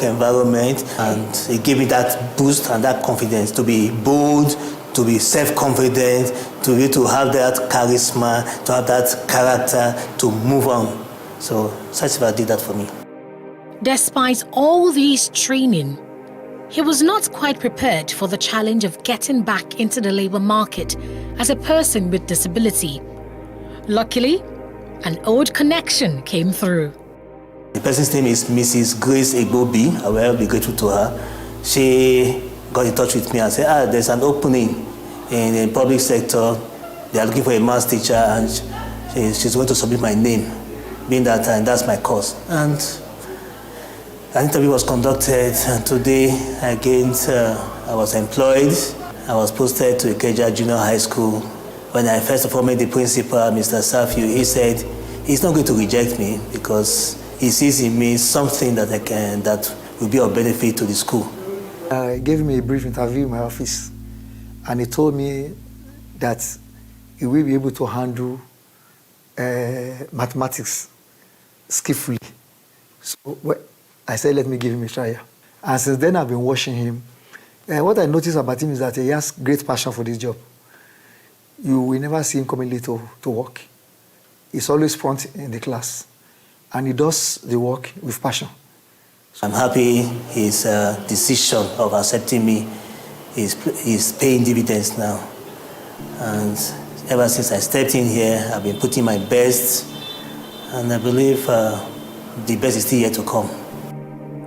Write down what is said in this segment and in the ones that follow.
work environment, and it gave me that boost and that confidence to be bold, to be self-confident, to be to have that charisma, to have that character, to move on. So Sasiba did that for me. Despite all this training, he was not quite prepared for the challenge of getting back into the labor market as a person with disability. Luckily, an old connection came through. The person's name is Mrs. Grace Egbobi. I will be grateful to her. She got in touch with me and said, there's an opening in the public sector. They are looking for a maths teacher, and she's going to submit my name, being that that's my course. And an interview was conducted, and today I was employed. I was posted to Ikeja Junior High School. When I first of all met the principal, Mr. Safiu, he said he's not going to reject me because he sees in me something that will be of benefit to the school. He gave me a brief interview in my office, and he told me that he will be able to handle mathematics skillfully. So I said, let me give him a try. And since then, I've been watching him. And what I noticed about him is that he has great passion for this job. You will never see him coming late to work. He's always front in the class, and he does the work with passion. I'm happy his decision of accepting me is paying dividends now. And ever since I stepped in here, I've been putting my best, and I believe the best is still yet to come.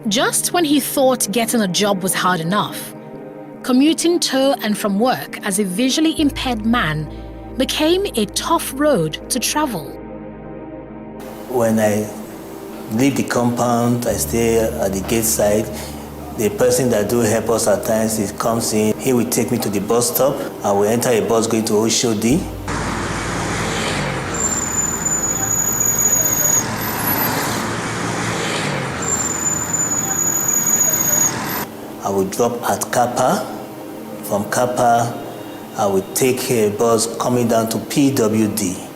Just when he thought getting a job was hard enough, commuting to and from work as a visually impaired man became a tough road to travel. When I leave the compound, I stay at the gate side. The person that do help us at times, he comes in, he will take me to the bus stop. I will enter a bus going to Oshodi. I will drop at Kappa. From Kappa, I will take a bus coming down to PWD.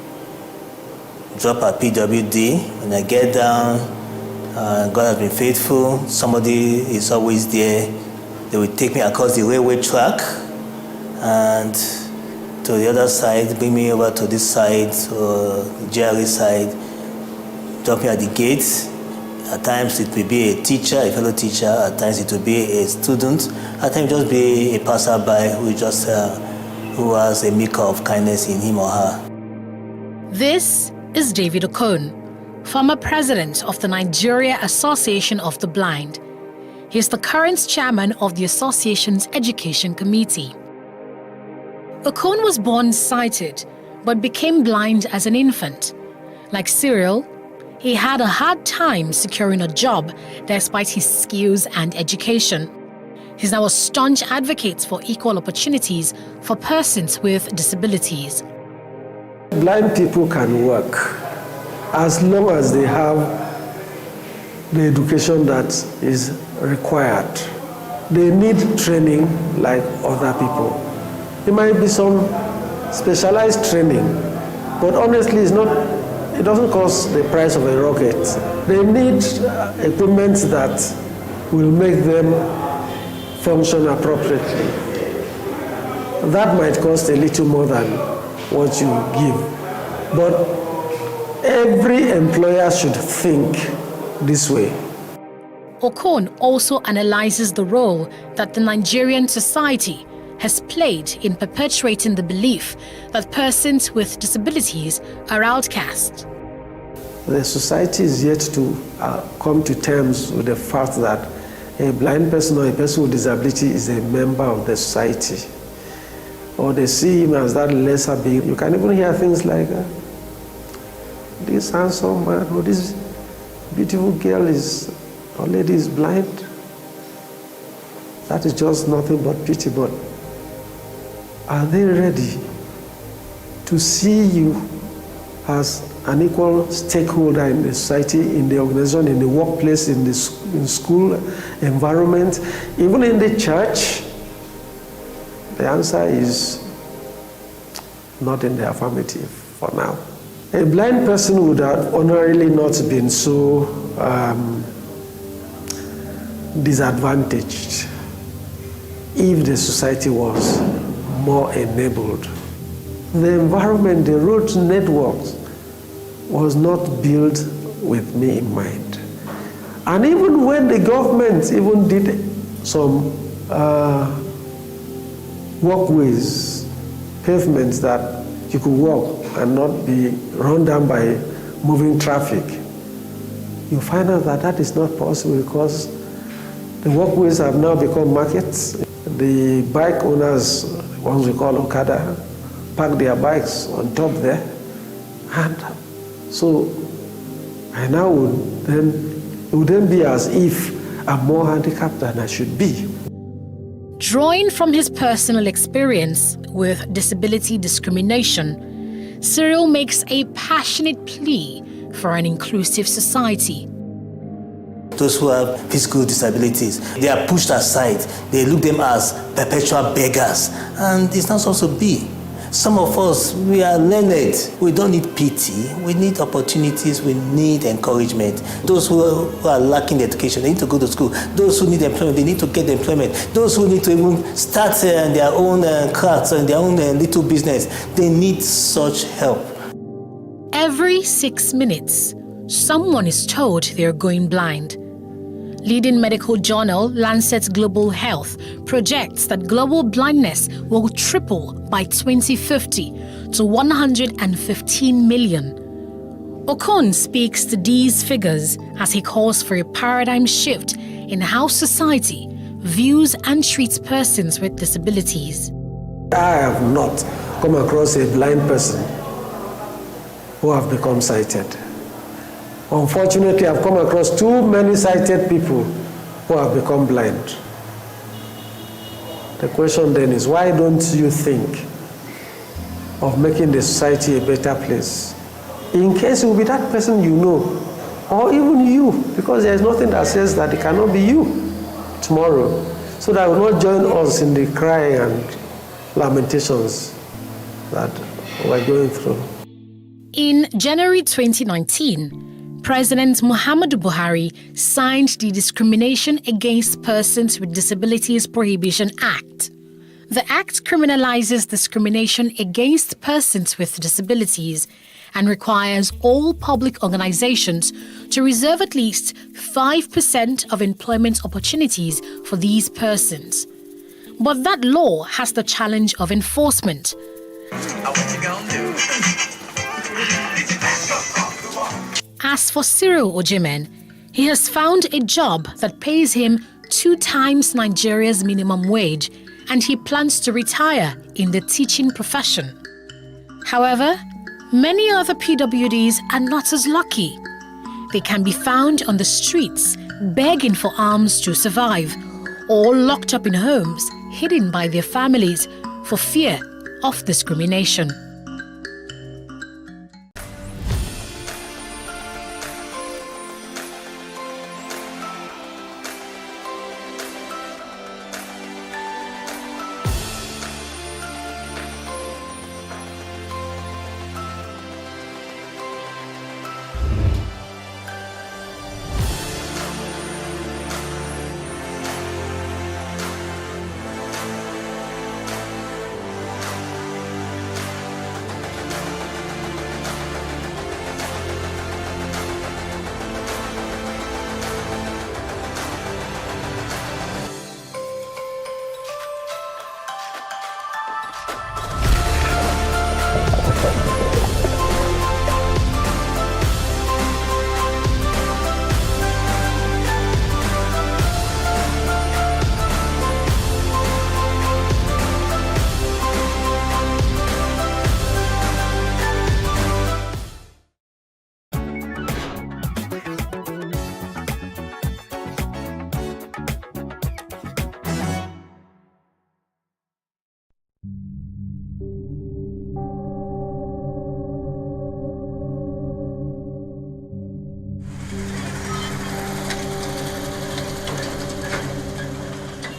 Drop at PWD. When I get down, God has been faithful. Somebody is always there. They will take me across the railway track and to the other side, bring me over to this side, to the GRA side, drop me at the gate. At times it will be a teacher, a fellow teacher. At times it will be a student. At times just be a passerby who has a measure of kindness in him or her. This is David Okon, former president of the Nigeria Association of the Blind. He is the current chairman of the association's education committee. Okon was born sighted, but became blind as an infant. Like Cyril, he had a hard time securing a job despite his skills and education. He's now a staunch advocate for equal opportunities for persons with disabilities. Blind people can work as long as they have the education that is required. They need training like other people. It might be some specialized training, but honestly, it doesn't cost the price of a rocket. They need equipment that will make them function appropriately. That might cost a little more than what you give. But every employer should think this way. Okon also analyzes the role that the Nigerian society has played in perpetuating the belief that persons with disabilities are outcast. The society is yet to come to terms with the fact that a blind person or a person with disability is a member of the society. Or they see him as that lesser being. You can even hear things like, this handsome man or this beautiful girl or lady is blind. That is just nothing but pity. But are they ready to see you as an equal stakeholder in the society, in the organization, in the workplace, in school environment, even in the church? The answer is not in the affirmative for now. A blind person would have ordinarily not been so disadvantaged if the society was more enabled. The environment, the road networks was not built with me in mind. And even when the government even did some walkways, pavements that you could walk and not be run down by moving traffic, you find out that that is not possible because the walkways have now become markets. The bike owners, ones we call Okada, park their bikes on top there. And so I now it would then be as if I'm more handicapped than I should be. Drawing from his personal experience with disability discrimination, Cyril makes a passionate plea for an inclusive society. Those who have physical disabilities, they are pushed aside. They look them as perpetual beggars. And it's not supposed to be. Some of us, we are learned. We don't need pity. We need opportunities. We need encouragement. Those who are lacking education, they need to go to school. Those who need employment, they need to get employment. Those who need to even start their own crafts and their own little business, they need such help. Every 6 minutes, someone is told they're going blind. Leading medical journal Lancet Global Health projects that global blindness will triple by 2050 to 115 million. Okon speaks to these figures as he calls for a paradigm shift in how society views and treats persons with disabilities. I have not come across a blind person who have become sighted. Unfortunately, I've come across too many sighted people who have become blind. The question then is, why don't you think of making the society a better place? In case it will be that person you know, or even you, because there is nothing that says that it cannot be you tomorrow. So that will not join us in the cry and lamentations that we're going through. In January 2019, President Muhammadu Buhari signed the Discrimination Against Persons with Disabilities Prohibition Act. The act criminalizes discrimination against persons with disabilities and requires all public organizations to reserve at least 5% of employment opportunities for these persons. But that law has the challenge of enforcement. As for Cyril Ojimen, he has found a job that pays him 2 times Nigeria's minimum wage, and he plans to retire in the teaching profession. However, many other PWDs are not as lucky. They can be found on the streets, begging for alms to survive, or locked up in homes, hidden by their families for fear of discrimination.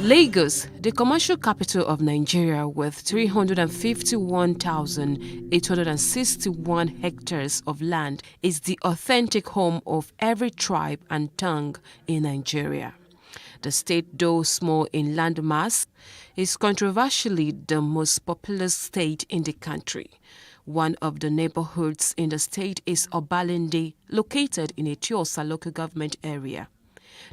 Lagos, the commercial capital of Nigeria with 351,861 hectares of land, is the authentic home of every tribe and tongue in Nigeria. The state, though small in landmass, is controversially the most populous state in the country. One of the neighborhoods in the state is Obalende, located in Etiosa local government area.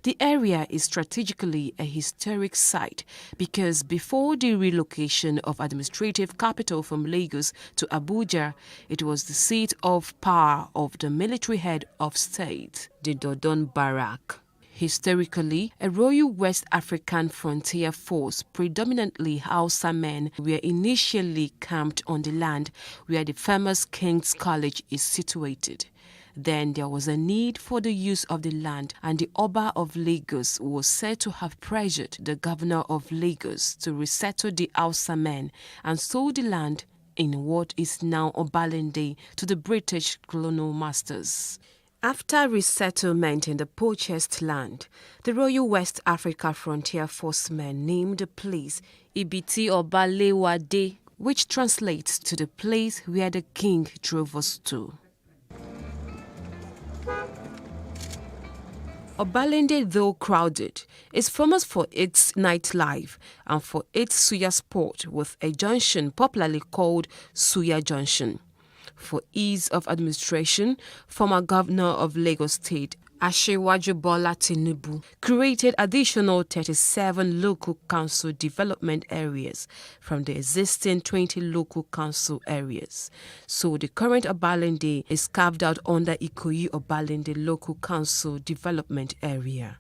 The area is strategically a historic site because before the relocation of administrative capital from Lagos to Abuja, it was the seat of power of the military head of state, the Dodon Barrack. Historically, a Royal West African Frontier Force, predominantly Hausa men, were initially camped on the land where the famous King's College is situated. Then there was a need for the use of the land, and the Oba of Lagos was said to have pressured the governor of Lagos to resettle the Hausa men and sold the land in what is now Obalende to the British colonial masters. After resettlement in the purchased land, the Royal West Africa Frontier Force men named the place Ibiti Obalewade, which translates to the place where the king drove us to. Obalende, though crowded, is famous for its nightlife and for its suya sport, with a junction popularly called Suya Junction. For ease of administration, former governor of Lagos State, Asiwaju Bola Tinubu, created additional 37 local council development areas from the existing 20 local council areas. So the current Obalende is carved out under Ikoyi Obalende Local Council Development Area.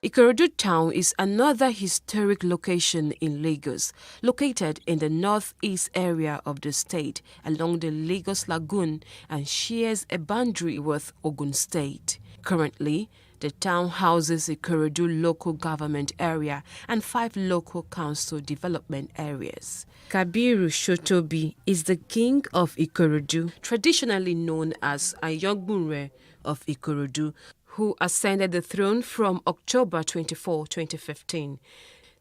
Ikorodu town is another historic location in Lagos, located in the northeast area of the state along the Lagos Lagoon and shares a boundary with Ogun State. Currently, the town houses Ikorodu local government area and 5 local council development areas. Kabiru Shotobi is the king of Ikorodu, traditionally known as Ayogbunre of Ikorodu, who ascended the throne from October 24, 2015.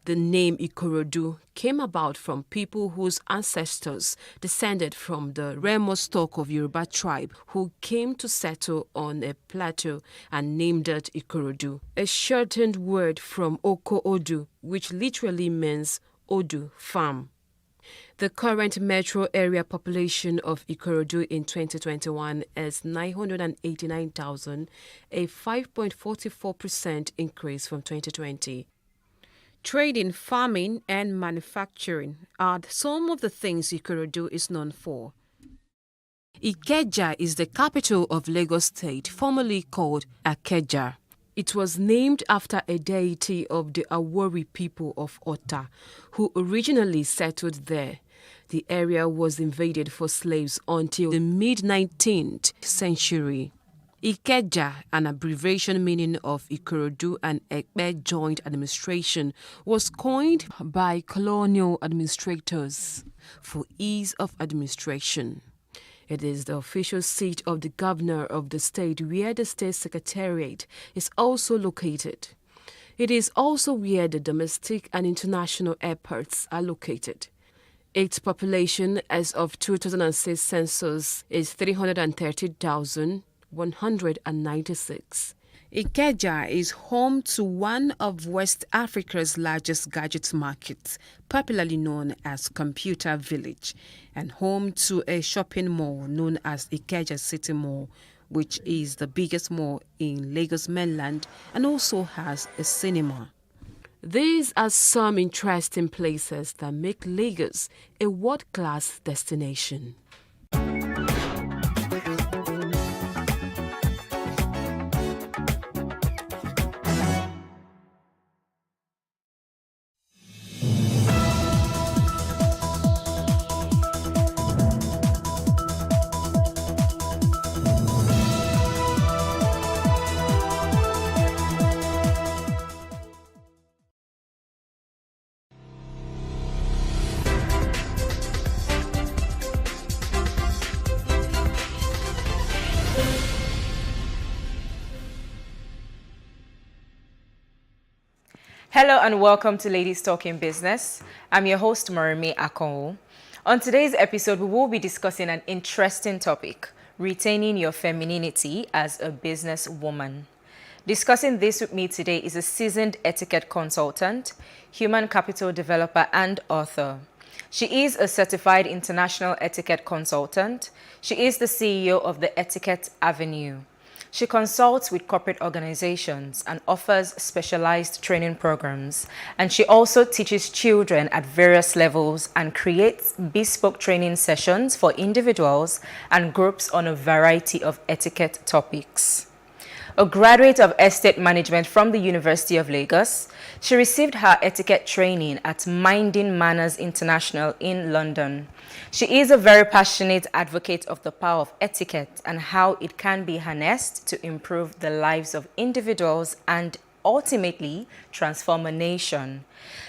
The name Ikorodu came about from people whose ancestors descended from the Remo stock of Yoruba tribe who came to settle on a plateau and named it Ikorodu, a shortened word from Oko Odu, which literally means Odu, farm. The current metro area population of Ikorodu in 2021 is 989,000, a 5.44% increase from 2020. Trading, farming, and manufacturing are some of the things Ikorodu is known for. Ikeja is the capital of Lagos State, formerly called Akeja. It was named after a deity of the Awori people of Ota, who originally settled there. The area was invaded for slaves until the mid-19th century. Ikeja, an abbreviation meaning of Ikorodu and Ekpe joint administration, was coined by colonial administrators for ease of administration. It is the official seat of the governor of the state, where the state secretariat is also located. It is also where the domestic and international airports are located. Its population as of 2006 census is 330,196. Ikeja is home to one of West Africa's largest gadget markets, popularly known as Computer Village, and home to a shopping mall known as Ikeja City Mall, which is the biggest mall in Lagos mainland and also has a cinema. These are some interesting places that make Lagos a world-class destination. Hello and welcome to Ladies Talking Business. I'm your host, Moremi Akonwu. On today's episode, we will be discussing an interesting topic, retaining your femininity as a businesswoman. Discussing this with me today is a seasoned etiquette consultant, human capital developer, and author. She is a certified international etiquette consultant. She is the CEO of the Etiquette Avenue. She consults with corporate organizations and offers specialized training programs. And she also teaches children at various levels and creates bespoke training sessions for individuals and groups on a variety of etiquette topics. A graduate of estate management from the University of Lagos, she received her etiquette training at Minding Manners International in London. She is a very passionate advocate of the power of etiquette and how it can be harnessed to improve the lives of individuals and ultimately transform a nation.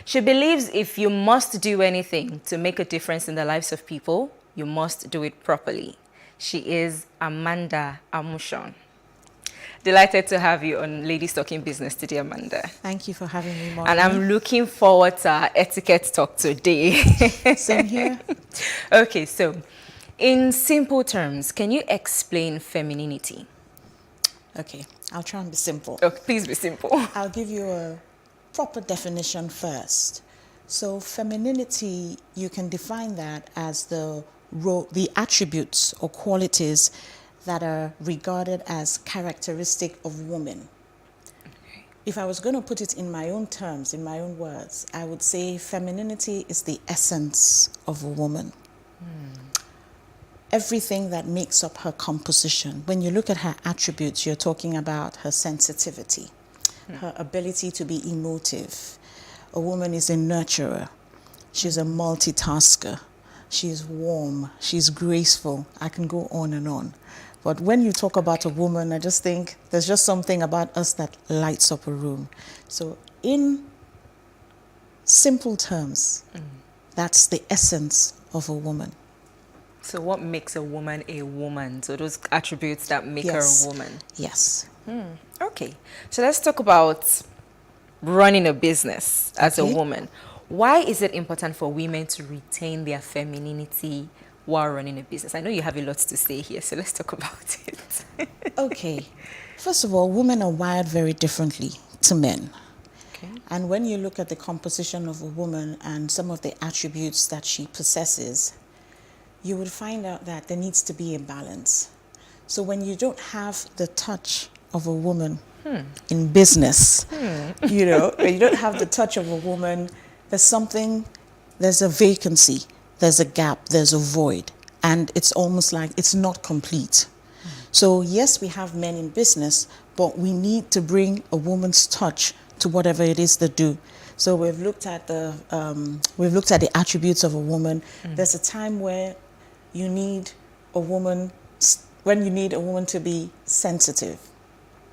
She believes if you must do anything to make a difference in the lives of people, you must do it properly. She is Amanda Amushon. Delighted to have you on Ladies Talking Business today, Amanda. Thank you for having me, Maureen. And I'm looking forward to our etiquette talk today. Same here. Okay, so in simple terms, can you explain femininity? Okay, I'll try and be simple. Oh, please be simple. I'll give you a proper definition first. So femininity, you can define that as the attributes or qualities that are regarded as characteristic of women. Okay. If I was going to put it in my own terms, in my own words, I would say femininity is the essence of a woman. Everything that makes up her composition. When you look at her attributes, you're talking about her sensitivity, her ability to be emotive. A woman is a nurturer. She's a multitasker. She's warm. She's graceful. I can go on and on. But when you talk about a woman, I just think there's just something about us that lights up a room. So in simple terms, that's the essence of a woman. So what makes a woman a woman? So those attributes that make her a woman. Yes. Okay, so let's talk about running a business as a woman. Why is it important for women to retain their femininity while running a business? I know you have a lot to say here, so let's talk about it. Okay. First of all, women are wired very differently to men. Okay. And when you look at the composition of a woman and some of the attributes that she possesses, you would find out that there needs to be a balance. So when you don't have the touch of a woman in business, you know, when you don't have the touch of a woman, there's a vacancy, there's a gap, there's a void, and it's almost like it's not complete. So yes, we have men in business, but we need to bring a woman's touch to whatever it is they do. So we've looked at the attributes of a woman. There's a time where you need a woman to be sensitive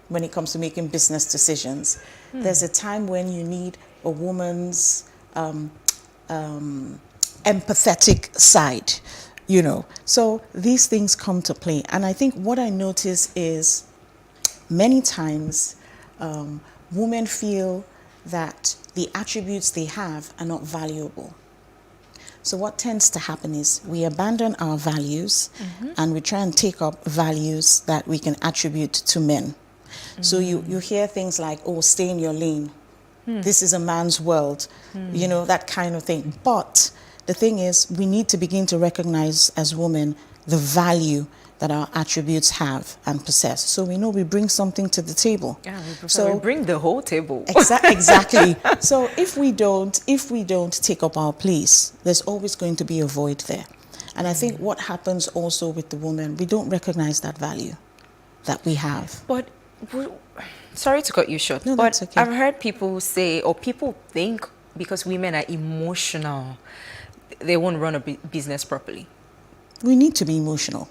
when it comes to making business decisions. There's a time when you need a woman's empathetic side, you know. So these things come to play. And I think what I notice is many times women feel that the attributes they have are not valuable. So what tends to happen is we abandon our values and we try and take up values that we can attribute to men. So you hear things like, oh, stay in your lane. This is a man's world, you know, that kind of thing. But the thing is, we need to begin to recognize as women the value that our attributes have and possess. So we know we bring something to the table. Yeah, we bring the whole table. Exactly. So if we don't take up our place, there's always going to be a void there. And I think what happens also with the woman, we don't recognize that value that we have. But sorry to cut you short, No, but that's okay. I've heard people say, or people think, because women are emotional, they won't run a business properly. We need to be emotional.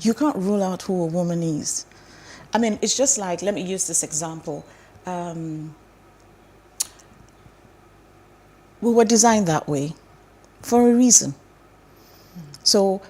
You can't rule out who a woman is. I mean, it's just like, let me use this example. We were designed that way for a reason. So,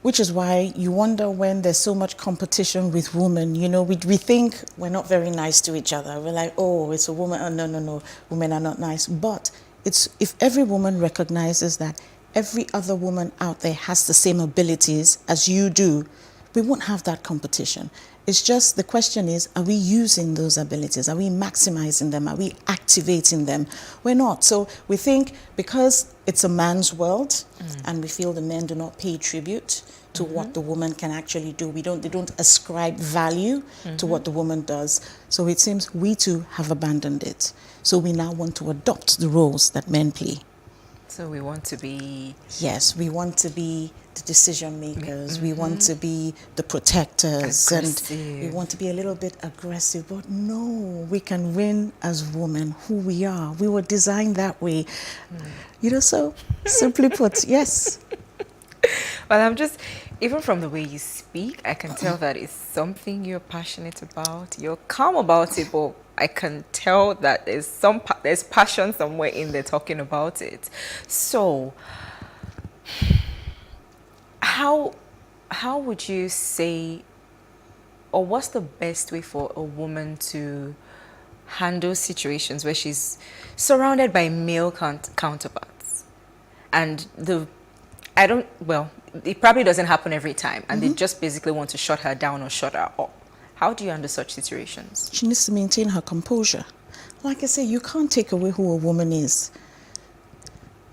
which is why you wonder when there's so much competition with women. You know, we think we're not very nice to each other. We're like, oh, it's a woman. Oh, no, women are not nice. But it's if every woman recognizes that every other woman out there has the same abilities as you do, we won't have that competition. It's just the question is, are we using those abilities? Are we maximizing them? Are we activating them? We're not. So we think because it's a man's world and we feel the men do not pay tribute to what the woman can actually do. They don't ascribe value to what the woman does. So it seems we too have abandoned it. So we now want to adopt the roles that men play. So we want to be... Yes, we want to be the decision makers. We want to be the protectors. Aggressive. And we want to be a little bit aggressive. But no, we can win as women, who we are. We were designed that way. You know, so simply put, yes. Well, I'm just, even from the way you speak, I can tell that it's something you're passionate about. You're calm about it, but I can tell that there's passion somewhere in there talking about it. So, how would you say, or what's the best way for a woman to handle situations where she's surrounded by male counterparts, and it probably doesn't happen every time, and they just basically want to shut her down or shut her up? How do you handle such situations? She needs to maintain her composure. Like I say, you can't take away who a woman is.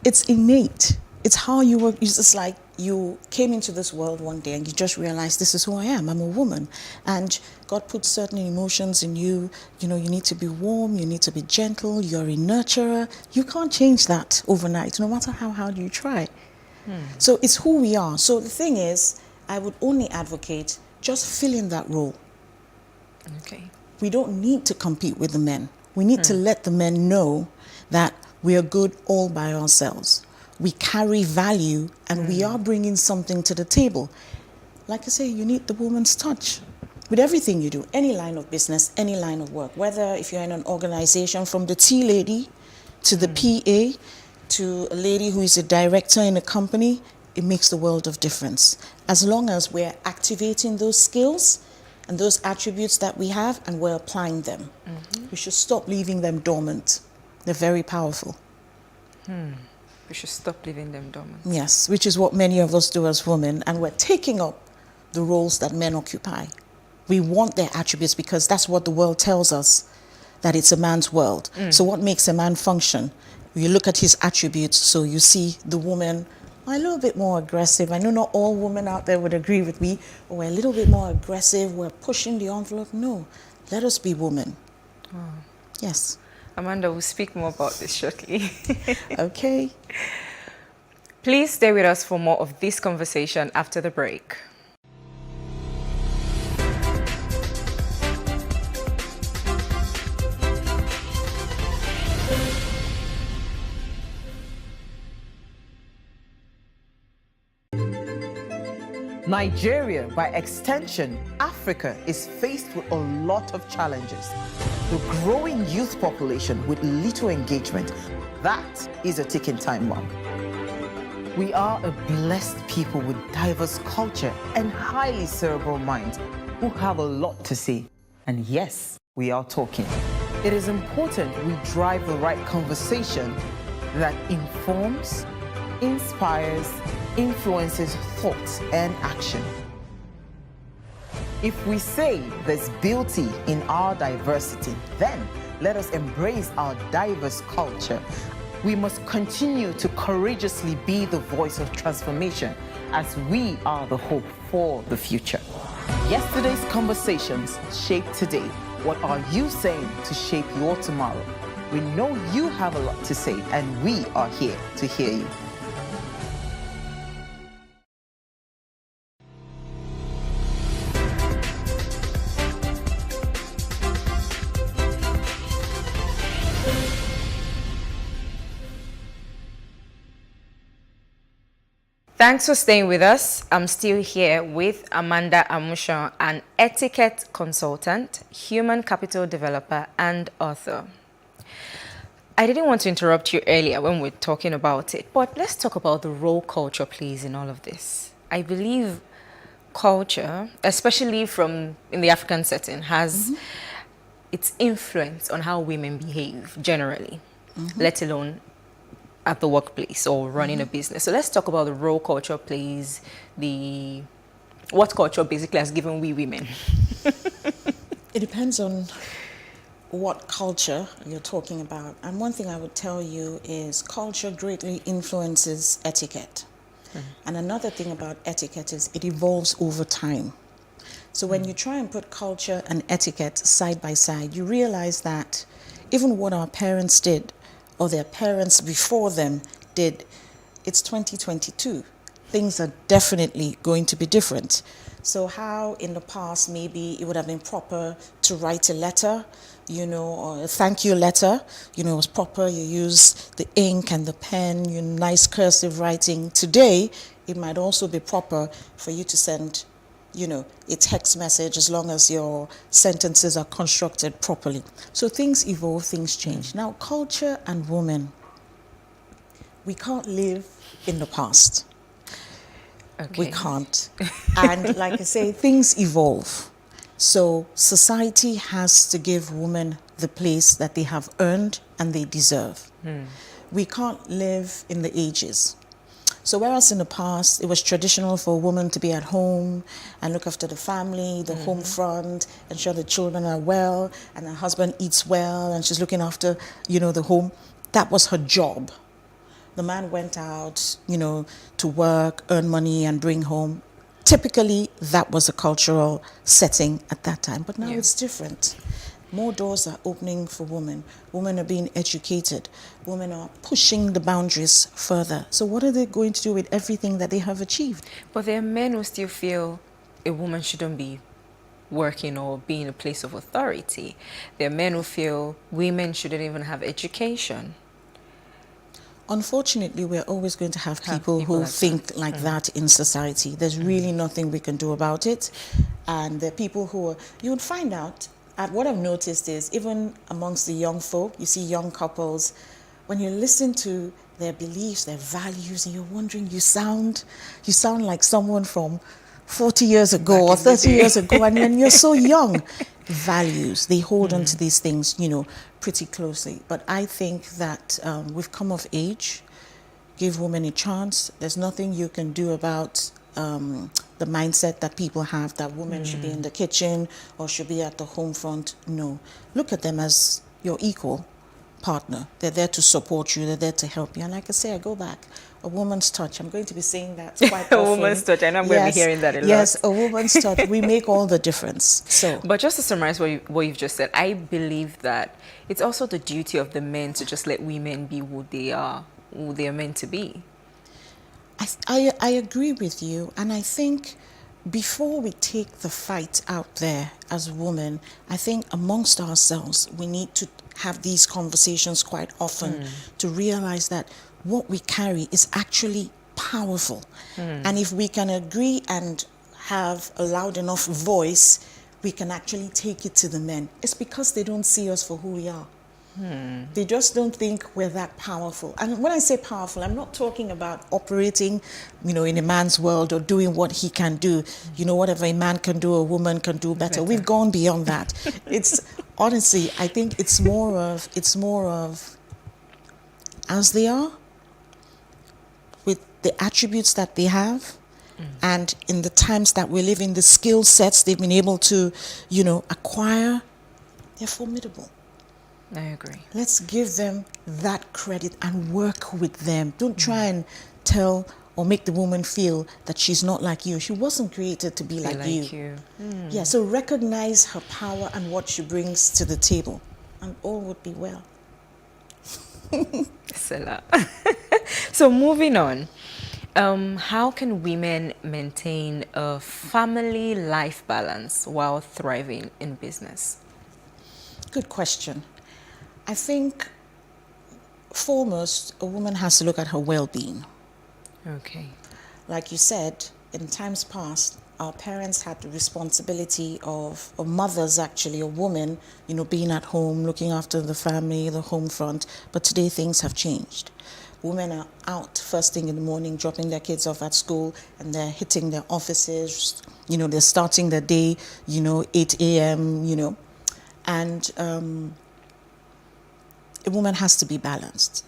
It's innate. It's how you work. It's just like you came into this world one day and you just realized, this is who I am. I'm a woman. And God put certain emotions in you. You know, you need to be warm. You need to be gentle. You're a nurturer. You can't change that overnight, no matter how hard you try. So it's who we are. So the thing is, I would only advocate just fill in that role. Okay. We don't need to compete with the men. We need to let the men know that we are good all by ourselves. We carry value and we are bringing something to the table. Like I say, you need the woman's touch with everything you do, any line of business, any line of work, whether if you're in an organization, from the tea lady to the PA to a lady who is a director in a company, it makes the world of difference. As long as we're activating those skills and those attributes that we have and we're applying them. We should stop leaving them dormant. They're very powerful. We should stop leaving them dormant. Yes, which is what many of us do as women, and we're taking up the roles that men occupy. We want their attributes because that's what the world tells us, that it's a man's world. So what makes a man function? You look at his attributes, so you see the woman a little bit more aggressive. I know not all women out there would agree with me, but we're a little bit more aggressive, we're pushing the envelope. No, let us be women. Yes. Amanda will speak more about this shortly. Okay. Please stay with us for more of this conversation after the break. Nigeria, by extension, Africa, is faced with a lot of challenges. The growing youth population with little engagement, that is a ticking time bomb. We are a blessed people with diverse culture and highly cerebral minds who have a lot to say. And yes, we are talking. It is important we drive the right conversation that informs, inspires, influences thought and action. If we say there's beauty in our diversity, then let us embrace our diverse culture. We must continue to courageously be the voice of transformation as we are the hope for the future. Yesterday's conversations shape today. What are you saying to shape your tomorrow? We know you have a lot to say, and we are here to hear you. Thanks for staying with us. I'm still here with Amanda Amushon, an etiquette consultant, human capital developer, and author. I didn't want to interrupt you earlier when we were talking about it, but let's talk about the role culture plays in all of this. I believe culture, especially in the African setting, has its influence on how women behave generally, let alone at the workplace or running a business. So let's talk about the role culture plays, the What culture basically has given we women? It depends on what culture you're talking about. And one thing I would tell you is culture greatly influences etiquette. And another thing about etiquette is it evolves over time. So when you try and put culture and etiquette side by side, you realize that even what our parents did or their parents before them did, it's 2022. Things are definitely going to be different. So how in the past maybe it would have been proper to write a letter, you know, or a thank you letter, you know, it was proper, you use the ink and the pen, you nice cursive writing. Today, it might also be proper for you to send, you know, a text message as long as your sentences are constructed properly. So things evolve, things change. Now, culture and women, we can't live in the past. Okay. We can't. And like I say, things evolve. So society has to give women the place that they have earned and they deserve. We can't live in the ages. So whereas in the past, it was traditional for a woman to be at home and look after the family, the home front, ensure the children are well, and her husband eats well, and she's looking after, you know, the home, that was her job. The man went out, you know, to work, earn money, and bring home. Typically, that was a cultural setting at that time. But now it's different. More doors are opening for women. Women are being educated. Women are pushing the boundaries further. So what are they going to do with everything that they have achieved? But there are men who still feel a woman shouldn't be working or be in a place of authority. There are men who feel women shouldn't even have education. Unfortunately, we're always going to have people who like think like that in society. There's really nothing we can do about it. And there are people who are, you would find out, what I've noticed is even amongst the young folk, you see young couples, when you listen to their beliefs, their values, and you're wondering, you sound like someone from 40 years ago or 30 years ago, and then you're so young. Values, they hold on to these things, you know, pretty closely. But I think that we've come of age, give women a chance. There's nothing you can do about the mindset that people have that women should be in the kitchen or should be at the home front. No, look at them as your equal partner. They're there to support you, they're there to help you. And like I say, I go back, a woman's touch. I'm going to be saying that quite often. A woman's touch, I know I'm going to be hearing that a lot. Yes, a woman's touch. We make all the difference. So, but just to summarize what you've just said, I believe that it's also the duty of the men to just let women be who they are meant to be. I agree with you, and I think before we take the fight out there as women, I think amongst ourselves we need to have these conversations quite often to realize that what we carry is actually powerful. And if we can agree and have a loud enough voice, we can actually take it to the men. It's because they don't see us for who we are. They just don't think we're that powerful. And when I say powerful, I'm not talking about operating, you know, in a man's world or doing what he can do. You know, whatever a man can do, a woman can do better. We've gone beyond that. It's honestly, I think it's more of as they are, with the attributes that they have, and in the times that we live in, the skill sets they've been able to, you know, acquire, they're formidable. I agree. Let's give them that credit and work with them. Don't try and tell or make the woman feel that she's not like you. She wasn't created to be like you. Yeah, so recognize her power and what she brings to the table, and all would be well. So moving on, how can women maintain a family life balance while thriving in business? Good question. I think foremost, a woman has to look at her well-being. Okay. Like you said, in times past, our parents had the responsibility of, or mothers actually, a woman, you know, being at home, looking after the family, the home front. But today things have changed. Women are out first thing in the morning, dropping their kids off at school, and they're hitting their offices. You know, they're starting their day, you know, 8 a.m., you know. And a woman has to be balanced.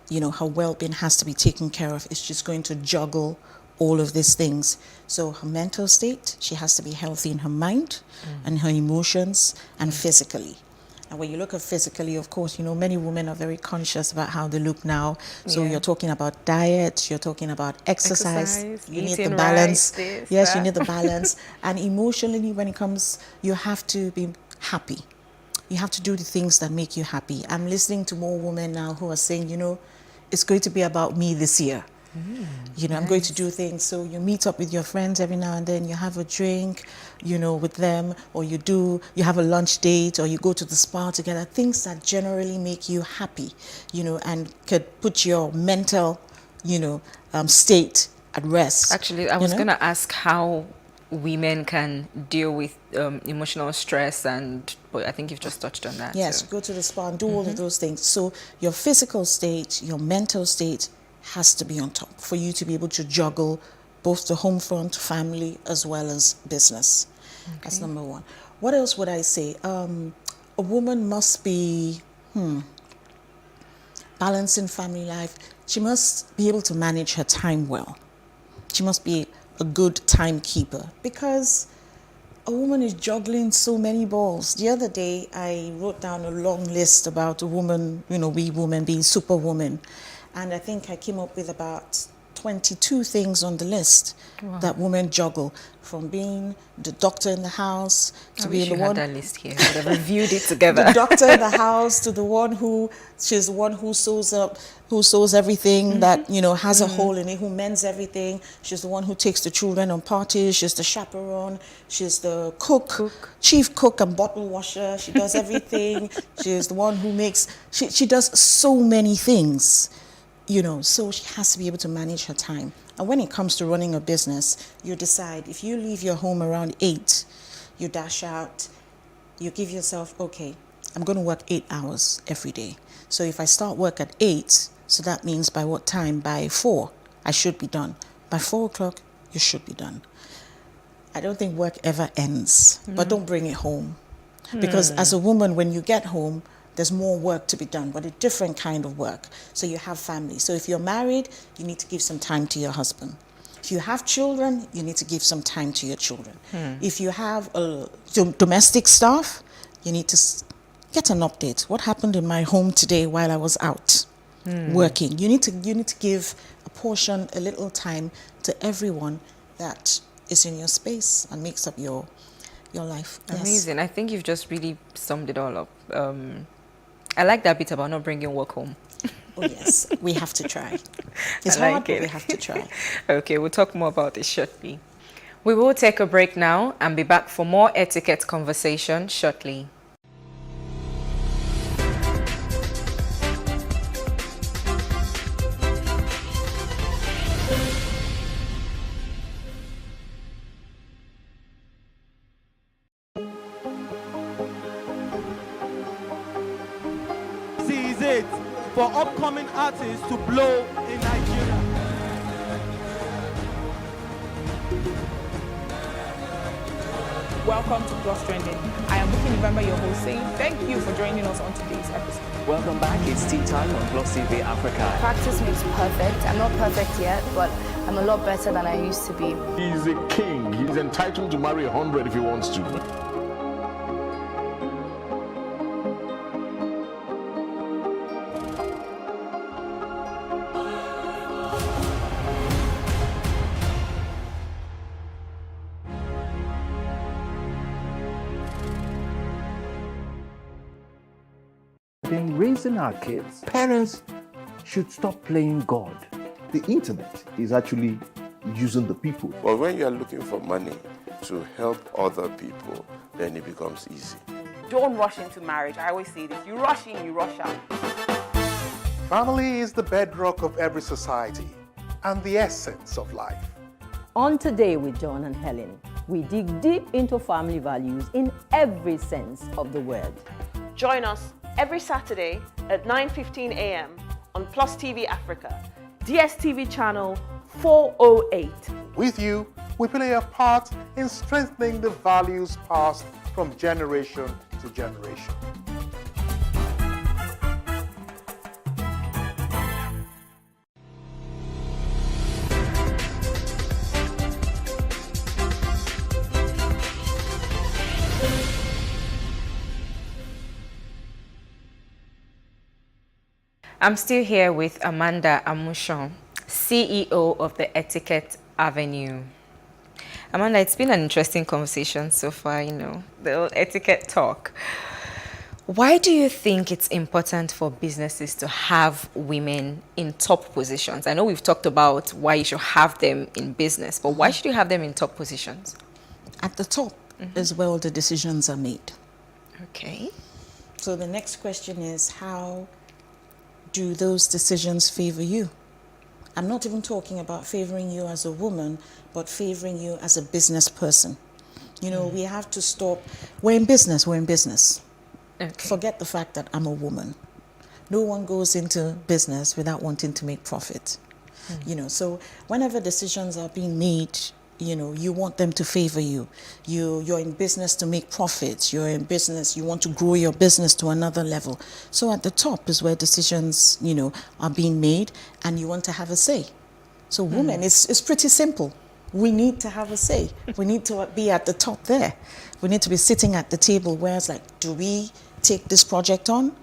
You know, her well-being has to be taken care of if she's going to juggle all of these things. So her mental state, she has to be healthy in her mind and her emotions and physically. And when you look at physically, of course, you know, many women are very conscious about how they look now. So you're talking about diet, you're talking about exercise. You need the balance. Right, yes, you need the balance. And emotionally, when it comes, you have to be happy. You have to do the things that make you happy. I'm listening to more women now who are saying, you know, it's going to be about me this year. You know, I'm going to do things. So you meet up with your friends every now and then, you have a drink, you know, with them, or you have a lunch date, or you go to the spa together, things that generally make you happy, you know, and could put your mental, you know, state at rest. Actually, I was going to ask how women can deal with emotional stress, but I think you've just touched on that. Yes, go to the spa and do all of those things. So your physical state, your mental state has to be on top for you to be able to juggle both the home front, family, as well as business. Okay. That's number one. What else would I say? A woman must be balancing family life. She must be able to manage her time well. She must be a good timekeeper, because a woman is juggling so many balls. The other day, I wrote down a long list about a woman, you know, we women being superwoman. And I think I came up with about 22 things on the list that women juggle, from being the doctor in the house to being the one. I wish you had that list here. We'd have reviewed it together. The doctor in the house to the one she's the one who sews everything that, you know, has a hole in it, who mends everything. She's the one who takes the children on parties. She's the chaperone. She's the cook, chief cook and bottle washer. She does everything. She's the one who makes, she does so many things. You know, so she has to be able to manage her time. And when it comes to running a business, you decide, if you leave your home around 8, you dash out, you give yourself, okay, I'm going to work 8 hours every day. So if I start work at 8, so that means by what time? By 4, I should be done. By 4 o'clock, you should be done. I don't think work ever ends, but don't bring it home. Because as a woman, when you get home, there's more work to be done, but a different kind of work. So you have family. So if you're married, you need to give some time to your husband. If you have children, you need to give some time to your children. If you have domestic staff, you need to get an update. What happened in my home today while I was out working? You need to give a portion, a little time to everyone that is in your space and makes up your life. Amazing. Yes. I think you've just really summed it all up. I like that bit about not bringing work home. Oh yes, we have to try. It's hard, but we have to try. Okay, we'll talk more about this shortly. We will take a break now and be back for more etiquette conversation shortly. For upcoming artists to blow in Nigeria. Welcome to Plus Trending. I am Bukky November, your host, saying thank you for joining us on today's episode. Welcome back. It's tea time on Plus TV Africa. Practice makes perfect. I'm not perfect yet, but I'm a lot better than I used to be. He's a king. He's entitled to marry 100 if he wants to. In raising our kids, parents should stop playing God. The internet is actually using the people. But when you are looking for money to help other people, then it becomes easy. Don't rush into marriage. I always say this. You rush in, you rush out. Family is the bedrock of every society and the essence of life. On Today with John and Helen, we dig deep into family values in every sense of the word. Join us every Saturday at 9:15 a.m. on Plus TV Africa, DSTV channel 408. With you, we play a part in strengthening the values passed from generation to generation. I'm still here with Amanda Amushon, CEO of the Etiquette Avenue. Amanda, it's been an interesting conversation so far, you know, the old etiquette talk. Why do you think it's important for businesses to have women in top positions? I know we've talked about why you should have them in business, but why should you have them in top positions? At the top is where all the decisions are made. Okay. So the next question is, how do those decisions favor you? I'm not even talking about favoring you as a woman, but favoring you as a business person. You know, we have to stop. We're in business. Okay. Forget the fact that I'm a woman. No one goes into business without wanting to make profit. You know, so whenever decisions are being made, you know, you want them to favor you. You're in business to make profits. You're in business, you want to grow your business to another level. So at the top is where decisions, you know, are being made, and you want to have a say. So women, it's pretty simple. We need to have a say. We need to be at the top there. We need to be sitting at the table where it's like, do we take this project on?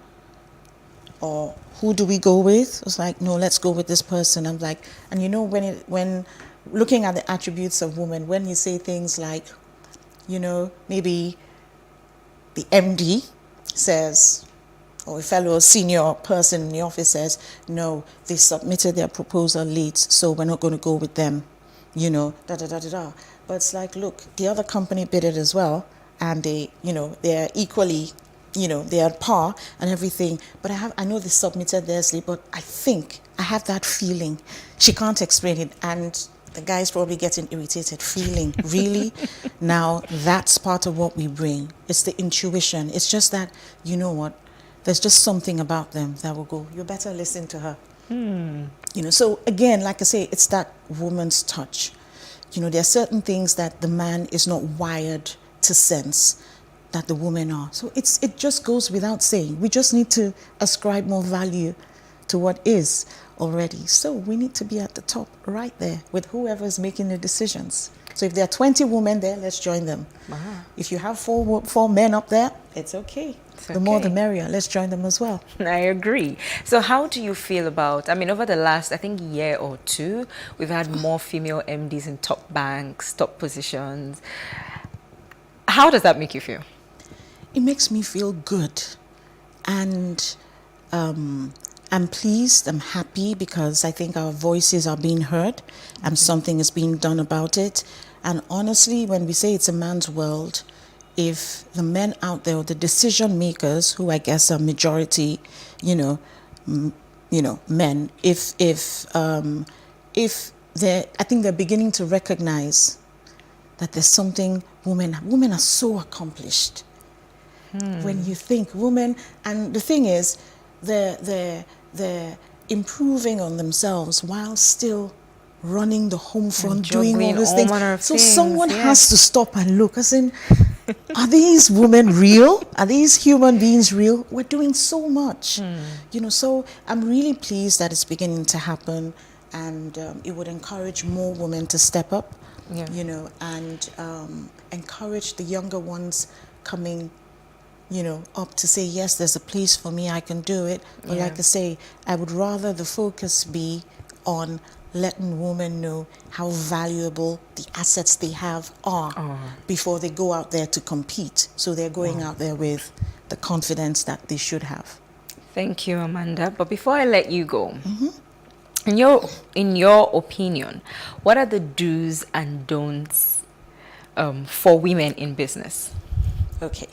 Or who do we go with? It's like, no, let's go with this person. I'm like, and you know, when looking at the attributes of women, when you say things like, you know, maybe the MD says, or a fellow senior person in the office says, no, they submitted their proposal late, so we're not going to go with them, you know, da-da-da-da-da. But it's like, look, the other company bid it as well, and they, you know, they're equally, you know, they're at par and everything. But I know they submitted theirs late, but I think, I have that feeling. She can't explain it, and the guy's probably getting irritated, feeling, really? Now, that's part of what we bring. It's the intuition. It's just that, you know what, there's just something about them that will go, you better listen to her. You know, so again, like I say, it's that woman's touch. You know, there are certain things that the man is not wired to sense that the women are. So it just goes without saying. We just need to ascribe more value to what is already. So we need to be at the top right there with whoever's making the decisions. So if there are 20 women there, let's join them. If you have four men up there, it's okay. The more the merrier. Let's join them as well. I agree. So how do you feel about, I mean, over the last, I think, year or two, we've had more female MDs in top banks, top positions. How does that make you feel? It makes me feel good. And I'm pleased, I'm happy, because I think our voices are being heard and something is being done about it. And honestly, when we say it's a man's world, if the men out there, the decision makers, who I guess are majority, men, if they're, I think they're beginning to recognize that there's something women are so accomplished. When you think women, and the thing is, they're improving on themselves while still running the home front, doing all these things. So someone has to stop and look, as in, are these women real? Are these human beings real? We're doing so much, so I'm really pleased that it's beginning to happen, and it would encourage more women to step up, and encourage the younger ones coming up to say, yes, there's a place for me, I can do it. But like I say, I would rather the focus be on letting women know how valuable the assets they have are before they go out there to compete. So they're going out there with the confidence that they should have. Thank you, Amanda. But before I let you go, in your opinion, what are the do's and don'ts for women in business? Okay.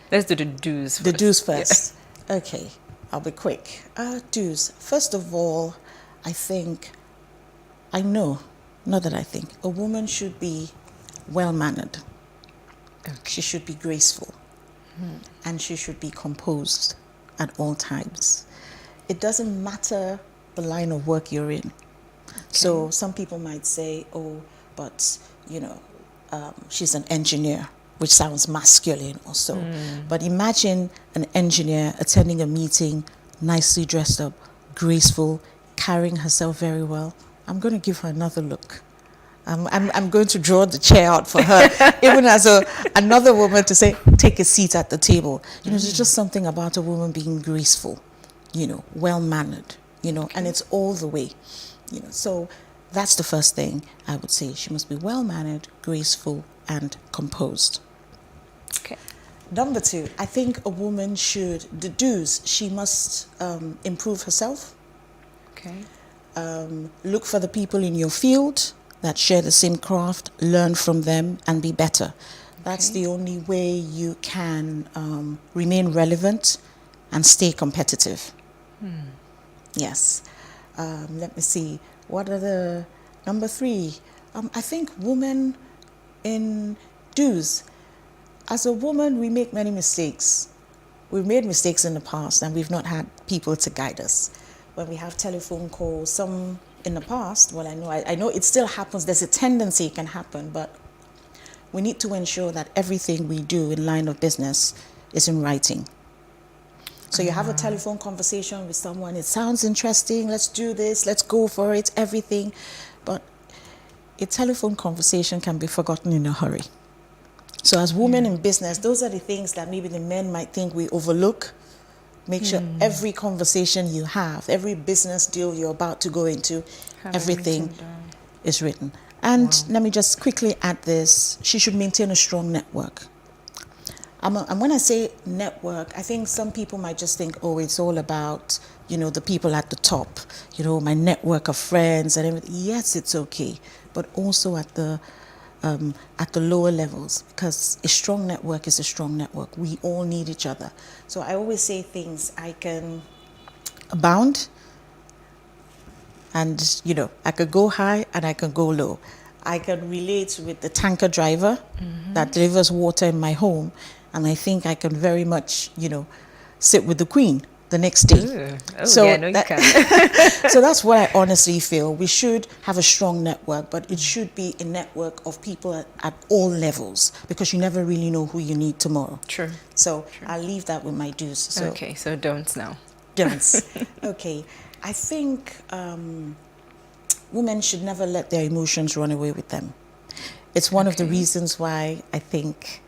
Let's do the do's first. The do's first. Yeah. Okay, I'll be quick. Do's. First of all, a woman should be well-mannered. Okay. She should be graceful. And she should be composed at all times. It doesn't matter the line of work you're in. Okay. So some people might say, but she's an engineer, which sounds masculine or so. But imagine an engineer attending a meeting, nicely dressed up, graceful, carrying herself very well. I'm going to give her another look. I'm going to draw the chair out for her, even as another woman, to say, take a seat at the table. There's just something about a woman being graceful, well-mannered, and it's all the way, So that's the first thing I would say. She must be well-mannered, graceful, and composed. Okay. Number 2, I think a woman the do's, she must improve herself. Okay. Look for the people in your field that share the same craft, learn from them, and be better. That's the only way you can remain relevant and stay competitive. Yes. Let me see. What are the number 3? I think women in do's. As a woman, we make many mistakes. We've made mistakes in the past, and we've not had people to guide us. When we have telephone calls, some in the past, well, I know it still happens. There's a tendency it can happen, but we need to ensure that everything we do in line of business is in writing. So you have a telephone conversation with someone, it sounds interesting, let's do this, let's go for it, everything. But a telephone conversation can be forgotten in a hurry. So as women in business, those are the things that maybe the men might think we overlook. Make sure every conversation you have, every business deal you're about to go into, everything is written. And let me just quickly add this. She should maintain a strong network. And when I say network, I think some people might just think, oh, it's all about, the people at the top, my network of friends and everything. Yes, it's okay. But also at the lower levels, because a strong network is a strong network. We all need each other. So I always say things, I can abound, and I could go high and I can go low. I can relate with the tanker driver that delivers water in my home, and I think I can very much, sit with the queen the next day. So you can. So that's what I honestly feel. We should have a strong network, but it should be a network of people at all levels, because you never really know who you need tomorrow. True. So I'll leave that with my do's. So okay, so don'ts now. Don'ts. Okay. I think women should never let their emotions run away with them. It's one of the reasons why I think,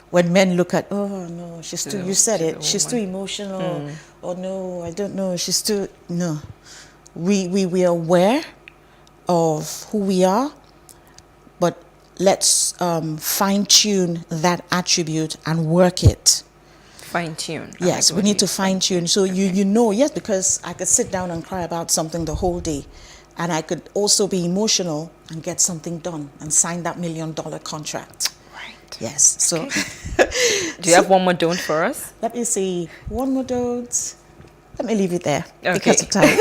when men look at, oh no, she's too, you said it, she's too emotional, or no, I don't know, she's too, no. We are aware of who we are, but let's fine-tune that attribute and work it. Fine-tune? Yes, we need to fine-tune. So yes, because I could sit down and cry about something the whole day, and I could also be emotional and get something done and sign that $1 million contract. Yes. So, do you have one more don't for us? Let me see. One more don't. Let me leave it there because of time.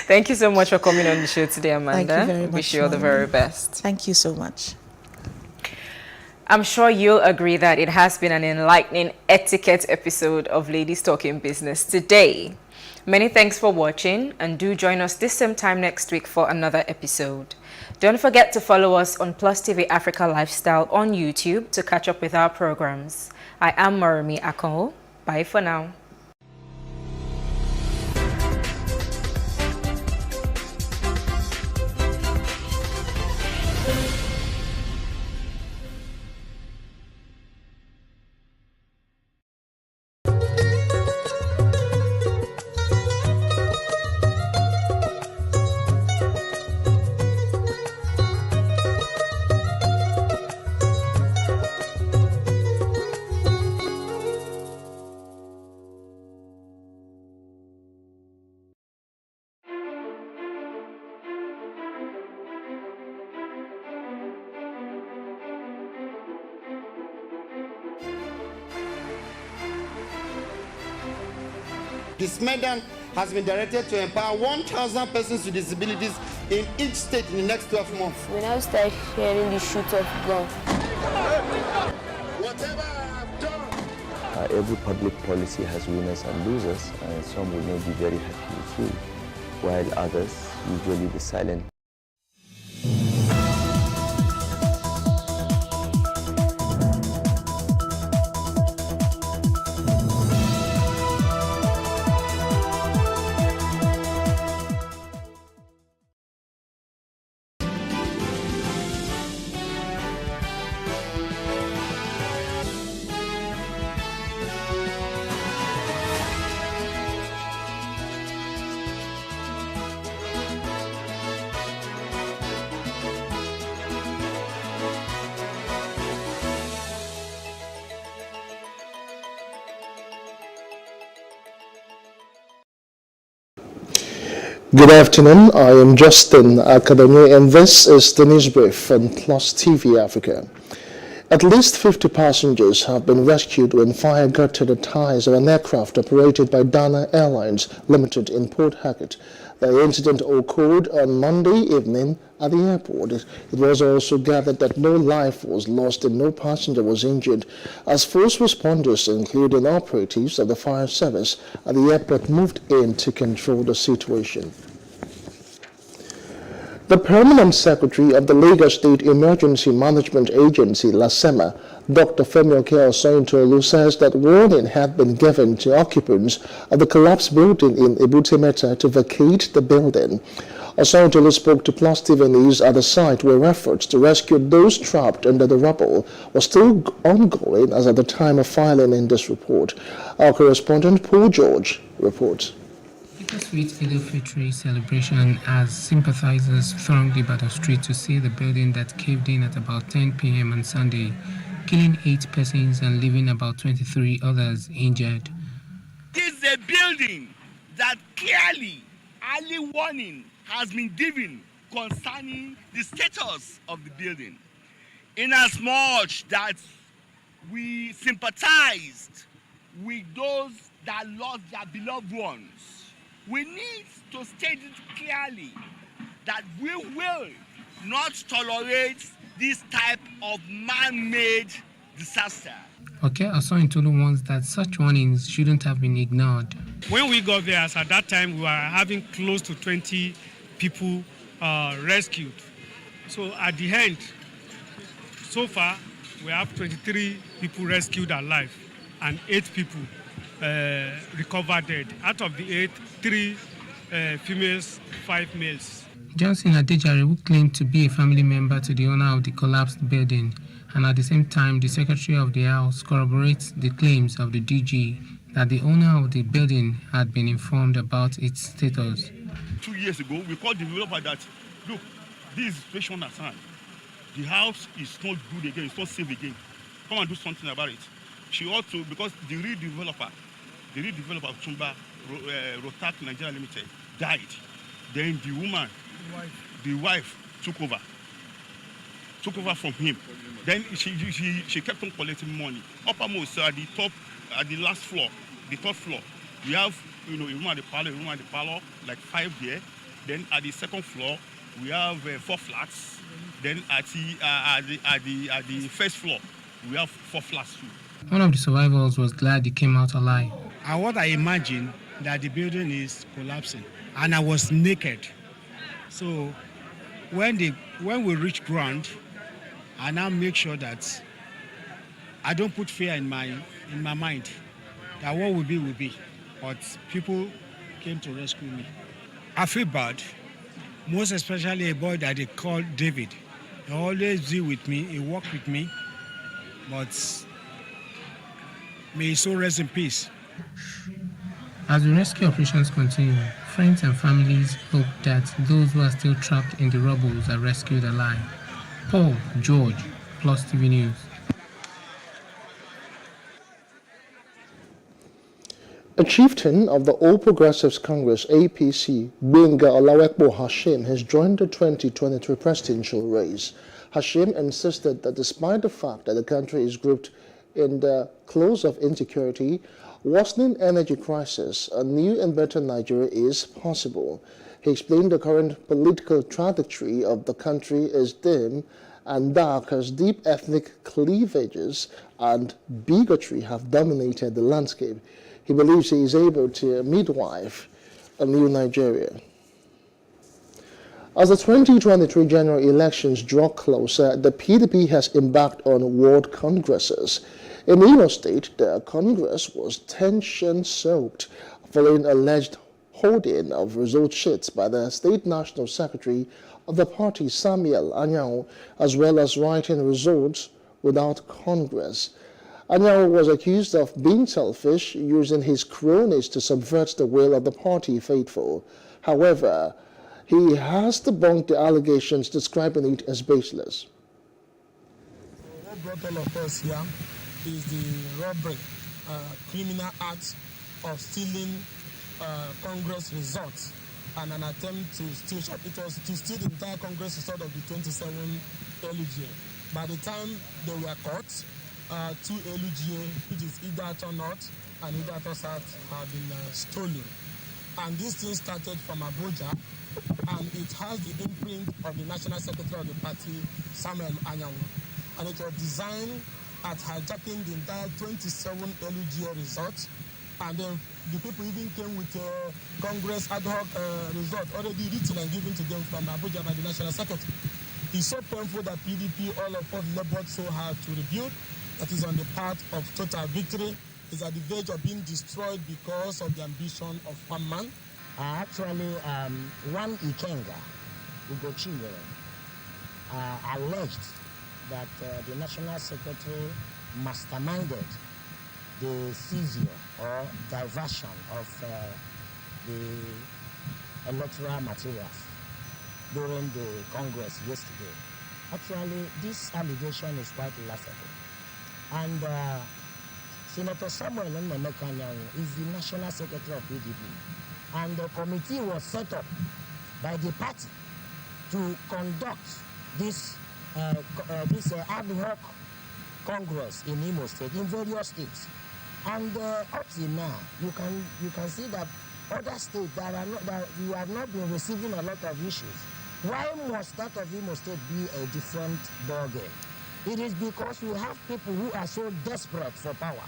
Thank you so much for coming on the show today, Amanda. Thank you very much. Wish you all the very best. Thank you so much. I'm sure you'll agree that it has been an enlightening etiquette episode of Ladies Talking Business today. Many thanks for watching, and do join us this same time next week for another episode. Don't forget to follow us on Plus TV Africa Lifestyle on YouTube to catch up with our programs. I am Moremi Akon. Bye for now. This Medan has been directed to empower 1,000 persons with disabilities in each state in the next 12 months. When I start hearing the shoot of gun. Whatever I've done. Every public policy has winners and losers, and some will not be very happy with you, while others usually be silent. Good afternoon, I am Justin Academy and this is the news brief on Plus TV Africa. At least 50 passengers have been rescued when fire gutted the tires of an aircraft operated by Dana Airlines Limited in Port Harcourt. The incident occurred on Monday evening at the airport. It was also gathered that no life was lost and no passenger was injured, as first responders, including operatives of the fire service at the airport, moved in to control the situation. The Permanent Secretary of the Lagos State Emergency Management Agency, LASEMA, Dr. Femi Okeosoyintolu, says that warning had been given to occupants of the collapsed building in Ebute Metta to vacate the building. Osoyintolu spoke to Plus TV News at the site where efforts to rescue those trapped under the rubble were still ongoing as at the time of filing in this report. Our correspondent Paul George reports. Bittersweet Eid-al-Fitr celebration as sympathizers thronged Ibadan Street to see the building that caved in at about 10 p.m. on Sunday, killing 8 persons and leaving about 23 others injured. This is a building that clearly early warning has been given concerning the status of the building. Inasmuch that we sympathized with those that lost their beloved ones, we need to state it clearly that we will not tolerate this type of man-made disaster. Osoyintolu warns that such warnings shouldn't have been ignored. When we got there, at that time, we were having close to 20 people rescued. So at the end, so far, we have 23 people rescued alive and 8 people recovered dead. Out of the 8, 3 females, 5 males. Johnson Adejare, who claimed to be a family member to the owner of the collapsed building, and at the same time the Secretary of the House, corroborates the claims of the DG that the owner of the building had been informed about its status. 2 years ago, we called the developer that, look, this is situation at hand. The house is not good again, it's not safe again. Come and do something about it. She ought to, because the real developer of Chumba, Rotak Nigeria Limited, died. Then the woman, the wife took over from him. Then she kept on collecting money. Uppermost at the top, at the last floor, the top floor, we have a room at the parlor, like 5 there. Then at the second floor, we have 4 flats. Then at the first floor, we have 4 flats too. One of the survivors was glad he came out alive. And what I imagined that the building is collapsing, and I was naked. So when we reach ground, I now make sure that I don't put fear in my mind that what will be. But people came to rescue me. I feel bad, most especially a boy that they call David. He always be with me, he walked with me, but may his soul rest in peace. As the rescue operations continue, friends and families hope that those who are still trapped in the rubble are rescued alive. Paul George, Plus TV News. A chieftain of the All Progressives Congress, APC, Benga Olawekbo Hashim, has joined the 2023 presidential race. Hashim insisted that despite the fact that the country is grouped in the close of insecurity, worsening energy crisis, a new and better Nigeria is possible. He explained the current political trajectory of the country is dim and dark as deep ethnic cleavages and bigotry have dominated the landscape. He believes he is able to midwife a new Nigeria. As the 2023 general elections draw closer, the PDP has embarked on world congresses. In Imo State, the Congress was tension-soaked following alleged holding of result sheets by the State National Secretary of the party, Samuel Anyao, as well as writing results without Congress. Anyao was accused of being selfish, using his cronies to subvert the will of the party faithful. However, he has debunked the allegations, describing it as baseless. What brought all of us here is the robbery, criminal act of stealing Congress results and an attempt to steal shop. It was to steal the entire Congress result of the 27 LUGA. By the time they were caught, 2 LUGA, which is Idaho North and Idaho South, have been stolen. And this thing started from Abuja, and it has the imprint of the National Secretary of the party, Samuel Anyanwu. And it was designed at hijacking the entire 27 LUGA results. And then the people even came with a Congress ad hoc result already written and given to them from Abuja by the National Secretary. It's so painful that PDP, all of us labored so hard to rebuild. That is on the path of total victory. Is at the verge of being destroyed because of the ambition of one man. Actually, one Ikenga, Ugo Chinyere, alleged that the National Secretary masterminded the seizure or diversion of the electoral materials during the Congress yesterday. Actually, this allegation is quite laughable. And Senator Samuel Anyanwu is the National Secretary of PDP. And the committee was set up by the party to conduct this ad hoc Congress in Imo State, in various states. And up till now, you can see that other states that you have not been receiving a lot of issues. Why must that of Imo State be a different ballgame? It is because we have people who are so desperate for power.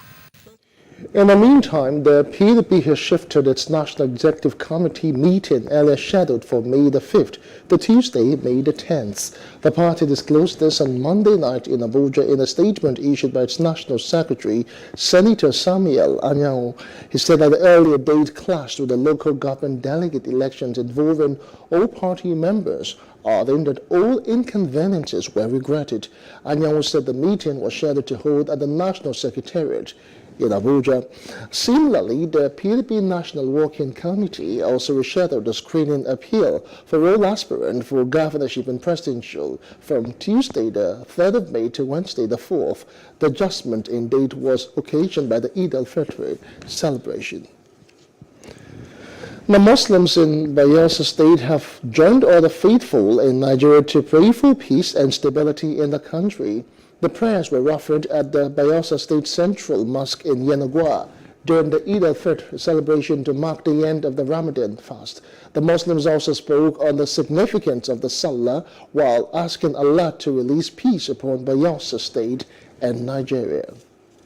In the meantime, the PDP has shifted its National Executive Committee meeting earlier scheduled for May the 5th to Tuesday, May the 10th. The party disclosed this on Monday night in Abuja in a statement issued by its National Secretary, Senator Samuel Anyanwu. He said that the earlier date clashed with the local government delegate elections involving all party members, adding that all inconveniences were regretted. Anyanwu said the meeting was scheduled to hold at the National Secretariat in Abuja. Similarly, the PDP National Working Committee also rescheduled the screening appeal for all aspirants for governorship and presidential from Tuesday the 3rd of May to Wednesday the 4th. The adjustment in date was occasioned by the Eid al-Fitr celebration. The Muslims in Bayelsa State have joined other faithful in Nigeria to pray for peace and stability in the country. The prayers were offered at the Bayelsa State Central Mosque in Yenagoa during the Eid al-Fitr celebration to mark the end of the Ramadan fast. The Muslims also spoke on the significance of the Salah while asking Allah to release peace upon Bayelsa State and Nigeria.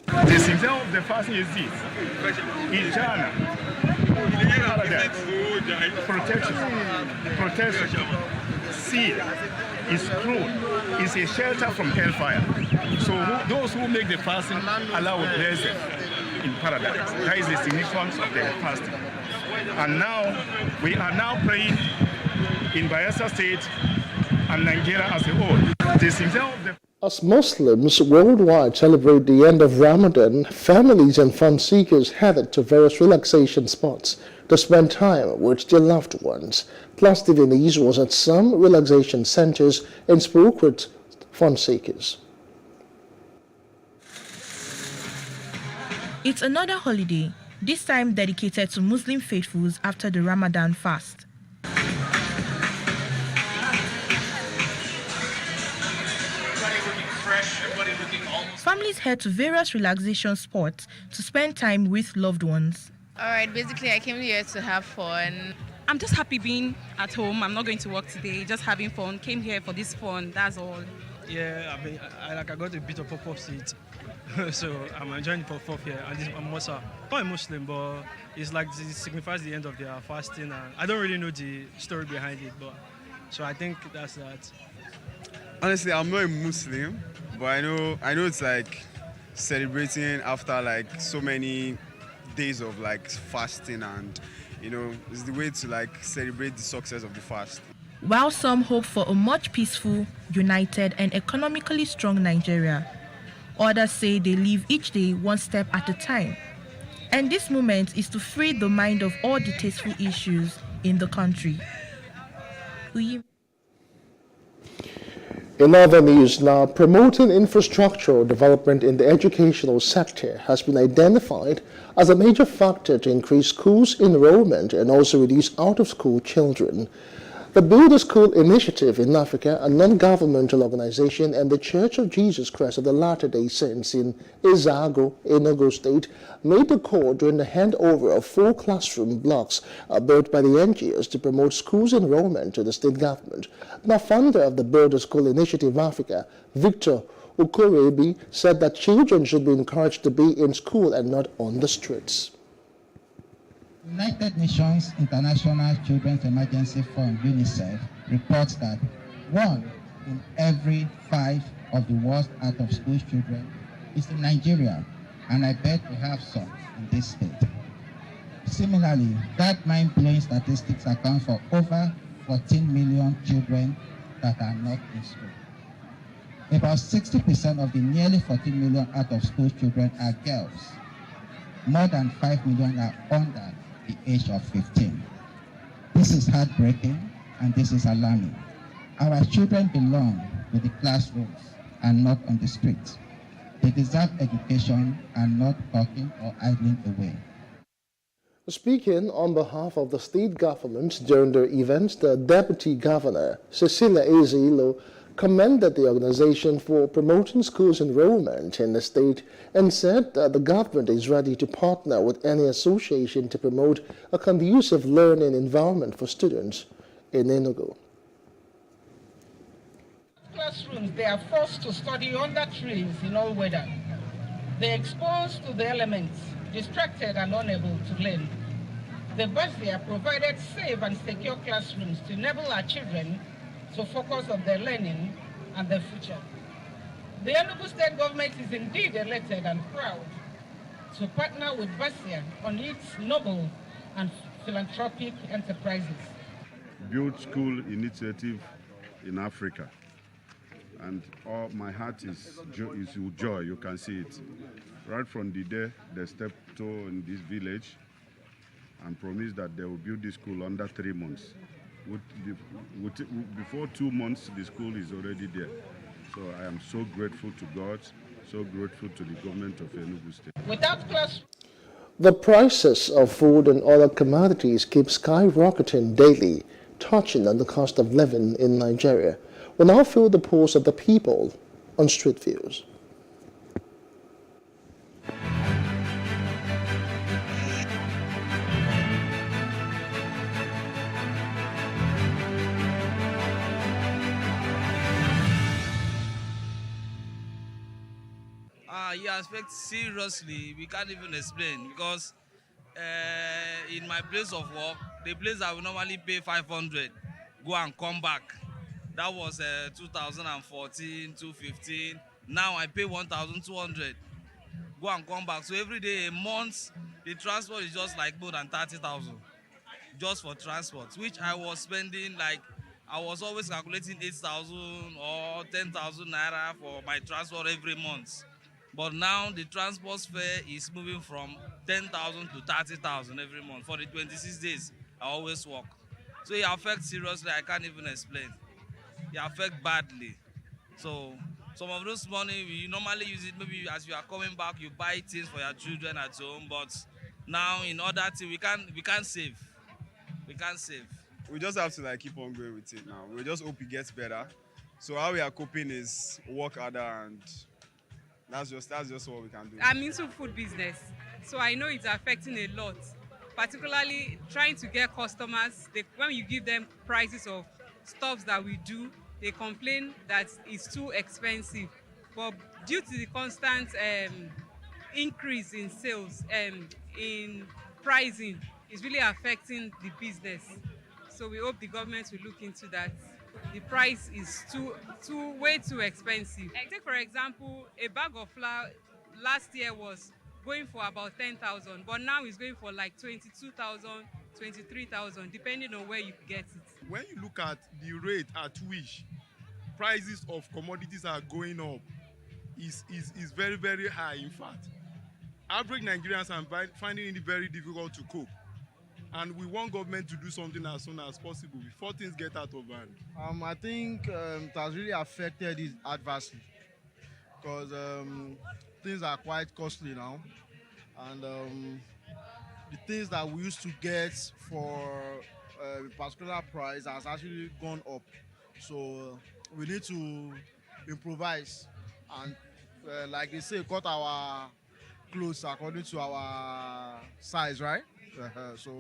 The symptom of the fasting is this: Ijana, paradise, protection, seal, is cruel, is a shelter from hellfire. So those who make the fasting, Allah will bless them in paradise. That is the significance of the fasting. And now, we are now praying in Bayelsa State and Nigeria as a whole. The symptom of the As Muslims worldwide celebrate the end of Ramadan, families and fun seekers headed to various relaxation spots to spend time with their loved ones. Plus TV News was at some relaxation centers and spoke with fun seekers. It's another holiday, this time dedicated to Muslim faithfuls after the Ramadan fast. Families head to various relaxation spots to spend time with loved ones. Alright, basically I came here to have fun. I'm just happy being at home. I'm not going to work today, just having fun. Came here for this fun, that's all. Yeah, I got a bit of pop-up seat. So I'm enjoying the pop-up here. And I'm also not a Muslim, but it's like it signifies the end of their fasting. And I don't really know the story behind it, but so I think that's that. Honestly, I'm not a Muslim, but I know it's like celebrating after like so many days of like fasting, and you know, it's the way to like celebrate the success of the fast. While some hope for a much peaceful, united and economically strong Nigeria, others say they live each day one step at a time. And this moment is to free the mind of all distasteful issues in the country. In other news now, promoting infrastructural development in the educational sector has been identified as a major factor to increase schools enrollment and also reduce out-of-school children. The Build a School Initiative in Africa, a non-governmental organization, and the Church of Jesus Christ of the Latter-day Saints in Izago, Enugu State, made the call during the handover of 4 classroom blocks built by the NGOs to promote schools enrollment to the state government. The founder of the Build a School Initiative Africa, Victor Ukorebi, said that children should be encouraged to be in school and not on the streets. United Nations International Children's Emergency Fund, UNICEF, reports that 1 in every 5 of the world's out-of-school children is in Nigeria, and I bet we have some in this state. Similarly, that mind-blowing statistics account for over 14 million children that are not in school. About 60% of the nearly 14 million out-of-school children are girls. More than 5 million are under the age of 15. This is heartbreaking and this is alarming. Our children belong to the classrooms and not on the streets. They deserve education and not talking or idling away. Speaking on behalf of the state government during the event, the Deputy Governor, Cecilia Ezilo, commended the organization for promoting schools enrollment in the state and said that the government is ready to partner with any association to promote a conducive learning environment for students in Enugu. Classrooms, they are forced to study under trees in all weather. They are exposed to the elements, distracted and unable to learn. The Basia provided safe and secure classrooms to enable our children to focus on their learning and their future. The Enugu State government is indeed elated and proud to partner with Basia on its noble and philanthropic enterprises. Build School Initiative in Africa. And all my heart is with joy, you can see it. Right from the day they stepped toe in this village and promised that they will build this school under 3 months. Before 2 months, the school is already there. So I am so grateful to God, so grateful to the government of Enugu State. Without class. The prices of food and other commodities keep skyrocketing daily, touching on the cost of living in Nigeria. We now feel the pulse of the people on Street Views. You expect seriously, we can't even explain because in my place of work, the place I would normally pay 500, go and come back. That was 2014, 2015. Now I pay 1,200, go and come back. So every day, a month, the transport is just like more than 30,000 just for transport, which I was spending like, I was always calculating 8,000 or 10,000 naira for my transport every month. But now the transport fare is moving from 10,000 to 30,000 every month. For the 26 days, I always work. So it affects seriously, I can't even explain. It affects badly. So some of those money, you normally use it, maybe as you are coming back, you buy things for your children at home. But now in order to, we can't save. We can't save. We just have to like keep on going with it now. We just hope it gets better. So how we are coping is work harder, and that's just what we can do. I'm into food business, so I know it's affecting a lot, particularly trying to get customers. When you give them prices of stuff that we do, they complain that it's too expensive. But due to the constant increase in sales and in pricing, it's really affecting the business. So we hope the government will look into that. The price is way too expensive. Take for example, a bag of flour last year was going for about 10,000, but now it's going for like 22,000, 23,000, depending on where you get it. When you look at the rate at which prices of commodities are going up, is very, very high. In fact, average Nigerians are finding it very difficult to cope. and we want government to do something as soon as possible before things get out of hand. I think it has really affected it adversely because things are quite costly now, and the things that we used to get for a particular price has actually gone up. So we need to improvise and, like they say, cut our clothes according to our size, right? So,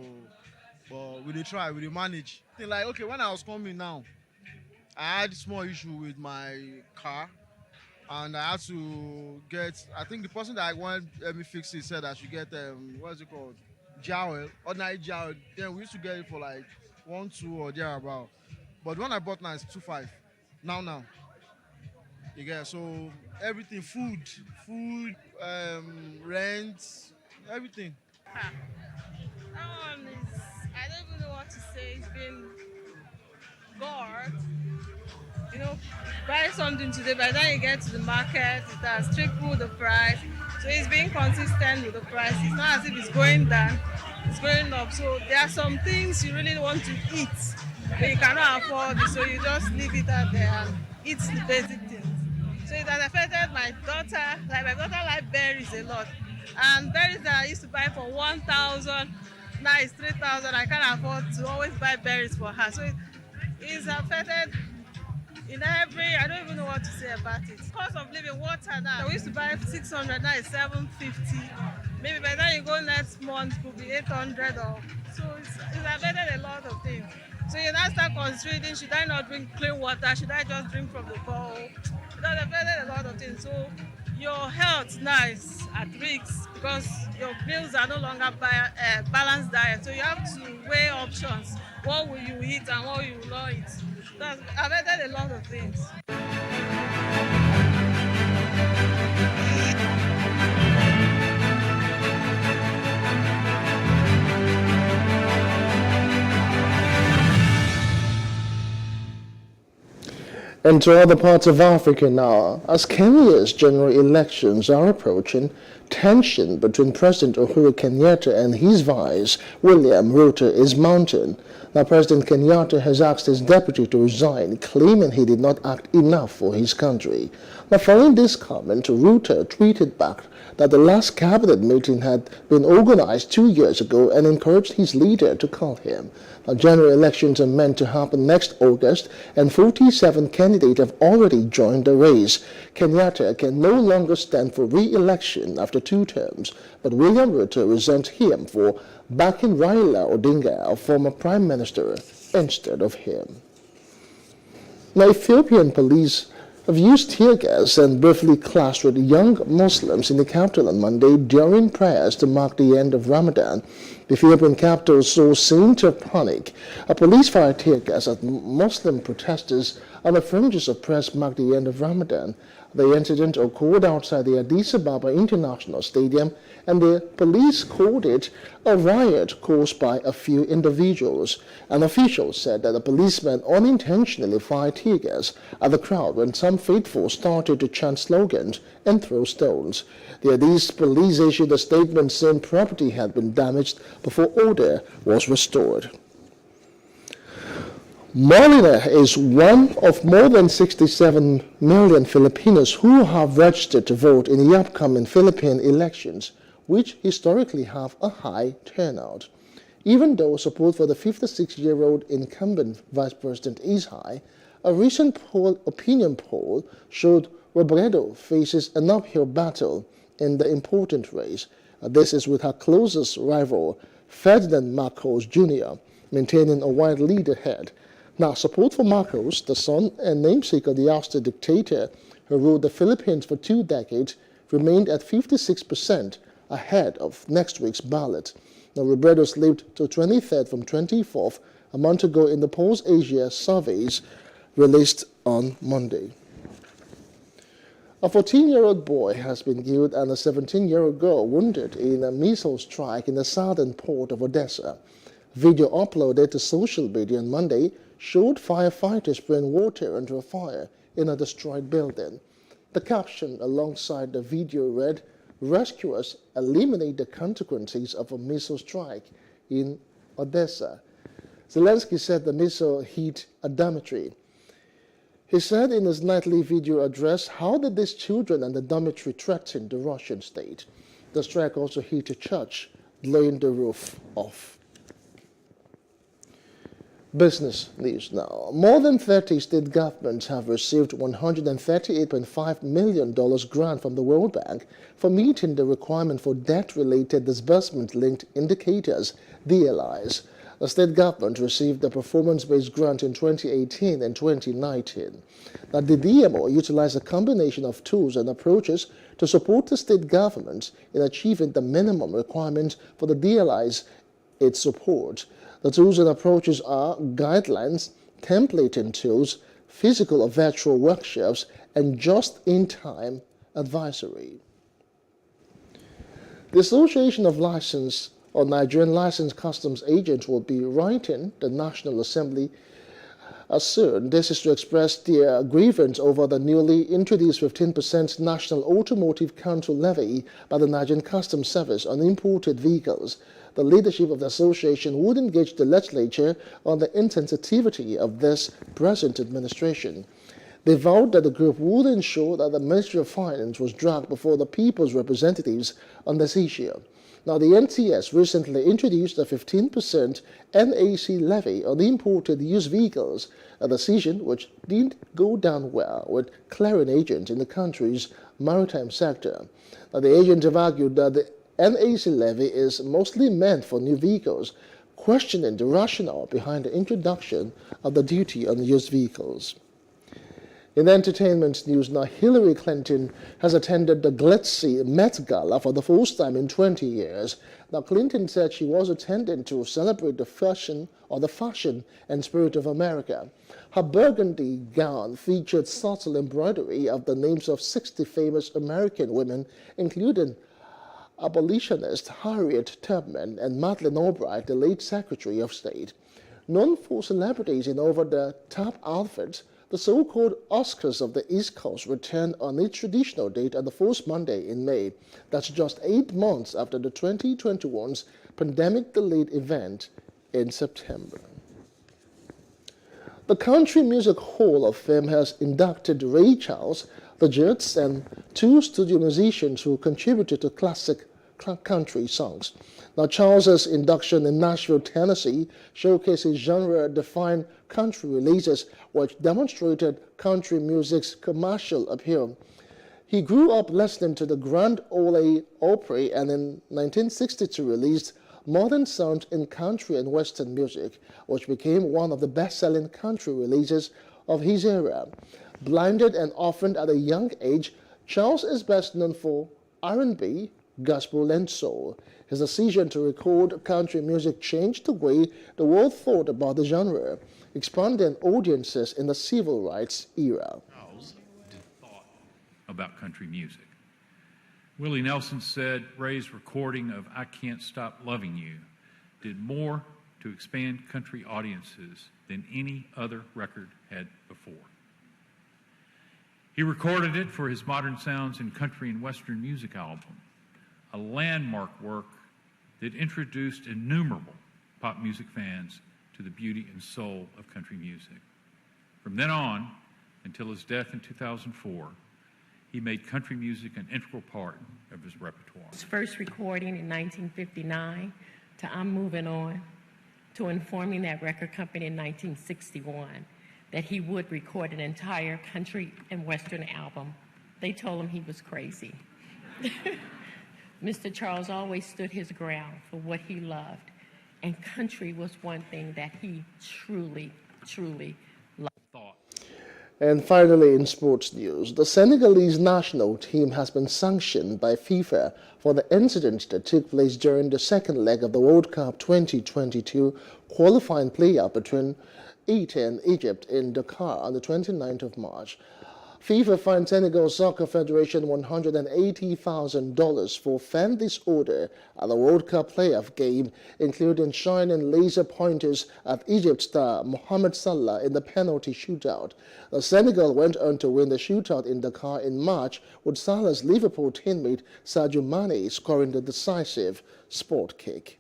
but we dey try, we dey manage. Like, okay, when I was coming now, I had a small issue with my car, and I had to get, I think the person that I wanted me fix it said I should get, what is it called? Jowl, ordinary jowl. Then we used to get it for like 1, 2 or thereabout. But when I bought now, it's 2.5. Now. You get, so everything, food, rent, everything. That one is, I don't even know what to say. It's been God. You know, buy something today, by the time you get to the market, it has tripled the price. So it's being consistent with the price. It's not as if it's going down, it's going up. So there are some things you really want to eat, but you cannot afford it, so you just leave it out there and eat the basic things. So it has affected my daughter. Like, my daughter likes berries a lot. And berries that I used to buy for 1,000, now it's 3,000. I can't afford to always buy berries for her. So it's affected in every, I don't even know what to say about it. Cost of living, water now, we used to buy 600, now it's 750. Maybe by the time you go next month, it could be 800. So it's affected a lot of things. So you now start considering, should I not drink clean water? Should I just drink from the bowl? It has affected a lot of things. So your health now is at risk because your meals are no longer balanced diet. So you have to weigh options. What will you eat and what you will not eat? That's affected a lot of things. And to other parts of Africa now, as Kenya's general elections are approaching, tension between President Uhuru Kenyatta and his vice, William Ruto, is mounting. Now, President Kenyatta has asked his deputy to resign, claiming he did not act enough for his country. Now, following this comment, Ruto tweeted back that the last cabinet meeting had been organized 2 years ago and encouraged his leader to call him. Now, general elections are meant to happen next August, and 47 candidates have already joined the race. Kenyatta can no longer stand for re-election after 2 terms, but William Ruto resents him for backing Raila Odinga, a former prime minister, instead of him. Now, Ethiopian police have used tear gas and briefly clashed with young Muslims in the capital on Monday during prayers to mark the end of Ramadan. The Ethiopian capital saw scenes of panic. A police fired tear gas at Muslim protesters on the fringes of prayers marked the end of Ramadan. The incident occurred outside the Addis Ababa International Stadium, and the police called it a riot caused by a few individuals. An official said that the policeman unintentionally fired tear gas at the crowd when some faithful started to chant slogans and throw stones. The Addis police issued a statement saying property had been damaged before order was restored. Molina is one of more than 67 million Filipinos who have registered to vote in the upcoming Philippine elections, which historically have a high turnout. Even though support for the 56-year-old incumbent Vice President is high, a recent opinion poll showed Robredo faces an uphill battle in the important race. This is with her closest rival, Ferdinand Marcos Jr., maintaining a wide lead ahead. Now, support for Marcos, the son and namesake of the ousted dictator who ruled the Philippines for 2 decades, remained at 56% ahead of next week's ballot. Now, Robredo slipped to 23rd from 24th a month ago in the Polls Asia surveys released on Monday. A 14-year-old boy has been killed and a 17-year-old girl wounded in a missile strike in the southern port of Odessa. Video uploaded to social media on Monday showed firefighters spraying water into a fire in a destroyed building. The caption alongside the video read, "Rescuers eliminate the consequences of a missile strike in Odessa. Zelensky said the missile hit a dormitory. He said in his nightly video address, how did these children and the dormitory threaten the Russian state? The strike also hit a church, blowing the roof off. Business news now. More than 30 state governments have received $138.5 million grant from the World Bank for meeting the requirement for debt-related disbursement-linked indicators, DLIs. The state government received a performance-based grant in 2018 and 2019. Now, the DMO utilized a combination of tools and approaches to support the state government in achieving the minimum requirement for the DLIs it supports. The tools and approaches are guidelines, templating tools, physical or virtual workshops, and just-in-time advisory. The Association of Licensed or Nigerian Licensed Customs Agents will be writing the National Assembly soon. This is to express their grievance over the newly introduced 15% National Automotive Counter levy by the Nigerian Customs Service on imported vehicles. The leadership of the association would engage the legislature on the insensitivity of this present administration. They vowed that the group would ensure that the Ministry of Finance was dragged before the people's representatives on this issue. Now, the NTS recently introduced a 15% NAC levy on imported used vehicles, a decision which didn't go down well with clearing agents in the country's maritime sector. Now, the agents have argued that the NAC levy is mostly meant for new vehicles, questioning the rationale behind the introduction of the duty on used vehicles. In entertainment news now, Hillary Clinton has attended the glitzy Met Gala for the first time in 20 years. Now, Clinton said she was attending to celebrate the fashion and spirit of America. Her burgundy gown featured subtle embroidery of the names of 60 famous American women, including abolitionist Harriet Tubman and Madeleine Albright, the late Secretary of State. Known for celebrities in over-the-top outfits, the so-called Oscars of the East Coast returned on its traditional date on the first Monday in May. That's just 8 months after the 2021's pandemic-delayed event in September. The Country Music Hall of Fame has inducted Ray Charles, the Jets, and 2 studio musicians who contributed to classic country songs. Now, Charles's induction in Nashville, Tennessee, showcases genre-defined country releases which demonstrated country music's commercial appeal. He grew up listening to the Grand Ole Opry and in 1962 released Modern Sound in Country and Western Music, which became one of the best-selling country releases of his era. Blinded and orphaned at a young age, Charles is best known for R&B, gospel, and soul. His decision to record country music changed the way the world thought about the genre, expanding audiences in the civil rights era. Charles thought about country music. Willie Nelson said Ray's recording of I Can't Stop Loving You did more to expand country audiences than any other record had before. He recorded it for his Modern Sounds in Country and Western Music album, a landmark work that introduced innumerable pop music fans to the beauty and soul of country music. From then on, until his death in 2004, he made country music an integral part of his repertoire. His first recording in 1959 to I'm Moving On, to informing that record company in 1961 that he would record an entire country and Western album. They told him he was crazy. Mr. Charles always stood his ground for what he loved, and country was one thing that he truly, truly loved. And finally, in sports news, the Senegalese national team has been sanctioned by FIFA for the incident that took place during the second leg of the World Cup 2022 qualifying playoff between Haiti and Egypt in Dakar on the 29th of March. FIFA fined Senegal Soccer Federation $180,000 for fan disorder at the World Cup playoff game, including shining laser pointers at Egypt star Mohamed Salah in the penalty shootout. Senegal went on to win the shootout in Dakar in March, with Salah's Liverpool teammate Sadio Mane scoring the decisive sport kick.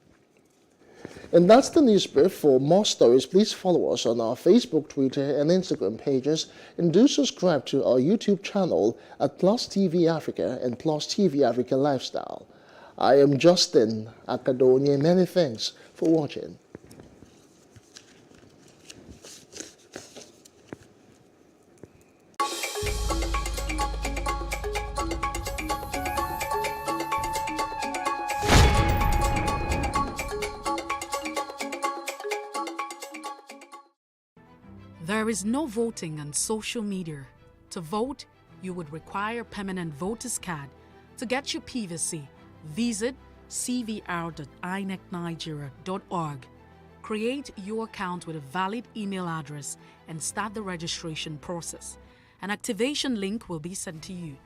And that's the news brief. For more stories, please follow us on our Facebook, Twitter, and Instagram pages, and do subscribe to our YouTube channel at Plus TV Africa and Plus TV Africa Lifestyle. I am Justin Akadonie. Many thanks for watching. There is no voting on social media. To vote, you would require a permanent voter's card. To get your PVC, visit cvr.inecnigeria.org. Create your account with a valid email address and start the registration process. An activation link will be sent to you.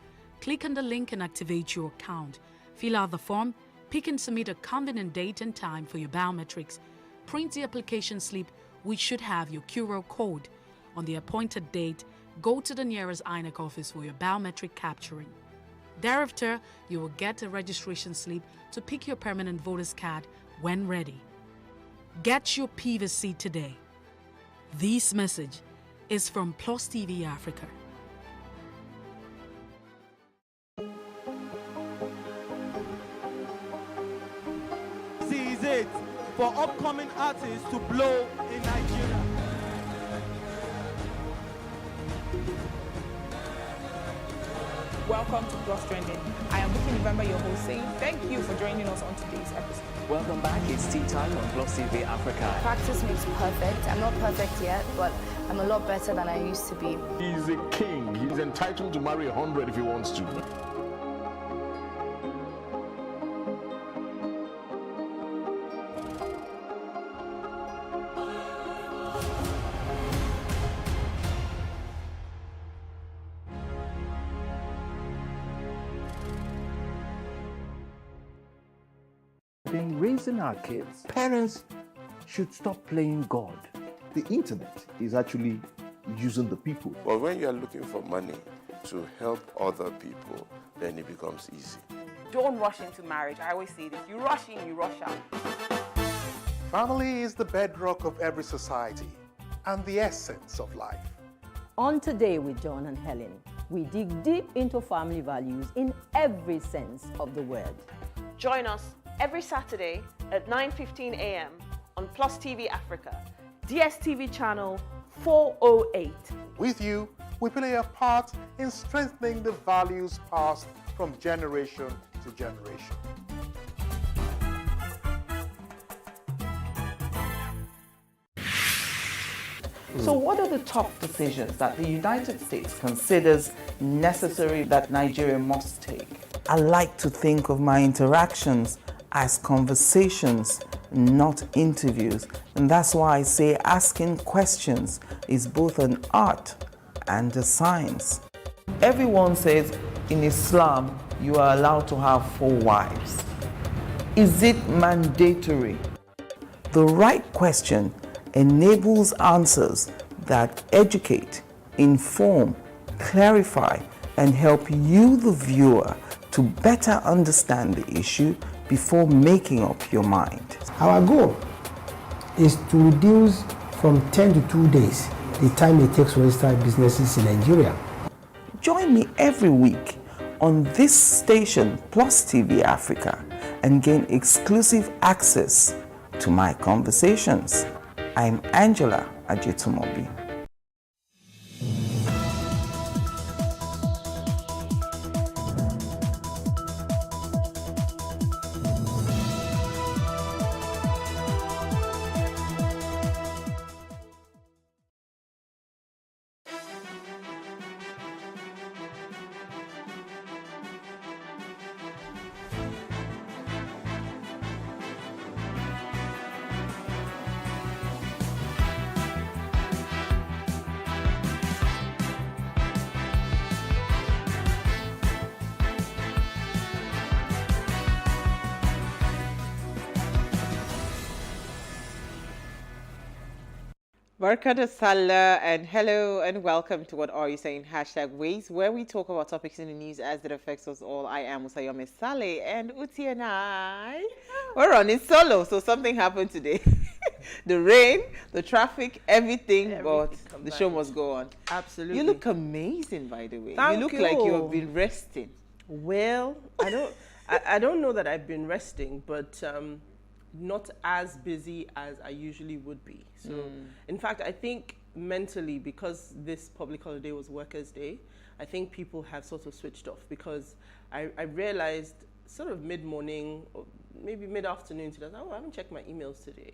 Click on the link and activate your account. Fill out the form, pick and submit a convenient date and time for your biometrics. Print the application slip, which should have your QR code. On the appointed date, go to the nearest INEC office for your biometric capturing. Thereafter, you will get a registration slip to pick your permanent voter's card when ready. Get your PVC today. This message is from Plus TV Africa. This is it for upcoming artists to blow in Nigeria. Welcome to Plus Trending. I am Buki November, your host, saying thank you for joining us on today's episode. Welcome back. It's tea time on Plus TV Africa. Practice makes perfect. I'm not perfect yet, but I'm a lot better than I used to be. He's a king. He's entitled to marry 100 if he wants to. In raising our kids, parents should stop playing God. The internet is actually using the people. But when you are looking for money to help other people, then it becomes easy. Don't rush into marriage. I always say this. You rush in, you rush out. Family is the bedrock of every society and the essence of life. On Today with John and Helen, we dig deep into family values in every sense of the word. Join us every Saturday at 9:15 a.m. on Plus TV Africa, DSTV channel 408. With you, we play a part in strengthening the values passed from generation to generation. So what are the top decisions that the United States considers necessary that Nigeria must take? I like to think of my interactions as conversations, not interviews. And that's why I say asking questions is both an art and a science. Everyone says in Islam you are allowed to have 4 wives. Is it mandatory? The right question enables answers that educate, inform, clarify, and help you, the viewer, to better understand the issue before making up your mind. Our goal is to reduce from 10 to 2 days the time it takes to register businesses in Nigeria. Join me every week on this station, Plus TV Africa, and gain exclusive access to my conversations. I'm Angela Ajetumobi. Barkada Salah and hello and welcome to What Are You Saying? #Ways, where we talk about topics in the news as it affects us all. I am Usayome Saleh and Uti and I, we're running solo, so something happened today. The rain, the traffic, everything but the show must go on. Absolutely. You look amazing, by the way. Thank you look you. like you have been resting. Well, I don't know that I've been resting, but not as busy as I usually would be. So, in fact, I think mentally, because this public holiday was Workers' Day, I think people have sort of switched off, because I realized sort of mid-morning, or maybe mid-afternoon today, I haven't checked my emails today.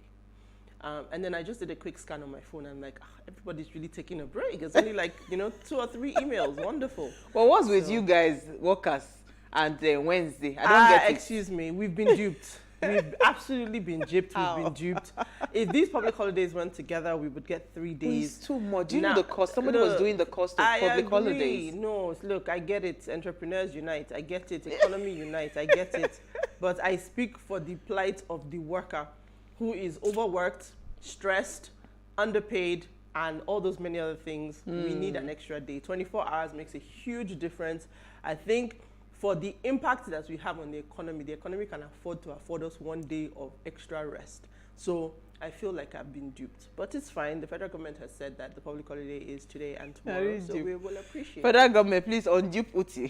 And then I just did a quick scan on my phone. And I'm like, everybody's really taking a break. It's only like, 2 or 3 emails. Wonderful. Well, what's with you guys, workers, and Wednesday? I don't get it. Excuse me, we've been duped. We've absolutely been gypped. We've been duped. If these public holidays went together, we would get 3 days. It's too much. Do you know the cost? Somebody was doing the cost of public holidays. No, look, I get it. Entrepreneurs unite. I get it. Economy unite. I get it. But I speak for the plight of the worker who is overworked, stressed, underpaid, and all those many other things. We need an extra day. 24 hours makes a huge difference. I think for the impact that we have on the economy can afford to afford us 1 day of extra rest. So I feel like I've been duped, but it's fine. The federal government has said that the public holiday is today and tomorrow, so we will appreciate it. Federal government, please undupe Uti.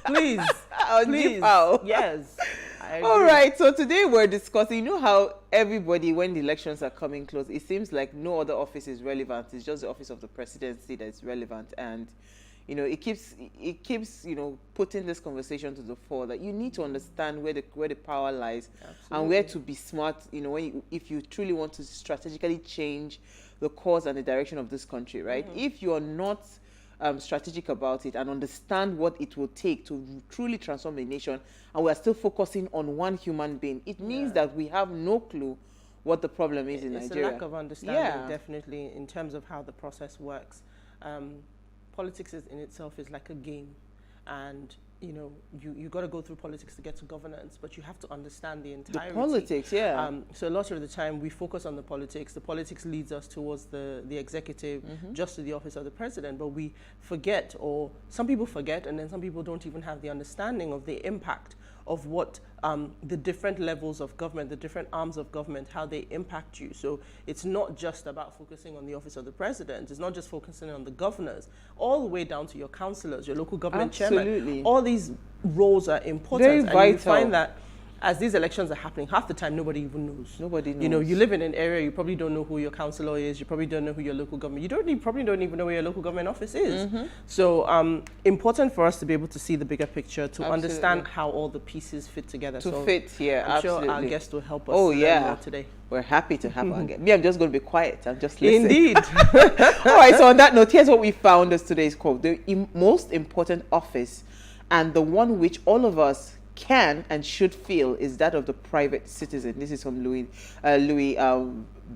Please. Undupe how? Yes. All right, so today we're discussing, you know how everybody, when the elections are coming close, it seems like no other office is relevant. It's just the office of the presidency that's relevant. And it keeps putting this conversation to the fore that you need to understand where the power lies. Absolutely. And where to be smart, if you truly want to strategically change the course and the direction of this country, right? If you are not strategic about it and understand what it will take to truly transform the nation, and we are still focusing on one human being, it means that we have no clue what the problem is in Nigeria. It's a lack of understanding, definitely, in terms of how the process works. Politics in itself is like a game, and you got to go through politics to get to governance, but you have to understand the entirety. The politics, yeah. So a lot of the time we focus on the politics. The politics leads us towards the executive, just to the office of the president, but we forget, or some people forget, and then some people don't even have the understanding of the impact of what the different levels of government, the different arms of government, how they impact you. So it's not just about focusing on the office of the president. It's not just focusing on the governors, all the way down to your councillors, your local government chairman. All these roles are important. Very vital. And you find that as these elections are happening, half the time nobody even knows. Nobody knows. You live in an area, you probably don't know who your councillor is, you probably don't know who your local government, you probably don't even know where your local government office is. So important for us to be able to see the bigger picture, to understand how all the pieces fit together. I'm sure our guest will help us learn more today. We're happy to have our guest. Me, I'm just going to be quiet. I'm just listening. Indeed. All right, so on that note, here's what we found as today's quote. The most important office, and the one which all of us can and should feel, is that of the private citizen. This is from Louis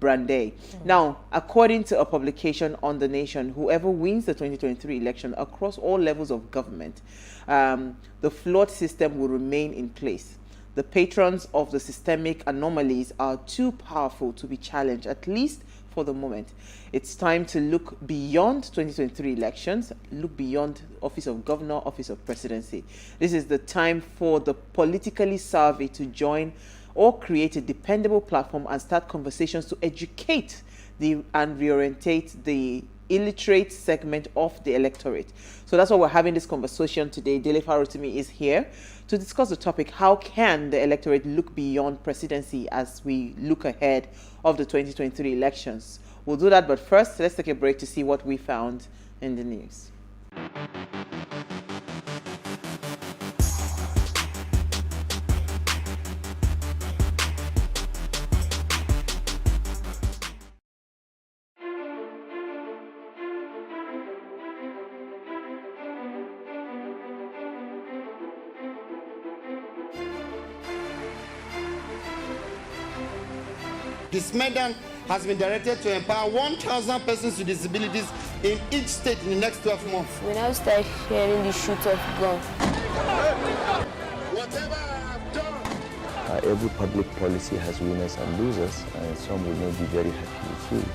Brandeis. Now, according to a publication on The Nation, whoever wins the 2023 election across all levels of government, the flawed system will remain in place. The patrons of the systemic anomalies are too powerful to be challenged, at least for the moment. It's time to look beyond 2023 elections, look beyond office of governor, office of presidency. This is the time for the politically savvy to join or create a dependable platform and start conversations to educate and reorientate the illiterate segment of the electorate. So that's why we're having this conversation today. Dele Farotimi is here to discuss the topic, how can the electorate look beyond presidency as we look ahead of the 2023 elections? We'll do that, but first, let's take a break to see what we found in the news. This medal has been directed to empower 1,000 persons with disabilities in each state in the next 12 months. When I start hearing the shoot of gun, Whatever I have done, every public policy has winners and losers, and some will not be very happy with you,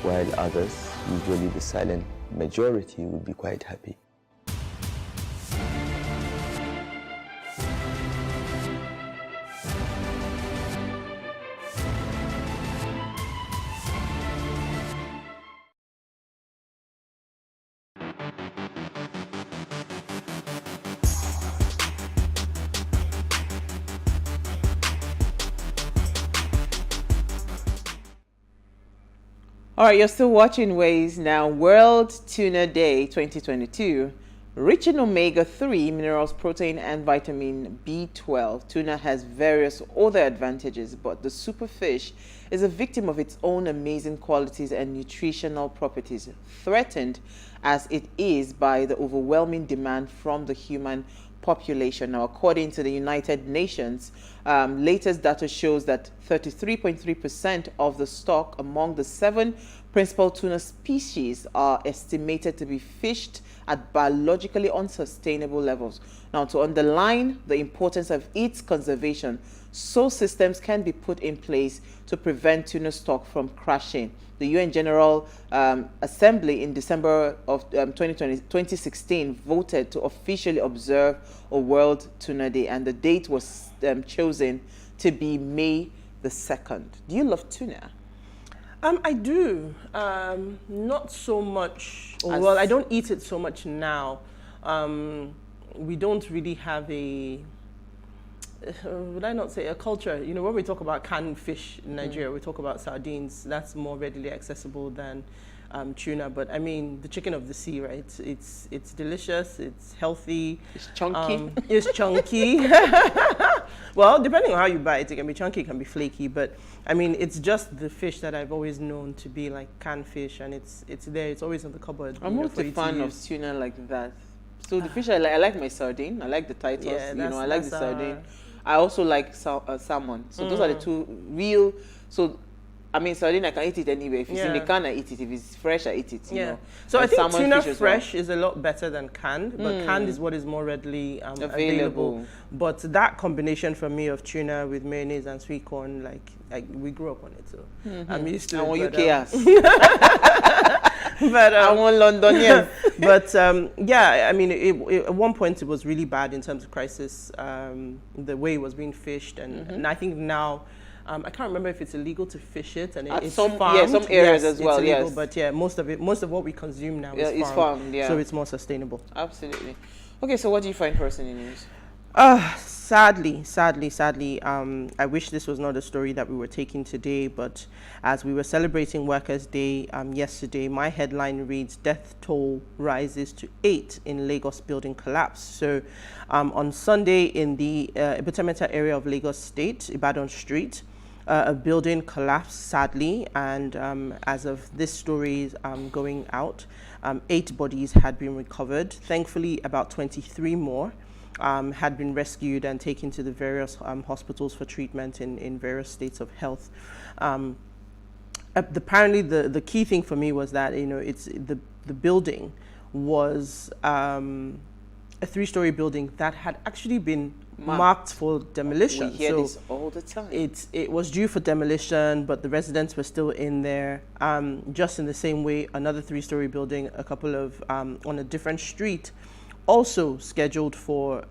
while others, usually the silent majority, will be quite happy. All right, you're still watching Ways now. World Tuna Day 2022. Rich in omega-3 minerals, protein, and vitamin B12, tuna has various other advantages, but the superfish is a victim of its own amazing qualities and nutritional properties, threatened as it is by the overwhelming demand from the human population. Now, according to the United Nations, latest data shows that 33.3% of the stock among the 7 principal tuna species are estimated to be fished at biologically unsustainable levels. Now, to underline the importance of its conservation, so systems can be put in place to prevent tuna stock from crashing. The UN General Assembly in December of 2016 voted to officially observe a World Tuna Day, and the date was chosen to be May the 2nd. Do you love tuna? I do. Not so much. Well, I don't eat it so much now. We don't really have a, would I not say a culture? You know, when we talk about canned fish in Nigeria, we talk about sardines. That's more readily accessible than tuna. But I mean, the chicken of the sea, right? It's delicious. It's healthy. It's chunky. It's chunky. Well, depending on how you buy it, it can be chunky, it can be flaky. But I mean, it's just the fish that I've always known to be like canned fish, and it's there. It's always in the cupboard. I'm not a fan of tuna like that. So the fish I like my sardine. I like the Titus. Yeah, I like the sardine. I also like salmon. So those are the two real. So I mean, sardine, I can eat it anyway. If it's in the can, I eat it. If it's fresh, I eat it. You know. So and I think tuna fresh is a lot better than canned, but canned is what is more readily available. But that combination for me of tuna with mayonnaise and sweet corn, like we grew up on it, so I'm used to it. I want UK ass. But I want Londonian. But yeah, I mean, at one point it was really bad in terms of crisis, the way it was being fished, and I think now. I can't remember if it's illegal to fish it, and it's farmed. Yeah, some areas as well. It's illegal, yes, but yeah, most of what we consume now is farmed. Yeah, so it's more sustainable. Absolutely. Okay, so what do you find first in the news? Sadly, I wish this was not a story that we were taking today, but as we were celebrating Workers' Day yesterday, my headline reads, "Death toll rises to 8 in Lagos building collapse." So on Sunday in the Ibutemeta area of Lagos State, Ibadan Street, a building collapsed sadly, and as of this story going out, 8 bodies had been recovered. Thankfully, about 23 more had been rescued and taken to the various hospitals for treatment in various states of health. Apparently, the key thing for me was that, you know, the building was a 3-story building that had actually been marked for demolition. We hear this all the time. It was due for demolition, but the residents were still in there. Just in the same way, another 3-story building, a couple of on a different street, also scheduled for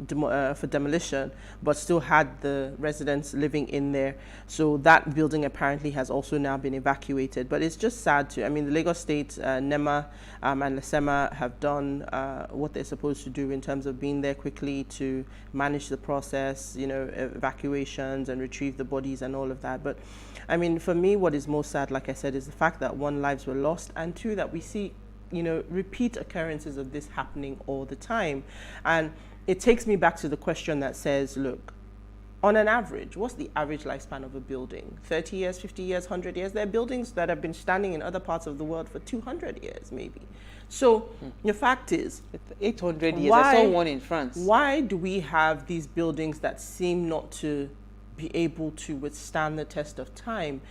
demolition, but still had the residents living in there. So that building apparently has also now been evacuated. But it's just sad to, I mean, the Lagos State, NEMA and LASEMA have done what they're supposed to do in terms of being there quickly to manage the process, you know, evacuations and retrieve the bodies and all of that. But I mean, for me, what is most sad, like I said, is the fact that 1, lives were lost, and 2, that we see, you know, repeat occurrences of this happening all the time. And it takes me back to the question that says, look, on an average, what's the average lifespan of a building? 30 years, 50 years, 100 years? There are buildings that have been standing in other parts of the world for 200 years, maybe. So the fact is, 800 years. I saw one in France. Why do we have these buildings that seem not to be able to withstand the test of time?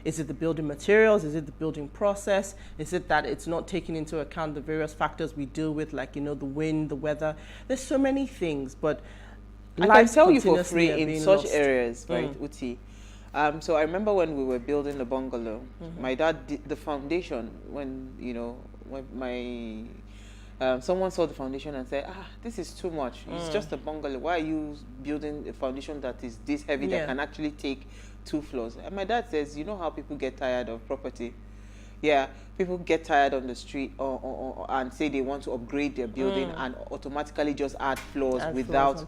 Is it the building materials? Is it the building process? Is it that it's not taking into account the various factors we deal with, like, you know, the wind, the weather? There's so many things, but I can tell you for free in such areas, right, Uti. So I remember when we were building the bungalow, my dad did the foundation when, you know, when someone saw the foundation and said, this is too much. It's just a bungalow. Why are you building a foundation that is this heavy that can actually take 2 floors? And my dad says, you know how people get tired of property? Yeah, people get tired on the street and say they want to upgrade their building and automatically just add floors without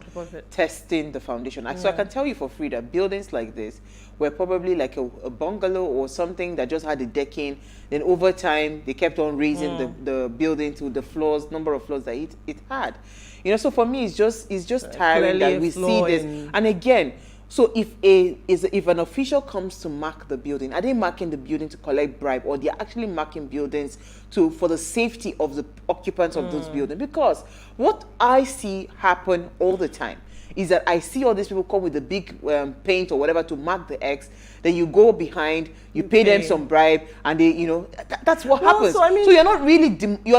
testing the foundation. So I can tell you for free that buildings like this were probably like a bungalow or something that just had a decking. Then over time, they kept on raising the building to the floors, number of floors that it had. You know, so for me, it's just tiring that we see this. And again, so if an official comes to mark the building, are they marking the building to collect bribe, or they're actually marking buildings for the safety of the occupants of those buildings? Because what I see happen all the time is that I see all these people come with the big paint or whatever to mark the X. Then you go behind, you pay them some bribe, and they, you know, that's what happens. So, I mean, so you're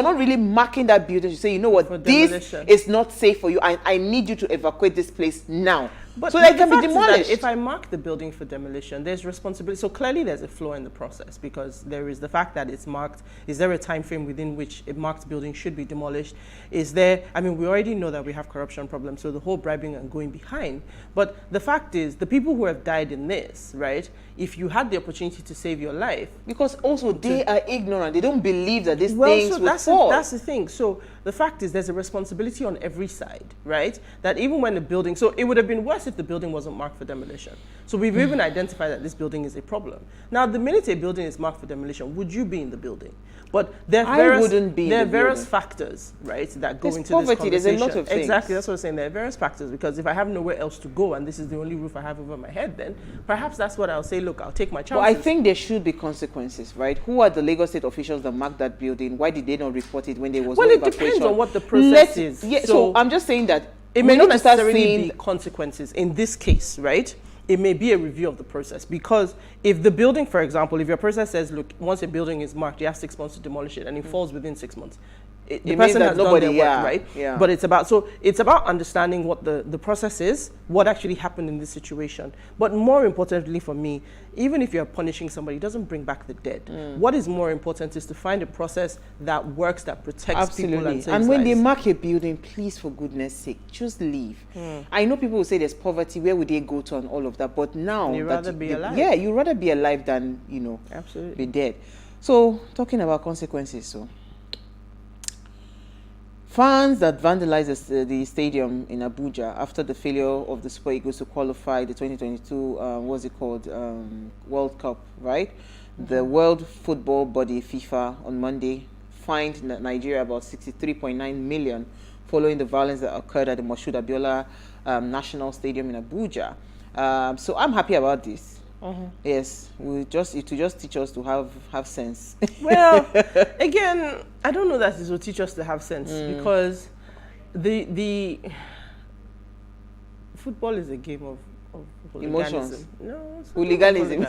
not really marking that building. You say, you know what, this is not safe for you. I need you to evacuate this place now. But so that can be demolished. If I mark the building for demolition, there's responsibility. So clearly there's a flaw in the process, because there is the fact that it's marked. Is there a time frame within which a marked building should be demolished? Is there, I mean, we already know that we have corruption problems, so the whole bribing and going behind. But the fact is, the people who have died in this, right, if you had the opportunity to save your life. Because also they are ignorant. They don't believe that these things would fall. That's the thing. So the fact is, there's a responsibility on every side, right? That even when the building, so it would have been worse if the building wasn't marked for demolition. So we've even identified that this building is a problem. Now, the minute a building is marked for demolition, would you be in the building? But there are various factors, right, that go into this conversation. There's a lot of things. Exactly, that's what I'm saying. There are various factors, because if I have nowhere else to go and this is the only roof I have over my head, then perhaps that's what I'll say, look, I'll take my chances. Well, I think there should be consequences, right? Who are the Lagos State officials that marked that building? Why did they not report it when there was no evacuation? Well, it depends on what the process is. Yeah, so I'm just saying that it may not necessarily be consequences in this case, right? It may be a review of the process, because if the building, for example, if your process says, look, once a building is marked, you have 6 months to demolish it, and it falls within 6 months, the person has done their work, right? Yeah. But it's about understanding what the process is, what actually happened in this situation. But more importantly for me, even if you're punishing somebody, it doesn't bring back the dead. What is more important is to find a process that works, that protects people and saves And when lives. they mark a building, please, for goodness sake, just leave. I know people will say there's poverty, where would they go to and all of that, but now you'd rather be alive. Yeah, you'd rather be alive than, you know, absolutely, be dead. So talking about consequences, so fans that vandalized the stadium in Abuja after the failure of the Super Eagles to qualify the 2022 World Cup, right? The World Football Body, FIFA, on Monday fined Nigeria about 63.9 million following the violence that occurred at the Moshood Abiola National Stadium in Abuja. So I'm happy about this. Yes, to just teach us to have sense. Well, again, I don't know that it will teach us to have sense, because the football is a game of emotions. No, it's hooliganism.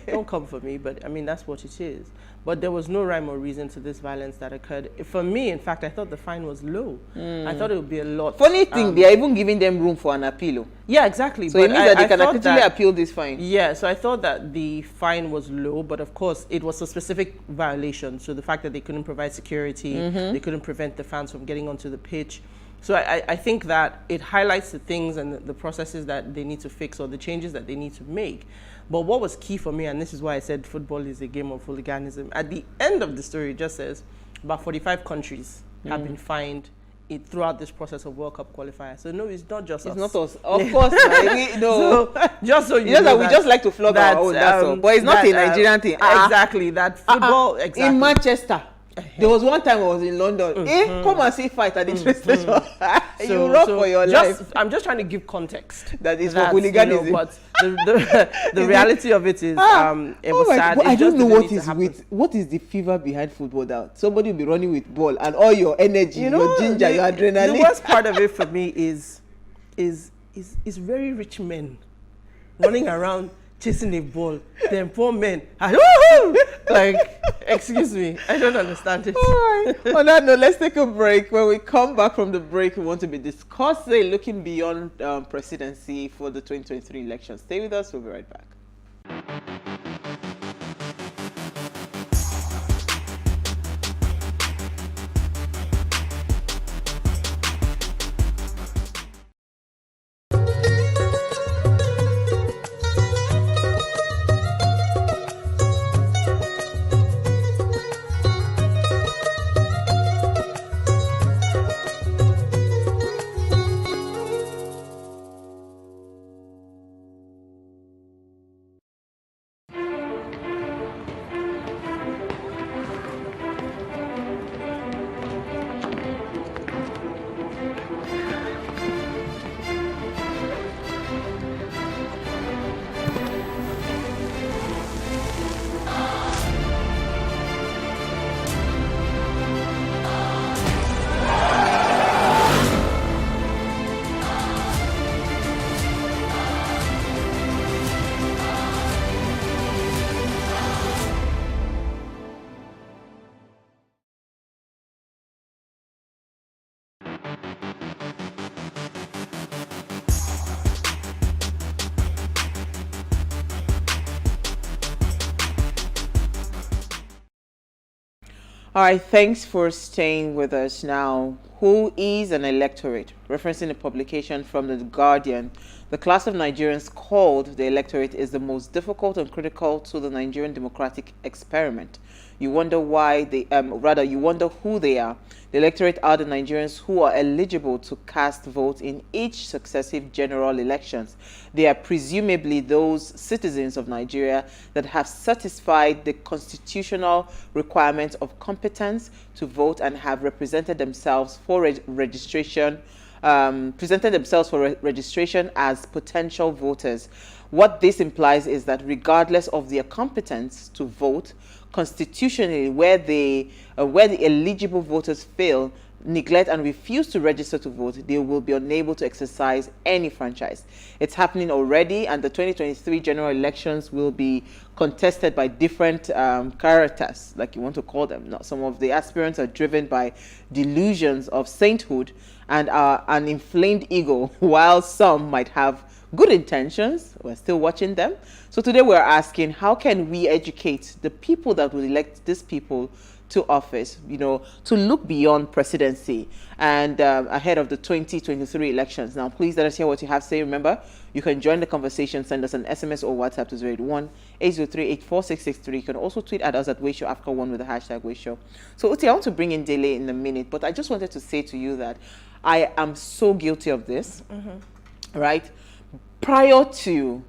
Don't come for me, but I mean, that's what it is. But there was no rhyme or reason to this violence that occurred. For me, in fact, I thought the fine was low. I thought it would be a lot. Funny thing, they are even giving them room for an appeal. Yeah, exactly. So it means that they can actually appeal this fine. Yeah, so I thought that the fine was low, but of course, it was a specific violation. So the fact that they couldn't provide security, they couldn't prevent the fans from getting onto the pitch. So I think that it highlights the things and the processes that they need to fix, or the changes that they need to make. But what was key for me, and this is why I said football is a game of hooliganism, at the end of the story, it just says about 45 countries have been fined throughout this process of World Cup qualifiers. So no, it's not just us. It's not us. Of course, no. So, just so you know that we just like to flog our own, that's all. But it's not a Nigerian thing. Exactly, that football, exactly. In Manchester. There was one time I was in London. Come and see fight at the train station. You run for your life. I'm just trying to give context. That is for hooliganism. But the reality of it is, it was sad. I don't know what is the fever behind football now. Somebody will be running with ball and all your energy, your ginger, your adrenaline. The worst part of it for me is very rich men running around chasing a ball. Then poor men are woohoo! Like, excuse me, I don't understand it. All right. On that note, let's take a break. When we come back from the break, we want to be discussing looking beyond presidency for the 2023 election. Stay with us. We'll be right back. All right, thanks for staying with us. Now, who is an electorate? Referencing a publication from The Guardian, the class of Nigerians called the electorate is the most difficult and critical to the Nigerian democratic experiment. You wonder why they, you wonder who they are. The electorate are the Nigerians who are eligible to cast votes in each successive general elections. They are presumably those citizens of Nigeria that have satisfied the constitutional requirements of competence to vote and have represented themselves for registration as potential voters. What this implies is that regardless of their competence to vote, constitutionally, where the eligible voters fail, neglect and refuse to register to vote, they will be unable to exercise any franchise. It's happening already, and the 2023 general elections will be contested by different characters, like you want to call them. Now, some of the aspirants are driven by delusions of sainthood and an inflamed ego, while some might have good intentions. We're still watching them. So today we're asking, how can we educate the people that will elect these people to office, to look beyond presidency and ahead of the 2023 elections. Now, please let us hear what you have to say. Remember, you can join the conversation, send us an SMS or WhatsApp to 081-803-84663. You can also tweet at us at Wayshow Africa1 with the hashtag Wayshow. So, Uti, I want to bring in Dele in a minute, but I just wanted to say to you that I am so guilty of this, right? Prior to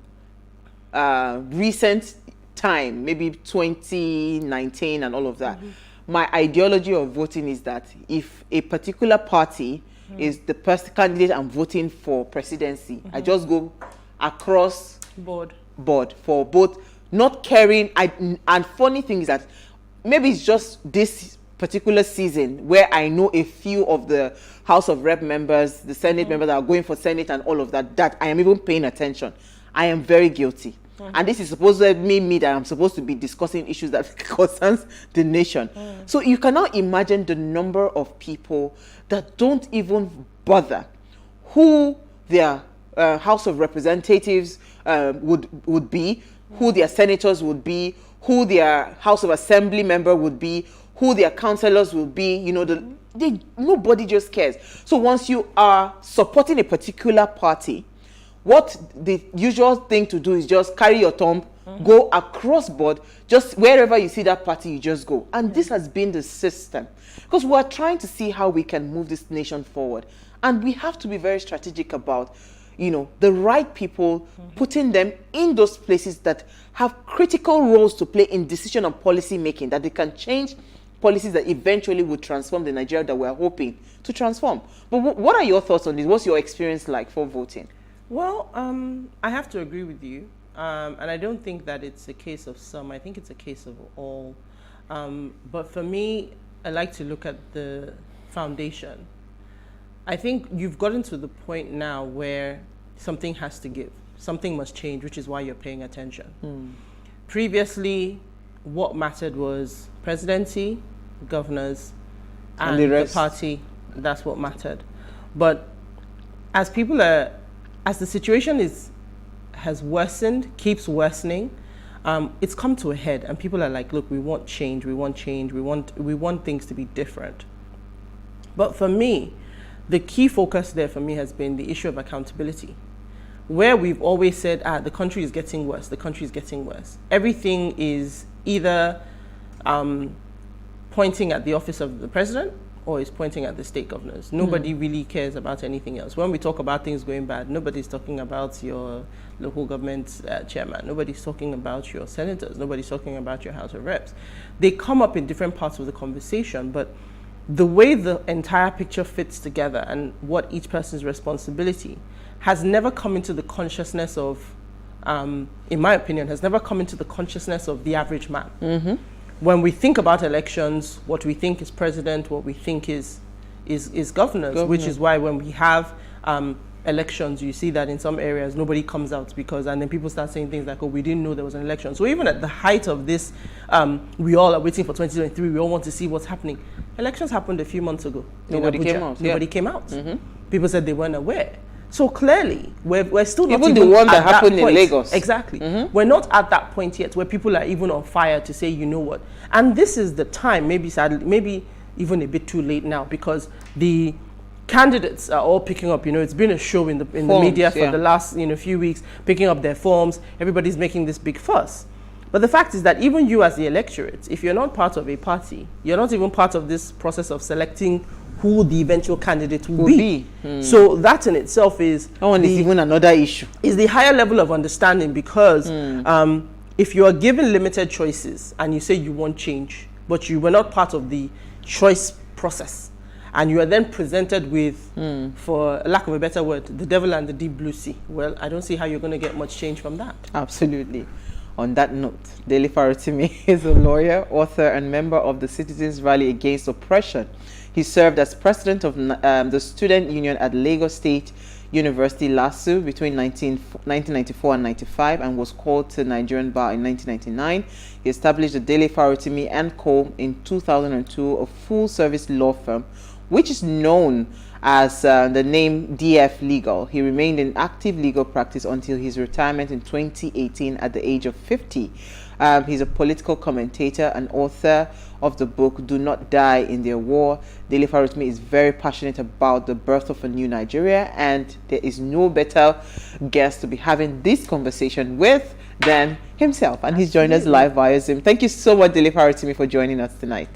recent time, maybe 2019 and all of that, my ideology of voting is that if a particular party is the candidate I'm voting for presidency, I just go across board for both, not caring. And funny thing is that maybe it's just this particular season where I know a few of the House of Rep members, the Senate members that are going for Senate and all of that, that I am even paying attention. I am very guilty. And this is supposed to me that I'm supposed to be discussing issues that concerns the nation. So you cannot imagine the number of people that don't even bother who their House of Representatives would be, who their senators would be, who their House of Assembly member would be, who their councillors will be. Nobody just cares. So once you are supporting a particular party, what the usual thing to do is just carry your thumb, go across board, just wherever you see that party, you just go. And this has been the system. Because we are trying to see how we can move this nation forward. And we have to be very strategic about, the right people, putting them in those places that have critical roles to play in decision and policy making, that they can change policies that eventually would transform the Nigeria that we're hoping to transform. But what are your thoughts on this? What's your experience like for voting? Well, I have to agree with you, and I don't think that it's a case of some. I think it's a case of all. But for me, I like to look at the foundation. I think you've gotten to the point now where something has to give. something must change, which is why you're paying attention. Previously, what mattered was presidency, governors, and the party. That's what mattered. But as the situation has worsened, keeps worsening, it's come to a head, and people are like, look, we want change, we want change, we want things to be different. But for me, the key focus there for me has been the issue of accountability, where we've always said, the country is getting worse, the country is getting worse. Everything is either pointing at the office of the president or is pointing at the state governors. Nobody really cares about anything else. When we talk about things going bad, nobody's talking about your local government chairman. Nobody's talking about your senators. Nobody's talking about your House of Reps. They come up in different parts of the conversation, but the way the entire picture fits together and what each person's responsibility has never come into the consciousness of, in my opinion, has never come into the consciousness of the average man. When we think about elections, what we think is president, what we think is governors, which is why when we have elections, you see that in some areas nobody comes out and then people start saying things like, oh, we didn't know there was an election. So even at the height of this, we all are waiting for 2023, we all want to see what's happening. Elections happened a few months ago. Nobody came out. Nobody came out. People said they weren't aware. So clearly, we're still not even the one that happened in Lagos. Exactly. We're not at that point yet where people are even on fire to say, you know what. And this is the time, maybe sadly, maybe even a bit too late now, because the candidates are all picking up. It's been a show in the media for the last few weeks, picking up their forms. Everybody's making this big fuss. But the fact is that even you as the electorate, if you're not part of a party, you're not even part of this process of selecting who the eventual candidate will be. So that in itself is even another issue. Is the higher level of understanding, because if you are given limited choices and you say you want change, but you were not part of the choice process, and you are then presented with, for lack of a better word, the devil and the deep blue sea, well, I don't see how you're going to get much change from that. Absolutely. On that note, Dele Faratimi is a lawyer, author, and member of the Citizens Rally Against Oppression. He served as president of the student union at Lagos State University, LASU, between 1994 and 95, and was called to Nigerian bar in 1999. He established the Dele Faratimi & Co. in 2002, a full-service law firm, which is known as the name DF Legal. He remained in active legal practice until his retirement in 2018 at the age of 50. He's a political commentator and author of the book Do Not Die in Their War. Dele Faratimi is very passionate about the birth of a new Nigeria, and there is no better guest to be having this conversation with than himself. And he's joined us live via Zoom. Thank you so much, Dele Faratimi, for joining us tonight.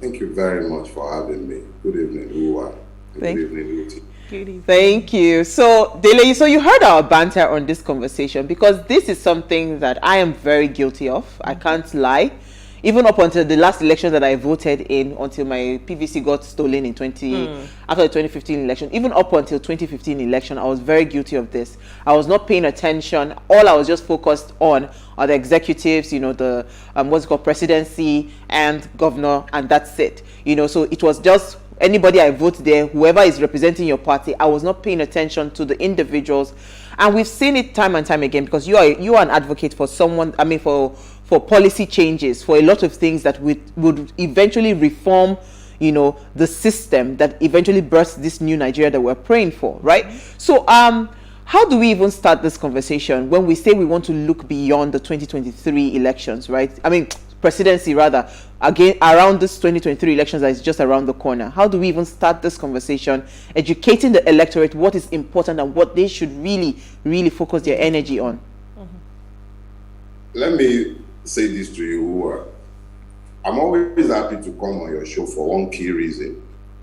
Thank you very much for having me. Good evening, Uwa. Good evening, Luti. Good evening. Thank you. So, Dele, so you heard our banter on this conversation, because this is something that I am very guilty of. I can't lie. Even up until the last election that I voted in, until my PVC got stolen in after the 2015 election, even up until 2015 election, I was very guilty of this. I was not paying attention. All I was just focused on are the executives, the what's it called, presidency and governor, and that's it. So it was just anybody I vote there, whoever is representing your party. I was not paying attention to the individuals, and we've seen it time and time again, because you are an advocate for someone. I mean, for policy changes, for a lot of things that would eventually reform, the system that eventually births this new Nigeria that we're praying for, right? So, how do we even start this conversation when we say we want to look beyond the 2023 elections, right? I mean, presidency rather, again, around this 2023 elections that is just around the corner. How do we even start this conversation, educating the electorate what is important and what they should really, really focus their energy on? Let me say this to you. I'm always happy to come on your show for one key reason.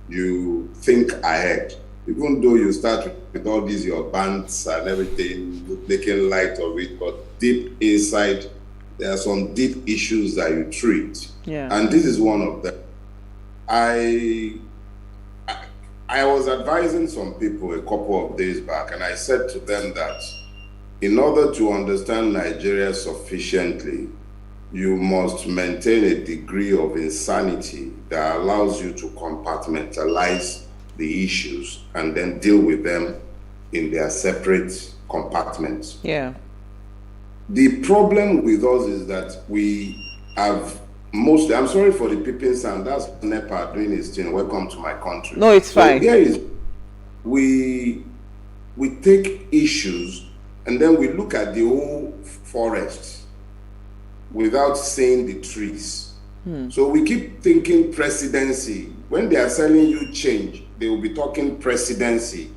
You think ahead. Even though you start with all these, your bants and everything, making light of it, but deep inside, there are some deep issues that you treat. Yeah. And this is one of them. I was advising some people a couple of days back, and I said to them that in order to understand Nigeria sufficiently, you must maintain a degree of insanity that allows you to compartmentalize the issues and then deal with them in their separate compartments. Yeah. The problem with us is that we have mostly, I'm sorry for the peeping sound, that's NEPA doing his thing, welcome to my country. No, it's fine. Here is, we take issues and then we look at the whole forest without seeing the trees. So we keep thinking presidency. When they are selling you change, they will be talking presidency.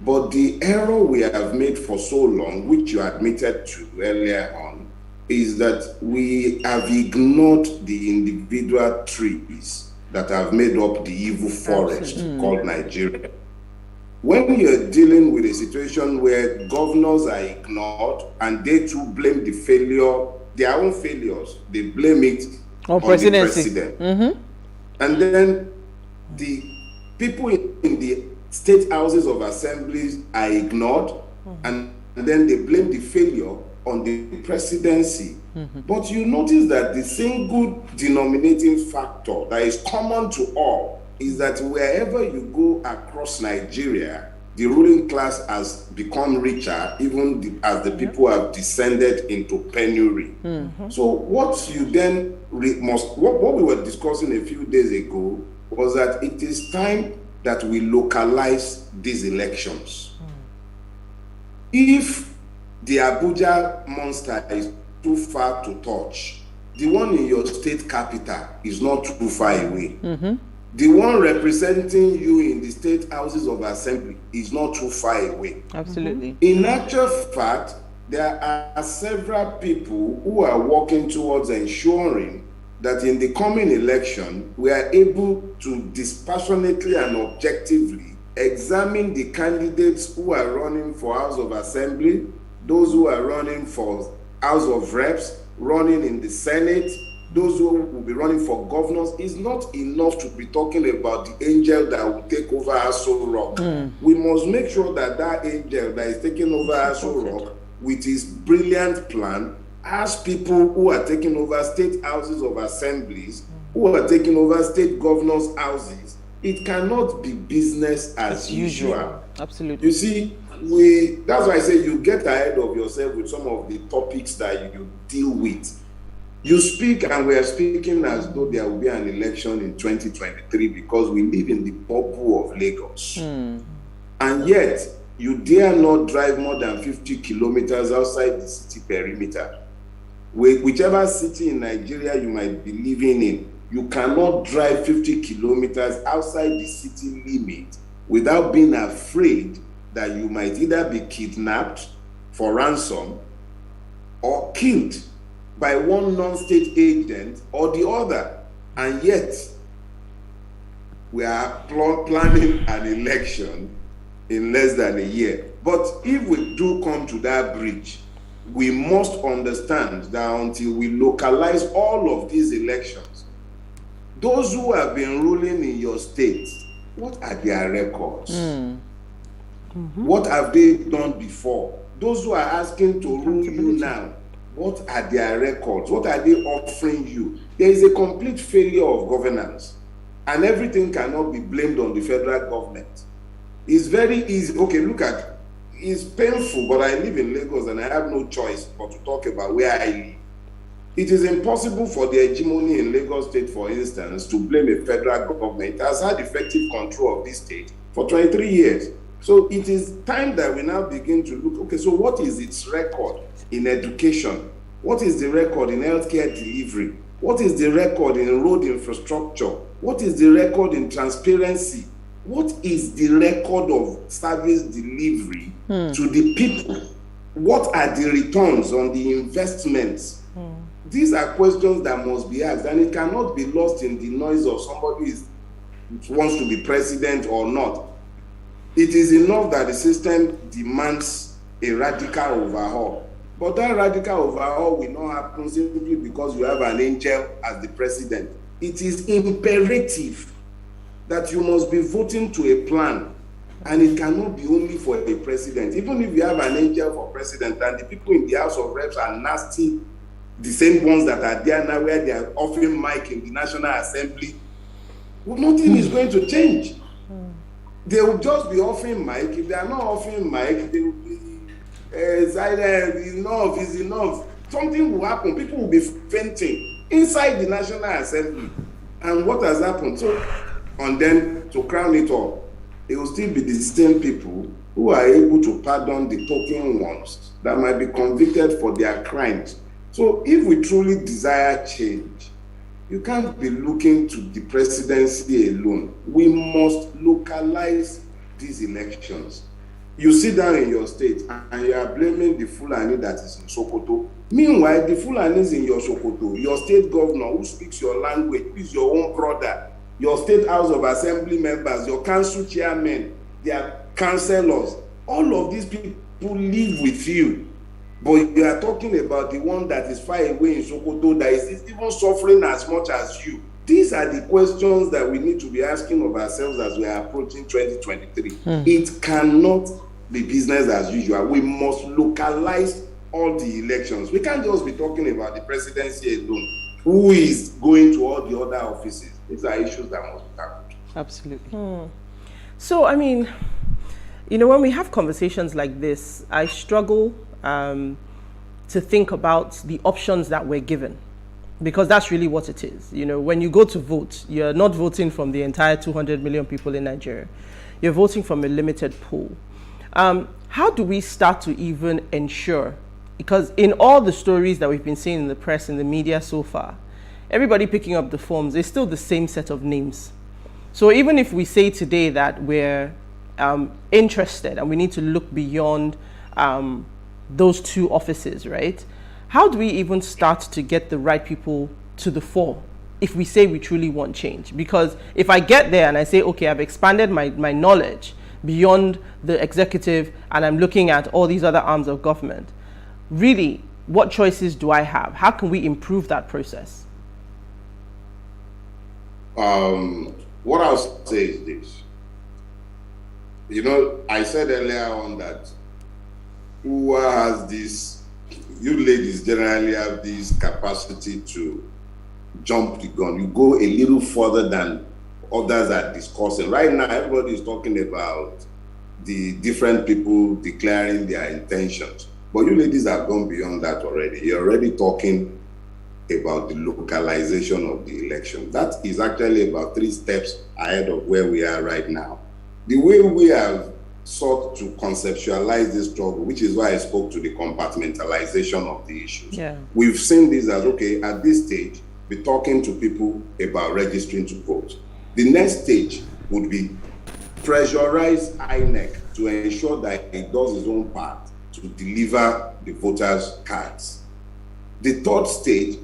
But the error we have made for so long, which you admitted to earlier on, is that we have ignored the individual trees that have made up the evil forest called Nigeria. When you're dealing with a situation where governors are ignored and they too blame the failure, their own failures, they blame it on the president. And then the people in the state houses of assemblies are ignored, and then they blame the failure on the presidency. But you notice that the single denominating factor that is common to all is that wherever you go across Nigeria, the ruling class has become richer, even as the people have descended into penury. So what you then what we were discussing a few days ago was that it is time that we localize these elections. If the Abuja monster is too far to touch, the one in your state capital is not too far away. The one representing you in the state houses of assembly is not too far away. Absolutely. In actual fact, there are several people who are working towards ensuring that in the coming election, we are able to dispassionately and objectively examine the candidates who are running for House of Assembly, those who are running for House of Reps, running in the Senate, those who will be running for governors. Is not enough to be talking about the angel that will take over Aso Rock. We must make sure that that angel that is taking over Aso Rock with his brilliant plan has people who are taking over state houses of assemblies, who are taking over state governors' houses. It cannot be business as usual. Absolutely. You see, that's why I say you get ahead of yourself with some of the topics that you deal with. You speak, and we are speaking as though there will be an election in 2023 because we live in the bubble of Lagos. And yet, you dare not drive more than 50 kilometers outside the city perimeter. Whichever city in Nigeria you might be living in, you cannot drive 50 kilometers outside the city limit without being afraid that you might either be kidnapped for ransom or killed by one non-state agent or the other. And yet, we are planning an election in less than a year. But if we do come to that bridge, we must understand that until we localize all of these elections, those who have been ruling in your state, what are their records? What have they done before? Those who are asking to rule you now, what are their records? What are they offering you? There is a complete failure of governance, and everything cannot be blamed on the federal government. It's very easy. Okay, look at, it's painful, but I live in Lagos and I have no choice but to talk about where I live. It is impossible for the hegemony in Lagos State, for instance, to blame a federal government. It has had effective control of this state for 23 years. So it is time that we now begin to look, okay, so what is its record in education? What is the record in healthcare delivery? What is the record in road infrastructure? What is the record in transparency? What is the record of service delivery to the people? What are the returns on the investments? These are questions that must be asked, and it cannot be lost in the noise of somebody who wants to be president or not. It is enough that the system demands a radical overhaul. But that radical overhaul will not happen simply because you have an angel as the president. It is imperative that you must be voting to a plan, and it cannot be only for a president. Even if you have an angel for president and the people in the House of Reps are nasty, the same ones that are there now where they are offering mic in the National Assembly, well, nothing is going to change. They will just be offering mic. If they are not offering mic, they will be silence, enough is enough. Something will happen. People will be fainting inside the National Assembly. And what has happened? So, and then to crown it all, it will still be the same people who are able to pardon the token ones that might be convicted for their crimes. So if we truly desire change, you can't be looking to the presidency alone. We must localize these elections. You sit down in your state and you are blaming the Fulani that is in Sokoto. Meanwhile, the Fulanis in your Sokoto, your state governor who speaks your language, who is your own brother, your state house of assembly members, your council chairmen, their councillors, all of these people live with you. But you are talking about the one that is far away in Sokoto that is even suffering as much as you. These are the questions that we need to be asking of ourselves as we are approaching 2023. It cannot be business as usual. We must localize all the elections. We can't just be talking about the presidency alone. Who is going to all the other offices? These are issues that must be tackled. Absolutely. So, I mean, you know, when we have conversations like this, I struggle to think about the options that we're given, because that's really what it is. You know, when you go to vote, you're not voting from the entire 200 million people in Nigeria. You're voting from a limited pool. How do we start to even ensure, because in all the stories that we've been seeing in the press, in the media so far, everybody picking up the forms, it's still the same set of names. So even if we say today that we're interested and we need to look beyond those two offices, right? How do we even start to get the right people to the fore if we say we truly want change? Because if I get there and I say, okay, I've expanded my knowledge beyond the executive and I'm looking at all these other arms of government, really, what choices do I have? How can we improve that process? What I'll say is this. You know, I said earlier on that who has this, you ladies generally have this capacity to jump the gun. You go a little further than others are discussing. Right now, everybody is talking about the different people declaring their intentions. But you ladies have gone beyond that already. You're already talking about the localization of the election. That is actually about 3 steps ahead of where we are right now. The way we have sought to conceptualize this struggle, which is why I spoke to the compartmentalization of the issues. Yeah. We've seen this as, okay, at this stage, be talking to people about registering to vote. The next stage would be pressurize INEC to ensure that it does its own part to deliver the voters' cards. The third stage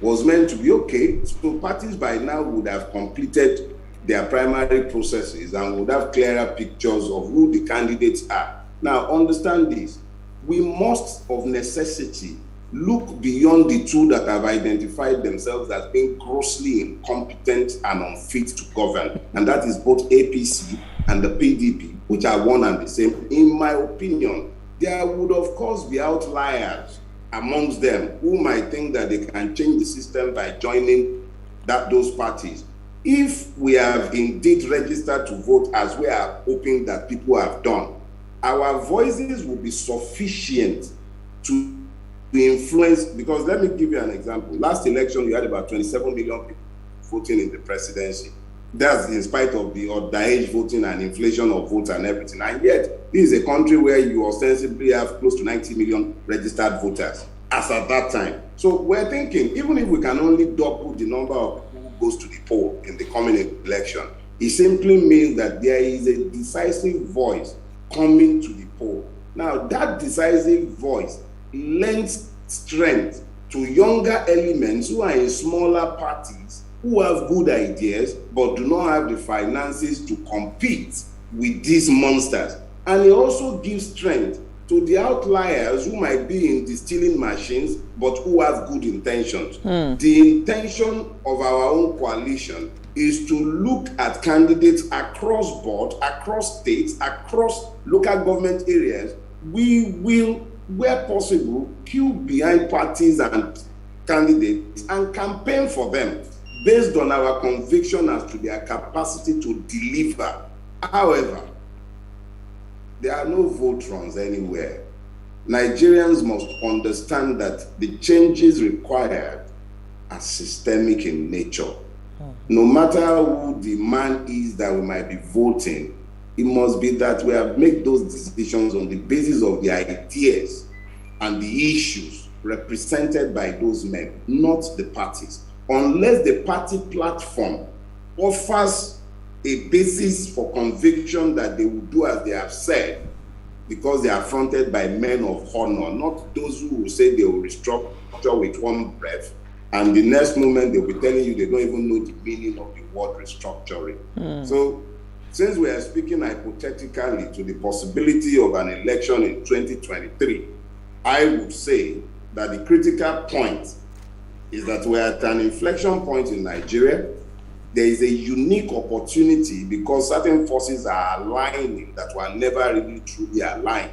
was meant to be, okay, so parties by now would have completed their primary processes and would have clearer pictures of who the candidates are. Now, understand this. We must, of necessity, look beyond the 2 that have identified themselves as being grossly incompetent and unfit to govern, and that is both APC and the PDP, which are one and the same. In my opinion, there would, of course, be outliers amongst them who might think that they can change the system by joining those parties. If we have indeed registered to vote as we are hoping that people have done, our voices will be sufficient to influence, because let me give you an example. Last election, you had about 27 million people voting in the presidency. That's in spite of the underage voting and inflation of votes and everything. And yet, this is a country where you ostensibly have close to 90 million registered voters as at that time. So we're thinking, even if we can only double the number of people who goes to the poll in the coming election, it simply means that there is a decisive voice coming to the poll. Now, that decisive voice lends strength to younger elements who are in smaller parties, who have good ideas but do not have the finances to compete with these monsters. And it also gives strength to the outliers who might be in the stealing machines but who have good intentions. The intention of our own coalition is to look at candidates across board, across states, across local government areas. We will, where possible, queue behind parties and candidates and campaign for them based on our conviction as to their capacity to deliver. However, there are no vote runs anywhere. Nigerians must understand that the changes required are systemic in nature. No matter who the man is that we might be voting, it must be that we have made those decisions on the basis of the ideas and the issues represented by those men, not the parties. Unless the party platform offers a basis for conviction that they will do as they have said, because they are fronted by men of honor, not those who will say they will restructure with one breath, and the next moment they'll be telling you they don't even know the meaning of the word restructuring. So, since we are speaking hypothetically to the possibility of an election in 2023, I would say that the critical point is that we're at an inflection point in Nigeria. There is a unique opportunity because certain forces are aligning that were never really truly aligned.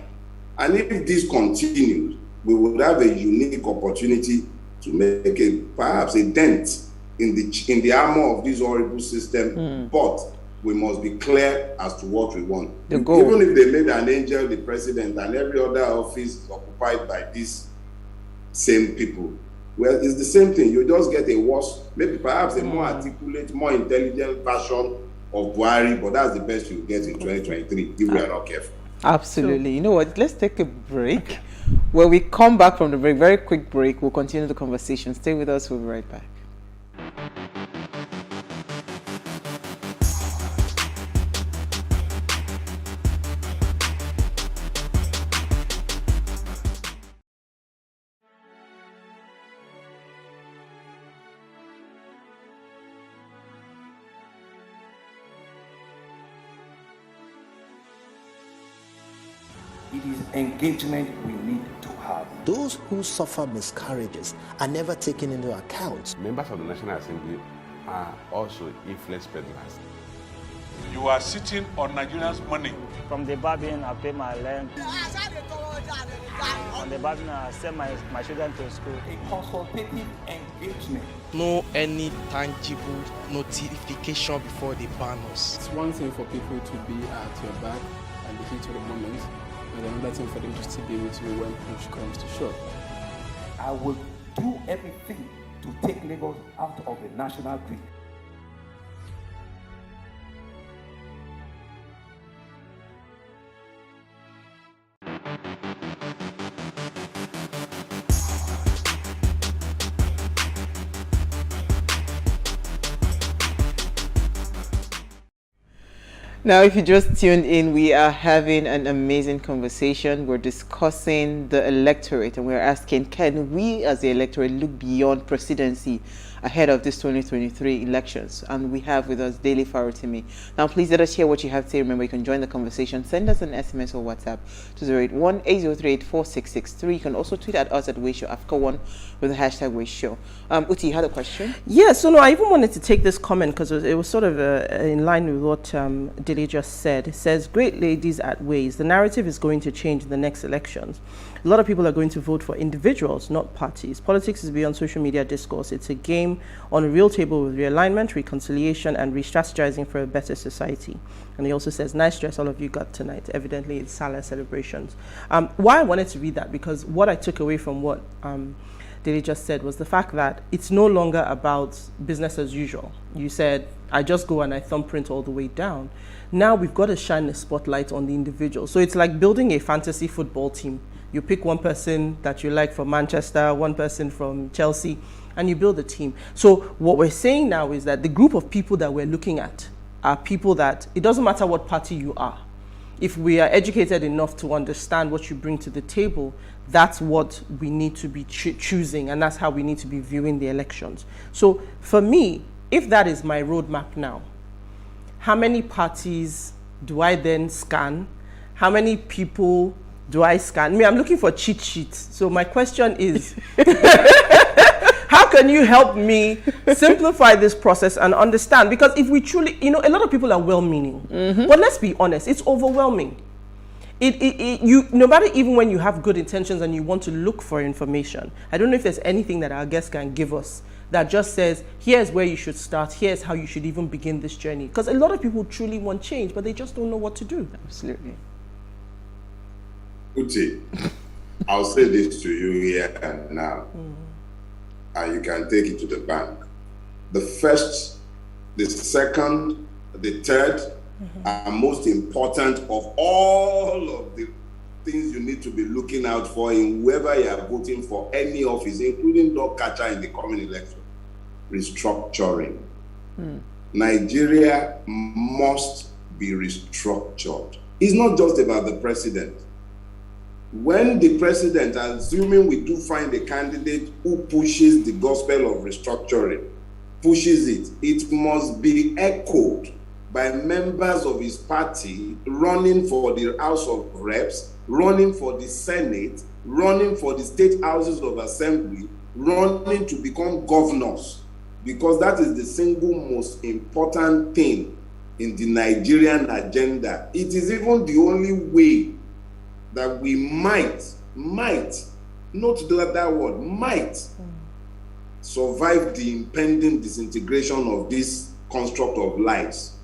And if this continues, we would have a unique opportunity to make perhaps a dent in the armor of this horrible system. But we must be clear as to what we want. Even if they made an angel the president and every other office is occupied by these same people, well, it's the same thing. You just get a worse, maybe perhaps a more articulate, more intelligent version of Buhari, but that's the best you get in 2023 if we are not careful. Absolutely. You know what? Let's take a break. When we come back from the break, very quick break, we'll continue the conversation. Stay with us. We'll be right back. It is engagement we need to have. Those who suffer miscarriages are never taken into account. Members of the National Assembly are also influence peddlers. You are sitting on Nigerians' money. From the Babin, I pay my rent. On the Babin, I send my children to school. A consultative engagement. No any tangible notification before they ban us. It's one thing for people to be at your back and the heat of the moment, and another thing for them to still be with you when push comes to shove. I will do everything to take Lagos out of the national grid. Now, if you just tuned in, we are having an amazing conversation. We're discussing the electorate and we're asking, can we as the electorate look beyond presidency ahead of this 2023 elections? And we have with us Daily Farotimi. Now, please let us hear what you have to say. Remember, you can join the conversation. Send us an SMS or WhatsApp to 081-8038-4663. You can also tweet at us at Wayshow Africa 1 with the hashtag Wayshow. Uti, you had a question? Yeah, so no, I even wanted to take this comment because it was sort of in line with what Dili just said. It says, great ladies at Ways. The narrative is going to change in the next elections. A lot of people are going to vote for individuals, not parties. Politics is beyond social media discourse. It's a game on a real table with realignment, reconciliation, and re-strategizing for a better society. And he also says, nice dress all of you got tonight. Evidently, it's Salah celebrations. Why I wanted to read that, because what I took away from what Dili just said was the fact that it's no longer about business as usual. You said, I just go and I thumbprint all the way down. Now we've got to shine a spotlight on the individual. So it's like building a fantasy football team. You pick one person that you like from Manchester, one person from Chelsea, and you build a team. So what we're saying now is that the group of people that we're looking at are people that, it doesn't matter what party you are. If we are educated enough to understand what you bring to the table, that's what we need to be choosing, and that's how we need to be viewing the elections. So for me, if that is my roadmap now, how many parties do I then scan? How many people do I scan? I'm looking for cheat sheets. So my question is, how can you help me simplify this process and understand? Because if we truly, a lot of people are well-meaning, but let's be honest, it's overwhelming. No matter even when you have good intentions and you want to look for information, I don't know if there's anything that our guests can give us that just says, here's where you should start, here's how you should even begin this journey. Because a lot of people truly want change, but they just don't know what to do. Absolutely. Uti, I'll say this to you here and now, and you can take it to the bank. The first, the second, the third, and most important of all of the things you need to be looking out for in whoever you are voting for any office, including dog catcher in the coming election, restructuring. Nigeria must be restructured. It's not just about the president. When the president, assuming we do find a candidate who pushes the gospel of restructuring, pushes it, it must be echoed by members of his party running for the House of Reps, running for the Senate, running for the state houses of assembly, running to become governors, because that is the single most important thing in the Nigerian agenda. It is even the only way that we might, note that word, might survive the impending disintegration of this construct of lives.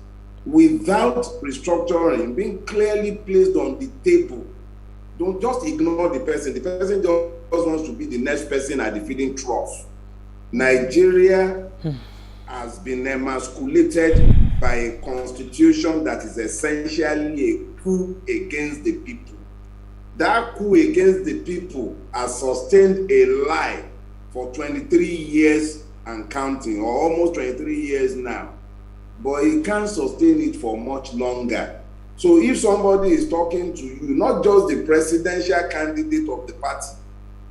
Without restructuring being clearly placed on the table, don't just ignore the person. The person just wants to be the next person at the feeding trough. Nigeria has been emasculated by a constitution that is essentially a coup against the people. That coup against the people has sustained a lie for 23 years and counting, or almost 23 years now. But it can't sustain it for much longer. So if somebody is talking to you, not just the presidential candidate of the party,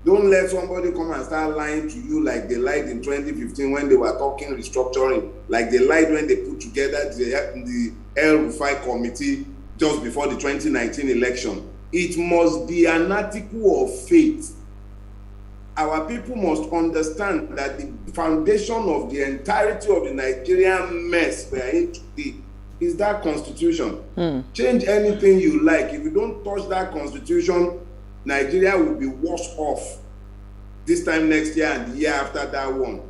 don't let somebody come and start lying to you like they lied in 2015 when they were talking restructuring, like they lied when they put together the El-Rufai committee just before the 2019 election. It must be an article of faith. Our people must understand that the foundation of the entirety of the Nigerian mess we are in today is that constitution. Change anything you like. If you don't touch that constitution, Nigeria will be worse off this time next year and the year after that one.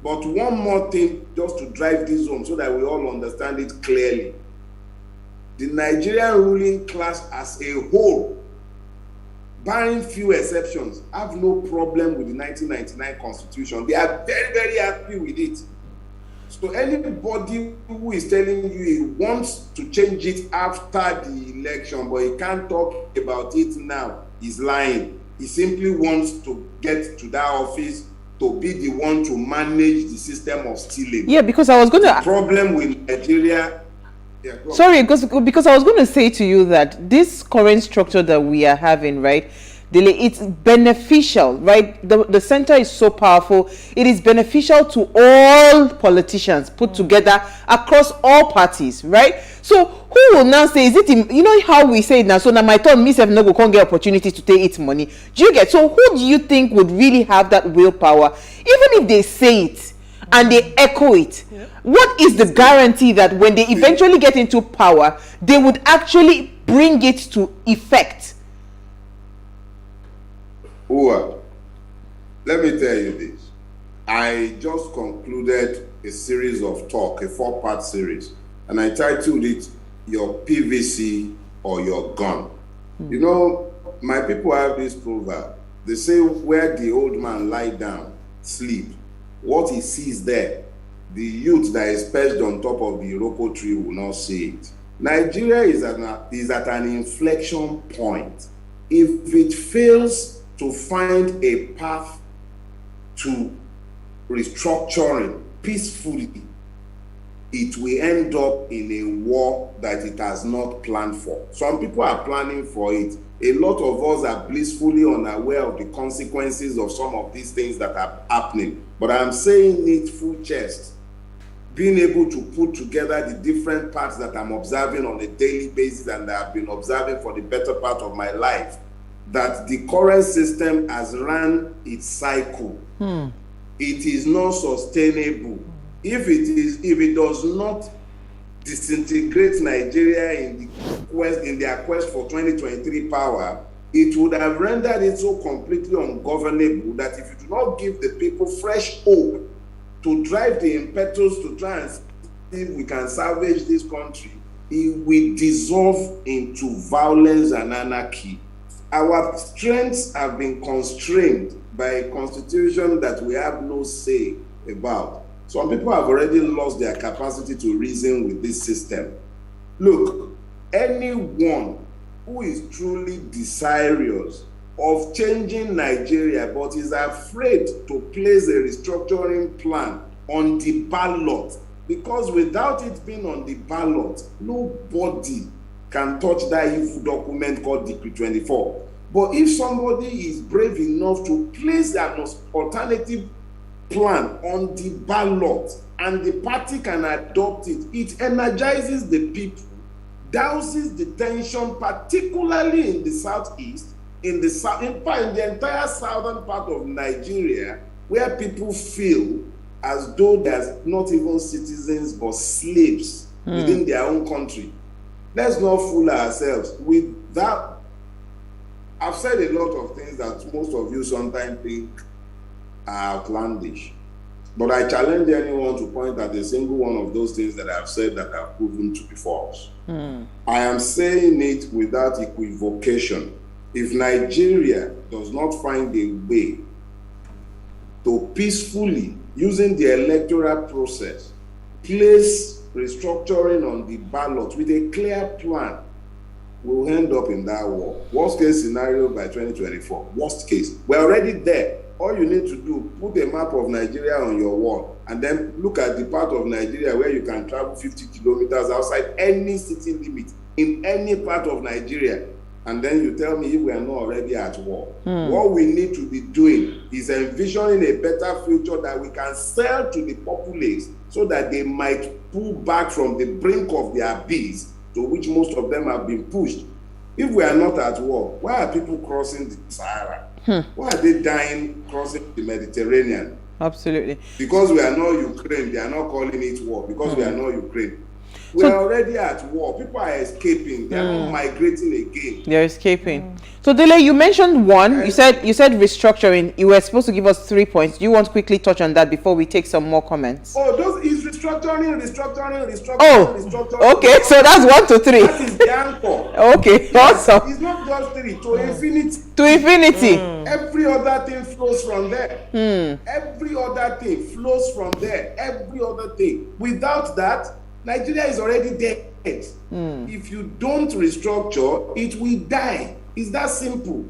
But one more thing, just to drive this home so that we all understand it clearly. The Nigerian ruling class as a whole, barring few exceptions, have no problem with the 1999 constitution. They are very, very happy with it. So anybody who is telling you he wants to change it after the election, but he can't talk about it now, is lying. He simply wants to get to that office to be the one to manage the system of stealing. Yeah, because I was going to... The problem with Nigeria... Sorry, because I was going to say to you that this current structure that we are having, right, it's beneficial, right? The center is so powerful. It is beneficial to all politicians put together across all parties, right? So who will now say, is it, you know how we say it now, so now my turn, me self no go can't get opportunity to take its money. Do you get? So who do you think would really have that willpower? Even if they say it and they echo it, what is the guarantee that when they eventually get into power, they would actually bring it to effect? Uwa, let me tell you this. I just concluded a series of talk, a 4-part series, and I titled it, Your PVC or Your Gun. You know, my people have this proverb. They say, where the old man lie down, sleep, what he sees there, the youth that is perched on top of the Iroko tree will not see it. Nigeria is at an inflection point. If it fails to find a path to restructuring peacefully, it will end up in a war that it has not planned for. Some people are planning for it. A lot of us are blissfully unaware of the consequences of some of these things that are happening. But I'm saying it full chest. Being able to put together the different parts that I'm observing on a daily basis and that I've been observing for the better part of my life, that the current system has run its cycle. It is not sustainable. If it does not disintegrate Nigeria in their quest for 2023 power, it would have rendered it so completely ungovernable that if you do not give the people fresh hope to drive the impetus to try and see if we can salvage this country, it will dissolve into violence and anarchy. Our strengths have been constrained by a constitution that we have no say about. Some people have already lost their capacity to reason with this system. Look, anyone who is truly desirous of changing Nigeria but is afraid to place a restructuring plan on the ballot, because without it being on the ballot, nobody can touch that evil document called Decree 24. But if somebody is brave enough to place an alternative plan on the ballot and the party can adopt it, it energizes the people, douses the tension, particularly in the southeast, in the entire southern part of Nigeria, where people feel as though there's not even citizens but slaves within their own country. Let's not fool ourselves. With that, I've said a lot of things that most of you sometimes think are outlandish. But I challenge anyone to point at a single one of those things that I've said that have proven to be false. I am saying it without equivocation. If Nigeria does not find a way to peacefully, using the electoral process, place restructuring on the ballot with a clear plan, we'll end up in that war. Worst case scenario by 2024. Worst case. We're already there. All you need to do, put a map of Nigeria on your wall and then look at the part of Nigeria where you can travel 50 kilometers outside any city limit in any part of Nigeria. And then you tell me if we are not already at war. What we need to be doing is envisioning a better future that we can sell to the populace so that they might pull back from the brink of the abyss to which most of them have been pushed. If we are not at war, why are people crossing the Sahara? Why are they dying crossing the Mediterranean? Absolutely. Because we are not Ukraine, they are not calling it war. Because we are not Ukraine. We are already at war. People are escaping. They are not migrating again. They're escaping. So Dele, you mentioned one. You said restructuring. You were supposed to give us 3 points. Do you want to quickly touch on that before we take some more comments? Oh, those is restructuring. Oh, okay. So that's 1 to 3. That is the anchor. Okay, awesome. It's not just 3. To infinity. To infinity. Every other thing flows from there. Every other thing flows from there. Every other thing. Without that, Nigeria is already dead. If you don't restructure, it will die. It's that simple.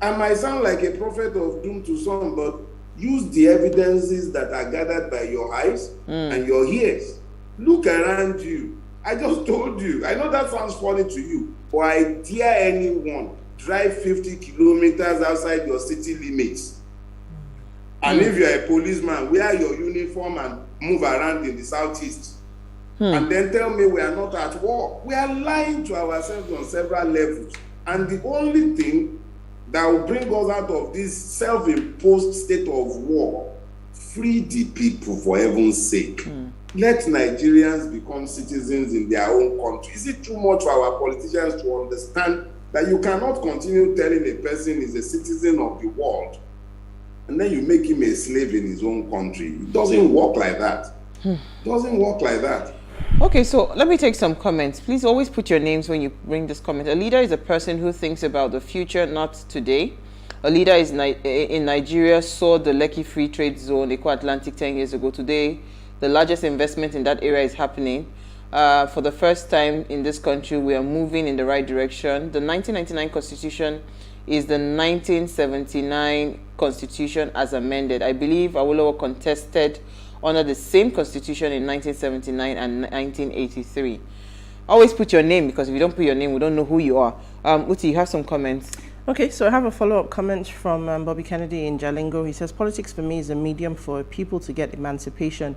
I might sound like a prophet of doom to some, but use the evidences that are gathered by your eyes and your ears. Look around you. I just told you. I know that sounds funny to you, but I dare anyone drive 50 kilometers outside your city limits. And if you're a policeman, wear your uniform and move around in the southeast. And then tell me we are not at war. We are lying to ourselves on several levels. And the only thing that will bring us out of this self-imposed state of war, free the people for heaven's sake. Let Nigerians become citizens in their own country. Is it too much for our politicians to understand that you cannot continue telling a person is a citizen of the world and then you make him a slave in his own country? It doesn't work like that. It doesn't work like that. Okay, so let me take some comments. Please always put your names when you bring this comment. A leader is a person who thinks about the future, not today. A leader is in Nigeria saw the Lekki Free Trade Zone, Eco Atlantic, 10 years ago. Today, the largest investment in that area is happening. For the first time in this country, we are moving in the right direction. The 1999 Constitution is the 1979 Constitution as amended. I believe Awolowo contested under the same Constitution in 1979 and 1983. Always put your name, because if you don't put your name, we don't know who you are. Uti, you have some comments. Okay, so I have a follow-up comment from Bobby Kennedy in Jalingo. He says, politics for me is a medium for people to get emancipation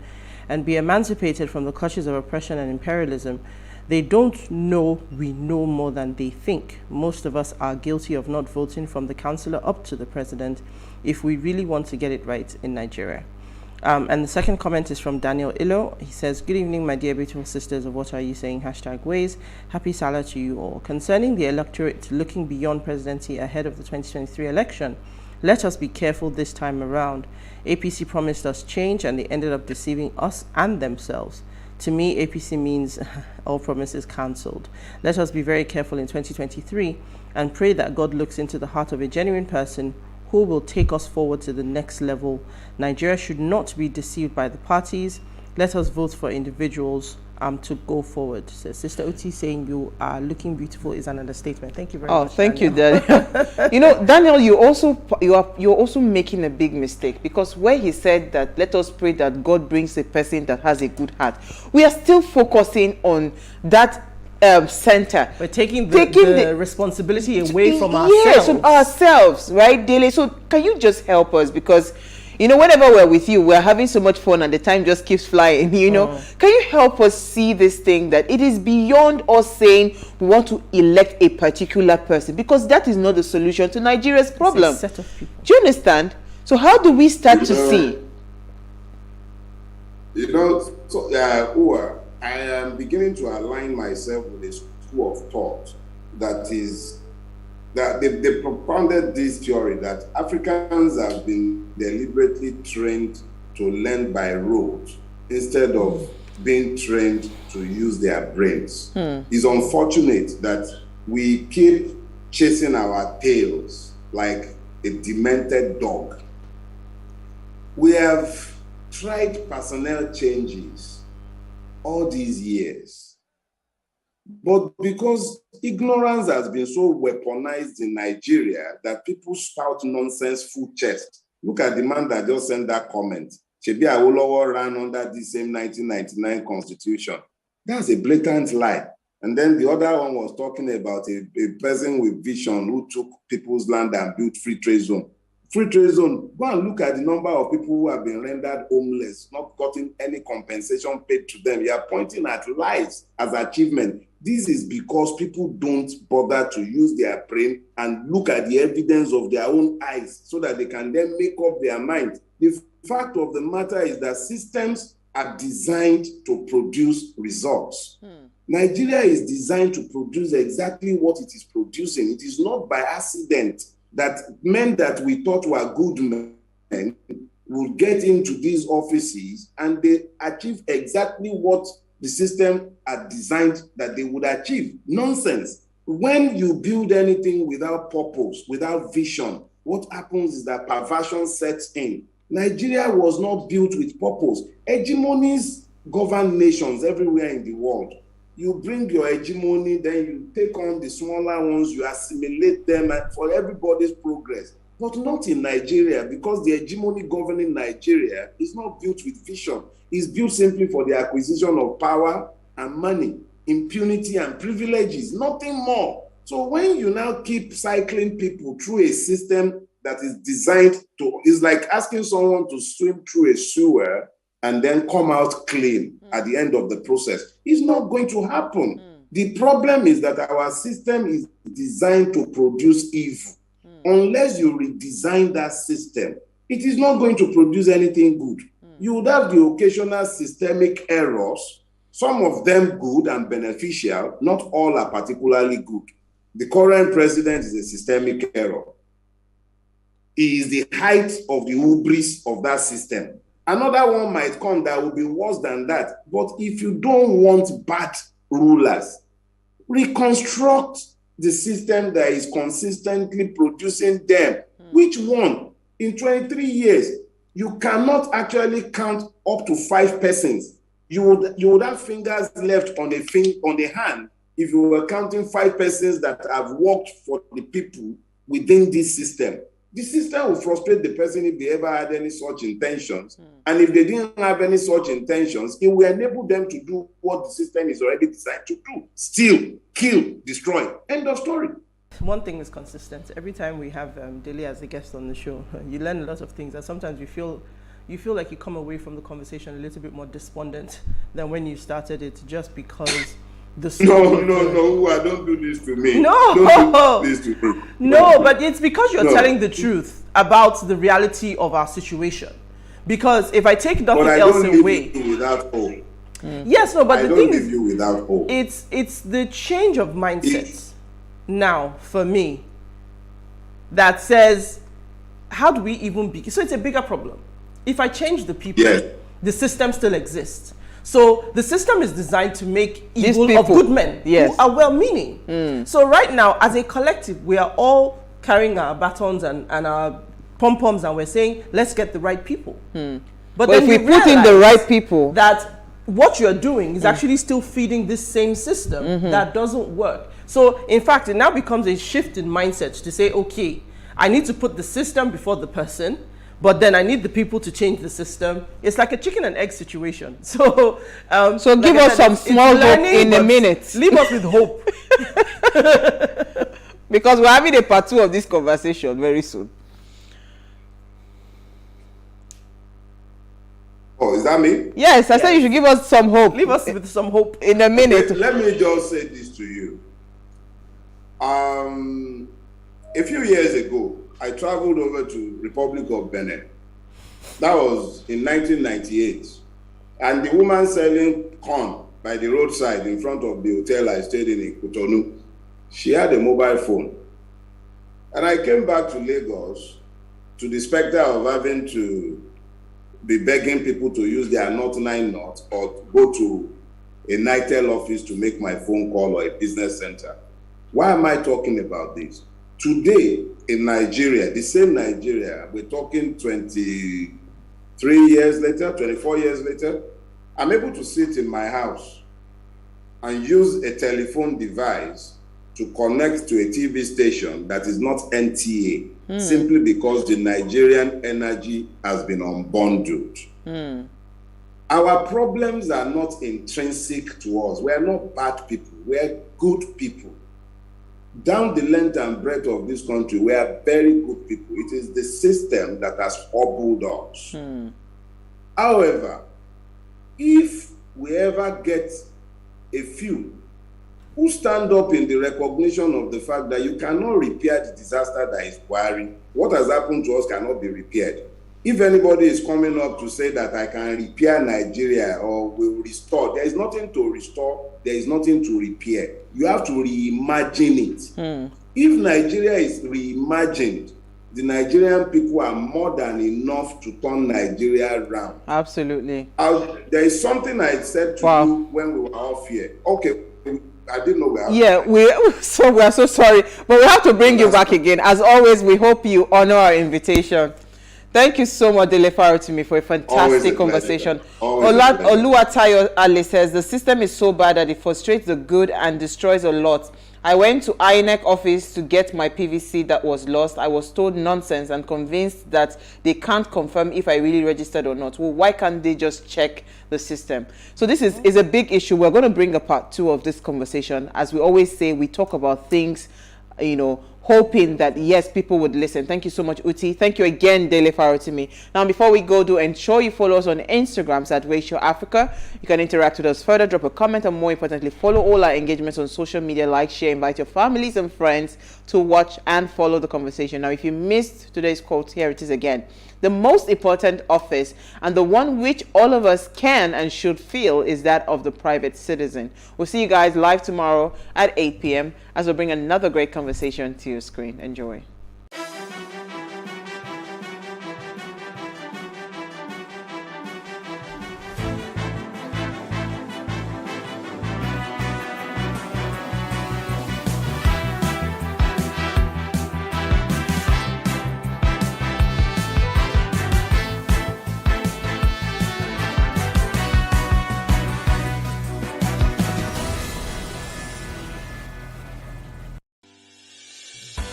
and be emancipated from the clutches of oppression and imperialism. They don't know we know more than they think. Most of us are guilty of not voting from the councillor up to the president if we really want to get it right in Nigeria. And the second comment is from Daniel Illo. He says, good evening, my dear beautiful sisters of What Are You Saying? #Ways. Happy Salah to you all. Concerning the electorate looking beyond presidency ahead of the 2023 election, let us be careful this time around. APC promised us change and they ended up deceiving us and themselves. To me, APC means all promises cancelled. Let us be very careful in 2023 and pray that God looks into the heart of a genuine person who will take us forward to the next level. Nigeria should not be deceived by the parties. Let us vote for individuals to go forward. So Sister Oti saying you are looking beautiful is an understatement. Thank you very much. Oh, thank you, Daniel. You know, Daniel, you're also making a big mistake, because where he said that let us pray that God brings a person that has a good heart, we are still focusing on that center. We're taking the responsibility away from ourselves. Yes, from ourselves, right, Dele? So can you just help us? Because, you know, whenever we're with you, we're having so much fun and the time just keeps flying, you know. Can you help us see this thing, that it is beyond us saying we want to elect a particular person, because that is not the solution to Nigeria's problem. It's a set of people. Do you understand? So how do we start to see? You know, so, I am beginning to align myself with a school of thought that they propounded this theory that Africans have been deliberately trained to learn by rote instead of being trained to use their brains. It's unfortunate that we keep chasing our tails like a demented dog. We have tried personnel changes all these years, but because ignorance has been so weaponized in Nigeria that people spout nonsense full chest. Look at the man that just sent that comment. Shebi Awolowo ran under the same 1999 constitution. That's a blatant lie. And then the other one was talking about a person with vision who took people's land and built free trade zone. Free trade zone, go and look at the number of people who have been rendered homeless, not gotten any compensation paid to them. You are pointing at lies as achievement. This is because people don't bother to use their brain and look at the evidence of their own eyes so that they can then make up their mind. The fact of the matter is that systems are designed to produce results. Nigeria is designed to produce exactly what it is producing. It is not by accident that men that we thought were good men will get into these offices and they achieve exactly what the system had designed that they would achieve. Nonsense. When you build anything without purpose, without vision, what happens is that perversion sets in. Nigeria was not built with purpose. Hegemonies govern nations everywhere in the world. You bring your hegemony, then you take on the smaller ones, you assimilate them for everybody's progress. But not in Nigeria, because the hegemony governing Nigeria is not built with vision. It's built simply for the acquisition of power and money, impunity and privileges, nothing more. So when you now keep cycling people through a system that is designed to, it's like asking someone to swim through a sewer and then come out clean at the end of the process. It's not going to happen. The problem is that our system is designed to produce evil. Unless you redesign that system, it is not going to produce anything good. You would have the occasional systemic errors, some of them good and beneficial, not all are particularly good. The current president is a systemic error. He is the height of the hubris of that system. Another one might come that will be worse than that. But if you don't want bad rulers, reconstruct the system that is consistently producing them. Which one? In 23 years, you cannot actually count up to 5 persons. You would have fingers left on the hand if you were counting 5 persons that have worked for the people within this system. The system will frustrate the person if they ever had any such intentions. And if they didn't have any such intentions, it will enable them to do what the system is already designed to do. Steal, kill, destroy. End of story. One thing is consistent. Every time we have Dele as a guest on the show, you learn a lot of things. And sometimes you feel like you come away from the conversation a little bit more despondent than when you started it, just because the No, don't do this to me. No, don't do this to me. No, but it's because you're telling the truth about the reality of our situation. Because if I take nothing else away, without hope. Yes, no, but I the don't thing leave is, you without hope. It's the change of mindset now for me that says, how do we even begin? So it's a bigger problem. If I change the people, the system still exists. So the system is designed to make These evil of people, good men yes, who are well-meaning. So right now, as a collective, we are all carrying our batons and our pom-poms, and we're saying, let's get the right people. But then if we put in the right people, that what you're doing is actually still feeding this same system that doesn't work. So in fact, it now becomes a shift in mindset to say, okay, I need to put the system before the person, but then I need the people to change the system. It's like a chicken and egg situation. So, so like give us some small hope in a minute. Leave us with hope. Because we're having a part 2 of this conversation very soon. Oh, is that me? Yes, I said you should give us some hope. Leave us with some hope in a minute. Let me just say this to you. A few years ago, I traveled over to Republic of Benin. That was in 1998. And the woman selling corn by the roadside in front of the hotel I stayed in Cotonou, she had a mobile phone. And I came back to Lagos to the specter of having to be begging people to use their Not 9 Not or go to a NITEL office to make my phone call or a business center. Why am I talking about this? Today in Nigeria, the same Nigeria, we're talking 23 years later, 24 years later, I'm able to sit in my house and use a telephone device to connect to a TV station that is not NTA, simply because the Nigerian energy has been unbundled. Our problems are not intrinsic to us. We are not bad people. We are good people. Down the length and breadth of this country, we are very good people. It is the system that has hobbled us. However, if we ever get a few who stand up in the recognition of the fact that you cannot repair the disaster that is Buhari, what has happened to us cannot be repaired. If anybody is coming up to say that I can repair Nigeria or will restore, there is nothing to restore, there is nothing to repair. You have to reimagine it. If Nigeria is reimagined, the Nigerian people are more than enough to turn Nigeria around. Absolutely. There is something I said to you when we were off here. Okay, I didn't know where. Yeah, we are so sorry, but we have to bring you back again. As always, we hope you honor our invitation. Thank you so much, Dele Farotimi, for a fantastic conversation. Oluwatayo Ali says, the system is so bad that it frustrates the good and destroys a lot. I went to INEC office to get my PVC that was lost. I was told nonsense and convinced that they can't confirm if I really registered or not. Well, why can't they just check the system? So this is a big issue. We're going to bring a part 2 of this conversation. As we always say, we talk about things, you know, hoping that, yes, people would listen. Thank you so much, Uti. Thank you again, Dele Farotimi. Now, before we go, do ensure you follow us on Instagram at Ratio Africa. You can interact with us further, drop a comment, and more importantly, follow all our engagements on social media, like, share, invite your families and friends to watch and follow the conversation. Now, if you missed today's quote, here it is again. The most important office, and the one which all of us can and should feel, is that of the private citizen. We'll see you guys live tomorrow at 8 p.m. as we bring another great conversation to your screen. Enjoy.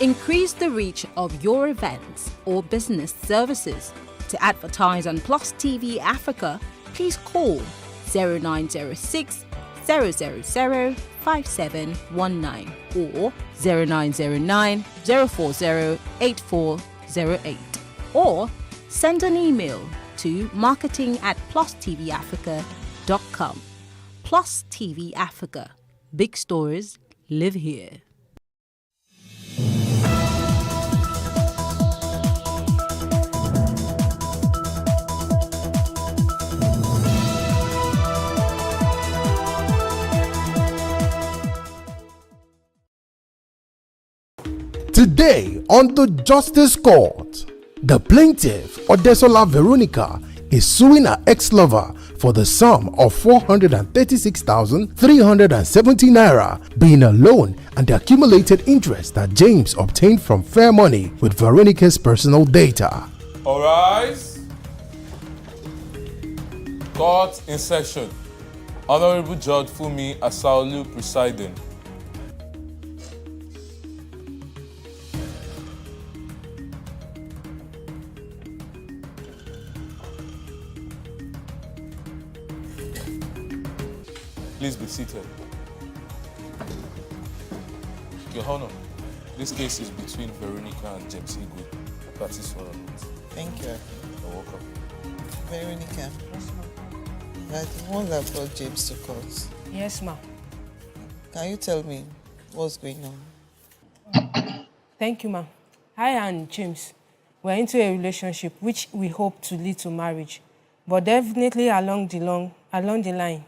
Increase the reach of your events or business services. To advertise on Plus TV Africa, please call 0906 000 5719 or 0909 040 8408, or send an email to marketing@plustvafrica.com. Plus TV Africa. Big stories live here. Today on the Justice Court, the plaintiff, Odesola Veronica, is suing her ex-lover for the sum of 436,370 naira, being a loan and the accumulated interest that James obtained from Fair Money with Veronica's personal data. All rise. Court in session. Honorable Judge Fumi Asaolu presiding. Please be seated. Your Honor, this case is between Veronica and James Igwe. Parties for a moment. Thank you. You're welcome. Veronica, you are the one that brought James to court. Yes, ma'am. Can you tell me what's going on? Thank you, ma'am. I and James were into a relationship which we hope to lead to marriage. But definitely along the line,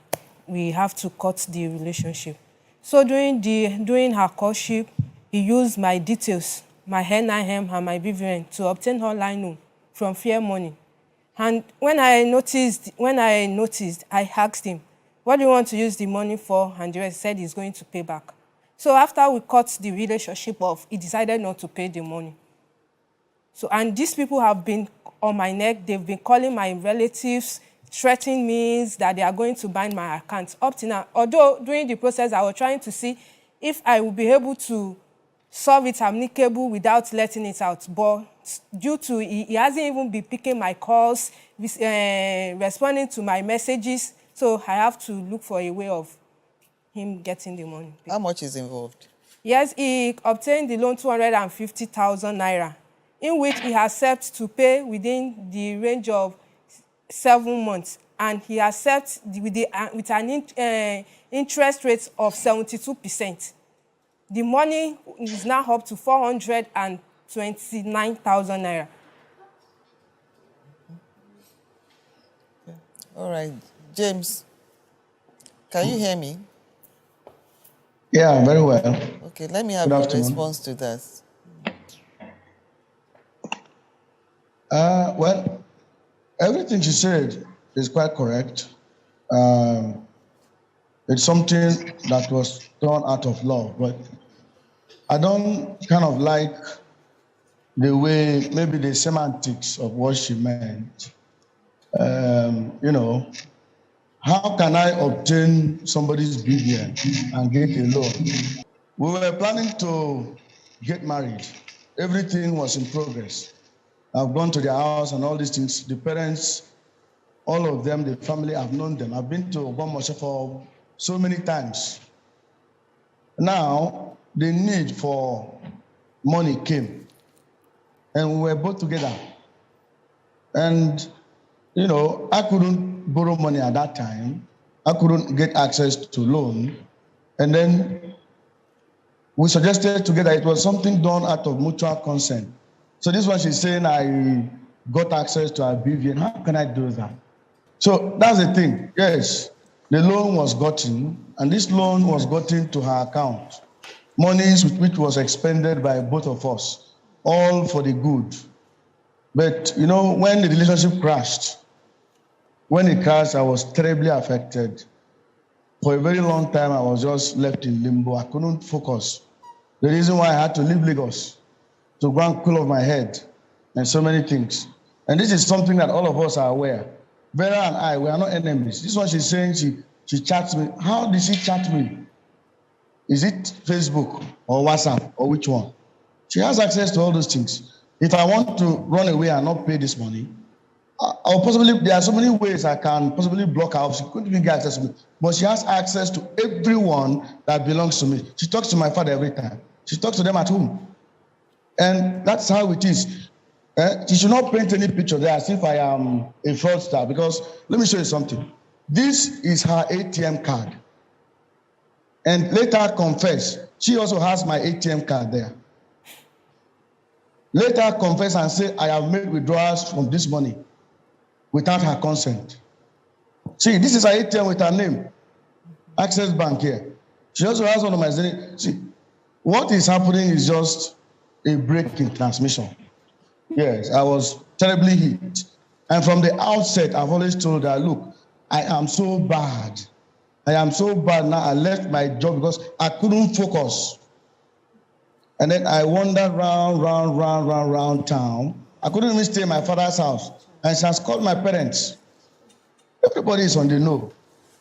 we have to cut the relationship. So during her courtship, he used my details, my NIM and my BVN to obtain online loan from Fair Money. And when I noticed, I asked him, what do you want to use the money for? And the rest said he's going to pay back. So after we cut the relationship off, he decided not to pay the money. So, and these people have been on my neck. They've been calling my relatives, threatening me that they are going to bind my account. Up to now, although during the process, I was trying to see if I would be able to solve it amicable without letting it out. But due to he hasn't even been picking my calls, responding to my messages, so I have to look for a way of him getting the money. How much is involved? Yes, he obtained the loan 250,000 naira, in which he accepts to pay within the range of 7 months, and he accepts with an interest rate of 72%. The money is now up to 429,000 naira. All right, James, can you hear me? Yeah, very well. Okay, let me have your response to that. Well, everything she said is quite correct. It's something that was done out of love, but I don't kind of like the way, maybe the semantics of what she meant. You know, how can I obtain somebody's BVN and get a loan? We were planning to get married. Everything was in progress. I've gone to their house and all these things. The parents, all of them, the family, I've known them. I've been to Ogbomoso for so many times. Now, the need for money came, and we were both together. And, you know, I couldn't borrow money at that time. I couldn't get access to loan. And then we suggested together it was something done out of mutual consent. So this one she's saying I got access to her BVN. How can I do that? So that's the thing. Yes, the loan was gotten, and this loan was gotten to her account. Monies which was expended by both of us, all for the good. But, you know, when the relationship crashed, I was terribly affected. For a very long time, I was just left in limbo. I couldn't focus. The reason why I had to leave Lagos to go and cool off my head and so many things. And this is something that all of us are aware. Vera and I, we are not enemies. This one she's saying she chats me. How did she chat me? Is it Facebook or WhatsApp or which one? She has access to all those things. If I want to run away and not pay this money, I'll possibly, there are so many ways I can possibly block her off. She couldn't even get access to me. But she has access to everyone that belongs to me. She talks to my father every time. She talks to them at home. And that's how it is. She should not paint any picture there as if I am a fraudster, because let me show you something. This is her ATM card. And later confess, she also has my ATM card there. Later confess and say, I have made withdrawals from this money without her consent. See, this is her ATM with her name. Access Bank here. She also has one of my Zenith. See, what is happening is just a break in transmission. Yes, I was terribly hit. And from the outset, I've always told her, look, I am so bad. I am so bad now. I left my job because I couldn't focus. And then I wandered round town. I couldn't even stay in my father's house. And she has called my parents. Everybody is on the know.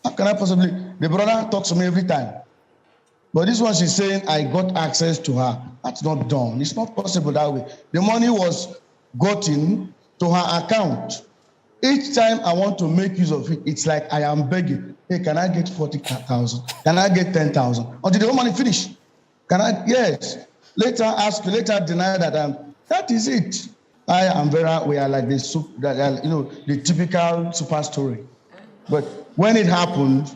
How can I possibly? The brother talks to me every time. But this one, she's saying, I got access to her. That's not done. It's not possible that way. The money was gotten to her account. Each time I want to make use of it, it's like I am begging. Hey, can I get 40,000? Can I get 10,000? Until the whole money finish. Can I? Yes. Later ask, later deny that that is it. We are like this, the typical super story. But when it happened,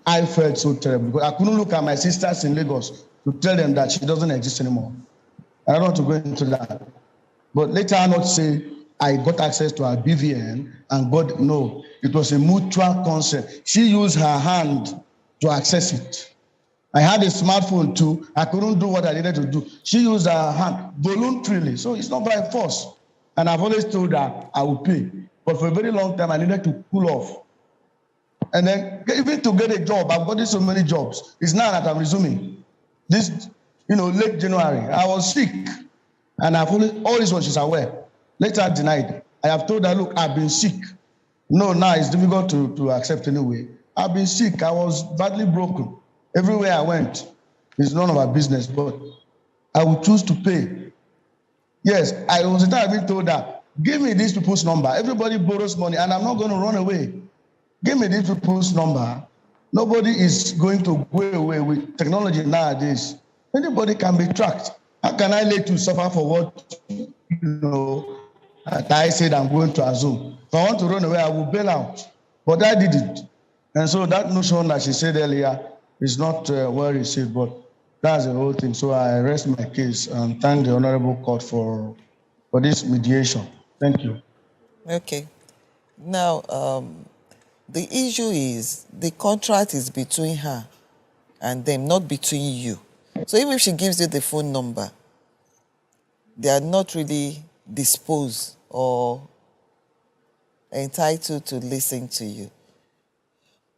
I felt so terrible because I couldn't look at my sisters in Lagos to tell them that she doesn't exist anymore. I don't want to go into that. But later I not say I got access to her BVN and God, no, it was a mutual consent. She used her hand to access it. I had a smartphone too. I couldn't do what I needed to do. She used her hand voluntarily. So it's not by force. And I've always told her I will pay. But for a very long time, I needed to cool off. And then even to get a job, I've gotten so many jobs. It's now that I'm resuming. This, late January, I was sick. And I've always, all this one, she's aware. Later denied. I have told her, look, I've been sick. No, now it's difficult to accept anyway. I've been sick. I was badly broken. Everywhere I went, it's none of our business, but I would choose to pay. Yes, I was the time I told her, give me these people's number. Everybody borrows money, and I'm not going to run away. Give me these people's number. Nobody is going to go away with technology nowadays. Anybody can be tracked. How can I let you suffer for what, I said I'm going to assume? If I want to run away, I will bail out. But I did it. And so that notion that she said earlier is not well received, but that's the whole thing. So I rest my case and thank the Honorable Court for this mediation. Thank you. Okay. Now, the issue is the contract is between her and them, not between you. So even if she gives you the phone number, they are not really disposed or entitled to listen to you.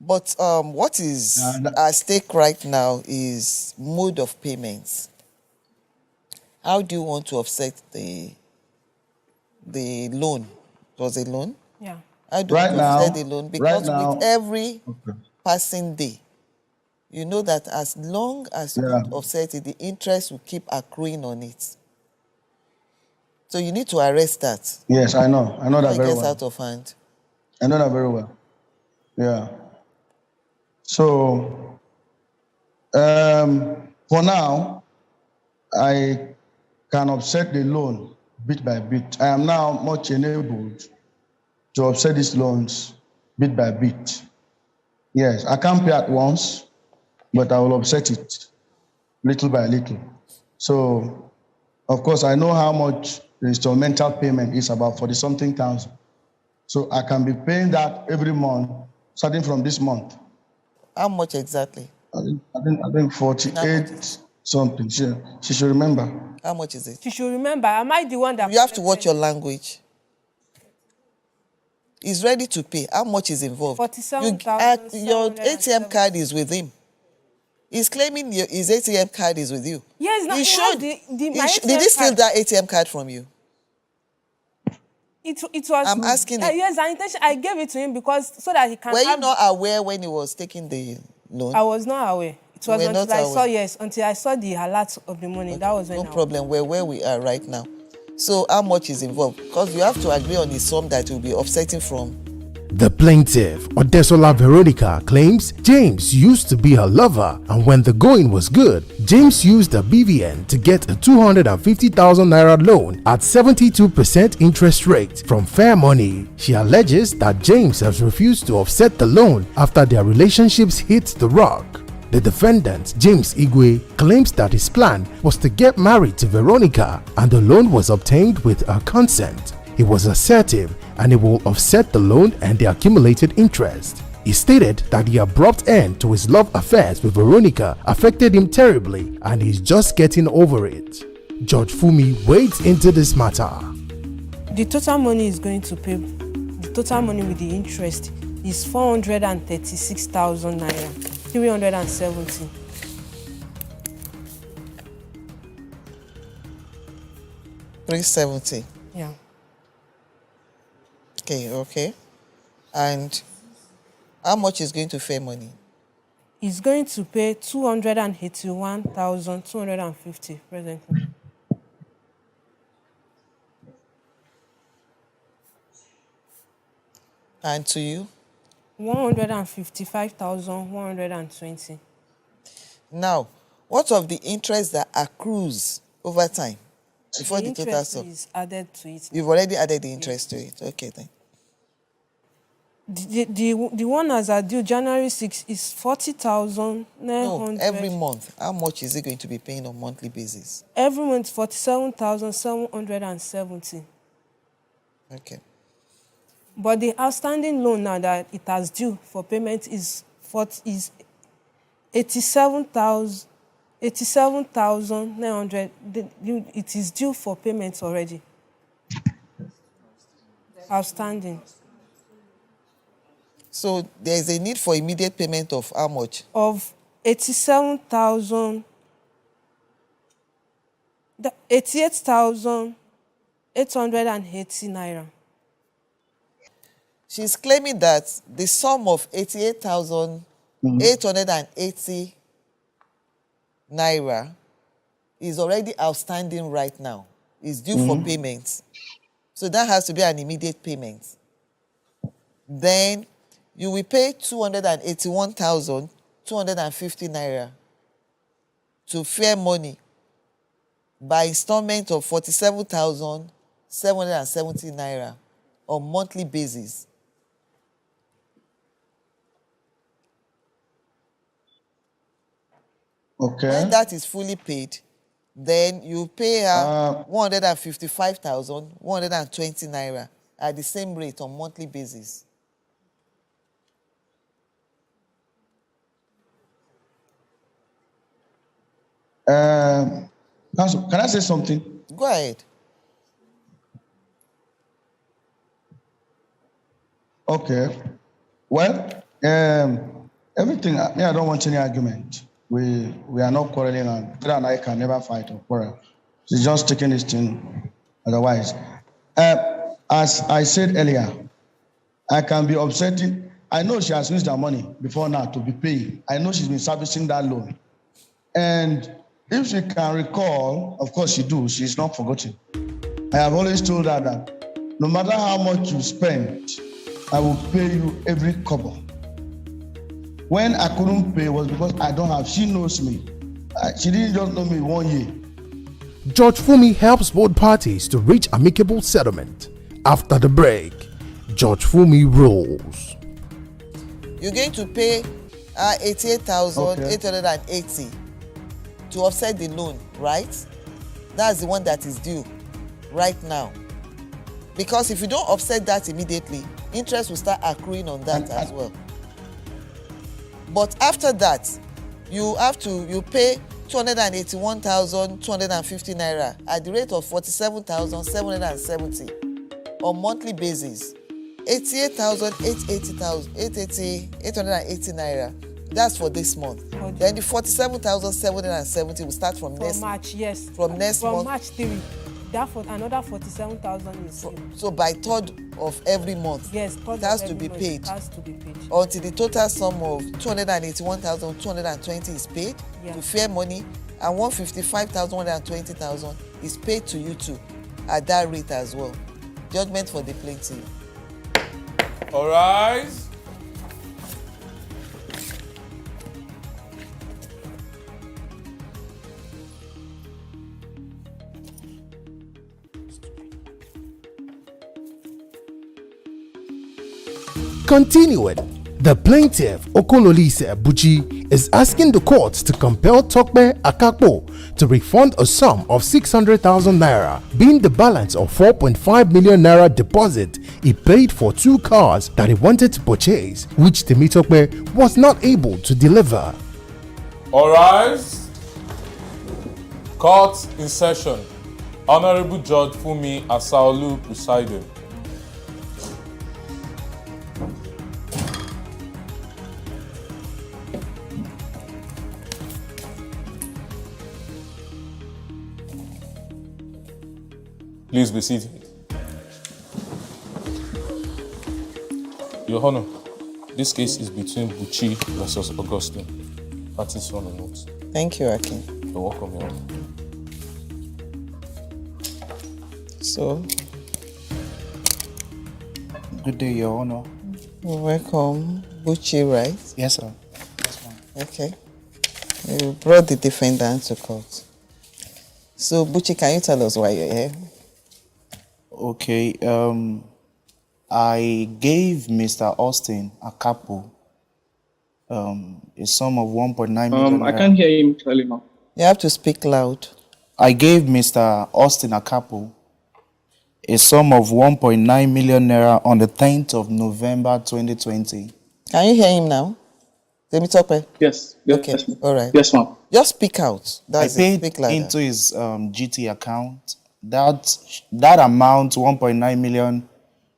But what is at stake right now is mode of payments. How do you want to offset the loan? It was a loan? Yeah. How do you want to offset the loan? Because with every passing day, you know that as long as you don't offset it, the interest will keep accruing on it. So you need to arrest that. Yes, I know. I know that very well. It gets out of hand. I know that very well. Yeah. So, for now, I can offset the loan bit by bit. I am now much enabled to offset these loans bit by bit. Yes, I can't pay at once, but I will offset it little by little. So, of course, I know how much the instrumental payment is, about 40-something thousand. So I can be paying that every month, starting from this month. How much exactly? I think 48 something. She should remember. How much is it? She should remember. Am I the one that... You have to watch your language. He's ready to pay. How much is involved? 47,000. Your ATM card is with him. He's claiming his ATM card is with you. Yes, no, he showed. Did he steal that ATM card from you? It was. I'm asking him. Yes, I gave it to him because so that he can. Were you not aware when he was taking the loan? I was not aware. It was until I saw the alert of the money. Okay, that was when. No problem. We're where we are right now. So how much is involved? Because you have to agree on the sum that will be offsetting from. The plaintiff, Odesola Veronica, claims James used to be her lover, and when the going was good, James used the BVN to get a 250,000 naira loan at 72% interest rate from Fair Money. She alleges that James has refused to offset the loan after their relationships hit the rock. The defendant, James Igwe, claims that his plan was to get married to Veronica and the loan was obtained with her consent. He was assertive and he will offset the loan and the accumulated interest. He stated that the abrupt end to his love affairs with Veronica affected him terribly and he's just getting over it. Judge Fumi wades into this matter. The total money is going to pay the total money with the interest is 436,000 naira, 370. $370. Yeah. Okay. And how much is going to fair money? He's going to pay 281,250 presently. And to you? 155,120. Now, what of the interest that accrues over time before the total interest sum? is added to it. You've already added the interest to it. Okay, then. The one as I due January 6 is 40,900. No, every month. How much is it going to be paying on a monthly basis? Every month, 47,770. Okay. But the outstanding loan now that it has due for payment is 87,900. It is due for payment already. Outstanding. So there is a need for immediate payment of how much? Of 87,000, 88,880 naira. She's claiming that the sum of 88,880 naira is already outstanding right now. It's due for payment. So that has to be an immediate payment. Then you will pay 281,250 naira to fair money by installment of 47,770 naira on monthly basis. Okay. When that is fully paid, then you pay her 155,120 naira at the same rate on monthly basis. Counsel, can I say something? Go ahead. Okay. Well, everything, I don't want any argument. We are not quarreling, and Peter and I can never fight or quarrel. She's just taking this thing otherwise. As I said earlier, I can be upsetting. I know she has used her money before now to be paying. I know she's been servicing that loan. And if she can recall, of course she do, she's not forgotten. I have always told her that no matter how much you spend, I will pay you every kobo. When I couldn't pay was because I don't have, she knows me. She didn't just know me 1 year. Judge Funmi helps both parties to reach amicable settlement. After the break, Judge Funmi rules. You're going to pay 88,880 to offset the loan, right? That's the one that is due right now. Because if you don't offset that immediately, interest will start accruing on that as well. But after that, you pay 281,250 naira at the rate of 47,770 on monthly basis. 88,880 naira. That's for this month. Okay. Then the 47,770 will start from next March, yes. From next month. From March 3. That for another 47,000 is so by 3rd of every month. Yes, it has to be paid. It has to be paid. Until the total sum of 281,220 is paid to fair money, and 155,120,000 is paid to you too at that rate as well. Judgment for the plaintiff. All rise. Continuing, the plaintiff, Okololise Buchi, is asking the court to compel Tokpe Akakpo to refund a sum of 600,000 naira, being the balance of 4.5 million naira deposit he paid for 2 cars that he wanted to purchase, which Temitope was not able to deliver. All rise. Court in session. Honorable Judge Funmi Asaolu presiding. Please be seated. Your Honor, this case is between Buchi versus Augustine. Parties on the notes. Thank you, Akin. You're welcome, Your Honor. So, good day, Your Honor. You're welcome. Buchi, right? Yes, sir. Yes, ma'am. Okay. You brought the defendant to court. So, Buchi, can you tell us why you're here? Okay. I gave Mr. Austin Akapo a sum of 1.9 million. I can't hear him clearly now. You have to speak loud. I gave Mr. Austin Akapo a sum of 1.9 million naira on the 10th of November 2020. Can you hear him now? Let me talk. Yes. Okay. Yes, all right. Yes, ma'am. Just speak out. That's I paid it. Speak louder. into his GT account. That amount, 1.9 million,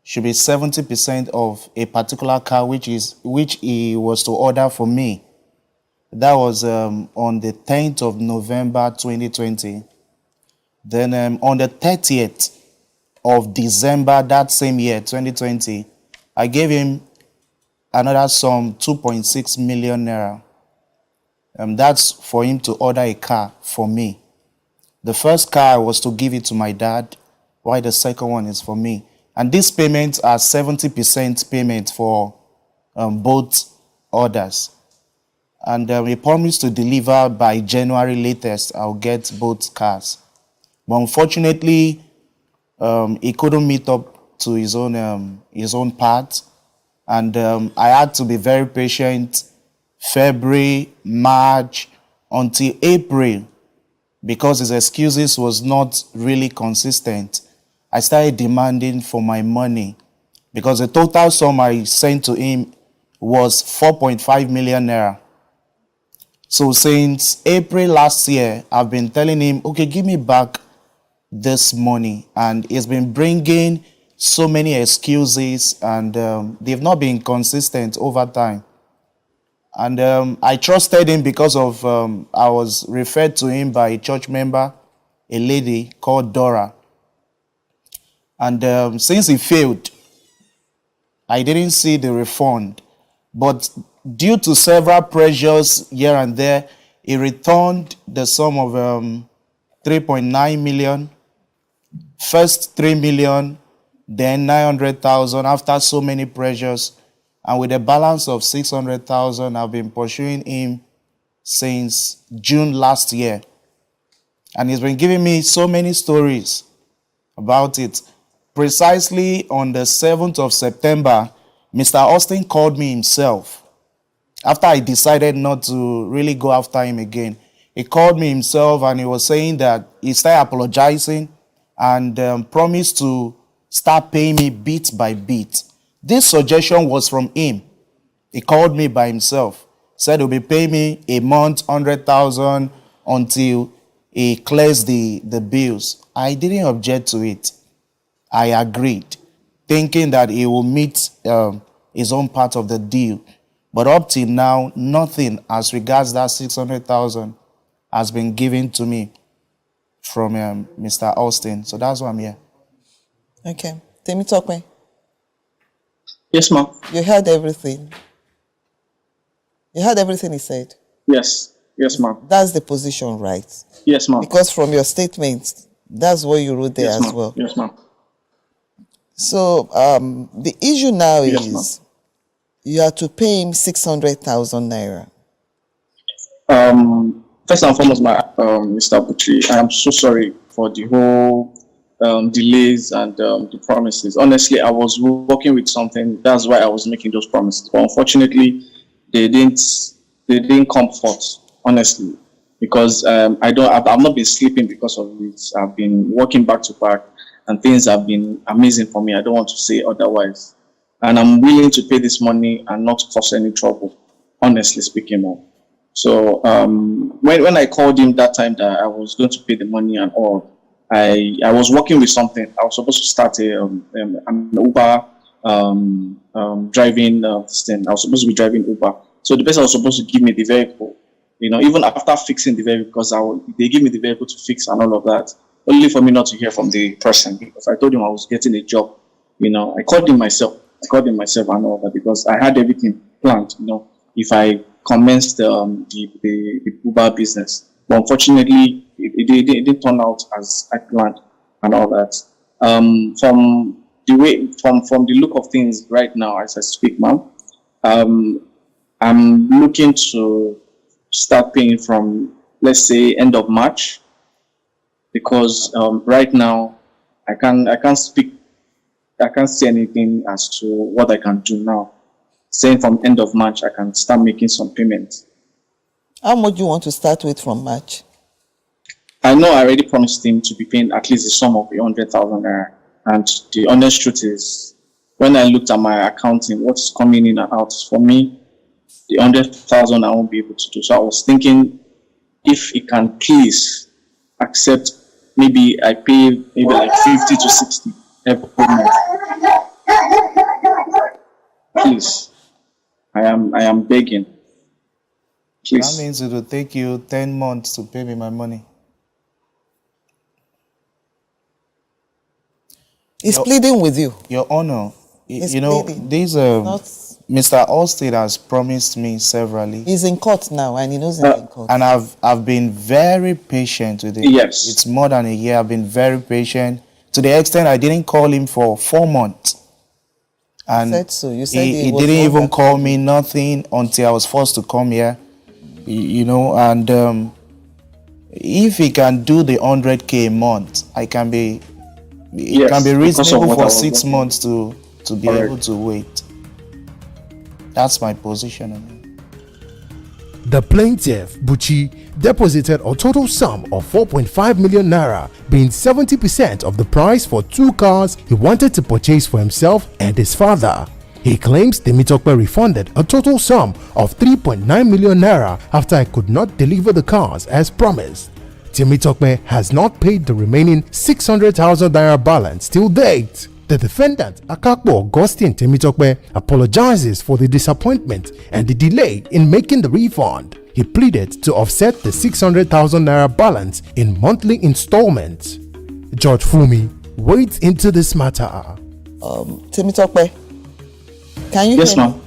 should be 70% of a particular car which he was to order for me. That was on the 10th of November 2020. Then on the 30th of December that same year, 2020, I gave him another sum, 2.6 million naira. That's for him to order a car for me. The first car was to give it to my dad, while the second one is for me. And these payments are 70% payment for both orders. And he promised to deliver by January latest. I'll get both cars. But unfortunately, he couldn't meet up to his own part. And I had to be very patient. February, March, until April, because his excuses was not really consistent. I started demanding for my money because the total sum I sent to him was 4.5 million naira. So since April last year, I've been telling him, okay, give me back this money. And he's been bringing so many excuses, and they've not been consistent over time. And I trusted him because of I was referred to him by a church member, a lady called Dora. And since he failed, I didn't see the refund. But due to several pressures here and there, he returned the sum of 3.9 million. First 3 million, then 900,000 after so many pressures. And with a balance of 600,000, I've been pursuing him since June last year. And he's been giving me so many stories about it. Precisely on the 7th of September, Mr. Austin called me himself. After I decided not to really go after him again, he called me himself and he was saying that he started apologizing and promised to start paying me bit by bit. This suggestion was from him. He called me by himself, said he'll be paying me a month, 100,000 until he clears the bills. I didn't object to it. I agreed, thinking that he will meet his own part of the deal. But up till now, nothing as regards that 600,000 has been given to me from Mr. Austin. So that's why I'm here. Okay. Temi Tokwe. Yes, ma'am. You heard everything. You heard everything he said? Yes. Yes, ma'am. That's the position, right? Yes, ma'am. Because from your statement, that's what you wrote there Yes, as ma'am. well. Yes, ma'am. So the issue now Yes, is you are to pay him 600,000 naira. First and foremost, Mr. Buchi, I am so sorry for the whole delays and the promises. Honestly, I was working with something. That's why I was making those promises. But unfortunately, they didn't come forth. Honestly, because I've not been sleeping because of it. I've been working back to back, and things have been amazing for me. I don't want to say otherwise. And I'm willing to pay this money and not cause any trouble. Honestly speaking, ma'am. So when I called him that time that I was going to pay the money and all, I was working with something. I was supposed to start an Uber driving thing. I was supposed to be driving Uber. So the person was supposed to give me the vehicle. You know, even after fixing the vehicle, because they give me the vehicle to fix and all of that. only for me not to hear from the person, because I told him I was getting a job. I called him myself. And all that, because I had everything planned. If I commenced the Uber business, but unfortunately, it didn't turn out as I planned and all that. From the look of things right now, as I speak, ma'am, I'm looking to start paying from, let's say, end of March, because right now I can't say anything as to what I can do now. Saying from end of March, I can start making some payments. How much do you want to start with from March? I know I already promised him to be paying at least the sum of 100,000 naira. And the honest truth is, when I looked at my accounting, what's coming in and out, for me, the 100,000 I won't be able to do. So I was thinking, if he can please accept, maybe I pay maybe like 50 to 60 every month. Please, I am begging. Please. That means it will take you 10 months to pay me my money. He's pleading with you. Your Honor, He's you know, pleading. this Mr. Allstate has promised me severally. He's in court now, and he knows he's in court. And I've been very patient with it. Yes. It's more than a year. I've been very patient, to the extent I didn't call him for 4 months. And You said so. You said he was didn't more even than- call me, nothing, until I was forced to come here. And if he can do the 100K a month, it can be Yes, because of reasonable what I for was 6 working. months to be Correct. able to wait. That's my position on it. The plaintiff, Buchi, deposited a total sum of 4.5 million naira, being 70% of the price for 2 cars he wanted to purchase for himself and his father. He claims Temitope refunded a total sum of 3.9 million naira after I could not deliver the cars as promised. Temitope has not paid the remaining 600,000 naira balance till date. The defendant, Akakbo Augustine Temitope, apologizes for the disappointment and the delay in making the refund. He pleaded to offset the 600,000 naira balance in monthly installments. Judge Fumi wades into this matter. Temitope, can you Yes, hear me? ma'am.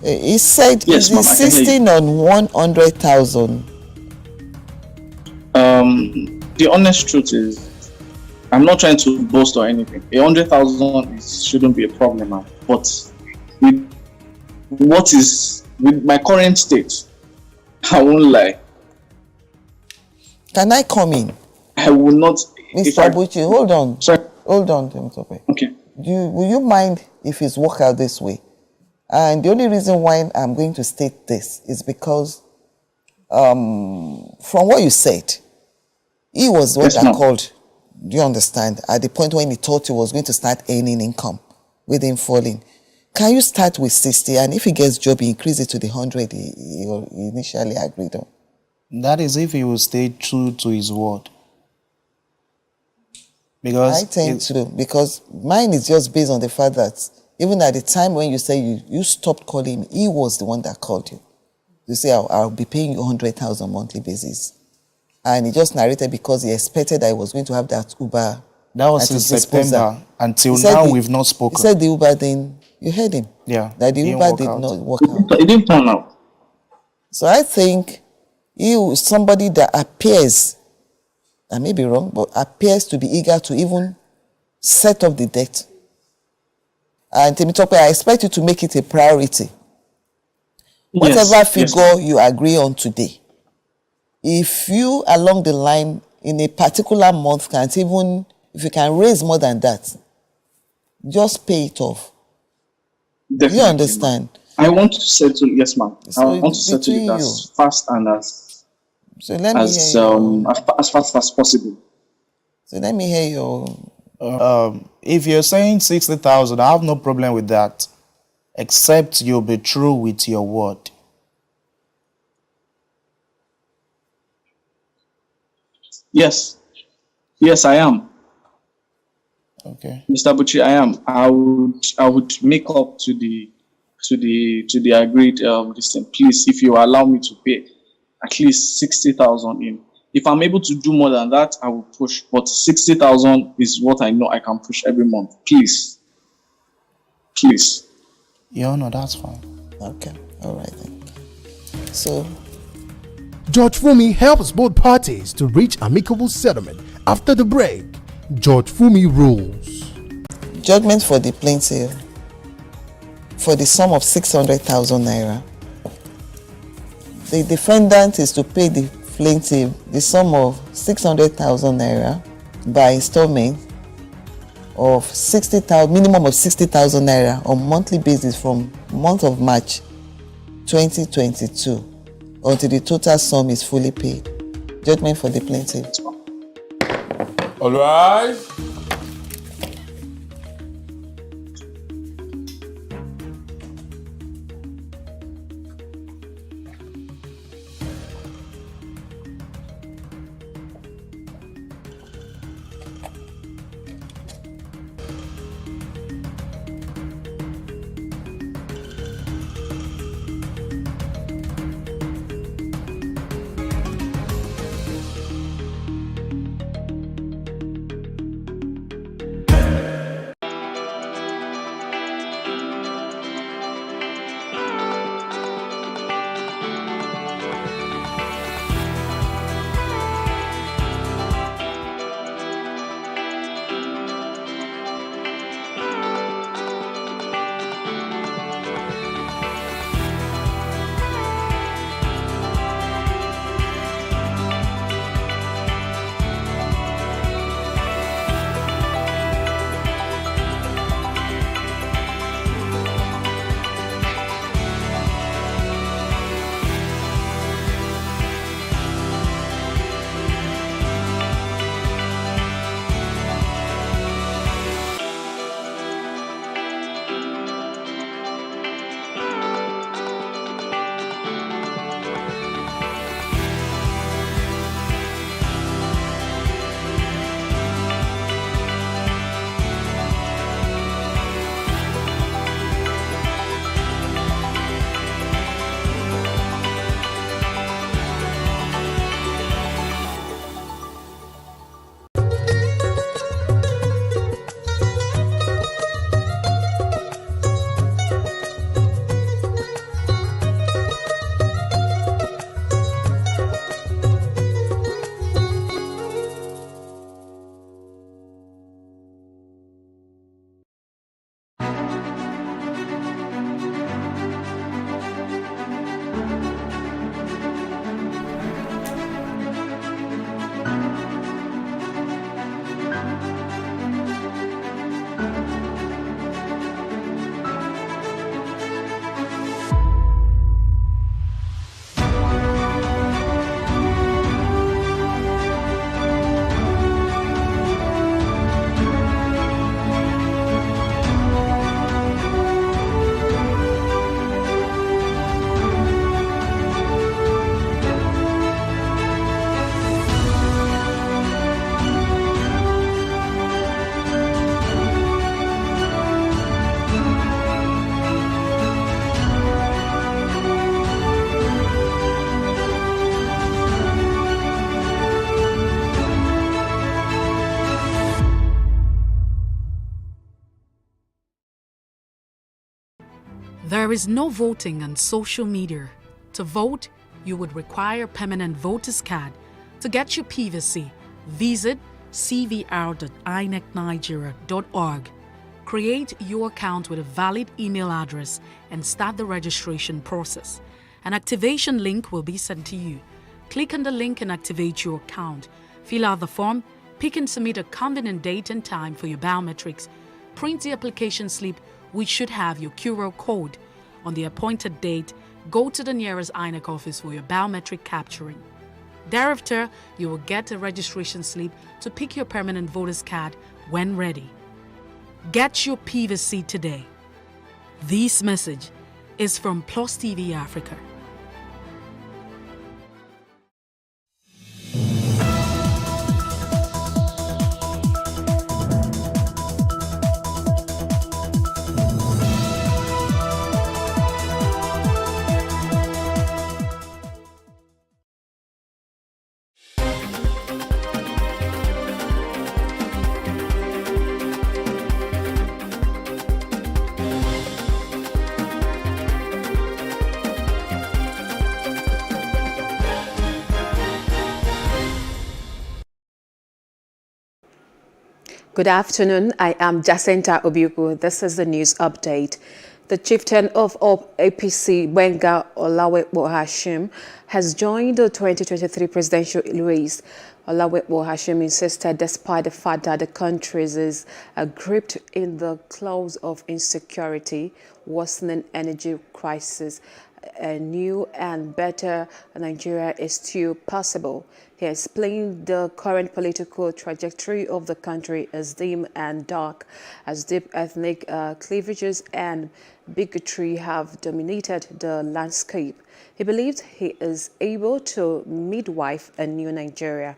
He said Yes, he's ma'am, I can hear you. insisting on 100,000. The honest truth is, I'm not trying to boast or anything. 100,000 shouldn't be a problem, ma'am. But with my current state, I won't lie. Can I come in? I will not. if Mr. I- Buchi, hold on. Sorry. Hold on, Temitope. Okay. Will you mind if it's work out this way? And the only reason why I'm going to state this is because from what you said, he was the one Yes, that ma'am. called, do you understand, at the point when he thought he was going to start earning income with him falling. Can you start with 60, and if he gets job, he increase it to the 100 he initially agreed on? That is if he will stay true to his word. Because I think so, because mine is just based on the fact that even at the time when you say you stopped calling him, he was the one that called you. You say, I'll be paying you 100,000 monthly basis. And he just narrated because he expected that he was going to have that Uber. that was at in his disposal. September. Until He said now, the- we've not spoken. He said the Uber then, you heard him, Yeah. that the didn't Uber work did out. not work out. It didn't turn out. So I think he is somebody that appears, I may be wrong, but appears to be eager to even set up the debt. And Temitope, I expect you to make it a priority. Whatever Yes, figure you agree on today, if you along the line in a particular month can't even, if you can raise more than that, just pay it off. Definitely, You understand? I want to settle, yes, ma'am. So I want to it's settle it between as fast and as So let me hear you. as fast as possible. So let me hear your. If you're saying 60,000, I have no problem with that, except you'll be true with your word. Yes, I am. Okay. Mr. Buchi, I am. I would make up to the agreed this thing. Please, if you allow me to pay at least 60,000 in If I'm able to do more than that, I will push. But 60,000 is what I know I can push every month. Please. Please. Your Honor, that's fine. Okay, all right then. So, Judge Fumi helps both parties to reach amicable settlement. After the break, Judge Fumi rules. Judgment for the plaintiff for the sum of 600,000 naira. The defendant is to pay the plaintiff the sum of 600,000 naira by installment of 60,000, minimum of 60,000 naira on monthly basis from month of March 2022 until the total sum is fully paid. Judgment for the plaintiff. All right. There is no voting on social media. To vote, you would require a permanent voter's card. To get your PVC, visit cvr.inecnigeria.org. Create your account with a valid email address and start the registration process. An activation link will be sent to you. Click on the link and activate your account. Fill out the form, pick and submit a convenient date and time for your biometrics. Print the application slip, which should have your QR code. On the appointed date, go to the nearest INEC office for your biometric capturing. Thereafter, you will get a registration slip to pick your permanent voter's card when ready. Get your PVC today. This message is from Plus TV Africa. Good afternoon. I am Jacinta Obiuku. This is the news update. The chieftain of APC, Benga Olawepo Hashim, has joined the 2023 presidential race. Olawepo Hashim insisted despite the fact that the country is gripped in the claws of insecurity, worsening energy crisis, a new and better Nigeria is still possible. He explained the current political trajectory of the country as dim and dark, as deep ethnic cleavages and bigotry have dominated the landscape. He believed he is able to midwife a new Nigeria.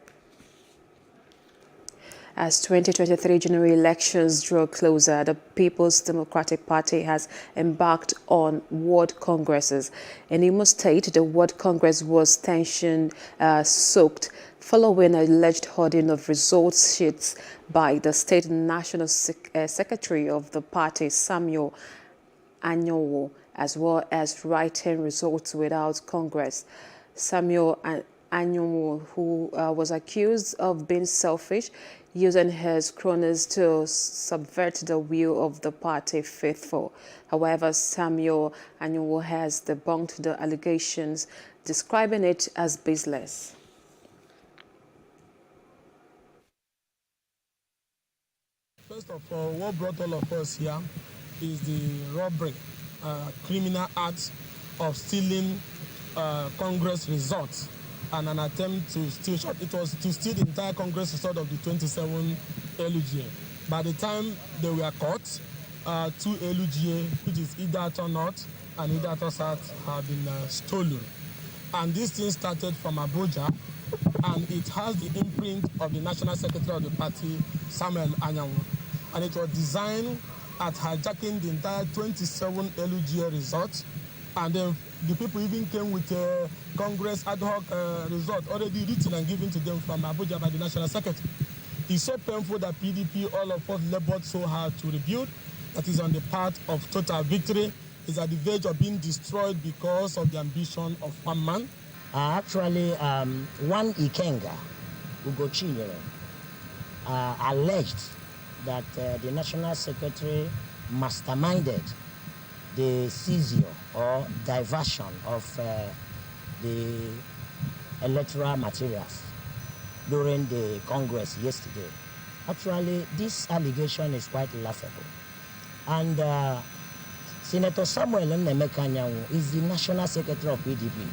As 2023 general elections draw closer, the People's Democratic Party has embarked on ward congresses. In Imo State, the ward congress was tension-soaked following an alleged hoarding of results sheets by the State National Secretary of the party, Samuel Anyanwu, as well as writing results without Congress. Samuel Anyanwu, who was accused of being selfish, using his cronies to subvert the will of the party faithful. However, Samuel Anyanwu has debunked the allegations, describing it as baseless. First of all, what brought all of us here is the robbery, criminal act of stealing Congress results and an attempt to steal. It was to steal the entire Congress result of the 27 LUGA. By the time they were caught, 2 LUGA, which is Idato North and Idato South, have been stolen. And this thing started from Abuja, and it has the imprint of the National Secretary of the party, Samuel Anyanwu. And it was designed at hijacking the entire 27 LUGA results, and then the people even came with a Congress ad hoc result already written and given to them from Abuja by the National Secretary. It's so painful that PDP, all of us labored so hard to rebuild, that is on the path of total victory, is at the verge of being destroyed because of the ambition of one man. Actually, one Ikenga, Ugochi, alleged that the National Secretary masterminded the seizure or diversion of the electoral materials during the Congress yesterday. Actually, this allegation is quite laughable. And Senator Samuel Nnemeka Anyanwu is the National Secretary of PDP.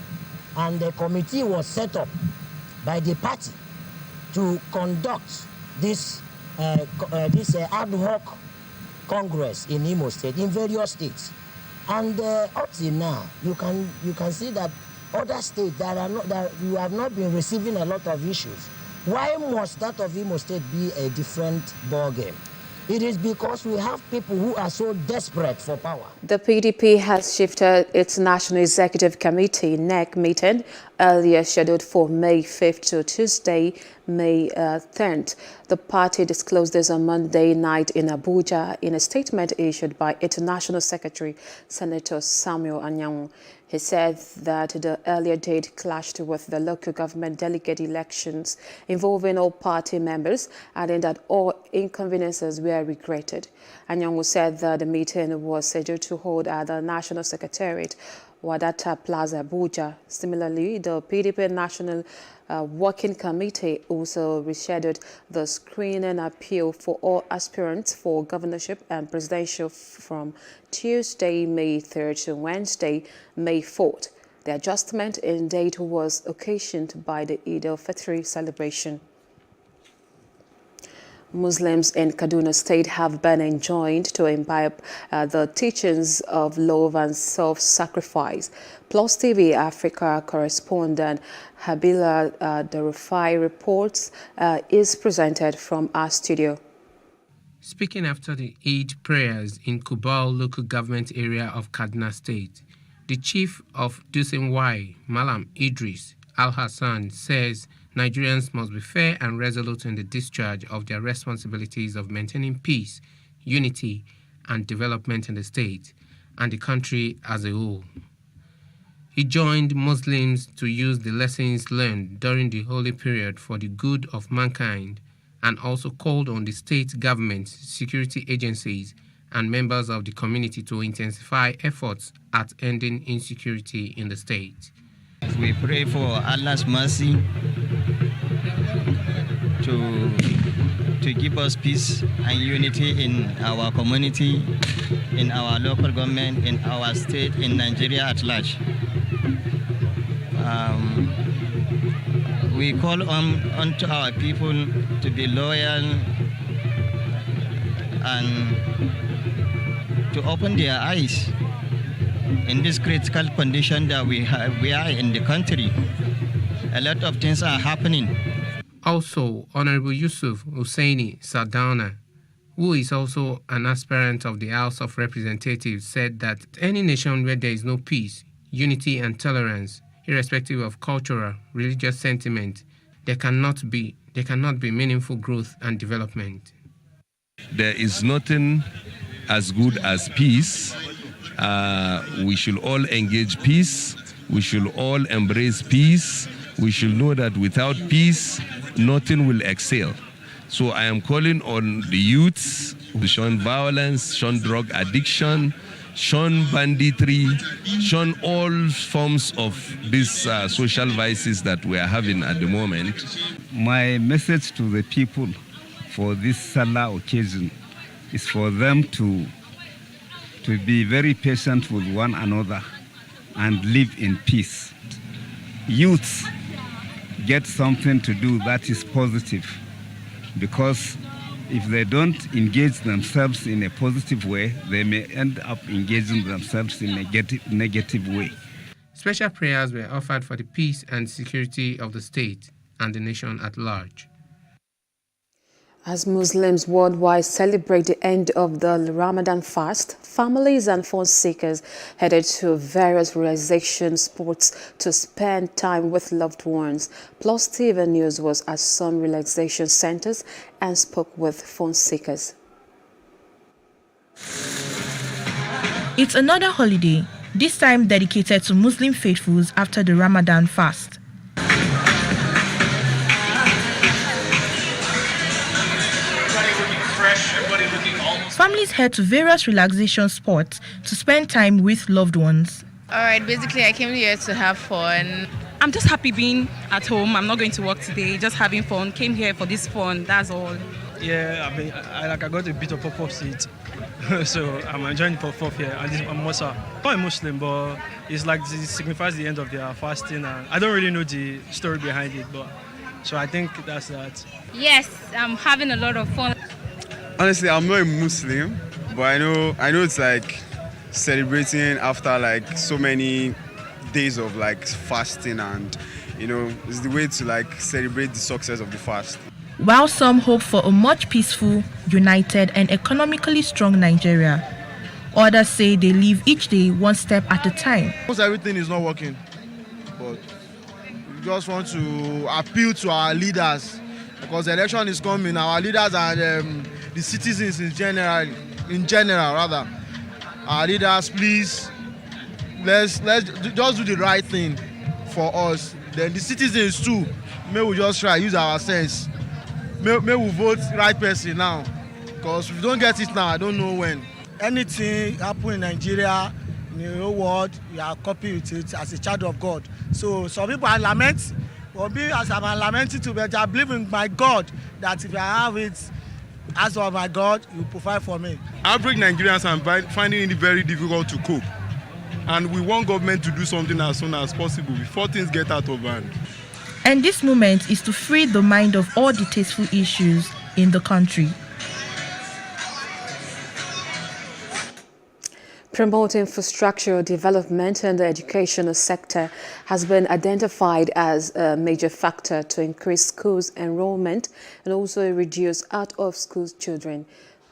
And the committee was set up by the party to conduct this ad hoc Congress in Imo State, in various states. And up till now, you can see that other states that you have not been receiving a lot of issues. Why must that of Imo State be a different ballgame? It is because we have people who are so desperate for power. The PDP has shifted its National Executive Committee (NEC) meeting earlier scheduled for May 5th to Tuesday, May 10th. The party disclosed this on Monday night in Abuja in a statement issued by its National Secretary, Senator Samuel Anyanwu. He said that the earlier date clashed with the local government delegate elections involving all party members, adding that all inconveniences were regretted. Anyanwu said that the meeting was scheduled to hold at the National Secretariat, Wadata Plaza, Abuja. Similarly, the PDP National Working Committee also rescheduled the screening appeal for all aspirants for governorship and presidential from Tuesday, May 3rd to Wednesday, May 4th. The adjustment in date was occasioned by the Eid al-Fitr celebration. Muslims in Kaduna State have been enjoined to imbibe the teachings of love and self-sacrifice. Plus TV Africa correspondent Habila Darufai reports is presented from our studio. Speaking after the Eid prayers in Kubal local government area of Kaduna State, the chief of Dusinwai, Malam Idris Al-Hassan, says Nigerians must be fair and resolute in the discharge of their responsibilities of maintaining peace, unity, and development in the state and the country as a whole. He joined Muslims to use the lessons learned during the holy period for the good of mankind and also called on the state government, security agencies, and members of the community to intensify efforts at ending insecurity in the state. We pray for Allah's mercy to give us peace and unity in our community, in our local government, in our state, in Nigeria at large. We call on to our people to be loyal and to open their eyes in this critical condition that we are in the country. A lot of things are happening. Also, Honorable Yusuf Hussaini Sardana, who is also an aspirant of the House of Representatives, said that any nation where there is no peace, unity and tolerance, irrespective of cultural, religious sentiment, there cannot be meaningful growth and development. There is nothing as good as peace. We should all engage peace. We should all embrace peace. We should know that without peace, nothing will excel. So I am calling on the youths to shun violence, shun drug addiction, shun banditry, shun all forms of these social vices that we are having at the moment. My message to the people for this Salah occasion is for them to be very patient with one another and live in peace. Youths get something to do that is positive, because if they don't engage themselves in a positive way, they may end up engaging themselves in a negative way. Special prayers were offered for the peace and security of the state and the nation at large. As Muslims worldwide celebrate the end of the Ramadan fast, families and fun seekers headed to various relaxation spots to spend time with loved ones. Plus TV News was at some relaxation centers and spoke with fun seekers. It's another holiday, this time dedicated to Muslim faithfuls after the Ramadan fast. Families head to various relaxation spots to spend time with loved ones. Alright, basically I came here to have fun. I'm just happy being at home. I'm not going to work today, just having fun. Came here for this fun, that's all. Yeah, I got a bit of pop-up seat. So I'm enjoying pop-up here. I'm also not a Muslim, but it's like it signifies the end of their fasting. And I don't really know the story behind it, but so I think that's that. Yes, I'm having a lot of fun. Honestly, I'm not a Muslim, but I know it's like celebrating after like so many days of like fasting, and it's the way to like celebrate the success of the fast. While some hope for a much peaceful, united and economically strong Nigeria, others say they live each day one step at a time. Almost everything is not working, but we just want to appeal to our leaders, because the election is coming. Our leaders are the citizens in general. Our leaders, please, let's just do the right thing for us. Then the citizens too, may we just try use our sense. May we vote right person now, because if we don't get it now, I don't know when. Anything happen in Nigeria, in the whole world, we are copying it as a child of God. So some people are lament, but me as I'm lamenting to, but I believe in my God that if I have it, as for my God, He will provide for me. Average Nigerians are finding it very difficult to cope, and we want government to do something as soon as possible before things get out of hand. And this moment is to free the mind of all the tasteful issues in the country. Promoting infrastructure development in the educational sector has been identified as a major factor to increase schools enrollment and also reduce out-of-school children.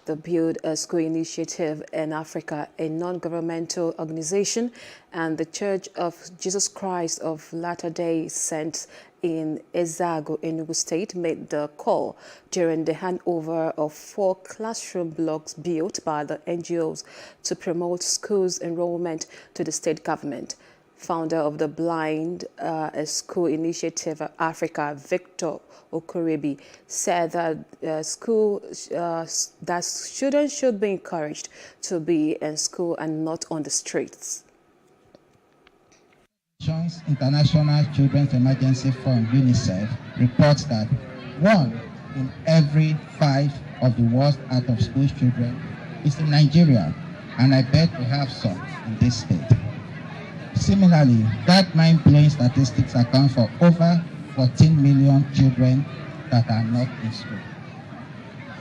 The Build a School Initiative in Africa, a non-governmental organization, and the Church of Jesus Christ of Latter-day Saints in Ezago, Enugu State, made the call during the handover of 4 classroom blocks built by the NGOs to promote schools enrollment to the state government. Founder of the Blind School Initiative Africa, Victor Okorebi, said that that students should be encouraged to be in school and not on the streets. International Children's Emergency Fund, UNICEF, reports that 1 in every 5 of the world's out-of-school children is in Nigeria, and I bet we have some in this state. Similarly, that mind-blowing statistics account for over 14 million children that are not in school.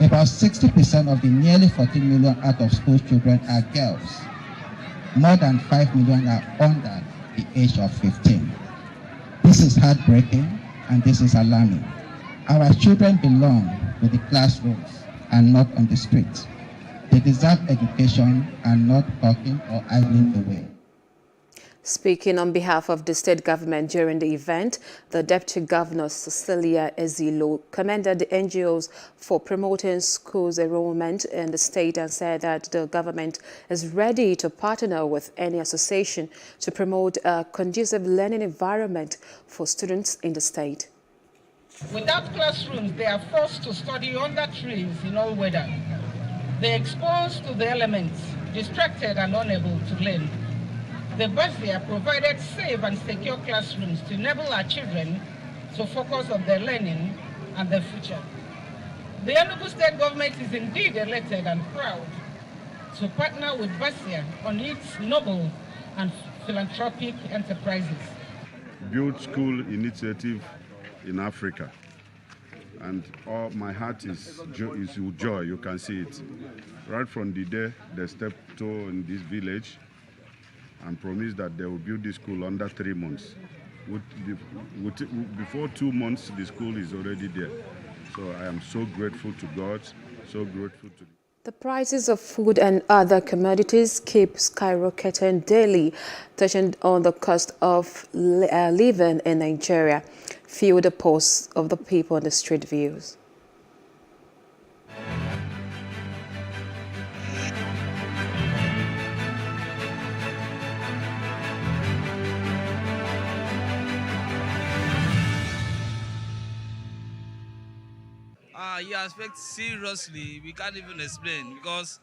About 60% of the nearly 14 million out-of-school children are girls. More than 5 million are under the age of 15. This is heartbreaking and this is alarming. Our children belong to the classrooms and not on the streets. They deserve education and not talking or idling away. Speaking on behalf of the state government during the event, the Deputy Governor Cecilia Ezilo commended the NGOs for promoting schools enrollment in the state and said that the government is ready to partner with any association to promote a conducive learning environment for students in the state. Without classrooms, they are forced to study under trees in all weather. They are exposed to the elements, distracted and unable to learn. The Basia provided safe and secure classrooms to enable our children to focus on their learning and their future. The Enugu State government is indeed elated and proud to partner with Basia on its noble and philanthropic enterprises. Build school initiative in Africa, and all my heart is with joy. You can see it right from the day they stepped toe in this village and promised that they will build this school under 3 months. Before 2 months, the school is already there. So I am so grateful to God, so grateful to. The prices of food and other commodities keep skyrocketing daily, touching on the cost of living in Nigeria. Few the posts of the people on the street views. You expect seriously, we can't even explain, because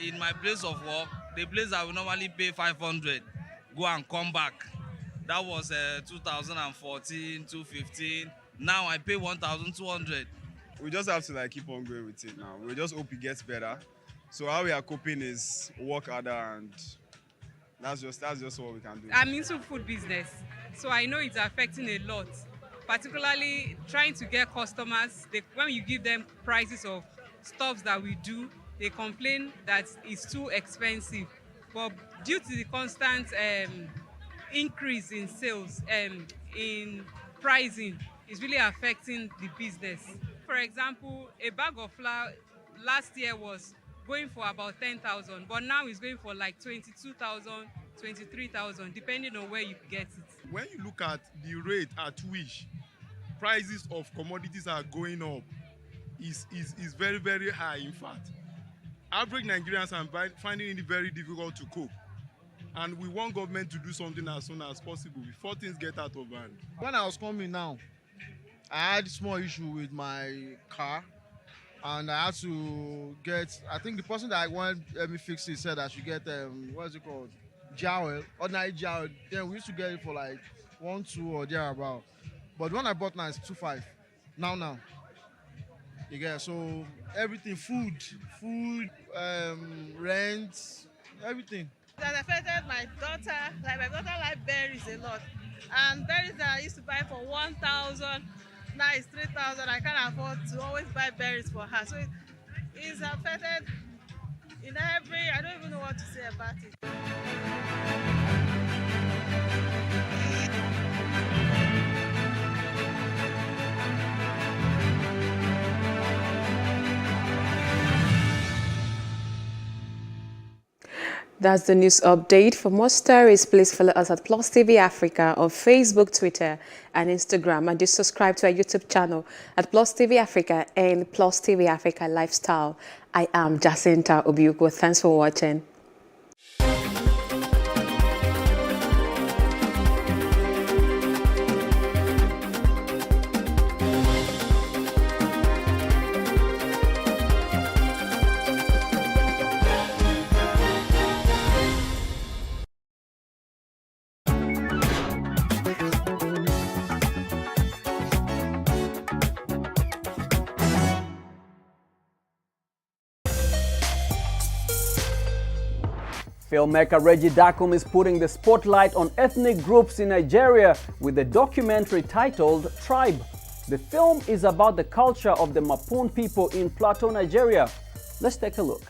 in my place of work, the place I would normally pay 500, go and come back. That was 2014, 2015. Now I pay 1,200. We just have to keep on going with it now. We just hope it gets better. So how we are coping is work harder, and that's just what we can do. I'm into food business, so I know it's affecting a lot. Particularly trying to get customers. When you give them prices of stuff that we do, they complain that it's too expensive. But due to the constant increase in sales, in pricing, is really affecting the business. For example, a bag of flour last year was going for about 10,000, but now it's going for like 22,000, 23,000, depending on where you get it. When you look at the rate at which prices of commodities are going up, is very, very high. In fact, average Nigerians are finding it very difficult to cope. And we want government to do something as soon as possible before things get out of hand. When I was coming now, I had a small issue with my car, and I had to get, I think the person that I wanted to help me fix it said I should get, what is it called? Jowl, ordinary jowl. Then we used to get it for like 1, 2 or thereabout. But when I bought now, it's 2.5. Now. You get, so everything, food, rent, everything. That affected my daughter. Like my daughter likes berries a lot, and berries that I used to buy for 1,000, now it's 3,000. I can't afford to always buy berries for her, so it's affected in every. I don't even know what to say about it. That's the news update. For more stories, please follow us at Plus TV Africa on Facebook, Twitter, and Instagram. And do subscribe to our YouTube channel at Plus TV Africa and Plus TV Africa Lifestyle. I am Jacinta Obiuko. Thanks for watching. Filmmaker Reggie Dakum is putting the spotlight on ethnic groups in Nigeria with a documentary titled Tribe. The film is about the culture of the Mapun people in Plateau, Nigeria. Let's take a look.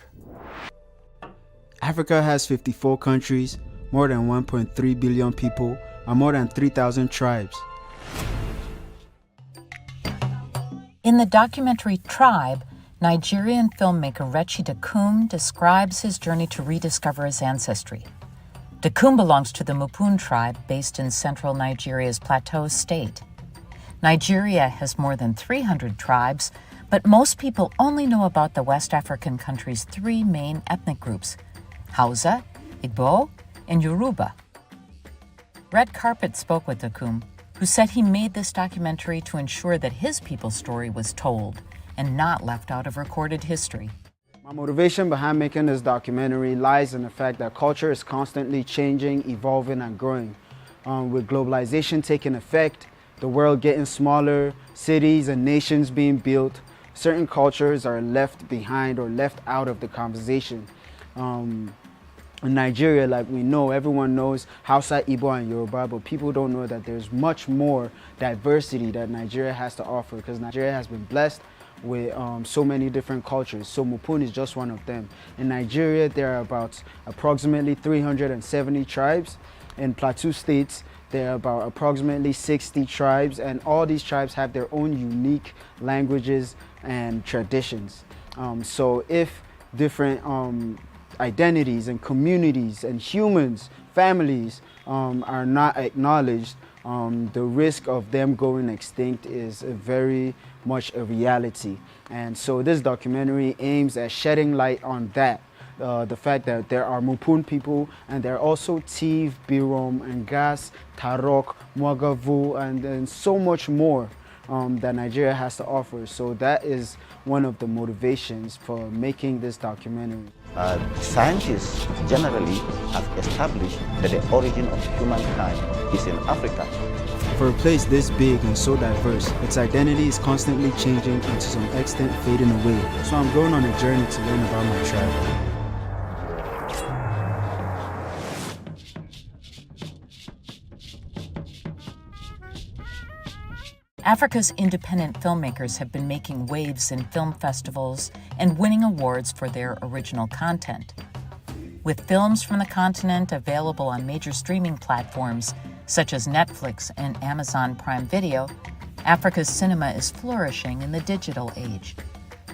Africa has 54 countries, more than 1.3 billion people, and more than 3,000 tribes. In the documentary Tribe, Nigerian filmmaker Reggie Dakum describes his journey to rediscover his ancestry. Dakum belongs to the Mapun tribe based in central Nigeria's Plateau State. Nigeria has more than 300 tribes, but most people only know about the West African country's three main ethnic groups: Hausa, Igbo, and Yoruba. Red Carpet spoke with Dakum, who said he made this documentary to ensure that his people's story was told and not left out of recorded history. My motivation behind making this documentary lies in the fact that culture is constantly changing, evolving, and growing. With globalization taking effect, the world getting smaller, cities and nations being built, certain cultures are left behind or left out of the conversation. In Nigeria, like we know, everyone knows Hausa, Igbo, and Yoruba, but people don't know that there's much more diversity that Nigeria has to offer, because Nigeria has been blessed with so many different cultures. So Mapun is just one of them. In Nigeria, there are about approximately 370 tribes. In Plateau States, there are about approximately 60 tribes, and all these tribes have their own unique languages and traditions. So if different identities and communities and humans, families are not acknowledged, the risk of them going extinct is very much a reality. And so this documentary aims at shedding light on that. The fact that there are Mapun people, and there are also Tiv, Birom, Ngas, Tarok, Mwagavu, and so much more that Nigeria has to offer. So that is one of the motivations for making this documentary. Scientists generally have established that the origin of humankind is in Africa. For a place this big and so diverse, its identity is constantly changing and to some extent fading away. So I'm going on a journey to learn about my tribe. Africa's independent filmmakers have been making waves in film festivals and winning awards for their original content. With films from the continent available on major streaming platforms such as Netflix and Amazon Prime Video, Africa's cinema is flourishing in the digital age.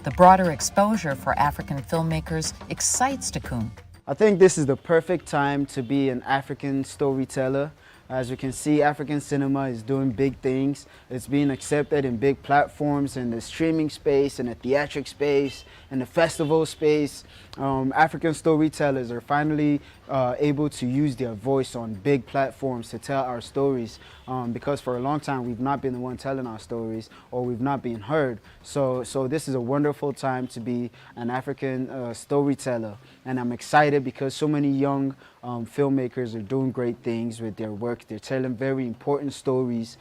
The broader exposure for African filmmakers excites Dakum. I think this is the perfect time to be an African storyteller. As you can see, African cinema is doing big things. It's being accepted in big platforms, in the streaming space, in the theatric space, in the festival space. African storytellers are finally able to use their voice on big platforms to tell our stories, because for a long time we've not been the one telling our stories, or we've not been heard. So this is a wonderful time to be an African storyteller, and I'm excited because so many young filmmakers are doing great things with their work. They're telling very important stories,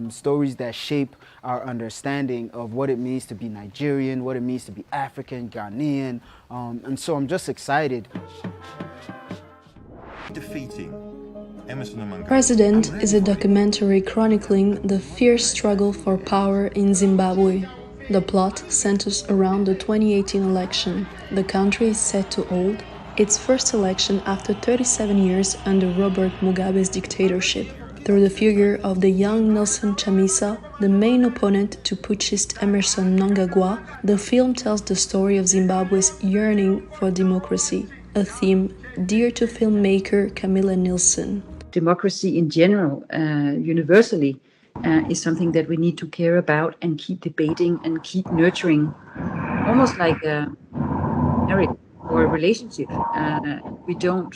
stories that shape our understanding of what it means to be Nigerian, what it means to be African, Ghanaian, and so I'm just excited. Defeating Emmerson Mnangagwa. President is a documentary chronicling the fierce struggle for power in Zimbabwe. The plot centers around the 2018 election. The country is set to hold its first election after 37 years under Robert Mugabe's dictatorship. Through the figure of the young Nelson Chamisa, the main opponent to putschist Emmerson Mnangagwa, the film tells the story of Zimbabwe's yearning for democracy, a theme dear to filmmaker Camilla Nilsson. Democracy in general, universally, is something that we need to care about and keep debating and keep nurturing, almost like a marriage or a relationship. We don't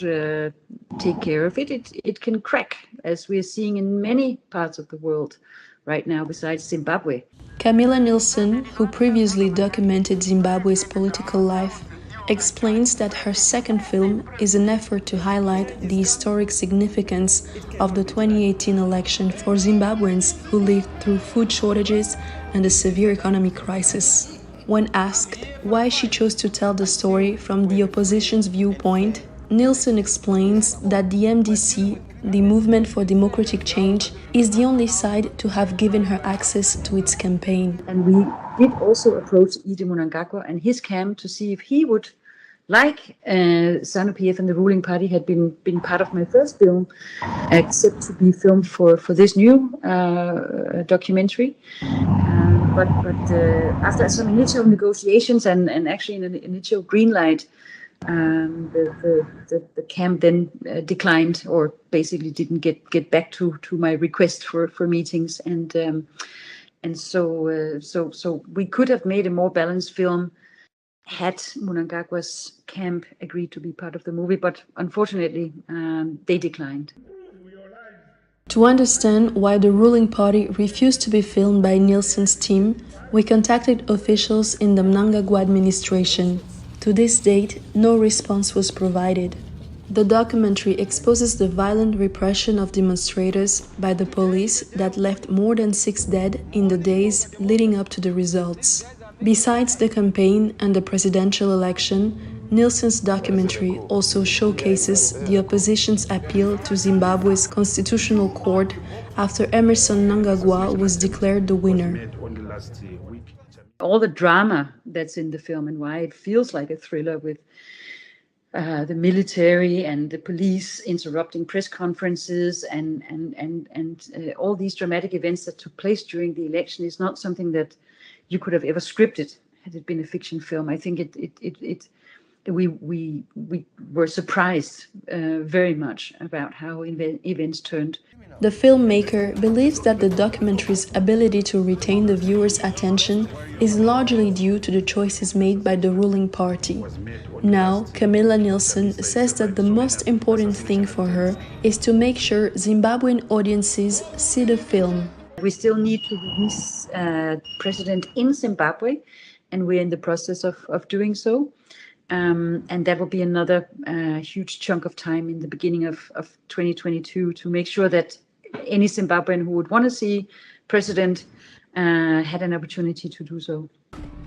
take care of it, it can crack, as we're seeing in many parts of the world right now besides Zimbabwe. Camilla Nilsson, who previously documented Zimbabwe's political life, explains that her second film is an effort to highlight the historic significance of the 2018 election for Zimbabweans who lived through food shortages and a severe economic crisis. When asked why she chose to tell the story from the opposition's viewpoint, Nielsen explains that the MDC, the Movement for Democratic Change, is the only side to have given her access to its campaign. And we did also approach Ide Mnangagwa and his camp to see if he would, like ZANU-PF and the ruling party had been part of my first film, accept to be filmed for this new documentary. But after some initial negotiations and actually an initial green light, the camp then declined, or basically didn't get back to my request for meetings, and so we could have made a more balanced film had Mnangagwa's camp agreed to be part of the movie, but unfortunately they declined. To understand why the ruling party refused to be filmed by Nielsen's team, we contacted officials in the Mnangagwa administration. To this date, no response was provided. The documentary exposes the violent repression of demonstrators by the police that left more than 6 dead in the days leading up to the results. Besides the campaign and the presidential election, Nielsen's documentary also showcases the opposition's appeal to Zimbabwe's constitutional court after Emmerson Mnangagwa was declared the winner. All the drama that's in the film and why it feels like a thriller with the military and the police interrupting press conferences and all these dramatic events that took place during the election is not something that you could have ever scripted had it been a fiction film. I think we were surprised very much about how events turned. The filmmaker believes that the documentary's ability to retain the viewer's attention is largely due to the choices made by the ruling party. Now, Camilla Nielsen says that the most important thing for her is to make sure Zimbabwean audiences see the film. We still need to release President in Zimbabwe, and we're in the process of doing so. And that will be another huge chunk of time in the beginning of 2022 to make sure that any Zimbabwean who would want to see President had an opportunity to do so.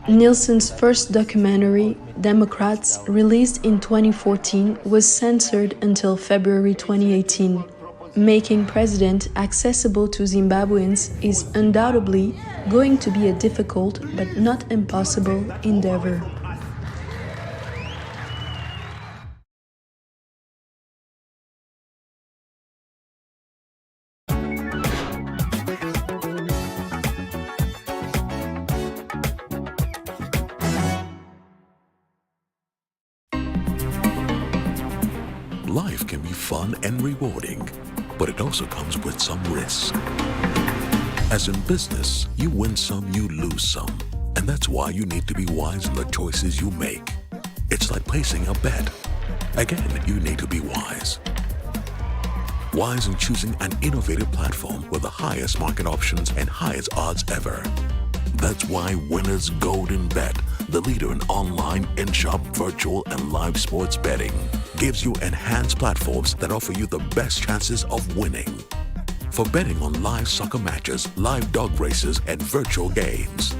Nielsen's first documentary, Democrats, released in 2014, was censored until February 2018. Making President accessible to Zimbabweans is undoubtedly going to be a difficult but not impossible endeavor. Life can be fun and rewarding, but it also comes with some risk. As in business, you win some, you lose some. And that's why you need to be wise in the choices you make. It's like placing a bet. Again, you need to be wise. Wise in choosing an innovative platform with the highest market options and highest odds ever. That's why Winners Golden Bet, the leader in online, in-shop, virtual, and live sports betting, gives you enhanced platforms that offer you the best chances of winning. For betting on live soccer matches, live dog races, and virtual games.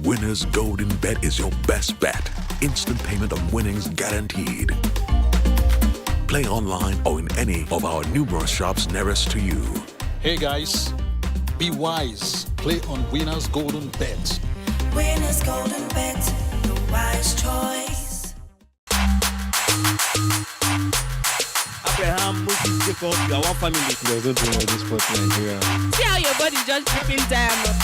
Winners Golden Bet is your best bet. Instant payment of winnings guaranteed. Play online or in any of our numerous shops nearest to you. Hey guys, be wise. Play on Winners Golden Bet. Winners Golden Bet, the wise choice. Abraham, Moses, Jacob, you are one family. There's no dream of this sport in Nigeria. See how your body just dripping diamond.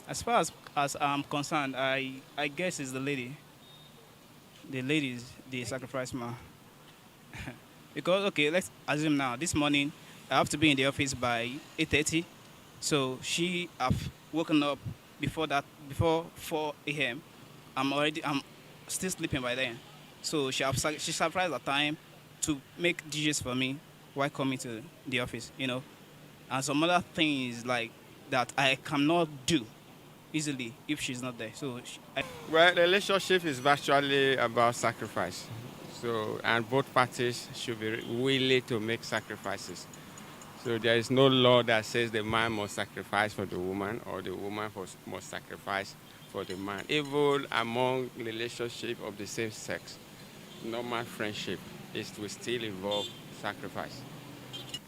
As far as I'm concerned, I guess it's the lady. The ladies, the sacrifice man. Because, okay, let's assume now, this morning, I have to be in the office by 8:30. So she have woken up before 4 a.m. I'm still sleeping by then. So she sacrificed the time to make dishes for me while coming to the office, you know. And some other things like that I cannot do easily if she's not there. So well, the relationship is virtually about sacrifice. So, and both parties should be willing to make sacrifices. So there is no law that says the man must sacrifice for the woman or the woman must sacrifice for the man. Even among relationship of the same sex, normal friendship will still involve sacrifice.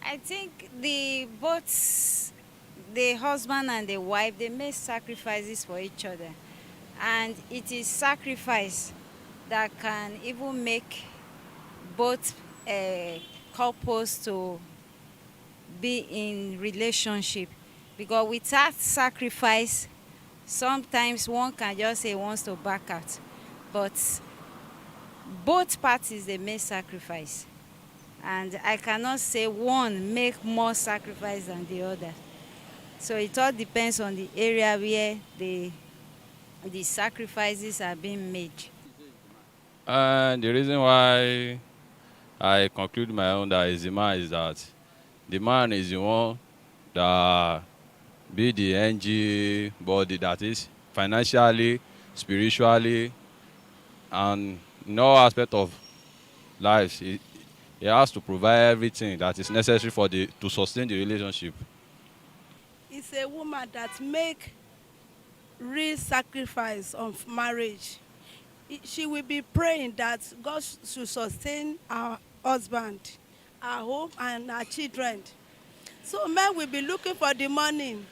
I think both the husband and the wife, they make sacrifices for each other. And it is sacrifice that can even make both couples to be in relationship. Because without sacrifice, sometimes one can just say wants to back out. But both parties, they make sacrifice. And I cannot say one make more sacrifice than the other. So it all depends on the area where the sacrifices are being made. And the reason why I conclude my own that is the man is that the man is the one that be the NG body, that is financially, spiritually, and in all aspects of life. He has to provide everything that is necessary to sustain the relationship. It's a woman that make real sacrifice of marriage. She will be praying that God should sustain our husband, our home, and our children. So men will be looking for the money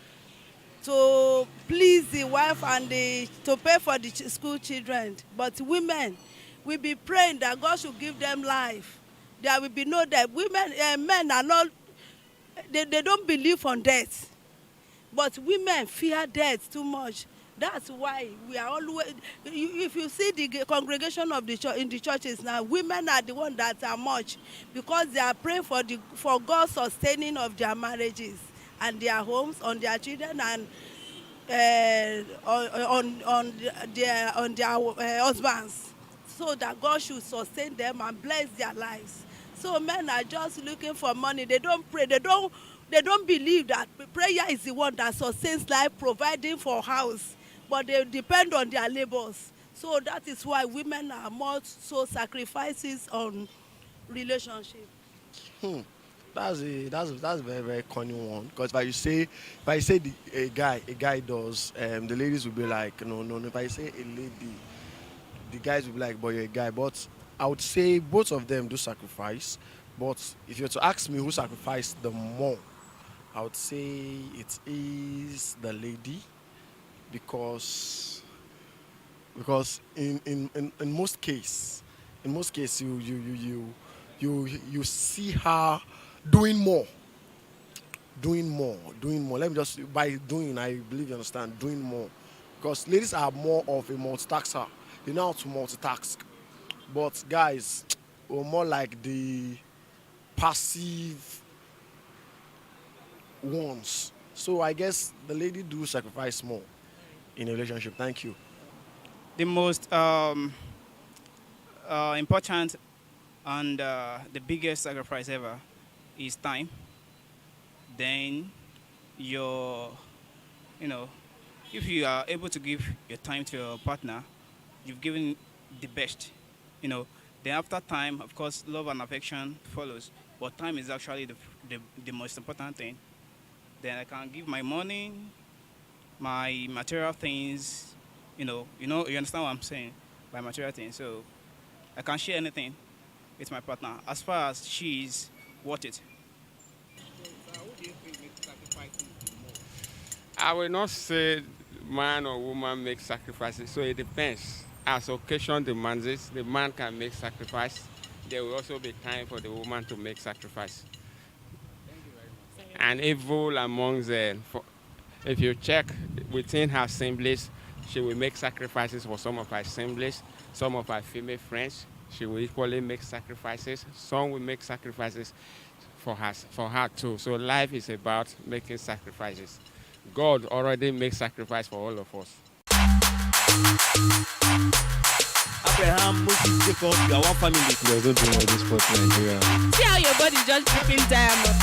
to please the wife and to pay for the school children. But women will be praying that God should give them life. There will be no death. Men are not, they don't believe on death. But women fear death too much. That's why we are always, if you see the congregation of the church, in the churches now, women are the ones that are much, because they are praying for God's sustaining of their marriages and their homes, on their children, and on their husbands, so that God should sustain them and bless their lives. So men are just looking for money. They don't pray. They don't believe that prayer is the one that sustains life, providing for house. But they depend on their labors. So that is why women are more so sacrifices on relationship. That's a very, very cunning one. Because if I say a guy does, the ladies will be like, no. If I say a lady, the guys will be like, boy, you're a guy. But I would say both of them do sacrifice. But if you were to ask me who sacrificed the more, I would say it is the lady, because in most cases you see her doing more. Let me just, by doing, I believe you understand, doing more. Because ladies are more of a multitasker. They know how to multitask. But guys are more like the passive ones. So I guess the lady do sacrifice more in a relationship. Thank you. The most important and the biggest sacrifice ever is time. Then if you are able to give your time to your partner, you've given the best. Then after time, of course, love and affection follows. But time is actually the most important thing. Then I can give my money, my material things. You understand what I'm saying by material things. So I can share anything with my partner as far as she's worth it. I will not say man or woman make sacrifices, so it depends. As occasion demands it, the man can make sacrifice. There will also be time for the woman to make sacrifice. And evil amongst them, if you check within her assemblies, she will make sacrifices for some of her assemblies, some of her female friends. She will equally make sacrifices. Some will make sacrifices for her too. So life is about making sacrifices. God already makes sacrifice for all of us. Abraham, Moses, Jacob, you are one family. There's no dream of this sport in Nigeria. See how your body is just dripping diamond.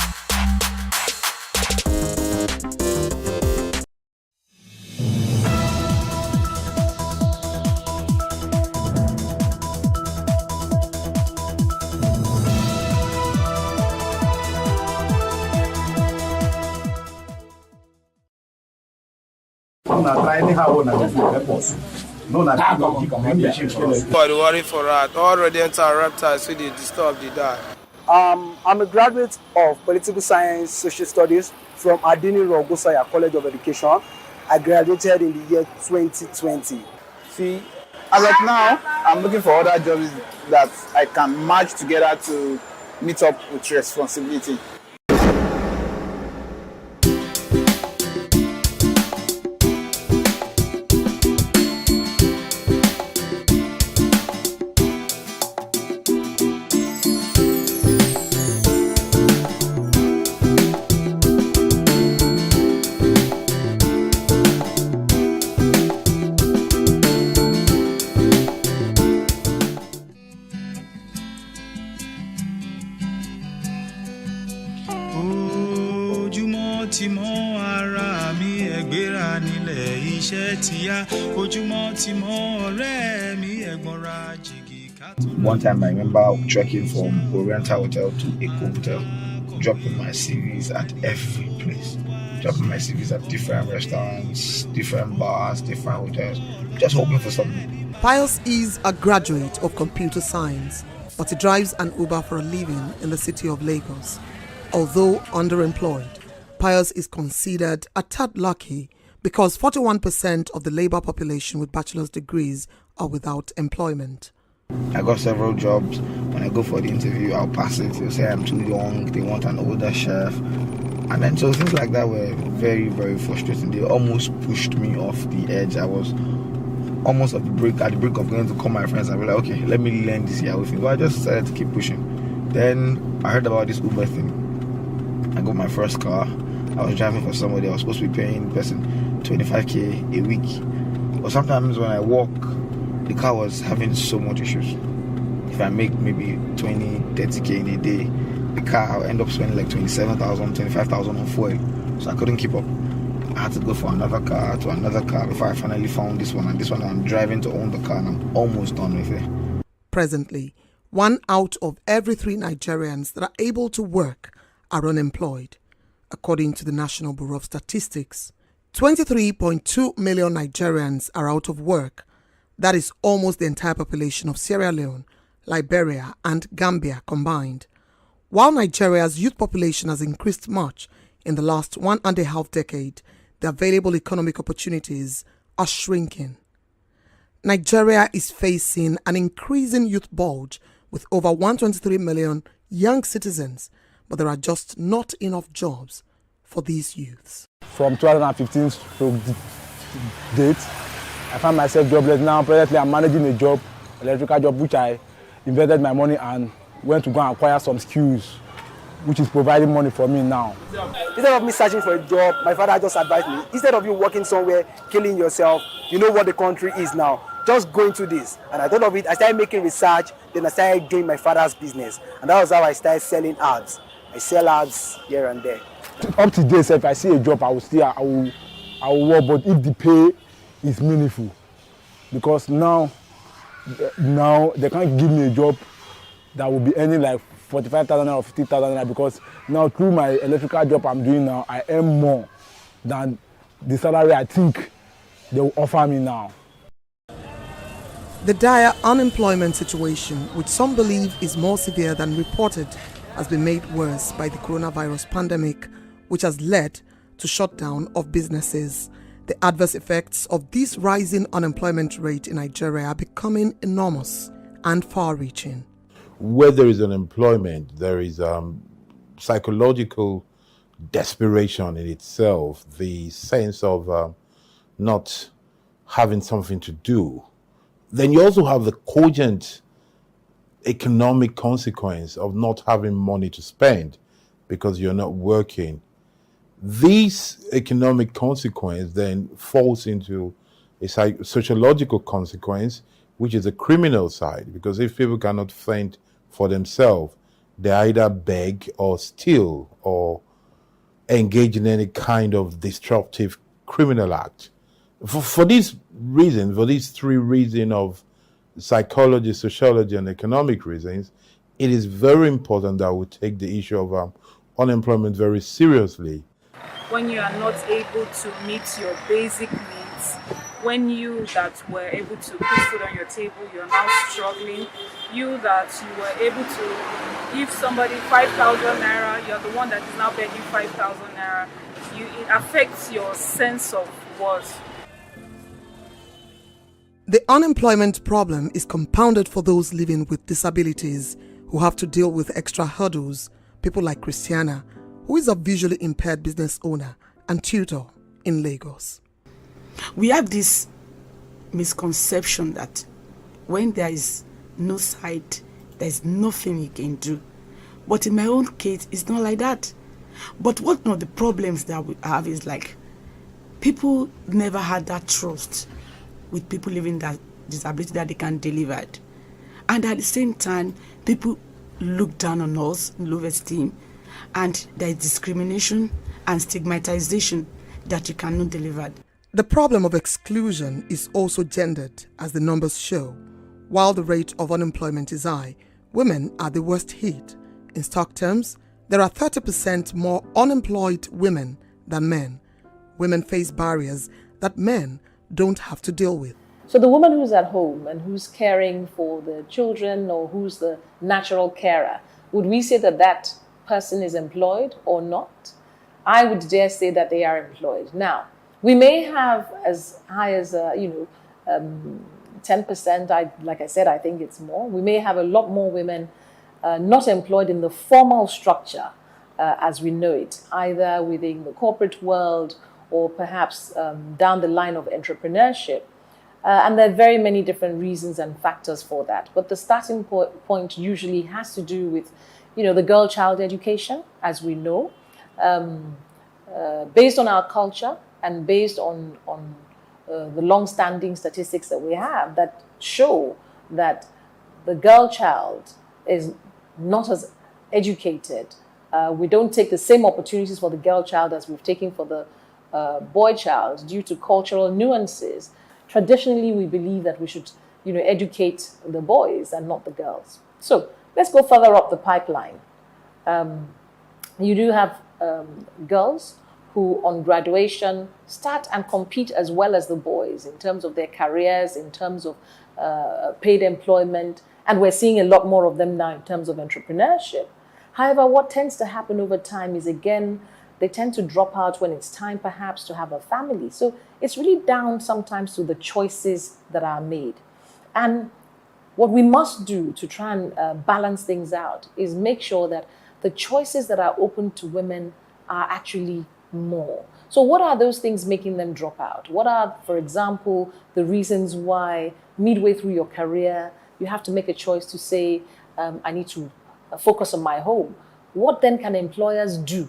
try anyhow on help us. But worry for that. All rodents and reptiles who they disturb the die. I'm a graduate of Political Science Social Studies from Adini Rogosaya College of Education. I graduated in the year 2020. See, as of now, I'm looking for other jobs that I can merge together to meet up with responsibility. One time I remember trekking from Oriental Hotel to Eco Hotel, dropping my CVs at every place, dropping my CVs at different restaurants, different bars, different hotels, just hoping for something. Pius is a graduate of computer science, but he drives an Uber for a living in the city of Lagos. Although underemployed, Pius is considered a tad lucky because 41% of the labor population with bachelor's degrees are without employment. I got several jobs. When I go for the interview, I'll pass it. They'll say I'm too young. They want an older chef. And then so things like that were very, very frustrating. They almost pushed me off the edge. I was almost at the brink of going to call my friends and be like, okay, let me learn this Yahoo thing. But I just decided to keep pushing. Then I heard about this Uber thing. I got my first car. I was driving for somebody. I was supposed to be paying the person 25k a week. But sometimes when I walk, the car was having so much issues. If I make maybe 20, 30k in a day, the car, I'll end up spending like 27,000, 25,000 on fuel. So I couldn't keep up. I had to go for another car to another car before I finally found this one. And this one I'm driving to own the car and I'm almost done with it. Presently, 1 out of every 3 Nigerians that are able to work are unemployed, according to the National Bureau of Statistics. 23.2 million Nigerians are out of work. That is almost the entire population of Sierra Leone, Liberia, and Gambia combined. While Nigeria's youth population has increased much in the last 1.5 decades, the available economic opportunities are shrinking. Nigeria is facing an increasing youth bulge with over 123 million young citizens, but there are just not enough jobs for these youths. From 2015 to date, I find myself jobless now. Presently, I'm managing a job, electrical job, which I invested my money and went to go and acquire some skills, which is providing money for me now. Instead of me searching for a job, my father just advised me, instead of you working somewhere, killing yourself, you know what the country is now, just go into this. And I thought of it, I started making research, then I started doing my father's business. And that was how I started selling ads. I sell ads here and there. Up to date, if I see a job, I will work, but if the pay is meaningful, because now they can't give me a job that will be earning like 45,000 or 50,000, because now through my electrical job I'm doing now, I earn more than the salary I think they will offer me now. The dire unemployment situation, which some believe is more severe than reported, has been made worse by the coronavirus pandemic, which has led to shutdown of businesses. The adverse effects of this rising unemployment rate in Nigeria are becoming enormous and far-reaching. Where there is unemployment, there is psychological desperation in itself, the sense of not having something to do. Then you also have the cogent economic consequence of not having money to spend because you're not working. This economic consequence then falls into a sociological consequence, which is a criminal side, because if people cannot fend for themselves, they either beg or steal or engage in any kind of disruptive criminal act. For these reasons, for these 3 reasons of psychology, sociology, and economic reasons, it is very important that we take the issue of unemployment very seriously. When you are not able to meet your basic needs when you that were able to put food on your table, you're now struggling. You that you were able to give somebody 5,000 naira, you're the one that is now begging 5,000 naira. It affects your sense of worth. The unemployment problem is compounded for those living with disabilities who have to deal with extra hurdles, people like Christiana, who is a visually impaired business owner and tutor in Lagos. We have this misconception that when there is no sight, there is nothing you can do. But in my own case, it's not like that. But one of the problems that we have is like people never had that trust with people living that disability that they can deliver it. And at the same time, people look down on us, low esteem, and there is discrimination and stigmatization that you cannot deliver. The problem of exclusion is also gendered, as the numbers show. While the rate of unemployment is high, women are the worst hit. In stock terms, there are 30% more unemployed women than men. Women face barriers that men don't have to deal with. So the woman who's at home and who's caring for the children or who's the natural carer, would we say that that person is employed or not? I would dare say that they are employed. Now, we may have as high as 10%. Like I said, I think it's more. We may have a lot more women not employed in the formal structure as we know it, either within the corporate world or perhaps down the line of entrepreneurship. And there are very many different reasons and factors for that. But the starting point usually has to do with, the girl-child education, as we know, based on our culture and based on the long-standing statistics that we have that show that the girl child is not as educated. We don't take the same opportunities for the girl child as we've taken for the boy child due to cultural nuances. Traditionally, we believe that we should, educate the boys and not the girls. So let's go further up the pipeline. You do have girls who on graduation start and compete as well as the boys in terms of their careers, in terms of paid employment, and we're seeing a lot more of them now in terms of entrepreneurship. However, what tends to happen over time is, again, they tend to drop out when it's time perhaps to have a family. So it's really down sometimes to the choices that are made. And what we must do to try and balance things out is make sure that the choices that are open to women are actually more. So what are those things making them drop out? What are, for example, the reasons why midway through your career, you have to make a choice to say, I need to focus on my home? What then can employers do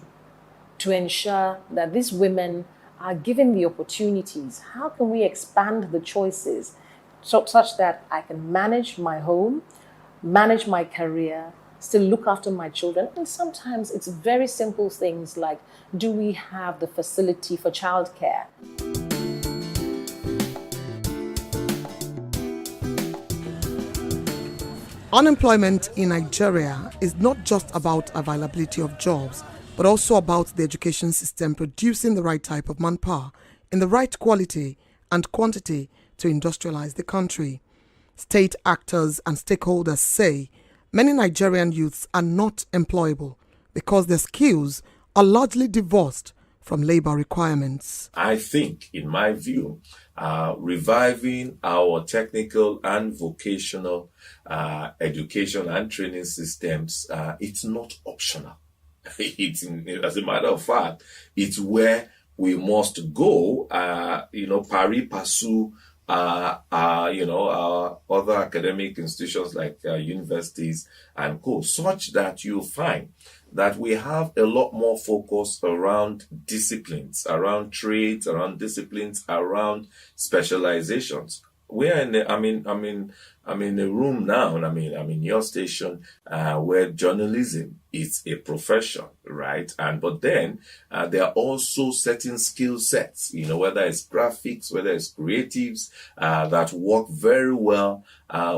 to ensure that these women are given the opportunities? How can we expand the choices such that I can manage my home, manage my career, still look after my children? And sometimes it's very simple things like, do we have the facility for childcare? Unemployment in Nigeria is not just about availability of jobs, but also about the education system producing the right type of manpower in the right quality and quantity to industrialize the country. State actors and stakeholders say many Nigerian youths are not employable because their skills are largely divorced from labor requirements. I think, in my view, reviving our technical and vocational education and training systems, it's not optional. As a matter of fact, it's where we must go, pari passu, our other academic institutions like universities and co, such that you find that we have a lot more focus around disciplines, around trades, around disciplines, around specializations. We're in I'm in a room now, and I'm in your station, where journalism is a profession, right? But then there are also certain skill sets, whether it's graphics, whether it's creatives, that work very well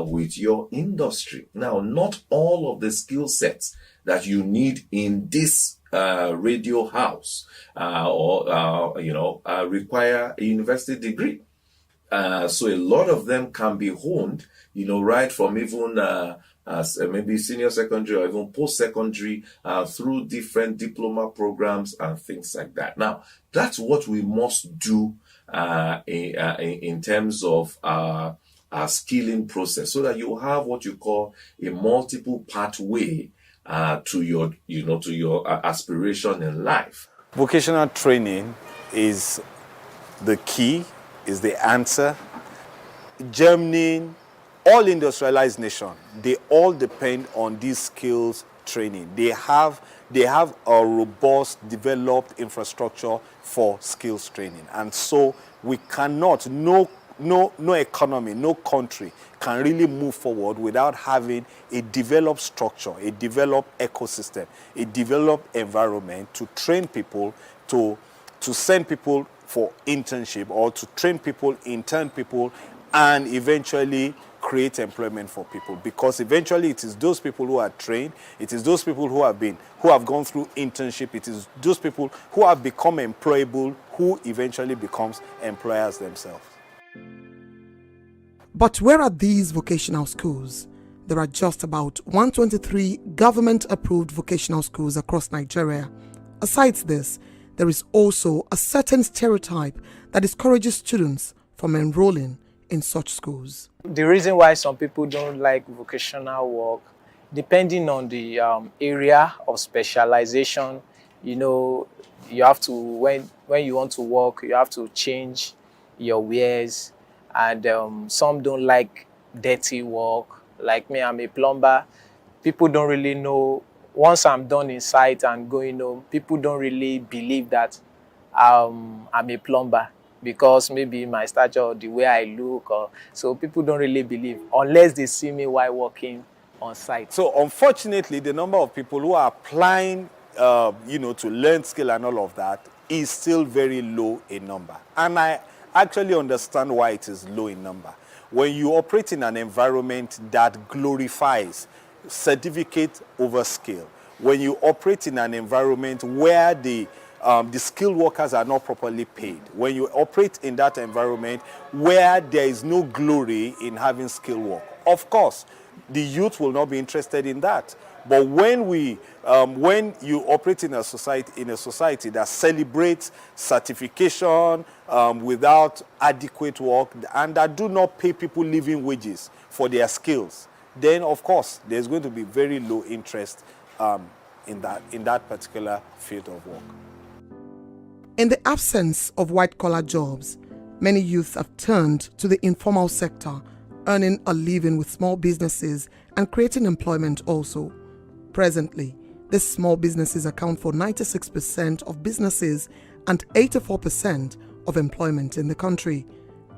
with your industry. Now, not all of the skill sets that you need in this radio house require a university degree. So a lot of them can be honed, right from even as maybe senior secondary or even post-secondary through different diploma programs and things like that. Now, that's what we must do in terms of our skilling process, so that you have what you call a multiple pathway to your aspiration in life. Vocational training is the key, is the answer. Germany, all industrialized nations, they all depend on these skills training. They have a robust, developed infrastructure for skills training. And so we cannot, no economy, no country can really move forward without having a developed structure, a developed ecosystem, a developed environment to train people, to send people for internship, or to train people, intern people, and eventually create employment for people. Because eventually it is those people who are trained, it is those people who have gone through internship, it is those people who have become employable, who eventually becomes employers themselves. But where are these vocational schools? There are just about 123 government-approved vocational schools across Nigeria. Aside this, there is also a certain stereotype that discourages students from enrolling in such schools. The reason why some people don't like vocational work, depending on the area of specialization, you have to, when you want to work, you have to change your wares. And some don't like dirty work. Like me, I'm a plumber. People don't really know. Once I'm done in site and going home, people don't really believe that I'm a plumber, because maybe my stature or the way I look. So people don't really believe unless they see me while working on site. So unfortunately, the number of people who are applying, to learn skill and all of that is still very low in number. And I actually understand why it is low in number. When you operate in an environment that glorifies certificate over skill, when you operate in an environment where the skilled workers are not properly paid, when you operate in that environment where there is no glory in having skilled work, of course, the youth will not be interested in that. But when you operate in a society that celebrates certification without adequate work, and that do not pay people living wages for their skills, then of course there's going to be very low interest in that particular field of work. In the absence of white-collar jobs, many youths have turned to the informal sector, earning a living with small businesses and creating employment also. Presently, these small businesses account for 96% of businesses and 84% of employment in the country.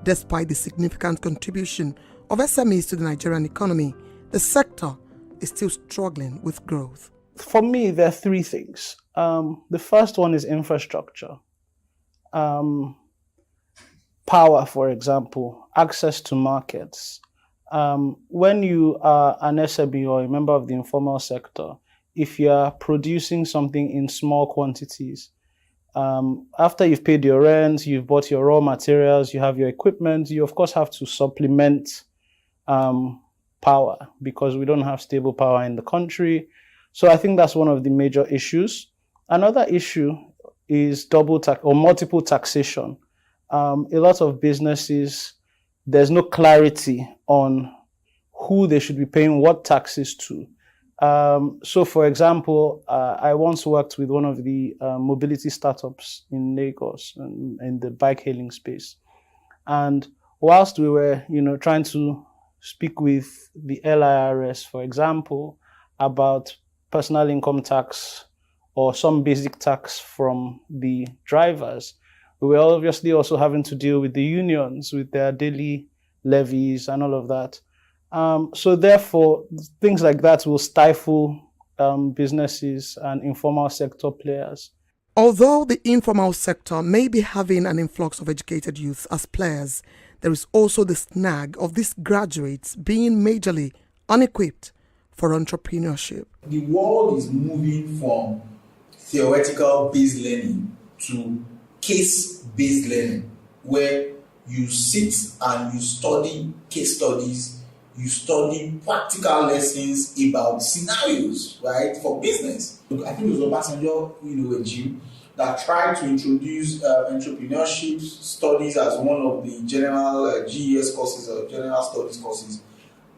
Despite the significant contribution of SMEs to the Nigerian economy, the sector is still struggling with growth. For me, there are three things. The first one is infrastructure. Power, for example, access to markets. When you are an SME or a member of the informal sector, if you are producing something in small quantities, after you've paid your rent, you've bought your raw materials, you have your equipment, you of course have to supplement power, because we don't have stable power in the country. So I think that's one of the major issues. Another issue is multiple taxation. A lot of businesses, there's no clarity on who they should be paying what taxes to. So, for example, I once worked with one of the mobility startups in Lagos in the bike-hailing space. And whilst we were, trying to speak with the LIRS, for example, about personal income tax or some basic tax from the drivers, we were obviously also having to deal with the unions, with their daily levies and all of that. So therefore, things like that will stifle businesses and informal sector players. Although the informal sector may be having an influx of educated youths as players, there is also the snag of these graduates being majorly unequipped for entrepreneurship. The world is moving from theoretical based learning to case-based learning, where you sit and you study case studies, you study practical lessons about scenarios, right, for business. I think it was Obasanjo, regime that tried to introduce entrepreneurship studies as one of the general GES courses or general studies courses.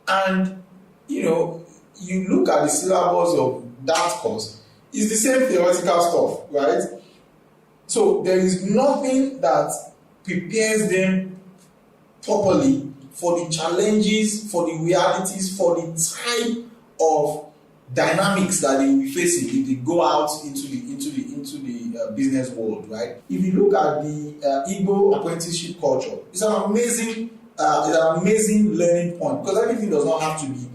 And, you look at the syllabus of that course, it's the same theoretical stuff, right? So there is nothing that prepares them properly for the challenges, for the realities, for the type of dynamics that they will be facing if they go out into the business world, right? If you look at the Igbo apprenticeship culture, it's an amazing learning point, because everything does not have to be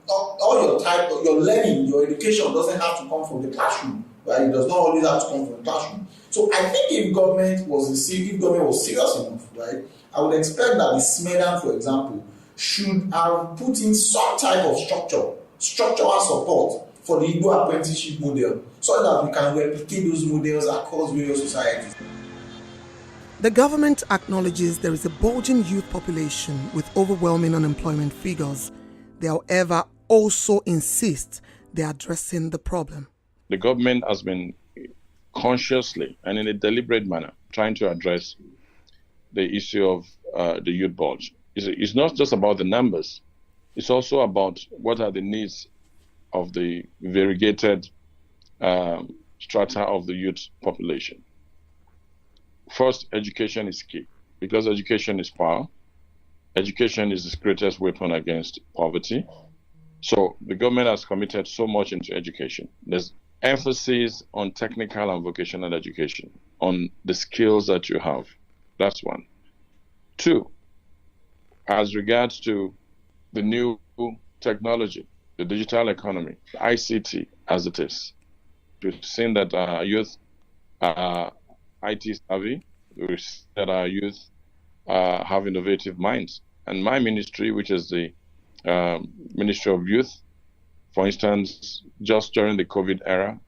all your learning, your education doesn't have to come from the classroom, right? It does not always have to come from the classroom. So I think if government was serious enough, right, I would expect that the SMEDAN, for example, should have put in some type of structural support for the Igbo apprenticeship model, so that we can replicate those models across various societies. The government acknowledges there is a bulging youth population with overwhelming unemployment figures. They, however, also insist they are addressing the problem. The government has been consciously and in a deliberate manner trying to address the issue of the youth bulge. It's not just about the numbers. It's also about what are the needs of the variegated strata of the youth population. First, education is key, because education is power. Education is the greatest weapon against poverty. So the government has committed so much into education. There's emphasis on technical and vocational education, on the skills that you have. That's one. Two, as regards to the new technology, the digital economy, the ICT as it is, we've seen that our youth are IT savvy, we've seen that our youth have innovative minds. And my ministry, which is the Ministry of Youth, for instance, just during the COVID era,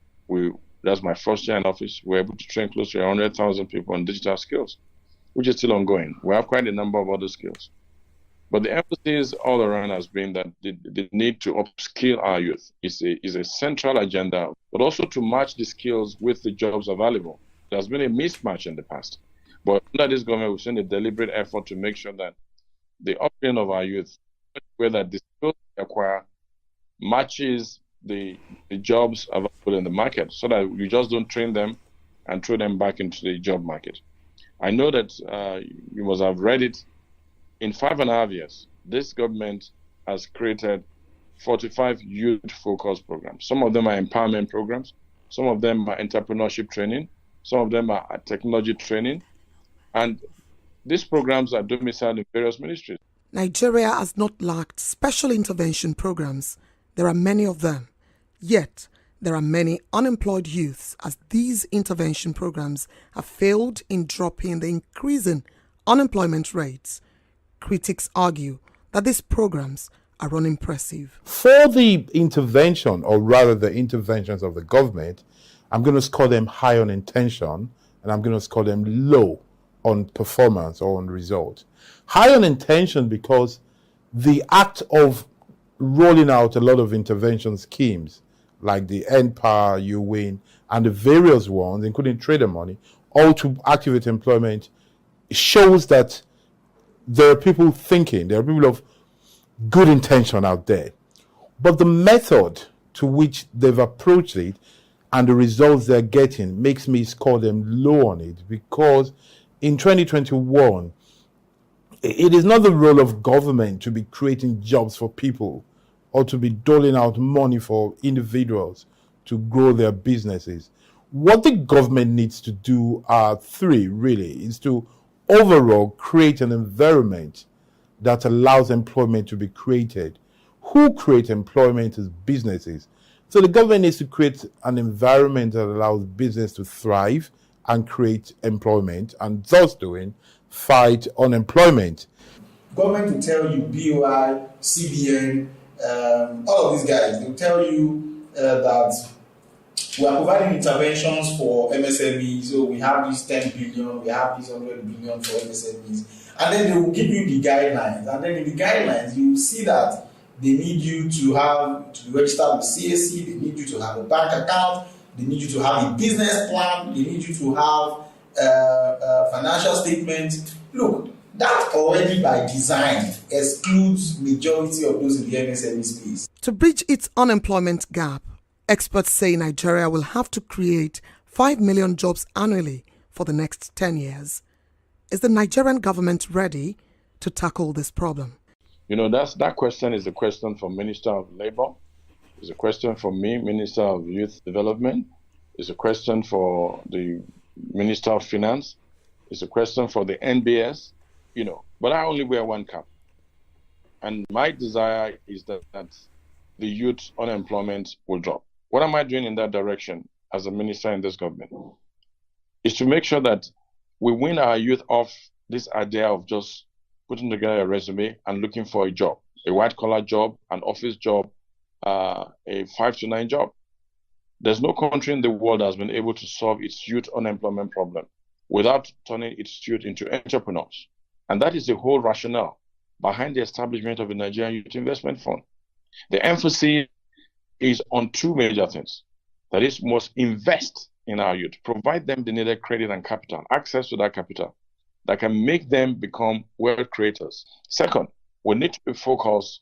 that's my first year in office, we were able to train close to 100,000 people on digital skills, which is still ongoing. We have quite a number of other skills. But the emphasis all around has been that the need to upskill our youth is a central agenda, but also to match the skills with the jobs available. There's been a mismatch in the past. But under this government, we've seen a deliberate effort to make sure that the upbringing of our youth, where that the skills they acquire matches the jobs available in the market, so that you just don't train them and throw them back into the job market. I know that you must have read it. In 5.5 years, this government has created 45 youth-focused programs. Some of them are empowerment programs. Some of them are entrepreneurship training. Some of them are technology training. And these programs are domiciled in various ministries. Nigeria has not lacked special intervention programs. There are many of them. Yet, there are many unemployed youths, as these intervention programs have failed in dropping the increasing unemployment rates. Critics argue that these programs are unimpressive. For the intervention, or rather the interventions of the government, I'm going to score them high on intention, and I'm going to score them low on performance or on result. High on intention because the act of rolling out a lot of intervention schemes, like the N-Power, You Win, and the various ones, including trader money, all to activate employment, shows that there are people thinking, there are people of good intention out there. But the method to which they've approached it and the results they're getting makes me score them low on it, because in 2021, it is not the role of government to be creating jobs for people or to be doling out money for individuals to grow their businesses. What the government needs to do are three, really, is to overall create an environment that allows employment to be created. Who create employment is businesses. So the government needs to create an environment that allows business to thrive and create employment, and thus doing, fight unemployment. Government will tell you, BOI, CBN, all of these guys, they'll tell you that We are providing interventions for MSMEs. So we have this 10 billion, we have this 100 billion for MSMEs. And then they will give you the guidelines. And then in the guidelines, you will see that they need you to be registered with CAC, they need you to have a bank account, they need you to have a business plan, they need you to have financial statements. Look, that already by design excludes majority of those in the MSME space. To bridge its unemployment gap, experts say Nigeria will have to create 5 million jobs annually for the next 10 years. Is the Nigerian government ready to tackle this problem? You know, that question is a question for Minister of Labour. It's a question for me, Minister of Youth Development. It's a question for the Minister of Finance. It's a question for the NBS. You know, but I only wear one cap. And my desire is that the youth unemployment will drop. What am I doing in that direction as a minister in this government? Is to make sure that we win our youth off this idea of just putting together a resume and looking for a job, a white-collar job, an office job, a 5 to 9 job. There's no country in the world that has been able to solve its youth unemployment problem without turning its youth into entrepreneurs. And that is the whole rationale behind the establishment of the Nigerian Youth Investment Fund. The emphasis is on two major things. That is, we must invest in our youth, provide them the needed credit and capital, access to that capital that can make them become wealth creators. Second, we need to focus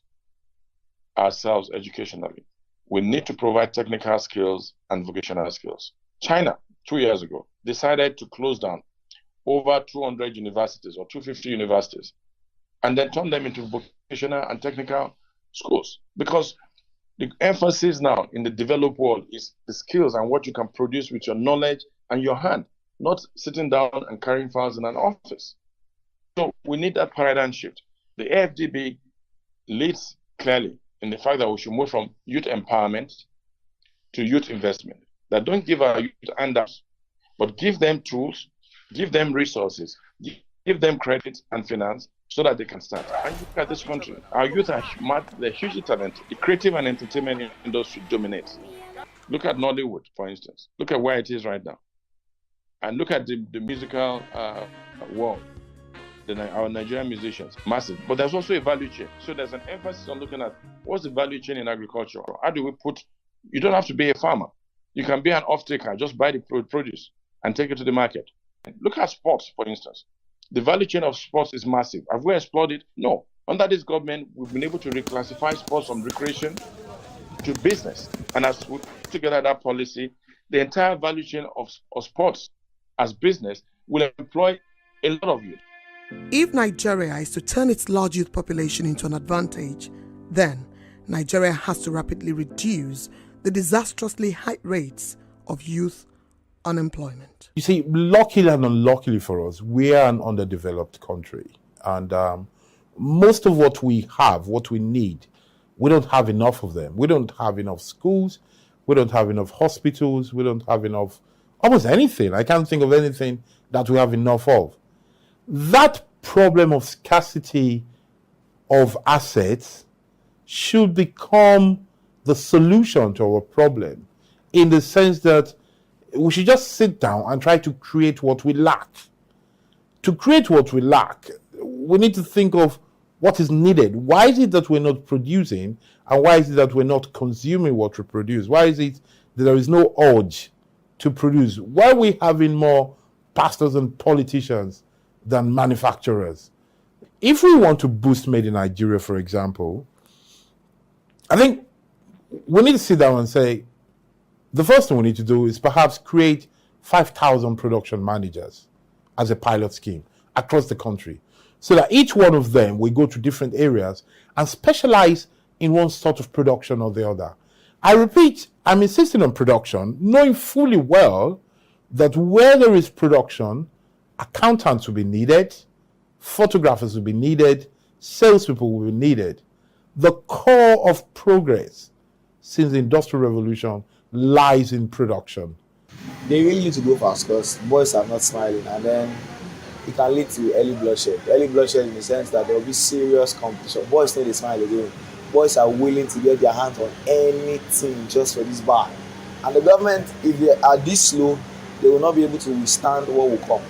ourselves educationally. We need to provide technical skills and vocational skills. China, 2 years ago, decided to close down over 200 universities or 250 universities and then turn them into vocational and technical schools, because the emphasis now in the developed world is the skills and what you can produce with your knowledge and your hand, not sitting down and carrying files in an office. So we need that paradigm shift. The AFDB leads clearly in the fact that we should move from youth empowerment to youth investment. That don't give our youth handouts, but give them tools, give them resources, give them credit and finance so that they can start. And look at this country. Our youth are they're hugely talented. The creative and entertainment industry dominates. Look at Nollywood, for instance. Look at where it is right now. And look at the musical world. Our Nigerian musicians, massive. But there's also a value chain. So there's an emphasis on looking at what's the value chain in agriculture. How do we you don't have to be a farmer. You can be an off-taker, just buy the produce and take it to the market. Look at sports, for instance. The value chain of sports is massive. Have we explored it? No. Under this government, we've been able to reclassify sports from recreation to business. And as we put together that policy, the entire value chain of sports as business will employ a lot of youth. If Nigeria is to turn its large youth population into an advantage, then Nigeria has to rapidly reduce the disastrously high rates of youth unemployment. You see, luckily and unluckily for us, we are an underdeveloped country. And most of what we have, what we need, we don't have enough of them. We don't have enough schools. We don't have enough hospitals. We don't have enough, almost anything. I can't think of anything that we have enough of. That problem of scarcity of assets should become the solution to our problem, in the sense that we should just sit down and try to create what we lack. To create what we lack, we need to think of what is needed. Why is it that we're not producing, and why is it that we're not consuming what we produce? Why is it that there is no urge to produce? Why are we having more pastors and politicians than manufacturers? If we want to boost Made in Nigeria, for example, I think we need to sit down and say, the first thing we need to do is perhaps create 5,000 production managers as a pilot scheme across the country, so that each one of them will go to different areas and specialize in one sort of production or the other. I repeat, I'm insisting on production, knowing fully well that where there is production, accountants will be needed, photographers will be needed, salespeople will be needed. The core of progress since the Industrial Revolution lies in production. They really need to go fast because boys are not smiling, and then it can lead to early bloodshed. Early bloodshed in the sense that there will be serious competition. Boys know they smile again. Boys are willing to get their hands on anything just for this bag. And the government, if they are this slow, they will not be able to withstand what will come.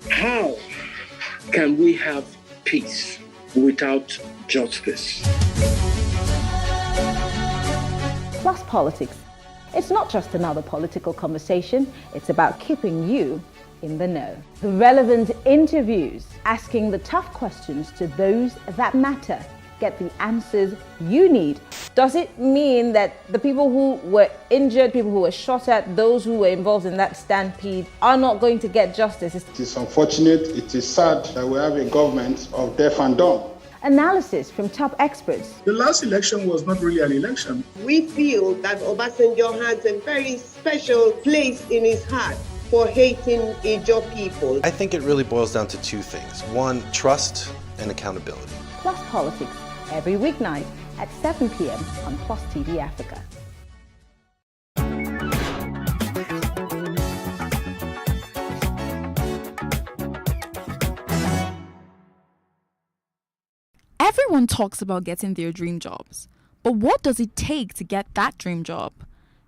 How can we have peace without justice? Plus Politics. It's not just another political conversation, it's about keeping you in the know. The relevant interviews, asking the tough questions to those that matter. Get the answers you need. Does it mean that the people who were injured, people who were shot at, those who were involved in that stampede are not going to get justice? It is unfortunate, it is sad that we have a government of deaf and dumb. Analysis from top experts. The last election was not really an election. We feel that Obasanjo has a very special place in his heart for hating Ijaw people. I think it really boils down to two things. One, trust and accountability. Plus Politics, every weeknight at 7 p.m. on Plus TV Africa. Everyone talks about getting their dream jobs, but what does it take to get that dream job?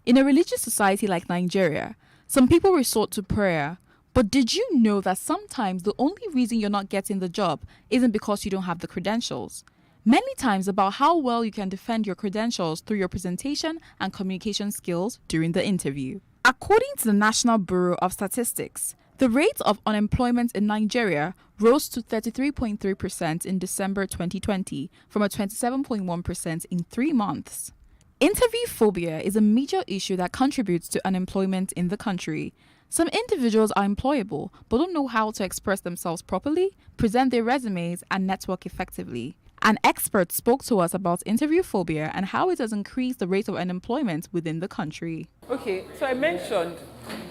In a religious society like Nigeria, some people resort to prayer, but did you know that sometimes the only reason you're not getting the job isn't because you don't have the credentials? Many times about how well you can defend your credentials through your presentation and communication skills during the interview. According to the National Bureau of Statistics, the rate of unemployment in Nigeria rose to 33.3% in December 2020 from a 27.1% in 3 months. Interview phobia is a major issue that contributes to unemployment in the country. Some individuals are employable but don't know how to express themselves properly, present their resumes, and network effectively. An expert spoke to us about interview phobia and how it has increased the rate of unemployment within the country. Okay, so I mentioned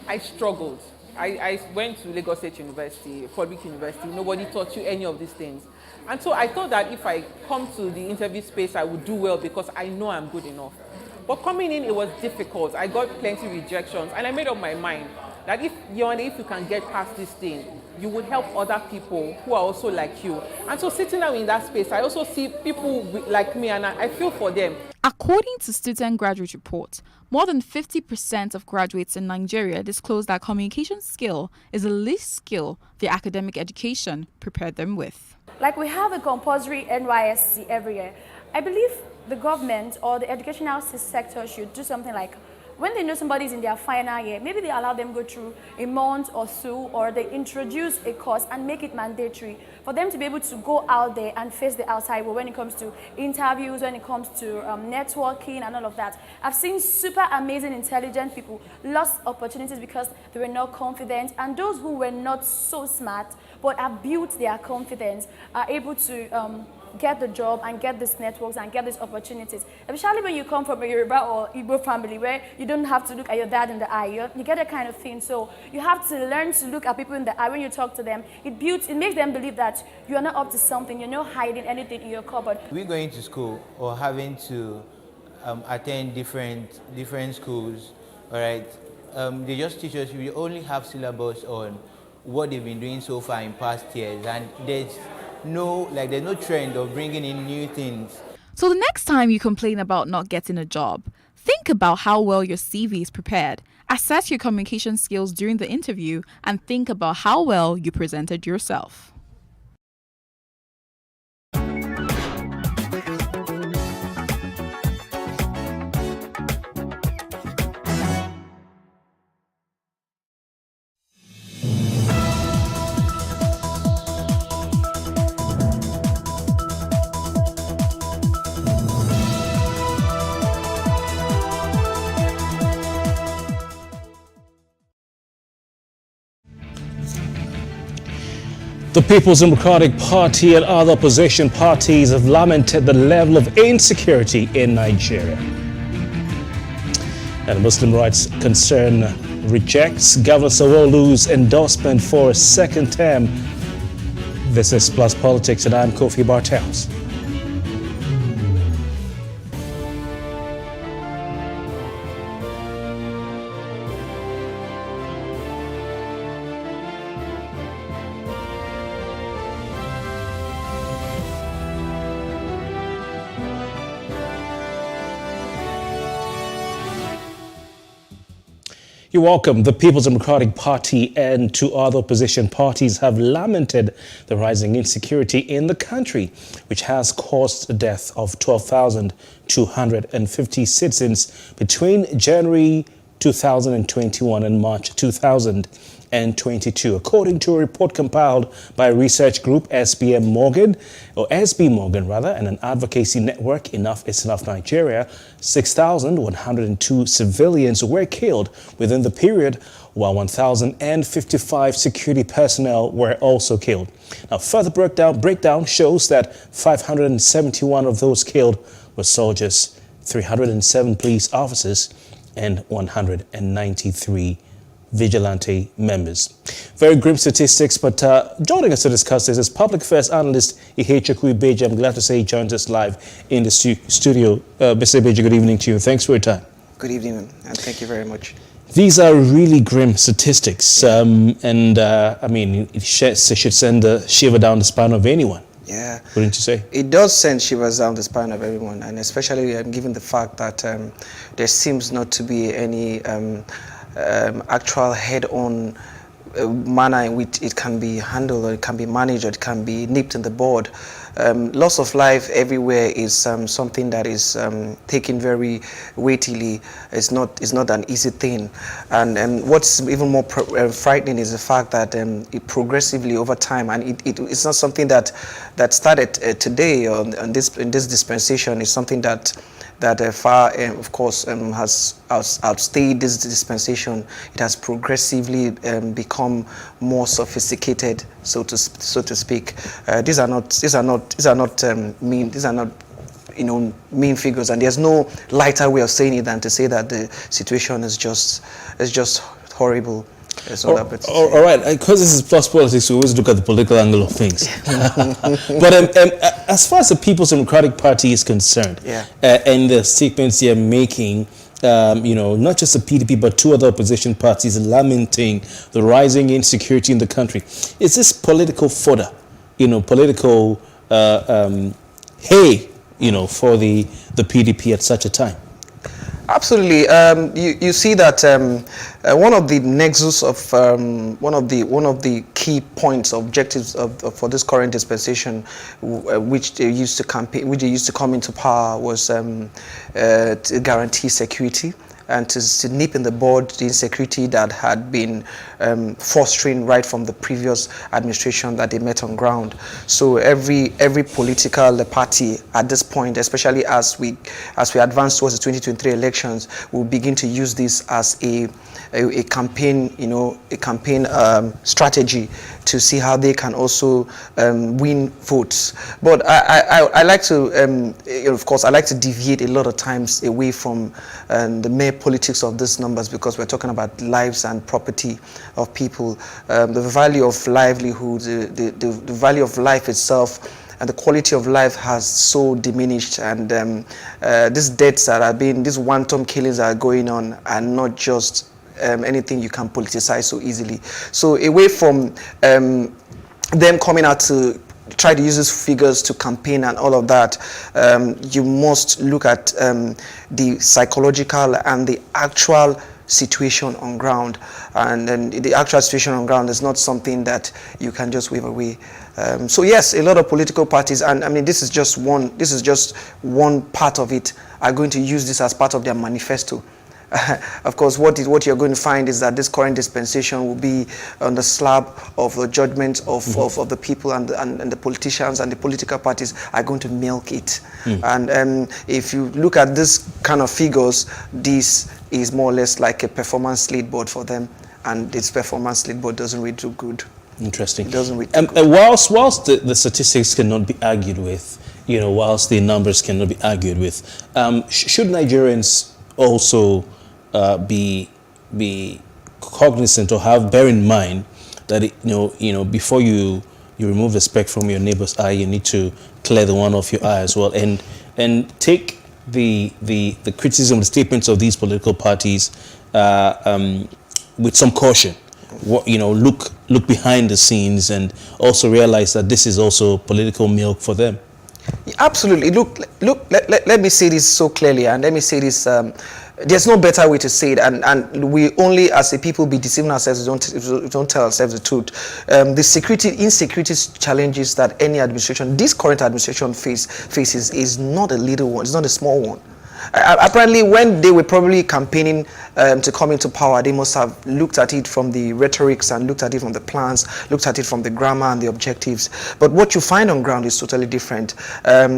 I struggled. I went to Lagos State University, a public university. Nobody taught you any of these things. And so I thought that if I come to the interview space, I would do well because I know I'm good enough. But coming in, it was difficult. I got plenty of rejections, and I made up my mind that if you can get past this thing, you would help other people who are also like you. And so sitting down in that space, I also see people like me, and I feel for them. According to Student Graduate Report, more than 50% of graduates in Nigeria disclose that communication skill is the least skill their academic education prepared them with. Like we have a compulsory NYSC every year. I believe the government or the educational sector should do something like when they know somebody's in their final year, maybe they allow them go through a month or so, or they introduce a course and make it mandatory for them to be able to go out there and face the outside world when it comes to interviews, when it comes to networking and all of that. I've seen super amazing, intelligent people lost opportunities because they were not confident, and those who were not so smart but have built their confidence are able to get the job and get these networks and get these opportunities. Especially when you come from a Yoruba or Igbo family where you don't have to look at your dad in the eye. You get that kind of thing. So you have to learn to look at people in the eye when you talk to them. It makes them believe that you are not up to something. You're not hiding anything in your cupboard. We're going to school or having to attend different schools, all right? They just teach us, we only have syllabus on what they've been doing so far in past years, and there's no trend of bringing in new things. So the next time you complain about not getting a job, think about how well your CV is prepared. Assess your communication skills during the interview and think about how well you presented yourself. The People's Democratic Party and other opposition parties have lamented the level of insecurity in Nigeria. And the Muslim Rights Concern rejects Governor Sanwo-Olu's endorsement for a second term. This is Plus Politics, and I'm Kofi Bartels. You're welcome. The People's Democratic Party and two other opposition parties have lamented the rising insecurity in the country, which has caused the death of 12,250 citizens between January 2021 and March 2022. According to a report compiled by research group SB Morgan, and an advocacy network, Enough is Enough Nigeria, 6,102 civilians were killed within the period, while 1,055 security personnel were also killed. Now, further breakdown shows that 571 of those killed were soldiers, 307 police officers, and 193 vigilante members. Very grim statistics, but joining us to discuss this is public affairs analyst Ihechukwu Ibeji. I'm glad to say he joins us live in the studio. Mr. Ibeji, good evening to you. Thanks for your time. Good evening, and thank you very much. These are really grim statistics, I mean, it should send a shiver down the spine of anyone. Yeah. Wouldn't you say? It does send shivers down the spine of everyone, and especially given the fact that there seems not to be any actual head-on manner in which it can be handled, or it can be managed, or it can be nipped in the bud. Loss of life everywhere is something that is taken very weightily. It's not an easy thing, and what's even more frightening is the fact that it progressively over time, and it's not something that started today or in this dispensation. It's something that far, of course, has outstayed this dispensation. It has progressively become more sophisticated, so to speak. These are not mean figures, and there's no lighter way of saying it than to say that the situation is just horrible. All right, because this is Plus Politics, we always look at the political angle of things. But as far as the People's Democratic Party is concerned, and the statements they're making, not just the PDP, but two other opposition parties lamenting the rising insecurity in the country, is this political fodder, political hay, for the PDP at such a time? Absolutely. You see that one of the nexus of one of the key points, objectives for this current dispensation, which they used to come into power, was to guarantee security and to nip in the bud the insecurity that had been fostering right from the previous administration that they met on ground. So every political party at this point, especially as we advance towards the 2023 elections, will begin to use this as a campaign, strategy to see how they can also win votes. But I like to, of course, I like to deviate a lot of times away from the mere politics of these numbers, because we're talking about lives and property of people. The value of livelihood, the value of life itself, and the quality of life has so diminished, and these deaths that are being, these wanton killings that are going on, are not just anything you can politicize so easily. So away from them coming out to try to use these figures to campaign and all of that, you must look at the psychological and the actual situation on ground. And then the actual situation on ground is not something that you can just wave away. So yes, a lot of political parties, and I mean this is just one part of it, are going to use this as part of their manifesto. Of course, what you're going to find is that this current dispensation will be on the slab of the judgment of the people, and the politicians and the political parties are going to milk it. And if you look at this kind of figures, this is more or less like a performance lead board for them, and this performance lead board doesn't really do good. Interesting. It doesn't wait. Whilst the statistics cannot be argued with, whilst the numbers cannot be argued with, should Nigerians also be cognizant or bear in mind that before you remove the speck from your neighbor's eye, you need to clear the one off your eye as well, and take the criticism, the statements of these political parties with some caution. Look behind the scenes and also realize that this is also political milk for them. Absolutely. Look. Let me say this so clearly, and let me say this. There's no better way to say it, and we only, as a people, be deceiving ourselves. We don't tell ourselves the truth. The insecurity challenges that any administration, this current administration faces, is not a little one. It's not a small one. Apparently, when they were probably campaigning to come into power, they must have looked at it from the rhetorics and looked at it from the plans, looked at it from the grammar and the objectives. But what you find on ground is totally different,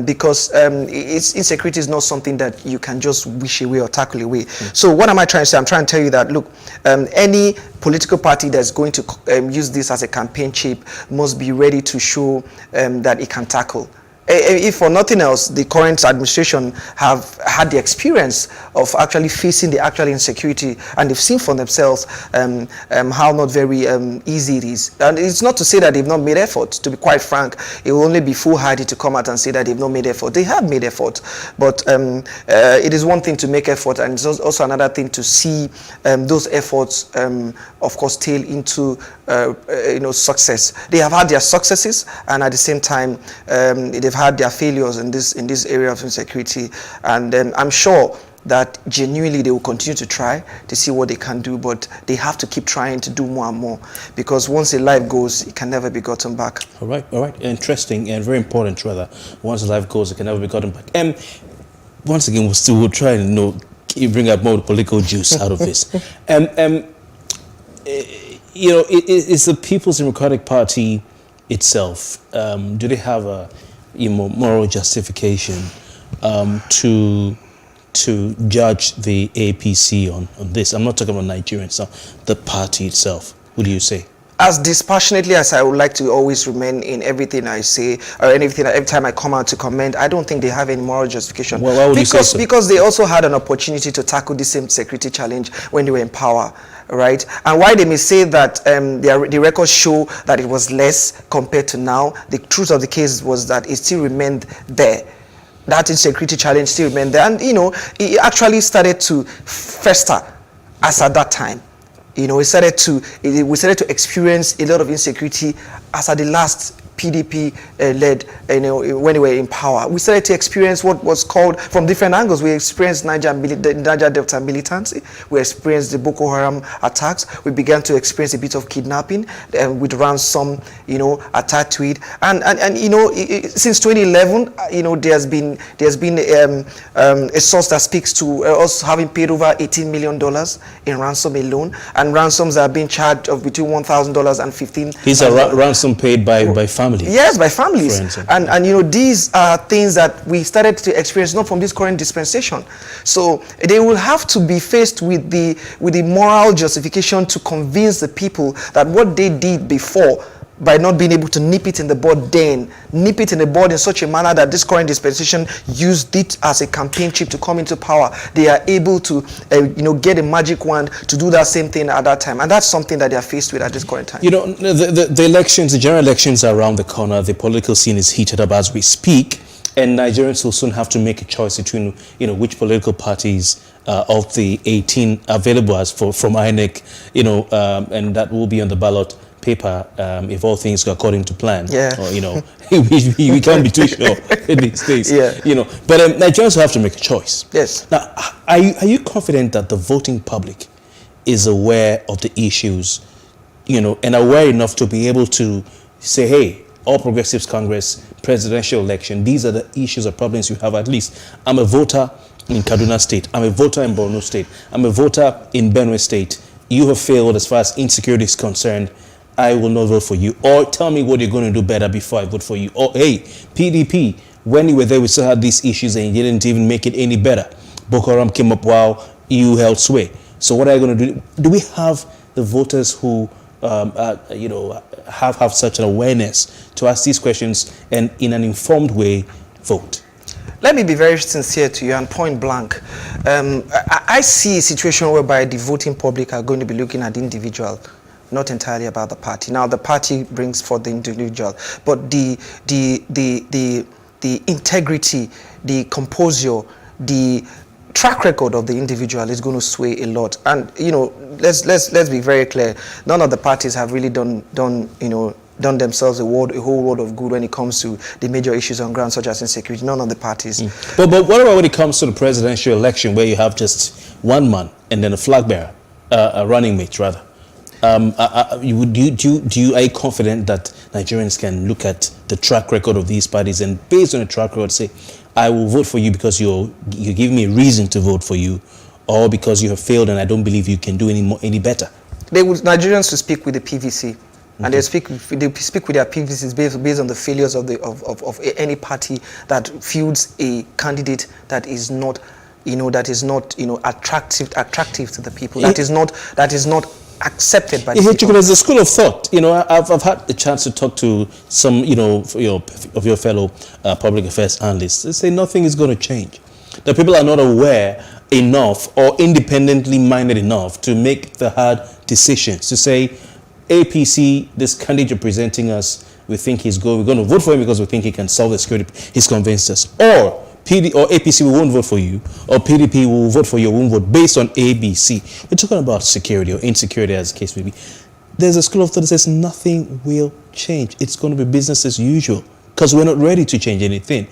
because insecurity is not something that you can just wish away or tackle away. So what am I trying to say? I'm trying to tell you that, look, any political party that's going to use this as a campaign chip must be ready to show that it can tackle. If for nothing else, the current administration have had the experience of actually facing the actual insecurity, and they've seen for themselves how not very easy it is. And it's not to say that they've not made effort. To be quite frank, it will only be foolhardy to come out and say that they've not made effort. They have made effort, but it is one thing to make effort, and it's also another thing to see those efforts, of course, tail into success. They have had their successes, and at the same time, they've had their failures in this area of insecurity, and I'm sure that genuinely they will continue to try to see what they can do, but they have to keep trying to do more and more, because once a life goes, it can never be gotten back. All right. Interesting and very important, rather. Once a life goes, it can never be gotten back. Once again, we'll try and bring out more political juice out of this. It's the People's Democratic Party itself. Do they have a moral justification to judge the APC on this? I'm not talking about Nigerians now, the party itself. What do you say? As dispassionately as I would like to always remain in everything I say, or anything, every time I come out to comment, I don't think they have any moral justification. Well, why would you say so? Because they also had an opportunity to tackle the same security challenge when they were in power, right? And why they may say that the records show that it was less compared to now, the truth of the case was that it still remained there. That insecurity challenge still remained there. And, it actually started to fester as at that time. We started to experience a lot of insecurity as at the last PDP led, when they were in power. We started to experience what was called, from different angles. We experienced the Niger Delta militancy. We experienced the Boko Haram attacks. We began to experience a bit of kidnapping with ransom, attached to it. And since 2011, there's been a source that speaks to us having paid over $18 million in ransom alone, and ransoms are being charged of between $1,000 and $15,000. These are ransom paid by families. Yes, by families. And these are things that we started to experience not from this current dispensation. So they will have to be faced with the moral justification to convince the people that what they did before, by not being able to nip it in the bud in such a manner that this current dispensation used it as a campaign chip to come into power, they are able to get a magic wand to do that same thing at that time. And that's something that they are faced with at this current time. The elections, the general elections are around the corner. The political scene is heated up as we speak, and Nigerians will soon have to make a choice between which political parties of the 18 available as from INEC, and that will be on the ballot paper if all things go according to plan. Yeah. Or, we can't be too sure in these days. Yeah. But Nigerians will have to make a choice. Yes. Now, are you confident that the voting public is aware of the issues, and aware enough to be able to say, hey, All Progressives Congress, presidential election, these are the issues or problems you have? At least I'm a voter in Kaduna State. I'm a voter in Borno State. I'm a voter in Benue State. You have failed as far as insecurity is concerned. I will not vote for you. Or tell me what you're going to do better before I vote for you. Or, hey, PDP, when you were there, we still had these issues and you didn't even make it any better. Boko Haram came up while you held sway. So what are you going to do? Do we have the voters who have such an awareness to ask these questions and in an informed way vote? Let me be very sincere to you and point blank. I see a situation whereby the voting public are going to be looking at the individual, not entirely about the party. Now, the party brings forth the individual, but the integrity, the composure, the track record of the individual is going to sway a lot. And let's be very clear. None of the parties have really done themselves a whole world of good when it comes to the major issues on ground, such as insecurity. None of the parties. But what about when it comes to the presidential election, where you have just one man and then a flag bearer, a running mate rather? Are you confident that Nigerians can look at the track record of these parties and based on the track record say, I will vote for you because you give me a reason to vote for you, or because you have failed and I don't believe you can do any better? Nigerians will speak with the PVC. And they speak with their PVCs based on the failures of any party that fields a candidate that is not attractive to the people. That is not accepted by the people. There's a school of thought. I've had the chance to talk to some of your fellow public affairs analysts. They say nothing is going to change. The people are not aware enough or independently minded enough to make the hard decisions to say, APC, this candidate you're presenting us, we think he's good. We're going to vote for him because we think he can solve the security. He's convinced us. Or APC, we won't vote for you. Or PDP, we will vote for you. We won't vote based on ABC. We're talking about security or insecurity, as the case may be. There's a school of thought that says nothing will change. It's going to be business as usual because we're not ready to change anything.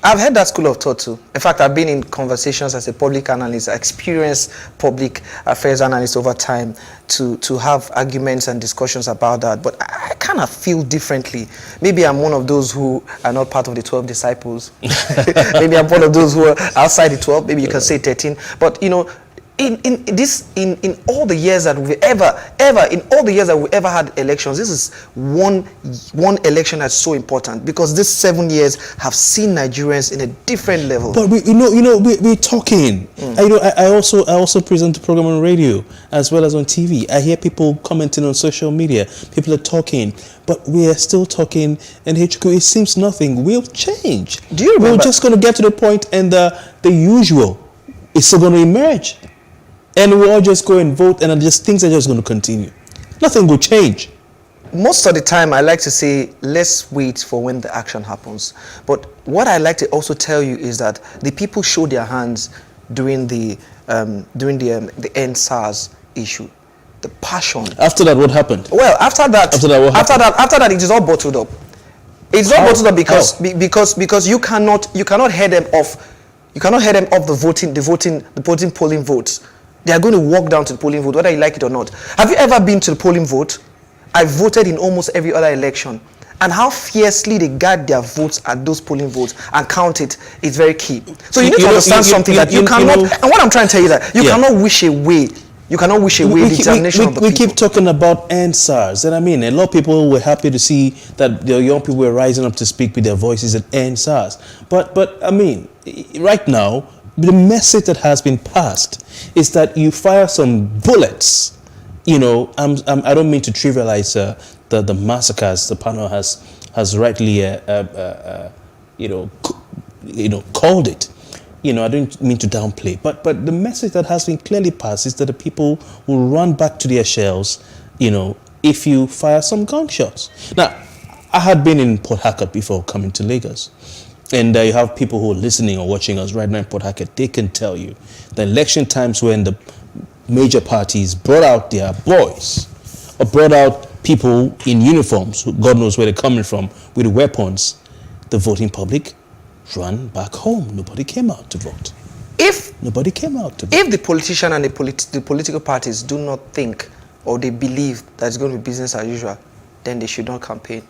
I've heard that school of thought too. In fact, I've been in conversations as a public analyst, experienced public affairs analyst over time to have arguments and discussions about that. But I kind of feel differently. Maybe I'm one of those who are not part of the 12 disciples. Maybe I'm one of those who are outside the 12. Maybe you can say 13. But in all the years that we've ever had elections, this is one election that's so important because these 7 years have seen Nigerians in a different level. But we're talking. I also present the program on radio as well as on TV. I hear people commenting on social media. People are talking, but we are still talking. And it seems nothing will change. Do you remember? We're just going to get to the point, and the usual is still going to emerge. And we all just go and vote, and things are just going to continue. Nothing will change. Most of the time, I like to say, let's wait for when the action happens. But what I like to also tell you is that the people showed their hands during the End SARS issue. The passion. After that, what happened? Well, after that, it is all bottled up. It's all bottled up because you cannot head them off. You cannot head them off the voting polling votes. They are going to walk down to the polling vote, whether you like it or not. Have you ever been to the polling vote? I voted in almost every other election. And how fiercely they guard their votes at those polling votes and count it is very key. So you need to understand something that you cannot, and what I'm trying to tell you that you cannot wish away. You cannot wish away the determination of the people. We keep talking about End SARS. And I mean, a lot of people were happy to see that the young people were rising up to speak with their voices at End SARS. But I mean, right now, the message that has been passed is that you fire some bullets. I don't mean to trivialize the massacres the panel has rightly called it. I don't mean to downplay, but the message that has been clearly passed is that the people will run back to their shells, if you fire some gunshots. Now, I had been in Port Harcourt before coming to Lagos. And you have people who are listening or watching us right now in Port Harcourt. They can tell you the election times when the major parties brought out their boys or brought out people in uniforms, who God knows where they're coming from, with weapons, the voting public ran back home. Nobody came out to vote. Nobody came out to vote. If the politician and the political parties do not think or they believe that it's going to be business as usual, then they should not campaign.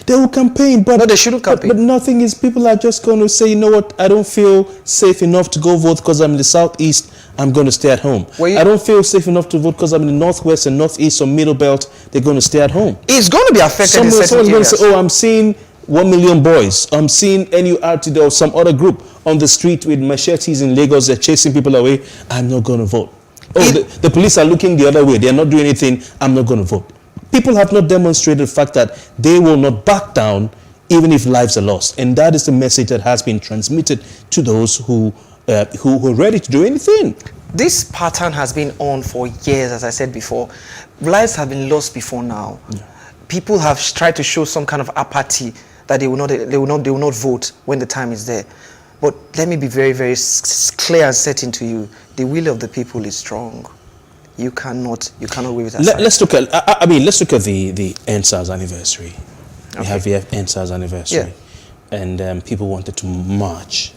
They will campaign, but no, they shouldn't campaign. But nothing is, people are just going to say, you know what, I don't feel safe enough to go vote because I'm in the southeast, I'm going to stay at home. I don't feel safe enough to vote because I'm in the northwest and northeast or middle belt, they're going to stay at home. It's going to be affected in certain areas. Someone's going to say, I'm seeing 1 million boys, I'm seeing NURTW or some other group on the street with machetes in Lagos, they're chasing people away, I'm not going to vote. The police are looking the other way. They are not doing anything. I'm not going to vote. People have not demonstrated the fact that they will not back down even if lives are lost. And that is the message that has been transmitted to those who are ready to do anything. This pattern has been on for years, as I said before. Lives have been lost before now. Yeah. People have tried to show some kind of apathy that they will not vote when the time is there. But let me be very, very clear and certain to you: the will of the people is strong. You cannot wave it aside. Let's look at. Let's look at the EndSARS anniversary. Okay. We have the EndSARS anniversary, and people wanted to march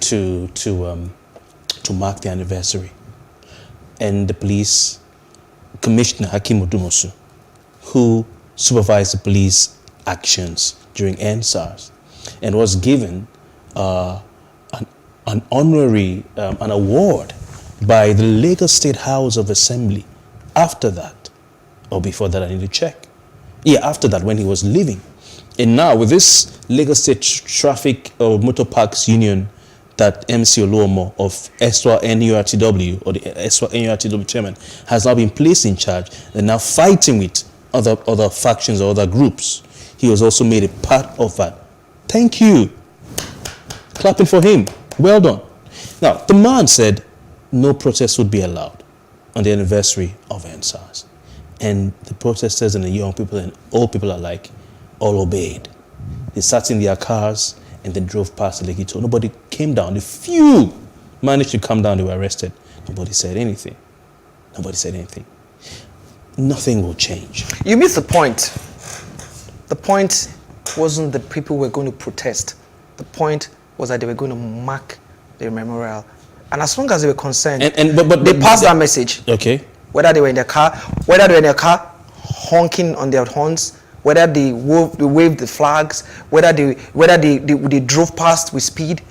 to mark the anniversary, and the police commissioner Hakeem Odumosu, who supervised the police actions during EndSARS, and was given an honorary an award by the Lagos State House of Assembly. After that, or before that, I need to check. Yeah, after that, when he was leaving. And now with this Lagos State Traffic or Motor Parks Union that MC Oluomo of ESWA NURTW, or the ESWA NURTW chairman, has now been placed in charge, they're now fighting with other factions or other groups. He was also made a part of that. Thank you. Clapping for him. Well done. Now, the man said no protest would be allowed on the anniversary of EndSARS. And the protesters and the young people and old people alike all obeyed. They sat in their cars and they drove past the Lekki. Nobody came down. The few managed to come down, they were arrested. Nobody said anything. Nobody said anything. Nothing will change. You missed the point. The point wasn't that people were going to protest. The point was that they were going to mark the memorial. And as long as they were concerned, but they passed that message. Okay. Whether they were in their car, honking on their horns, whether they waved the flags, whether they drove past with speed,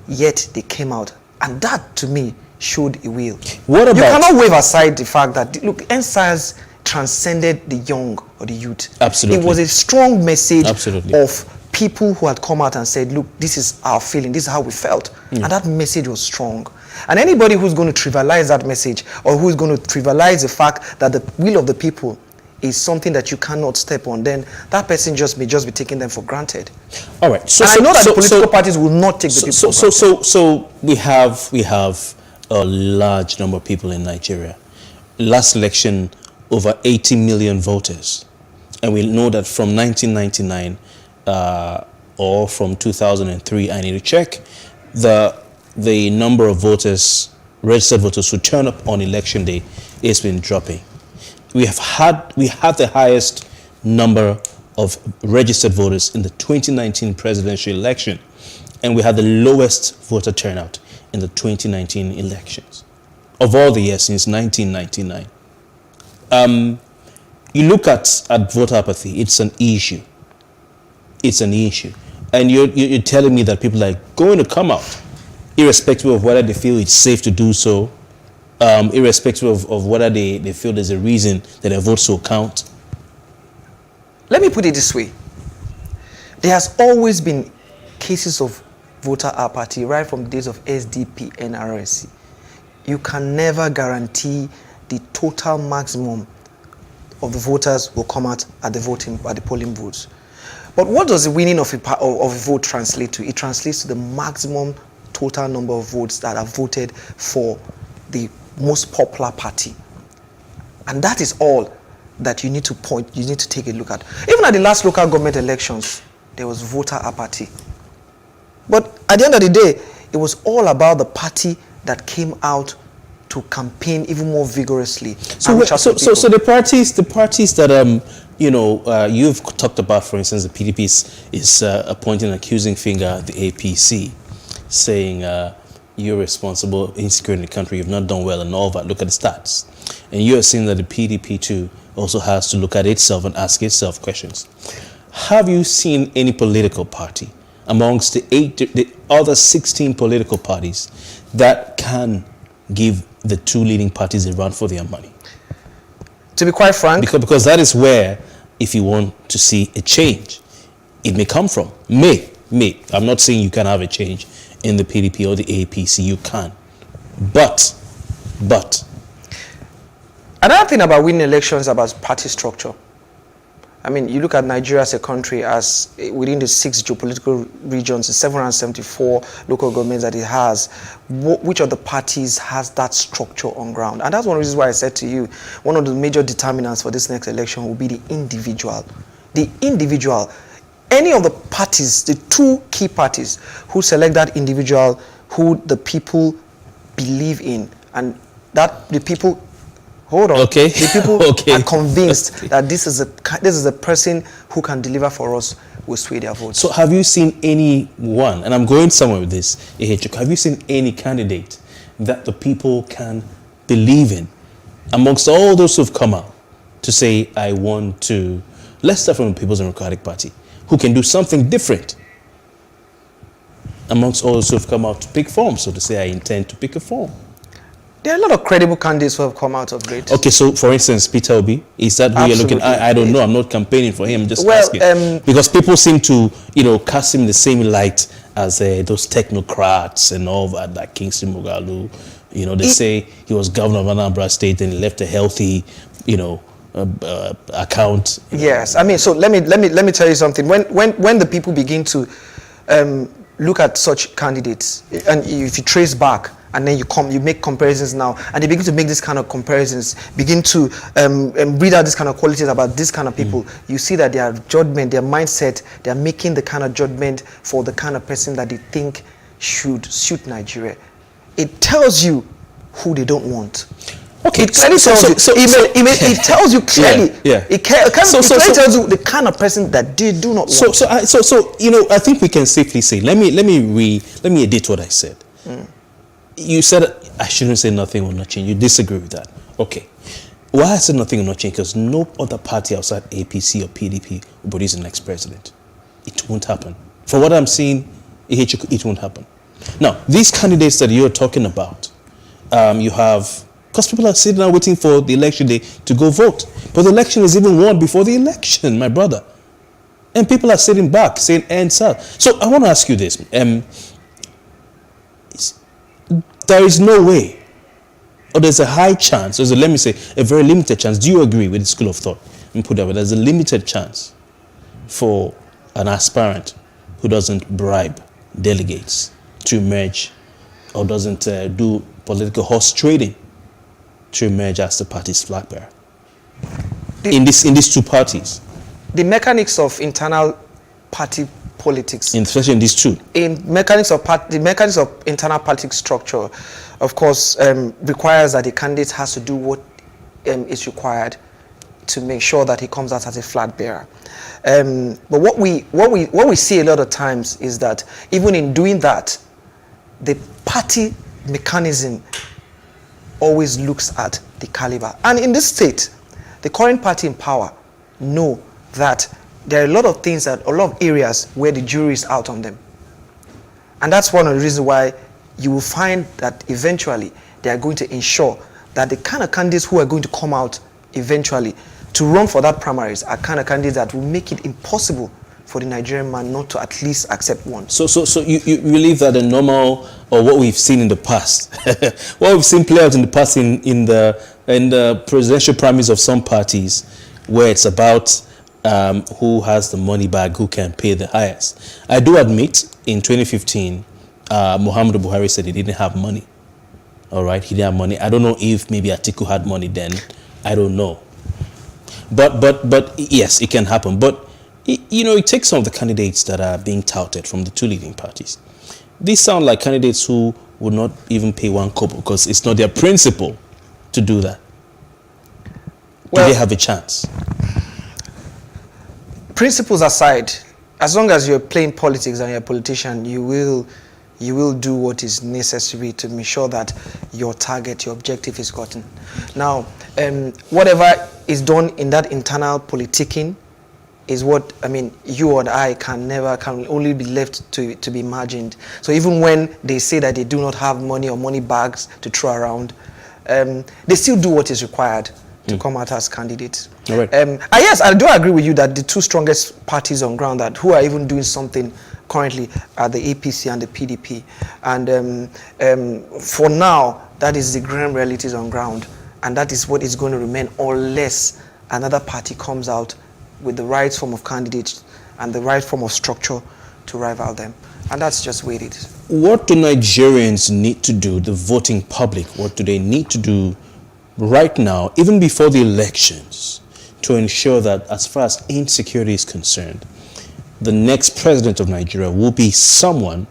yet they came out. And that, to me, showed a will. What about... You cannot wave aside the fact that, look, EndSARS transcended the young or the youth. Absolutely. It was a strong message Absolutely. Of people who had come out and said, look, this is our feeling, this is how we felt. And that message was strong. And anybody who's going to trivialize that message, or who's going to trivialize the fact that the will of the people is something that you cannot step on, then that person may just be taking them for granted. All right. So I know that the political parties will not take the people for granted. So we have a large number of people in Nigeria. Last election, over 80 million voters. And we know that from 1999 or from 2003, I need to check, the number of voters, registered voters who turn up on election day has been dropping. We had the highest number of registered voters in the 2019 presidential election, and we had the lowest voter turnout in the 2019 elections of all the years since 1999. You look at voter apathy, it's an issue. It's an issue. And you're telling me that people are going to come out, irrespective of whether they feel it's safe to do so, irrespective of whether they feel there's a reason that their votes will count? Let me put it this way. There has always been cases of voter apathy right from the days of SDP and RSC. You can never guarantee the total maximum of the voters will come out at the polling booths. But what does the winning of a vote translate to? It translates to the maximum total number of votes that are voted for the most popular party. And that is all that you need to take a look at. Even at the last local government elections, there was voter apathy. But at the end of the day, it was all about the party that came out to campaign even more vigorously. So the parties that you've talked about, for instance, the PDP is pointing an accusing finger at the APC, saying you're responsible, insecure in the country, you've not done well and all that. Look at the stats. And you're saying that the PDP too also has to look at itself and ask itself questions. Have you seen any political party amongst the other 16 political parties that can give the two leading parties a run for their money? To be quite frank, because that is where, if you want to see a change, it may come from. May. I'm not saying you can have a change in the PDP or the APC. You can, but Another thing about winning elections is about party structure. I mean, you look at Nigeria as a country, as within the 6 geopolitical regions, the 774 local governments that it has, which of the parties has that structure on ground? And that's one reason why I said to you, one of the major determinants for this next election will be the individual. The individual. Any of the parties, the 2 key parties who select that individual who the people believe in, and that the people, hold on, okay, the people okay, are convinced that this is a person who can deliver for us, will sway their votes. So have you seen anyone, and I'm going somewhere with this, have you seen any candidate that the people can believe in amongst all those who've come out to say, I want to, let's start from the People's Democratic Party, who can do something different amongst all those who've come out to pick forms, so to say, I intend to pick a form? There are a lot of credible candidates who have come out of late. Okay, so for instance, Peter Obi, is that who you're looking at? I don't know. I'm not campaigning for him. I'm just asking. Because people seem to, cast him in the same light as those technocrats and all that, like Kingston Moghalu. They say he was governor of Anambra State and he left a healthy, account. Yes, I mean, so let me tell you something. When the people begin to look at such candidates, and if you trace back, and then you make comparisons now, and they begin to make this kind of comparisons, begin to read out this kind of qualities about this kind of people, you see that their judgment, their mindset, they're making the kind of judgment for the kind of person that they think should suit Nigeria. It tells you who they don't want. Okay, it clearly tells you. It tells you clearly. Yeah. It clearly tells you the kind of person that they do not want. I think we can safely say. Let me edit what I said. You said I shouldn't say nothing will not change. You disagree with that. Okay. Why I said nothing will not change? Because no other party outside APC or PDP will produce the next president. It won't happen. For what I'm seeing, it won't happen. Now, these candidates that you're talking about, you have, because people are sitting there waiting for the election day to go vote. But the election is even won before the election, my brother. And people are sitting back saying, and sir. So I want to ask you this. There is no way, or there's a high chance, let me say, a very limited chance. Do you agree with the school of thought? Let me put that way. There's a limited chance for an aspirant who doesn't bribe delegates to emerge, or doesn't do political horse trading to emerge as the party's flag bearer. In these 2 parties. The mechanics of internal party politics, especially in these 2, the mechanics of internal party structure, of course, requires that the candidate has to do what is required to make sure that he comes out as a flag bearer. But what we see a lot of times is that even in doing that, the party mechanism always looks at the caliber. And in this state, the current party in power know that there are a lot of areas where the jury is out on them. And that's one of the reasons why you will find that eventually they are going to ensure that the kind of candidates who are going to come out eventually to run for that primaries are kind of candidates that will make it impossible for the Nigerian man not to at least accept one. So you believe that the normal, or what we've seen in the past, what we've seen play out in the past in the presidential primaries of some parties, where it's about who has the money bag, who can pay the highest. I do admit, in 2015, Muhammadu Buhari said he didn't have money. All right, he didn't have money. I don't know if maybe Atiku had money then. I don't know. But yes, it can happen. But it takes some of the candidates that are being touted from the 2 leading parties. These sound like candidates who would not even pay 1 kobo because it's not their principle to do that. Do they have a chance? Principles aside, as long as you're playing politics and you're a politician, you will do what is necessary to make sure that your target, your objective is gotten. Now, whatever is done in that internal politicking is what, you or I can only be left to be imagined. So even when they say that they do not have money or money bags to throw around, they still do what is required to come out as candidates. All right. Yes, I do agree with you that the 2 strongest parties on ground that who are even doing something currently are the APC and the PDP. And for now, that is the grim realities on ground. And that is what is going to remain unless another party comes out with the right form of candidates and the right form of structure to rival them. And that's just where it is. What do Nigerians need to do, the voting public, what do they need to do right now, even before the elections, to ensure that as far as insecurity is concerned, the next president of Nigeria will be someone,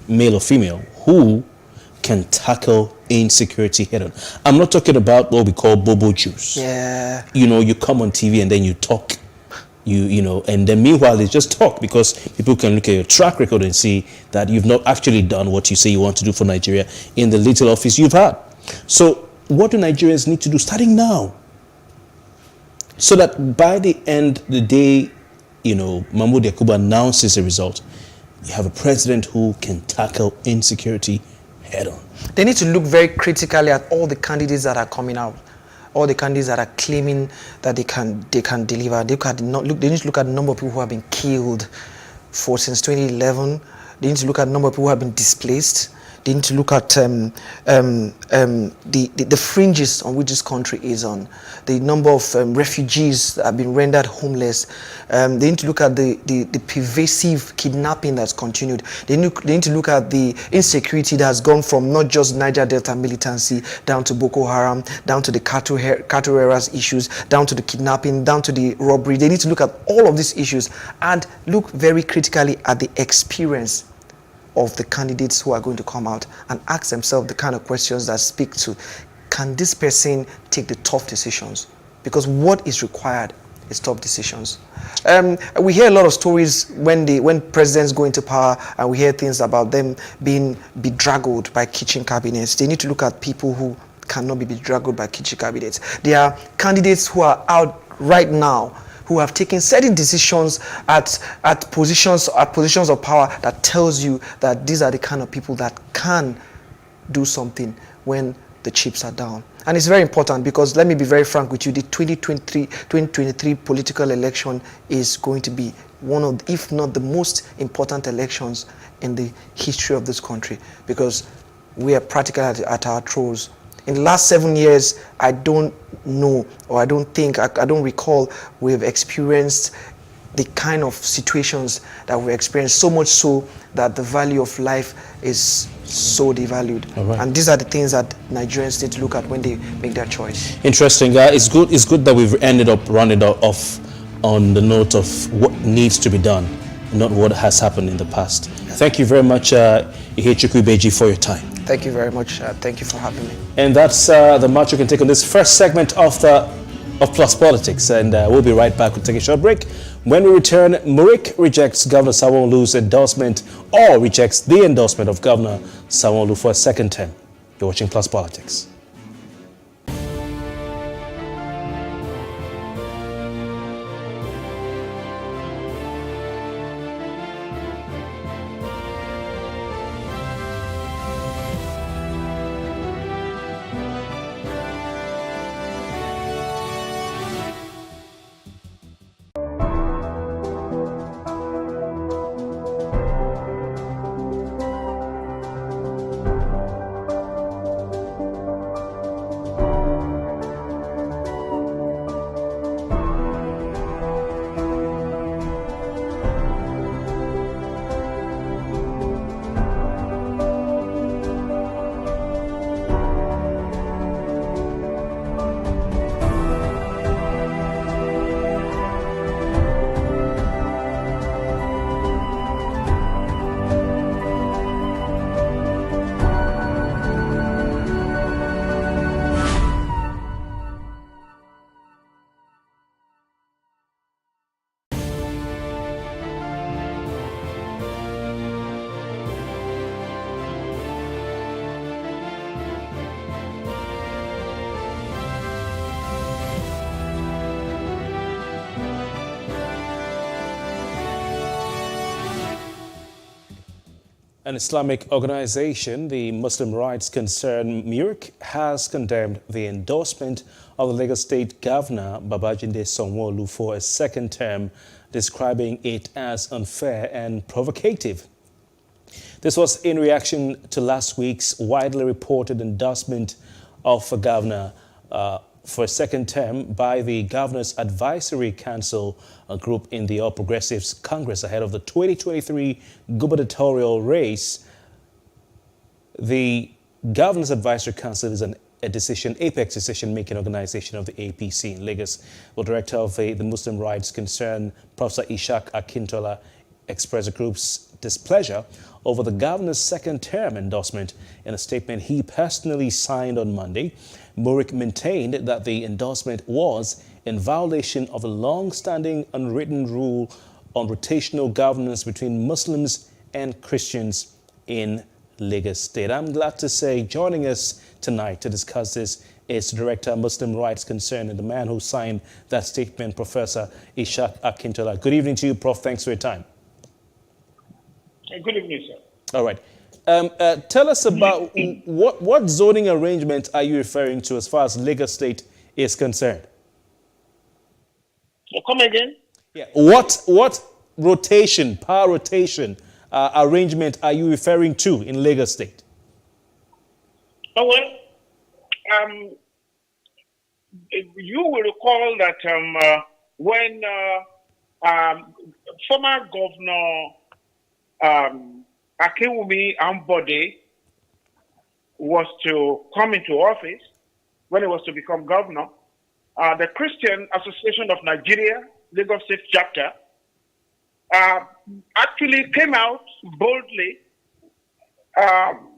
male or female, who can tackle insecurity head on? I'm not talking about what we call bobo juice. Yeah. You know, you come on TV and then you talk. You know, and then meanwhile it's just talk, because people can look at your track record and see that you've not actually done what you say you want to do for Nigeria in the little office you've had. So what do Nigerians need to do starting now, so that by the end of the day, you know, Mahmoud Yakubu announces the result, you have a president who can tackle insecurity head on? They need to look very critically at all the candidates that are coming out, all the candidates that are claiming that they can deliver. They need to look at the number of people who have been killed since 2011. They need to look at the number of people who have been displaced. They need to look at the fringes on which this country is on, the number of refugees that have been rendered homeless. They need to look at the pervasive kidnapping that's continued. They need to look at the insecurity that has gone from not just Niger Delta militancy down to Boko Haram, down to the cattle harass issues, down to the kidnapping, down to the robbery. They need to look at all of these issues and look very critically at the experience of the candidates who are going to come out and ask themselves the kind of questions that speak to, can this person take the tough decisions? Because what is required is tough decisions. We hear a lot of stories when presidents go into power, and we hear things about them being bedraggled by kitchen cabinets. They need to look at people who cannot be bedraggled by kitchen cabinets. There are candidates who are out right now who have taken certain decisions at positions of power that tells you that these are the kind of people that can do something when the chips are down. And it's very important, because let me be very frank with you, the 2023 political election is going to be one of, if not the most important elections in the history of this country, because we are practically at our throes. In the last 7 years, I don't know, or I don't recall we've experienced the kind of situations that we experienced, so much so that the value of life is so devalued. Right. And these are the things that Nigerians need to look at when they make their choice. Interesting. It's good that we've rounded off on the note of what needs to be done, not what has happened in the past. Thank you very much, Ihechukwu Ibeji, for your time. Thank you very much. Thank you for having me. And that's the much we can take on this first segment of Plus Politics. And we'll be right back. We'll take a short break. When we return, Murik rejects Governor Sanwo-Olu's endorsement, or rejects the endorsement of Governor Sanwo-Olu for a second term. You're watching Plus Politics. An Islamic organization, the Muslim rights concern MURIC, has condemned the endorsement of the Lagos State Governor Babajide Sanwo-Olu for a second term, describing it as unfair and provocative. This was in reaction to last week's widely reported endorsement of Governor for a second term by the Governor's Advisory Council group in the All Progressives Congress ahead of the 2023 gubernatorial race. The Governor's Advisory Council is an apex decision-making organization of the APC in Lagos. The director of the Muslim Rights Concern, Professor Ishaq Akintola, expressed the group's displeasure over the governor's second-term endorsement. In a statement he personally signed on Monday, Murik maintained that the endorsement was in violation of a long-standing unwritten rule on rotational governance between Muslims and Christians in Lagos State. I'm glad to say joining us tonight to discuss this is Director of Muslim Rights Concern and the man who signed that statement, Professor Ishaq Akintola. Good evening to you, Prof. Thanks for your time. Good evening, sir. All right. Tell us about what zoning arrangement are you referring to as far as Lagos State is concerned? Come again? Yeah. What rotation, power rotation arrangement are you referring to in Lagos State? Oh, well, you will recall that when former Governor Akinwumi Ambode was to come into office, when he was to become governor, the Christian Association of Nigeria, Lagos State chapter, actually came out boldly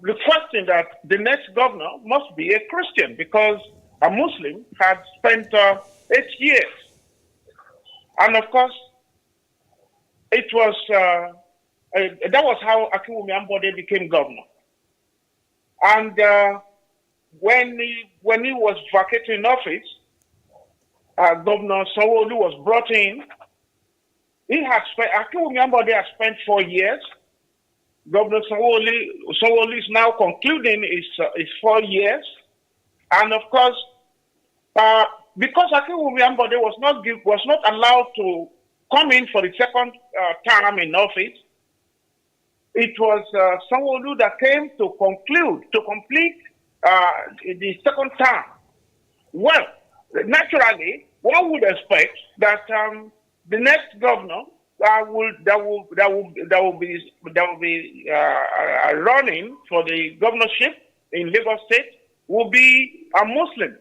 requesting that the next governor must be a Christian because a Muslim had spent 8 years. And of course, it was that was how Akinwumi Ambode became governor. And when he was vacating office, Governor Sanwo-Olu was brought in. Akinwumi Ambode had spent 4 years. Governor Sanwo-Olu is now concluding his 4 years. And of course, because Akinwumi Ambode was not allowed to come in for the second term in office, it was Sanwo-Olu that came to complete the second term. Well, naturally, one would expect that the next governor that will be running for the governorship in Lagos State will be a Muslim,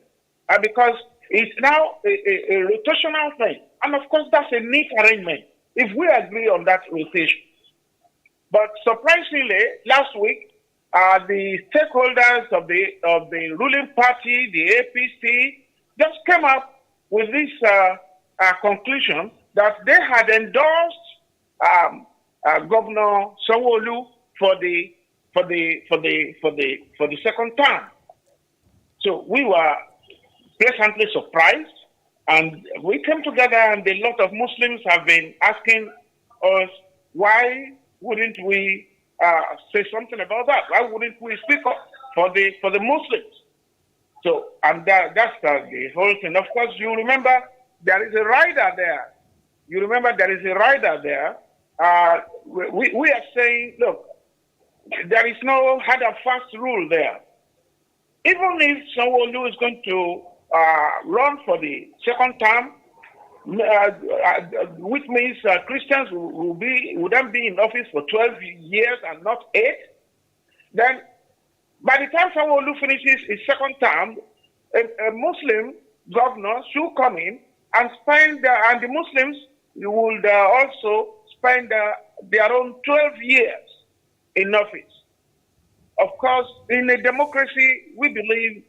because it's now a rotational thing, and of course that's a neat arrangement if we agree on that rotation. But surprisingly, last week, the stakeholders of the ruling party, the APC, just came up with this conclusion that they had endorsed Governor Sanwo-Olu for the second term. So we were pleasantly surprised, and we came together, and a lot of Muslims have been asking us, why wouldn't we say something about that? Why wouldn't we speak up for the Muslims? So, and that's the whole thing. Of course, you remember there is a rider there. We are saying, look, there is no hard and fast rule there. Even if Sanwo-Olu is going to run for the second term, which means Christians would then be in office for 12 years and not 8, then by the time Sanwo-Olu finishes his second term, a Muslim governor should come in and and the Muslims would also spend their own 12 years in office. Of course, in a democracy, we believe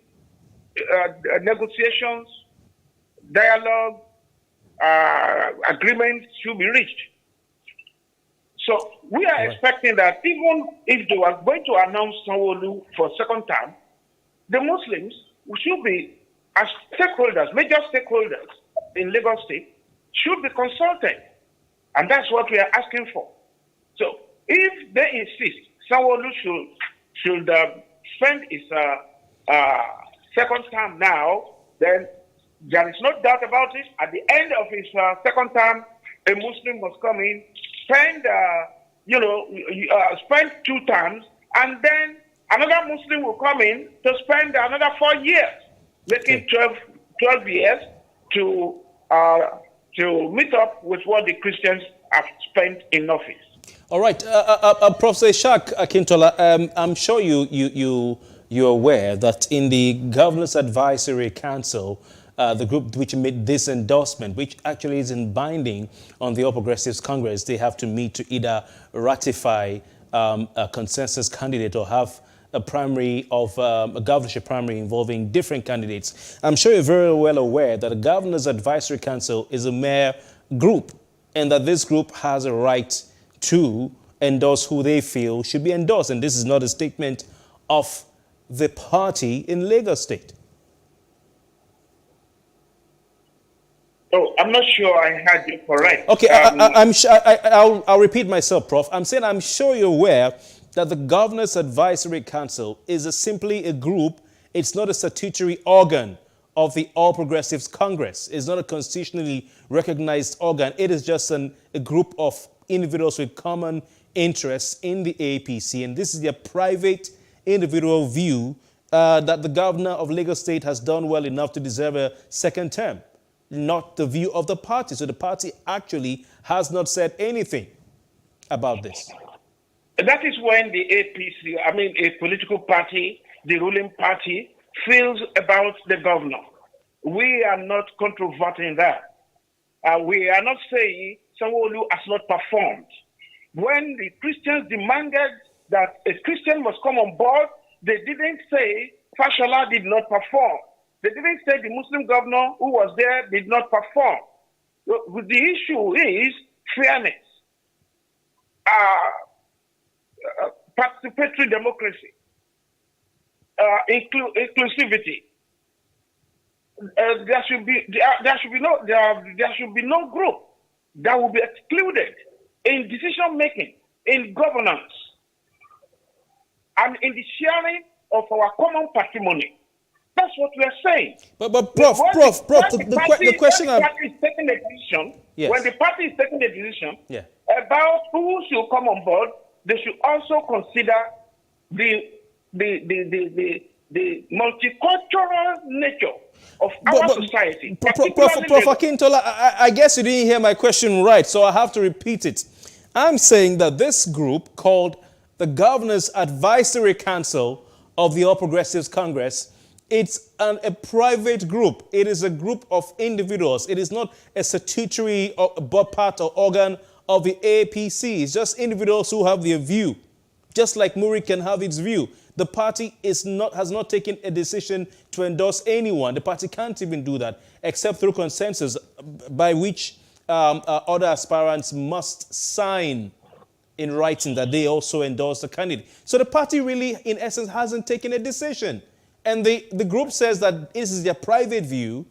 negotiations, dialogue, agreements should be reached. So we are expecting that even if they were going to announce Sanwo-Olu for second term, the Muslims should be, as stakeholders, major stakeholders in Lagos State, should be consulted. And that's what we are asking for. So if they insist Sanwo-Olu should spend his second term now, then there is no doubt about it. At the end of his second term, a Muslim must come in, spend 2 terms, and then another Muslim will come in to spend another 4 years. making 12 years to meet up with what the Christians have spent in office. All right, Professor Ishaq Akintola, I'm sure you're aware that in the Governor's Advisory Council, the group which made this endorsement, which actually isn't binding on the All Progressives Congress, they have to meet to either ratify a consensus candidate or have a primary of a governorship primary involving different candidates. I'm sure you're very well aware that the Governor's Advisory Council is a mere group and that this group has a right to endorse who they feel should be endorsed. And this is not a statement of the party in Lagos State. Oh, I'm not sure I had you correct. Okay, I'll repeat myself, Prof. I'm saying I'm sure you're aware that the Governor's Advisory Council is simply a group. It's not a statutory organ of the All Progressives Congress. It's not a constitutionally recognized organ. It is just a group of individuals with common interests in the APC. And this is their private individual view that the governor of Lagos State has done well enough to deserve a second term, not the view of the party. So the party actually has not said anything about this. That is when the APC, a political party, the ruling party, feels about the governor. We are not controverting that. We are not saying Sanwo-Olu has not performed. When the Christians demanded that a Christian must come on board, they didn't say Fashola did not perform. They didn't say the Muslim governor who was there did not perform. The issue is fairness, participatory democracy, inclusivity. There should be no group that will be excluded in decision making, in governance, and in the sharing of our common patrimony. That's what we are saying. But Prof, the question when the party is taking a decision, yes. When the party is taking a decision Yeah. about who should come on board, they should also consider the multicultural nature of our society. Prof Akintola, I guess you didn't hear my question right, so I have to repeat it. I'm saying that this group called the Governor's Advisory Council of the All Progressives Congress, it's a private group. It is a group of individuals. It is not a statutory part or organ of the APC. It's just individuals who have their view, just like Muri can have its view. The party has not taken a decision to endorse anyone. The party can't even do that except through consensus by which other aspirants must sign in writing that they also endorse the candidate. So the party really, in essence, hasn't taken a decision. And the group says that this is their private view,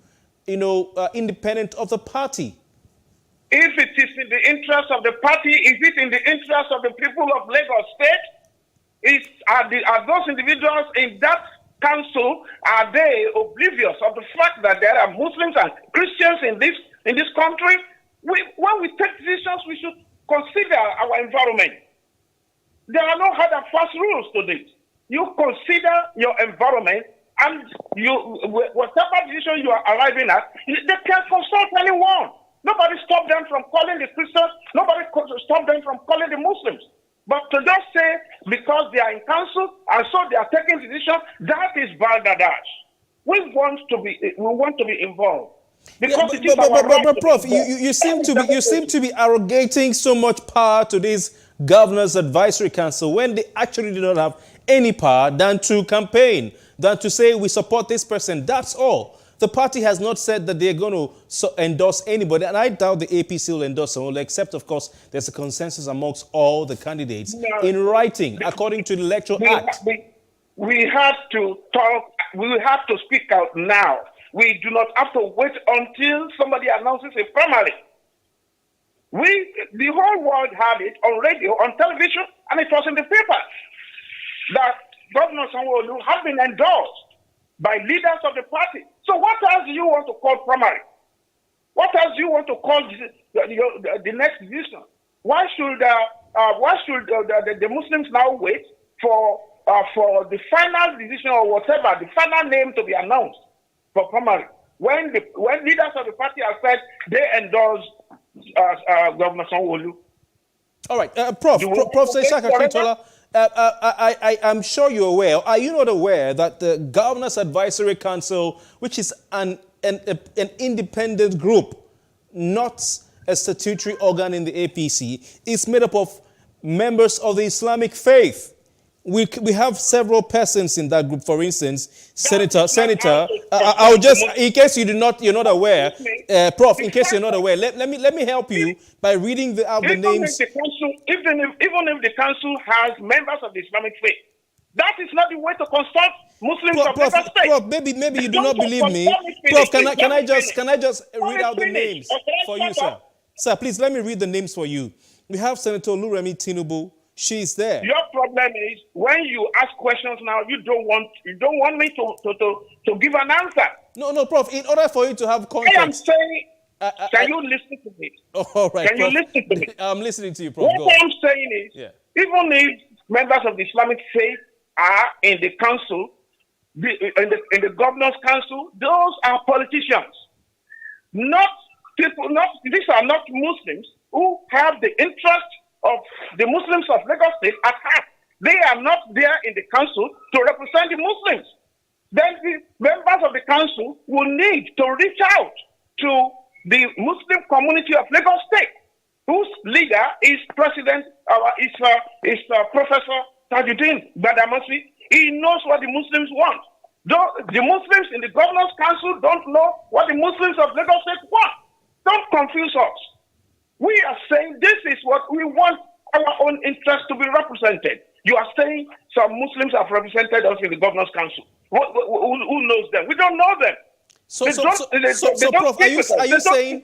independent of the party. If it is in the interest of the party, is it in the interest of the people of Lagos State? Are those individuals in that council, are they oblivious of the fact that there are Muslims and Christians in this country? When we take decisions, we should consider our environment. There are no hard and fast rules to this. You consider your environment, and whatever decision you are arriving at, they can consult anyone. Nobody stopped them from calling the Christians. Nobody stopped them from calling the Muslims. But to just say because they are in council and so they are taking decisions, that is balderdash. We want to be involved. Because but Prof, you seem to be arrogating so much power to this Governor's Advisory Council when they actually do not have any power than to campaign, than to say we support this person. That's all. The party has not said that they're going to endorse anybody, and I doubt the APC will endorse someone, except, of course, there's a consensus amongst all the candidates in writing, according to the Electoral Act. We have to talk, we have to speak out now. We do not have to wait until somebody announces a primary. The whole world had it on radio, on television, and it was in the paper that Governor Sanwo-Olu had been endorsed by leaders of the party. So what else do you want to call primary? What else do you want to call the next decision? Why should the Muslims now wait for the final decision or whatever, the final name to be announced? for primary. When leaders of the party have said they endorse Governor Sanwo-Olu. All right, Prof. Ishaq Akintola, I'm sure you're aware. Are you not aware that the Governor's Advisory Council, which is an independent group, not a statutory organ in the APC, is made up of members of the Islamic faith? We have several persons in that group. For instance, Senator. I'll just, in case you're not aware, Prof. In case you're not aware, let me help you by reading out the names. Even if the council has members of the Islamic faith, that is not the way to consult Muslims of Lagos State. Prof, maybe you do not believe me. Prof, can I just read out the names for you, sir? Sir, please let me read the names for you. We have Senator Oluremi Tinubu. She's there. Your problem is when you ask questions now, you don't want me to give an answer. No, Prof. In order for you to have context, I am saying, can you listen to me? Oh, all right, can Prof. you listen to me? I'm listening to you, Prof. What I'm saying is, even if members of the Islamic faith are in the council, in the governor's council, those are politicians, not people. These are not Muslims who have the interest of the Muslims of Lagos State at heart. They are not there in the council to represent the Muslims. Then the members of the council will need to reach out to the Muslim community of Lagos State, whose leader is Professor Tajuddin Badamasi. He knows what the Muslims want. Though the Muslims in the governor's council don't know what the Muslims of Lagos State want. Don't confuse us. We are saying this is what we want our own interest to be represented. You are saying some Muslims have represented us in the governor's council. Who knows them? We don't know them. So, Prof, are you saying?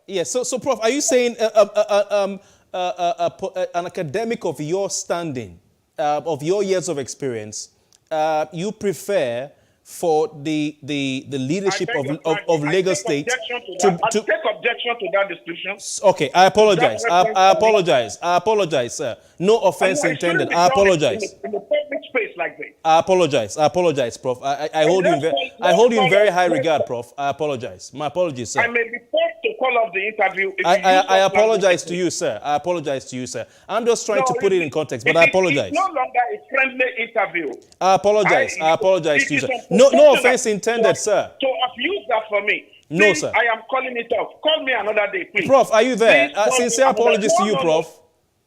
Yes. So, Prof, are you saying an academic of your standing, of your years of experience, you prefer for the leadership of Lagos State to take objection to that description? Okay, I apologize. I apologize, sir. No offense intended. I apologize. In the public space like this. I apologize, Prof. I hold you in very high regard, Prof. I apologize. My apologies, sir. I may be forced to call off the interview. I apologize to you, sir. I'm just trying to put it in context, but I apologize. It's no longer a friendly interview. I apologize to you, sir. No offense intended, sir. So abuse that for me. No, sir. I am calling it off. Call me another day, please. Prof, are you there? Sincere apologies to you, Prof.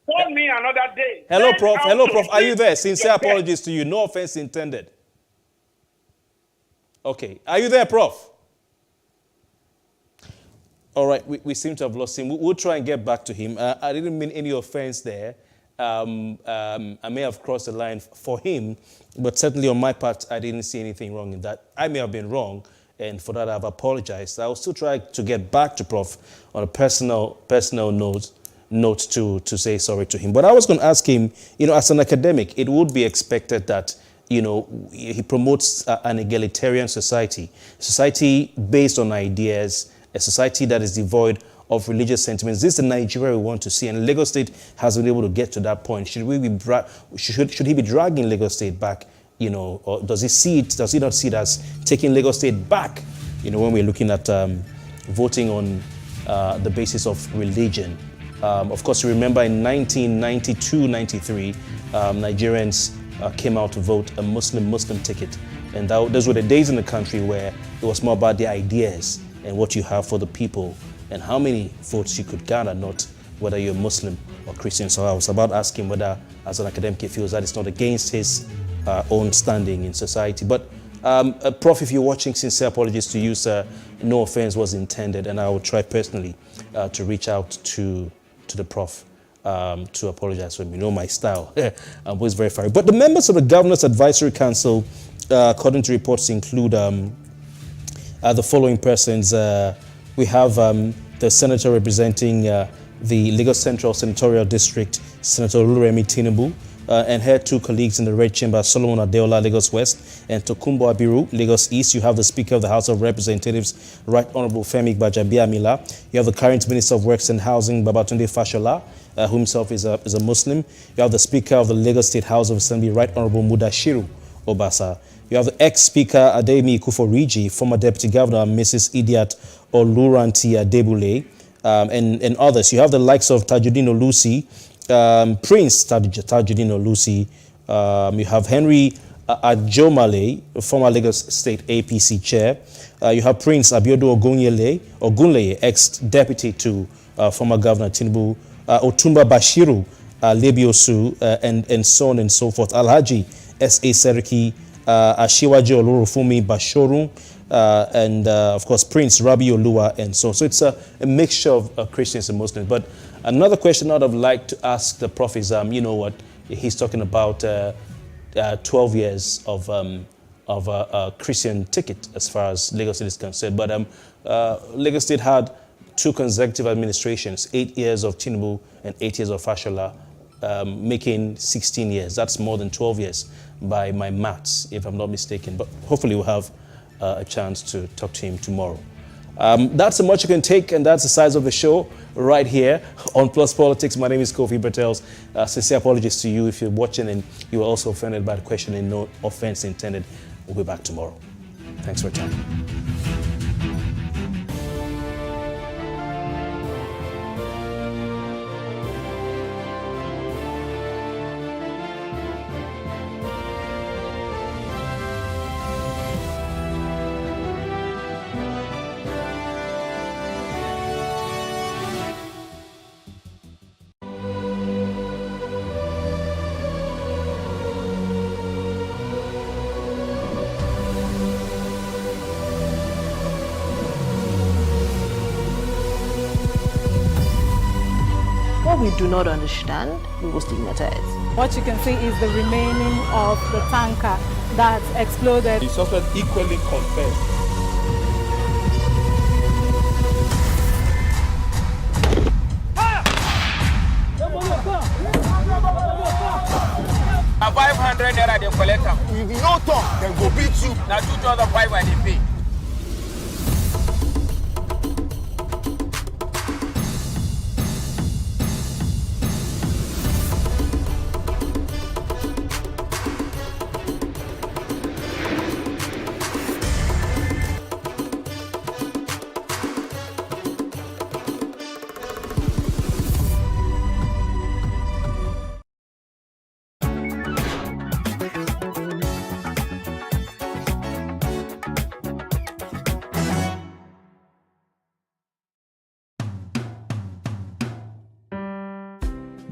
Call me another day. Hello, Prof. Are you there? Sincere apologies to you. No offense intended. Okay. Are you there, Prof? All right. We seem to have lost him. We'll try and get back to him. I didn't mean any offense there. I may have crossed the line for him, but certainly on my part, I didn't see anything wrong in that. I may have been wrong, and for that, I've apologized. I will still try to get back to Prof on a personal note to say sorry to him. But I was going to ask him, as an academic, it would be expected that, he promotes an egalitarian society based on ideas, a society that is devoid of religious sentiments. This is the Nigeria we want to see, and Lagos State has been able to get to that point. Should he be dragging Lagos State back, or does he not see it as taking Lagos State back, when we're looking at voting on the basis of religion? Of course, you remember in 1992-93, Nigerians came out to vote a Muslim ticket, and those were the days in the country where it was more about the ideas and what you have for the people, and how many votes you could garner, not whether you're Muslim or Christian. So I was about to ask him whether, as an academic, he feels that it's not against his own standing in society. But Prof, if you're watching, sincere apologies to you, sir. No offense was intended, and I will try personally to reach out to the Prof to apologize for him. You know my style. I'm always very fiery. But the members of the Governor's Advisory Council, according to reports, include the following persons. We have the senator representing the Lagos Central Senatorial District, Senator Oluremi Tinubu, and her two colleagues in the Red Chamber, Solomon Adeola, Lagos West, and Tokunbo Abiru, Lagos East. You have the Speaker of the House of Representatives, Right Honorable Femi Gbajabiamila. You have the current Minister of Works and Housing, Babatunde Fashola, who himself is a Muslim. You have the Speaker of the Lagos State House of Assembly, Right Honorable Mudashiru Obasa. You have the ex-speaker Adeyemi Kuforiji, former deputy governor Mrs. Idiat Oluranti Adebule, and others. You have the likes of Tajuddin Olusi, Prince Tajuddin Olusi. You have Henry Ajomale, former Lagos State APC chair. You have Prince Abiodun Ogunleye, ex-deputy to former Governor Tinubu, Otumba Bashiru Lebiosu, and so on and so forth. Alhaji S.A. Seriki, Ashiwaji Olorofumi Bashorun, and of course Prince Rabi Oluwa, and so on. So it's a mixture of Christians and Muslims. But another question I'd have liked to ask the Prof is, you know what, he's talking about 12 years of a Christian ticket as far as Lagos State is concerned. But Lagos State had 2 consecutive administrations, 8 years of Tinubu and 8 years of Fashola, making 16 years. That's more than 12 years by my maths, if I'm not mistaken. But hopefully we'll have a chance to talk to him tomorrow. That's how much you can take, and that's the size of the show right here on Plus Politics. My name is Kofi Bertels. Sincere apologies to you if you're watching and you were also offended by the question, and no offense intended. We'll be back tomorrow. Thanks for your time. What we do not understand, we will stigmatize. What you can see is the remaining of the tanker that exploded. The suspect equally confessed. A 500 naira they collect them. If you no talk, then go beat you. Now 2,500 when they pay.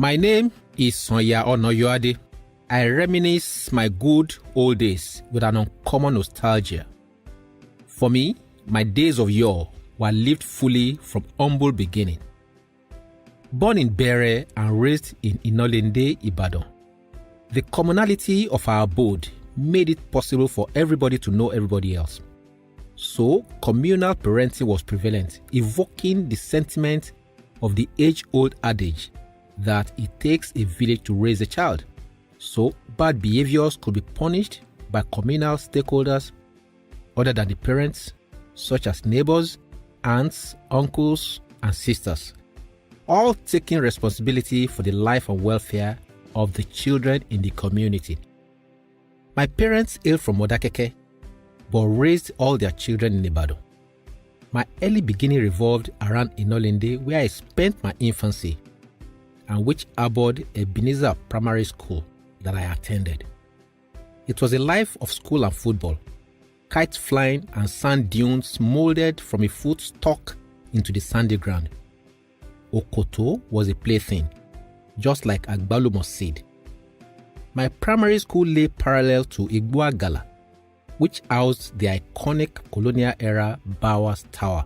My name is Sonya Onoyoade. I reminisce my good old days with an uncommon nostalgia. For me, my days of yore were lived fully from humble beginning. Born in Bere and raised in Inolende, Ibadan, the commonality of our abode made it possible for everybody to know everybody else. So, communal parenting was prevalent, evoking the sentiment of the age-old adage that it takes a village to raise a child. So, bad behaviors could be punished by communal stakeholders other than the parents, such as neighbors, aunts, uncles, and sisters, all taking responsibility for the life and welfare of the children in the community. My parents hail from Modakeke, but raised all their children in Ibadan. My early beginning revolved around Inolende, where I spent my infancy, and which harbored Ebenezer Primary School that I attended. It was a life of school and football, kite flying and sand dunes molded from a foot stuck into the sandy ground. Okoto was a plaything, just like Agbalumo seed. My primary school lay parallel to Igboagala, Gala, which housed the iconic colonial-era Bowers Tower,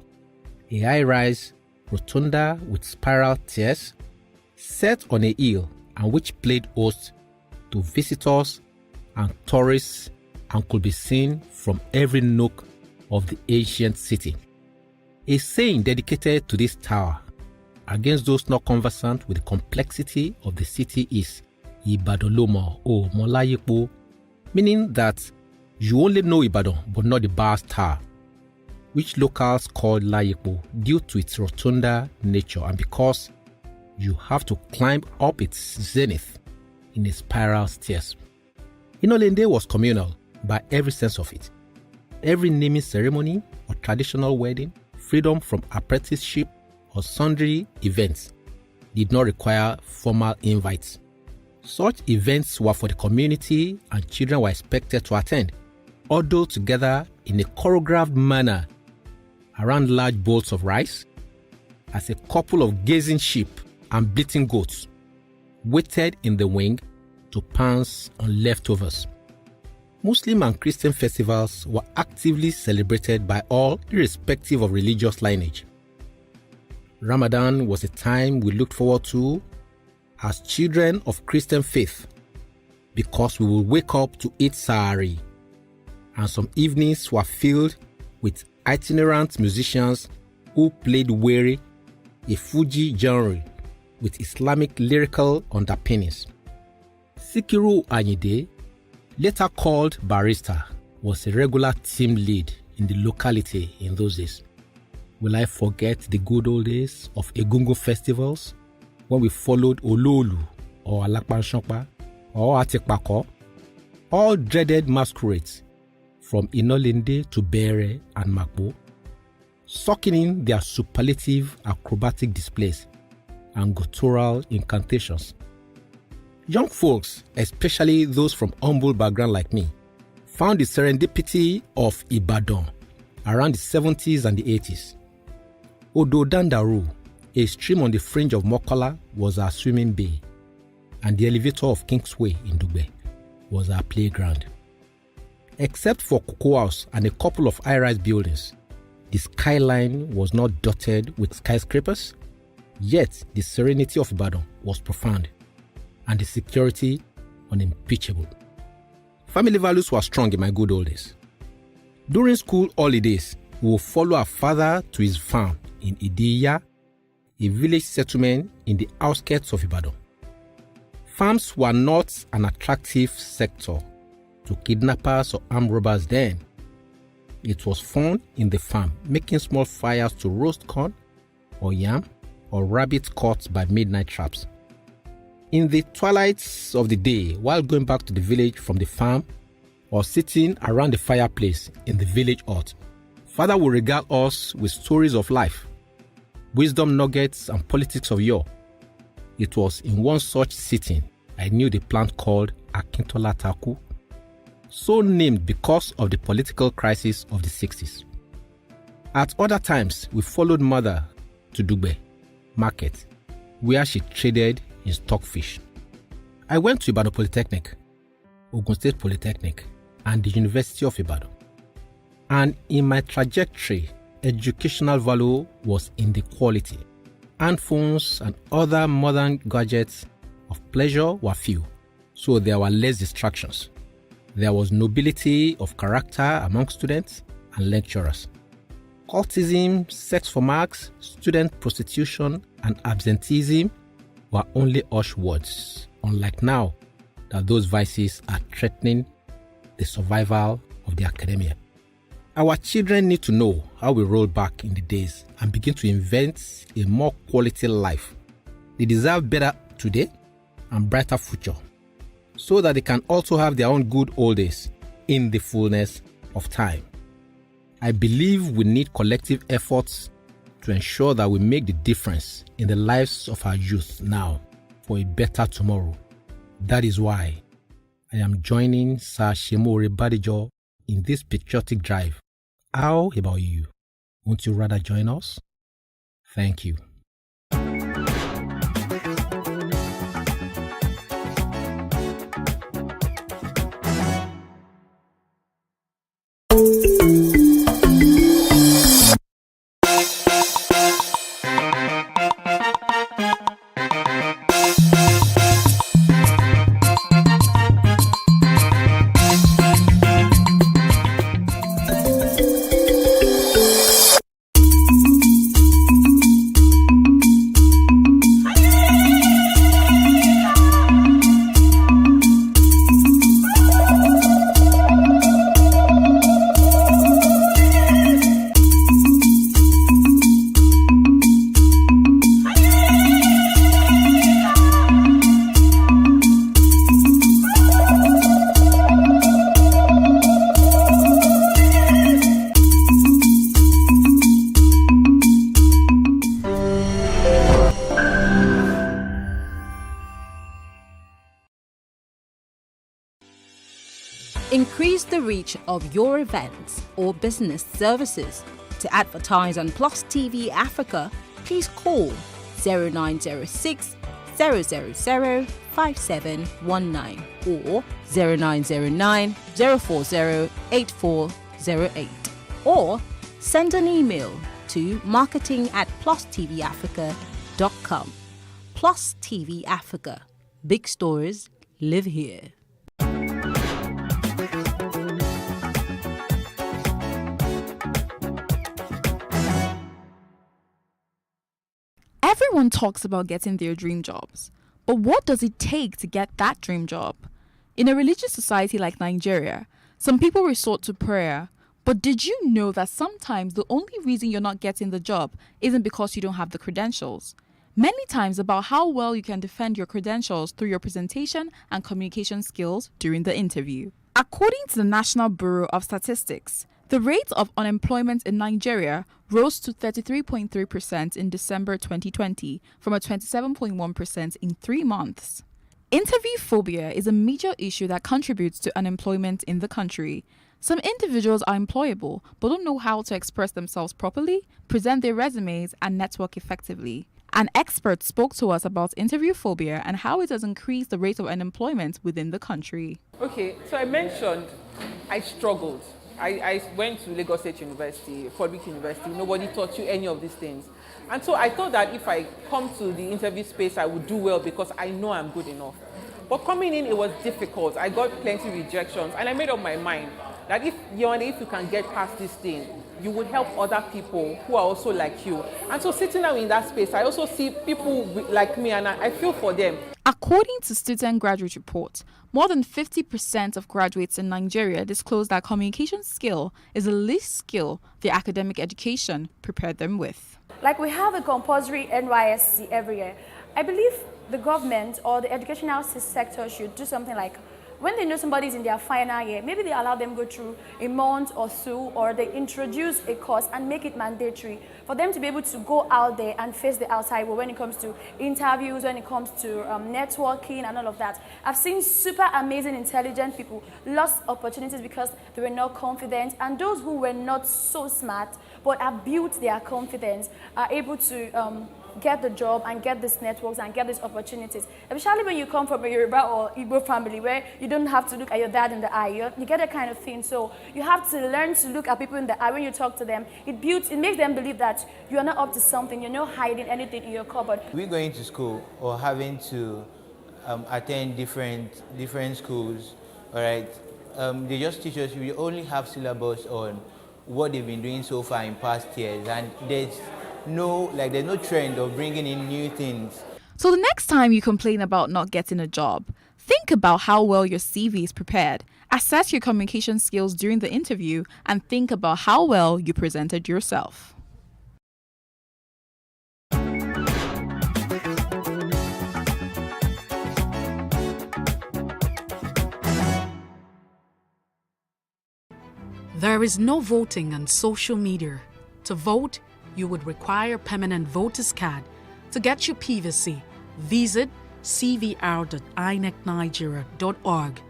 a high-rise rotunda with spiral tiers set on a hill and which played host to visitors and tourists and could be seen from every nook of the ancient city. A saying dedicated to this tower against those not conversant with the complexity of the city is Ibadolomo or Molayipo, meaning that you only know Ibadan but not the Bowers Tower, which locals called Layipo due to its rotunda nature and because you have to climb up its zenith in a spiral stairs. Inolende was communal, by every sense of it. Every naming ceremony or traditional wedding, freedom from apprenticeship or sundry events did not require formal invites. Such events were for the community and children were expected to attend, huddled together in a choreographed manner around large bowls of rice as a couple of gazing sheep and bleating goats waited in the wing to pounce on leftovers. Muslim and Christian festivals were actively celebrated by all irrespective of religious lineage. Ramadan was a time we looked forward to as children of Christian faith because we would wake up to eat Sahari, and some evenings were filled with itinerant musicians who played were, a Fuji genre with Islamic lyrical underpinnings. Sikiru Ayinde, later called Barrister, was a regular team lead in the locality in those days. Will I forget the good old days of Egungun festivals when we followed Ololu or Alakpanshopa or Atikpako, all dreaded masquerades from Inolinde to Bere and Makbo, sucking in their superlative acrobatic displays and guttural incantations. Young folks, especially those from humble background like me, found the serendipity of Ibadan around the 70s and the 80s. Odo Dandaru, a stream on the fringe of Mokola, was our swimming bay, and the elevator of Kingsway in Dugbe was our playground. Except for Cocoa House and a couple of high-rise buildings, the skyline was not dotted with skyscrapers, yet the serenity of Ibadan was profound, and the security unimpeachable. Family values were strong in my good old days. During school holidays, we would follow our father to his farm in Idiya, a village settlement in the outskirts of Ibadan. Farms were not an attractive sector to kidnappers or armed robbers then. It was fun in the farm, making small fires to roast corn or yam or rabbit caught by midnight traps. In the twilights of the day, while going back to the village from the farm or sitting around the fireplace in the village hut, Father would regale us with stories of life, wisdom nuggets and politics of yore. It was in one such sitting I knew the plant called Akintola Taku, so named because of the political crisis of the 60s. At other times, we followed Mother to Dugbe Market, where she traded in stockfish. I went to Ibadan Polytechnic, Ogun State Polytechnic, and the University of Ibadan. And in my trajectory, educational value was in the quality. Handphones and other modern gadgets of pleasure were few, so there were less distractions. There was nobility of character among students and lecturers. Cultism, sex for marks, student prostitution, and absenteeism were only hush words, unlike now that those vices are threatening the survival of the academia. Our children need to know how we roll back in the days and begin to invent a more quality life. They deserve better today and brighter future, so that they can also have their own good old days in the fullness of time. I believe we need collective efforts to ensure that we make the difference in the lives of our youth now for a better tomorrow. That is why I am joining Sir Shemore Badijo in this patriotic drive. How about you? Won't you rather join us? Thank you. Increase the reach of your events or business services. To advertise on Plus TV Africa, please call 0906 000 5719 or 0909 040 8408 or send an email to marketing@plustvafrica.com. Plus TV Africa. Big stories live here. Everyone talks about getting their dream jobs, but what does it take to get that dream job? In a religious society like Nigeria, some people resort to prayer, but did you know that sometimes the only reason you're not getting the job isn't because you don't have the credentials? Many times about how well you can defend your credentials through your presentation and communication skills during the interview. According to the National Bureau of Statistics, the rate of unemployment in Nigeria rose to 33.3% in December 2020 from a 27.1% in 3 months. Interview phobia is a major issue that contributes to unemployment in the country. Some individuals are employable but don't know how to express themselves properly, present their resumes, and network effectively. An expert spoke to us about interview phobia and how it has increased the rate of unemployment within the country. Okay, so I mentioned I struggled. I went to Lagos State University, Public University. Nobody taught you any of these things. And so I thought that if I come to the interview space, I would do well because I know I'm good enough. But coming in, it was difficult. I got plenty of rejections. And I made up my mind that if you can get past this thing, you would help other people who are also like you. And so sitting down in that space, I also see people like me and I feel for them. According to Student Graduate Report, more than 50% of graduates in Nigeria disclose that communication skill is the least skill their academic education prepared them with. Like we have a compulsory NYSC every year. I believe the government or the educational sector should do something like when they know somebody's in their final year, maybe they allow them go through a month or so, or they introduce a course and make it mandatory for them to be able to go out there and face the outside world when it comes to interviews, when it comes to networking and all of that. I've seen super amazing, intelligent people lost opportunities because they were not confident, and those who were not so smart but have built their confidence are able to get the job and get these networks and get these opportunities. Especially when you come from a Yoruba or Igbo family where you don't have to look at your dad in the eye. You get that kind of thing. So you have to learn to look at people in the eye when you talk to them. It makes them believe that you are not up to something. You're not hiding anything in your cupboard. We're going to school or having to attend different schools, all right? They just teach us, we only have syllabus on what they've been doing so far in past years, and there's no trend of bringing in new things. So the next time you complain about not getting a job, think about how well your CV is prepared. Assess your communication skills during the interview and think about how well you presented yourself. There is no voting on social media. To vote, you would require permanent voter's card. To get your PVC, visit cvr.inecnigeria.org.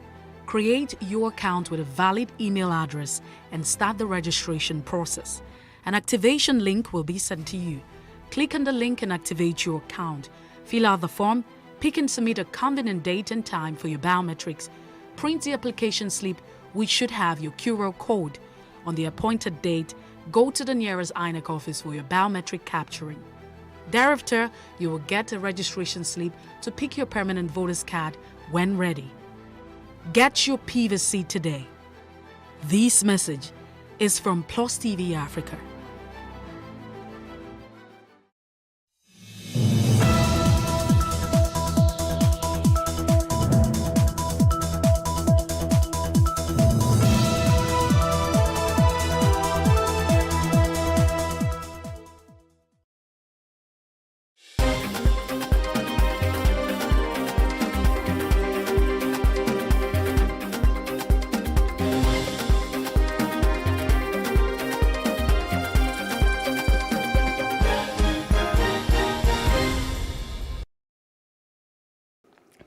Create your account with a valid email address and start the registration process. An activation link will be sent to you. Click on the link and activate your account. Fill out the form, pick and submit a convenient date and time for your biometrics. Print the application slip, which should have your QR code. On the appointed date, go to the nearest INEC office for your biometric capturing. Thereafter, you will get a registration slip to pick your permanent voter's card when ready. Get your PVC today. This message is from Plus TV Africa.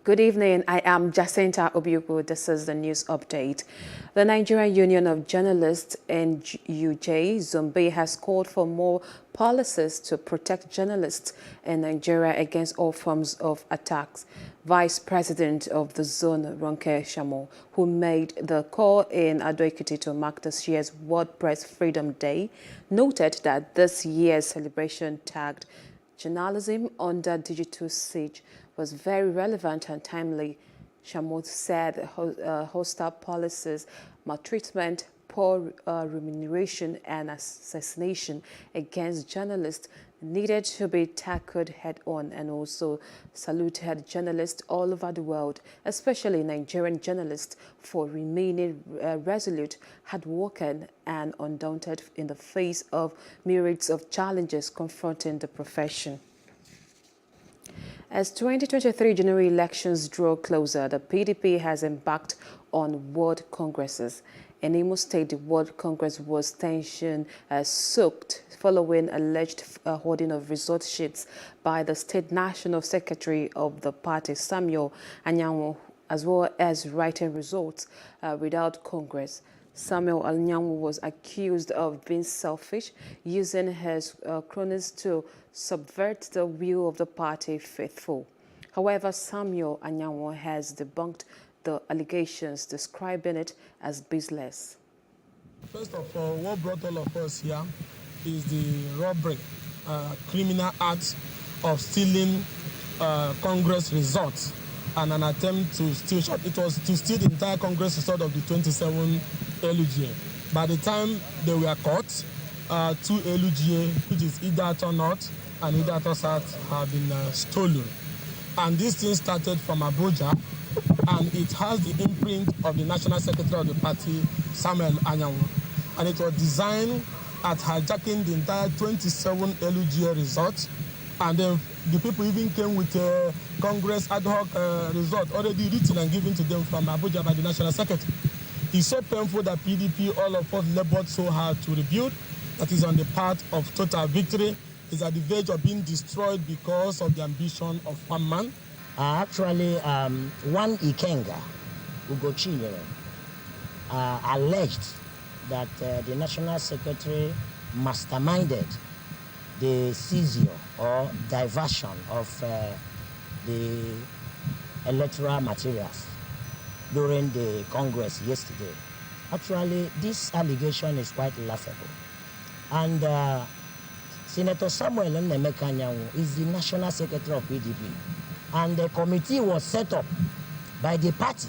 Good evening. I am Jacinta Obiuku. This is the news update. The Nigerian Union of Journalists, NUJ, Zombe, has called for more policies to protect journalists in Nigeria against all forms of attacks. Vice President of the zone, Ronke Shamo, who made the call in Ado-Ekiti to mark this year's World Press Freedom Day, noted that this year's celebration tagged Journalism Under Digital Siege was very relevant and timely. Shamo said hostile policies, maltreatment, poor remuneration and assassination against journalists needed to be tackled head-on, and also saluted journalists all over the world, especially Nigerian journalists, for remaining resolute, hardworking and undaunted in the face of myriads of challenges confronting the profession. As 2023 general elections draw closer, the PDP has embarked on World Congresses. In Imo State, the World Congress was tension-soaked following alleged hoarding of result sheets by the State National Secretary of the party, Samuel Anyanwu, as well as writing results without Congress. Samuel Anyanwu was accused of being selfish, using his cronies to subvert the will of the party faithful. However, Samuel Anyanwu has debunked the allegations, describing it as baseless. First of all, what brought all of us here is the robbery, criminal act of stealing Congress results and an attempt to steal. It was to steal the entire Congress result of the 27 LUGA. By the time they were caught, 2 LUGA, which is Idaho North and Idaho South, have been stolen. And this thing started from Abuja, and it has the imprint of the National Secretary of the party, Samuel Anyanwu. And it was designed at hijacking the entire 27 LUGA results. And then the people even came with a Congress ad hoc result already written and given to them from Abuja by the National Secretary. It's so painful that PDP, all of us labored so hard to rebuild, that is on the path of total victory, is at the verge of being destroyed because of the ambition of one man. Actually, one Ikenga, Ugo Chinyere, alleged that the National Secretary masterminded the seizure or diversion of the electoral materials during the Congress yesterday. Actually, this allegation is quite laughable. And Senator Samuel Nnemeka Anyanwu is the National Secretary of PDP. And the committee was set up by the party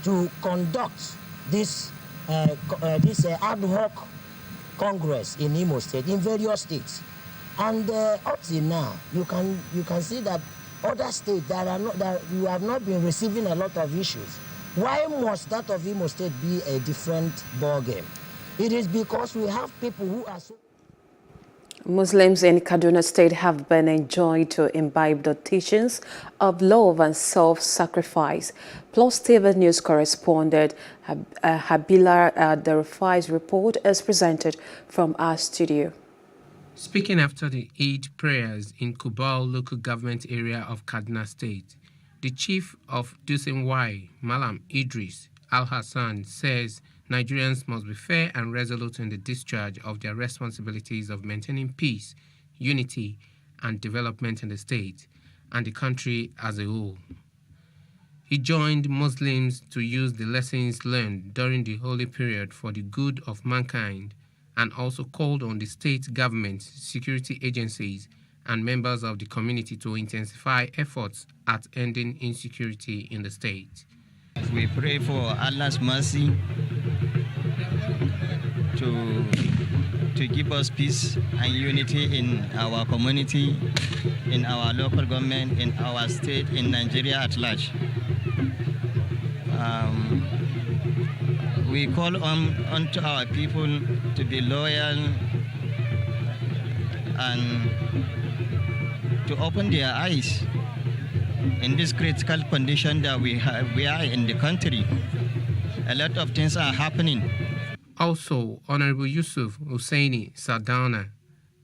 to conduct this ad hoc Congress in Imo State, in various states. And up till now, you can see that other states that you have not been receiving a lot of issues. Why must that of Imo State be a different ballgame? It is because we have people who are so... Muslims in Kaduna State have been enjoined to imbibe the teachings of love and self-sacrifice. Plus TV News correspondent Habila Darufai's report is presented from our studio. Speaking after the Eid prayers in Kubal local government area of Kaduna State, the chief of Dusin Y, Malam Idris Al-Hassan, says Nigerians must be fair and resolute in the discharge of their responsibilities of maintaining peace, unity, and development in the state and the country as a whole. He joined Muslims to use the lessons learned during the holy period for the good of mankind, and also called on the state government, security agencies, and members of the community to intensify efforts at ending insecurity in the state. We pray for Allah's mercy to give us peace and unity in our community, in our local government, in our state, in Nigeria at large. We call on to our people to be loyal and to open their eyes in this critical condition that we are in the country. A lot of things are happening. Also, Honorable Yusuf Hussaini Sardana,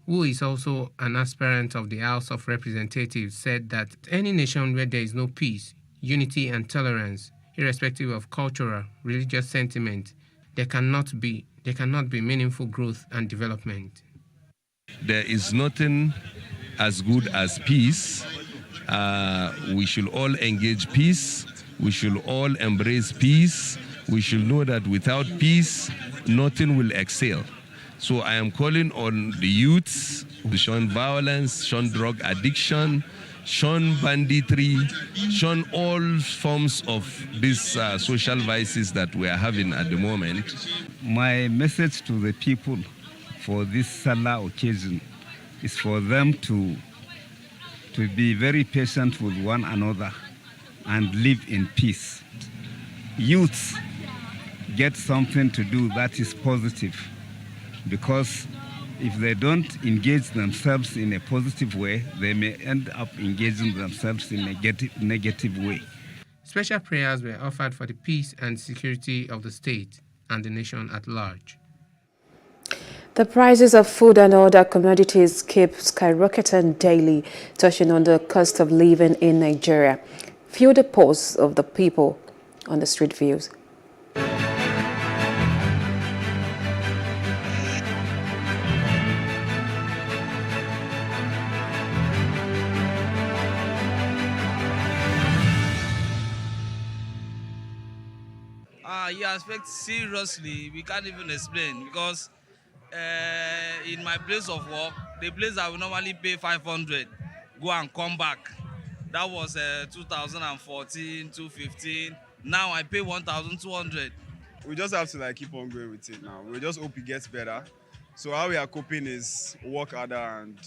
who is also an aspirant of the House of Representatives, said that any nation where there is no peace, unity and tolerance, irrespective of cultural, religious sentiment, there cannot be meaningful growth and development. There is nothing as good as peace. We should all engage peace. We should all embrace peace. We should know that without peace, nothing will excel. So I am calling on the youths to shun violence, shun drug addiction, shun banditry, shun all forms of these social vices that we are having at the moment. My message to the people for this Salah occasion is for them to be very patient with one another and live in peace. Youths get something to do that is positive, because if they don't engage themselves in a positive way, they may end up engaging themselves in a negative way. Special prayers were offered for the peace and security of the state and the nation at large. The prices of food and other commodities keep skyrocketing daily, touching on the cost of living in Nigeria. View the posts of the people on the street views. You expect seriously, we can't even explain, because in my place of work, the place I would normally pay 500, go and come back. That was 2014, 2015. Now I pay 1,200. We just have to keep on going with it now. We just hope it gets better. So how we are coping is work harder, and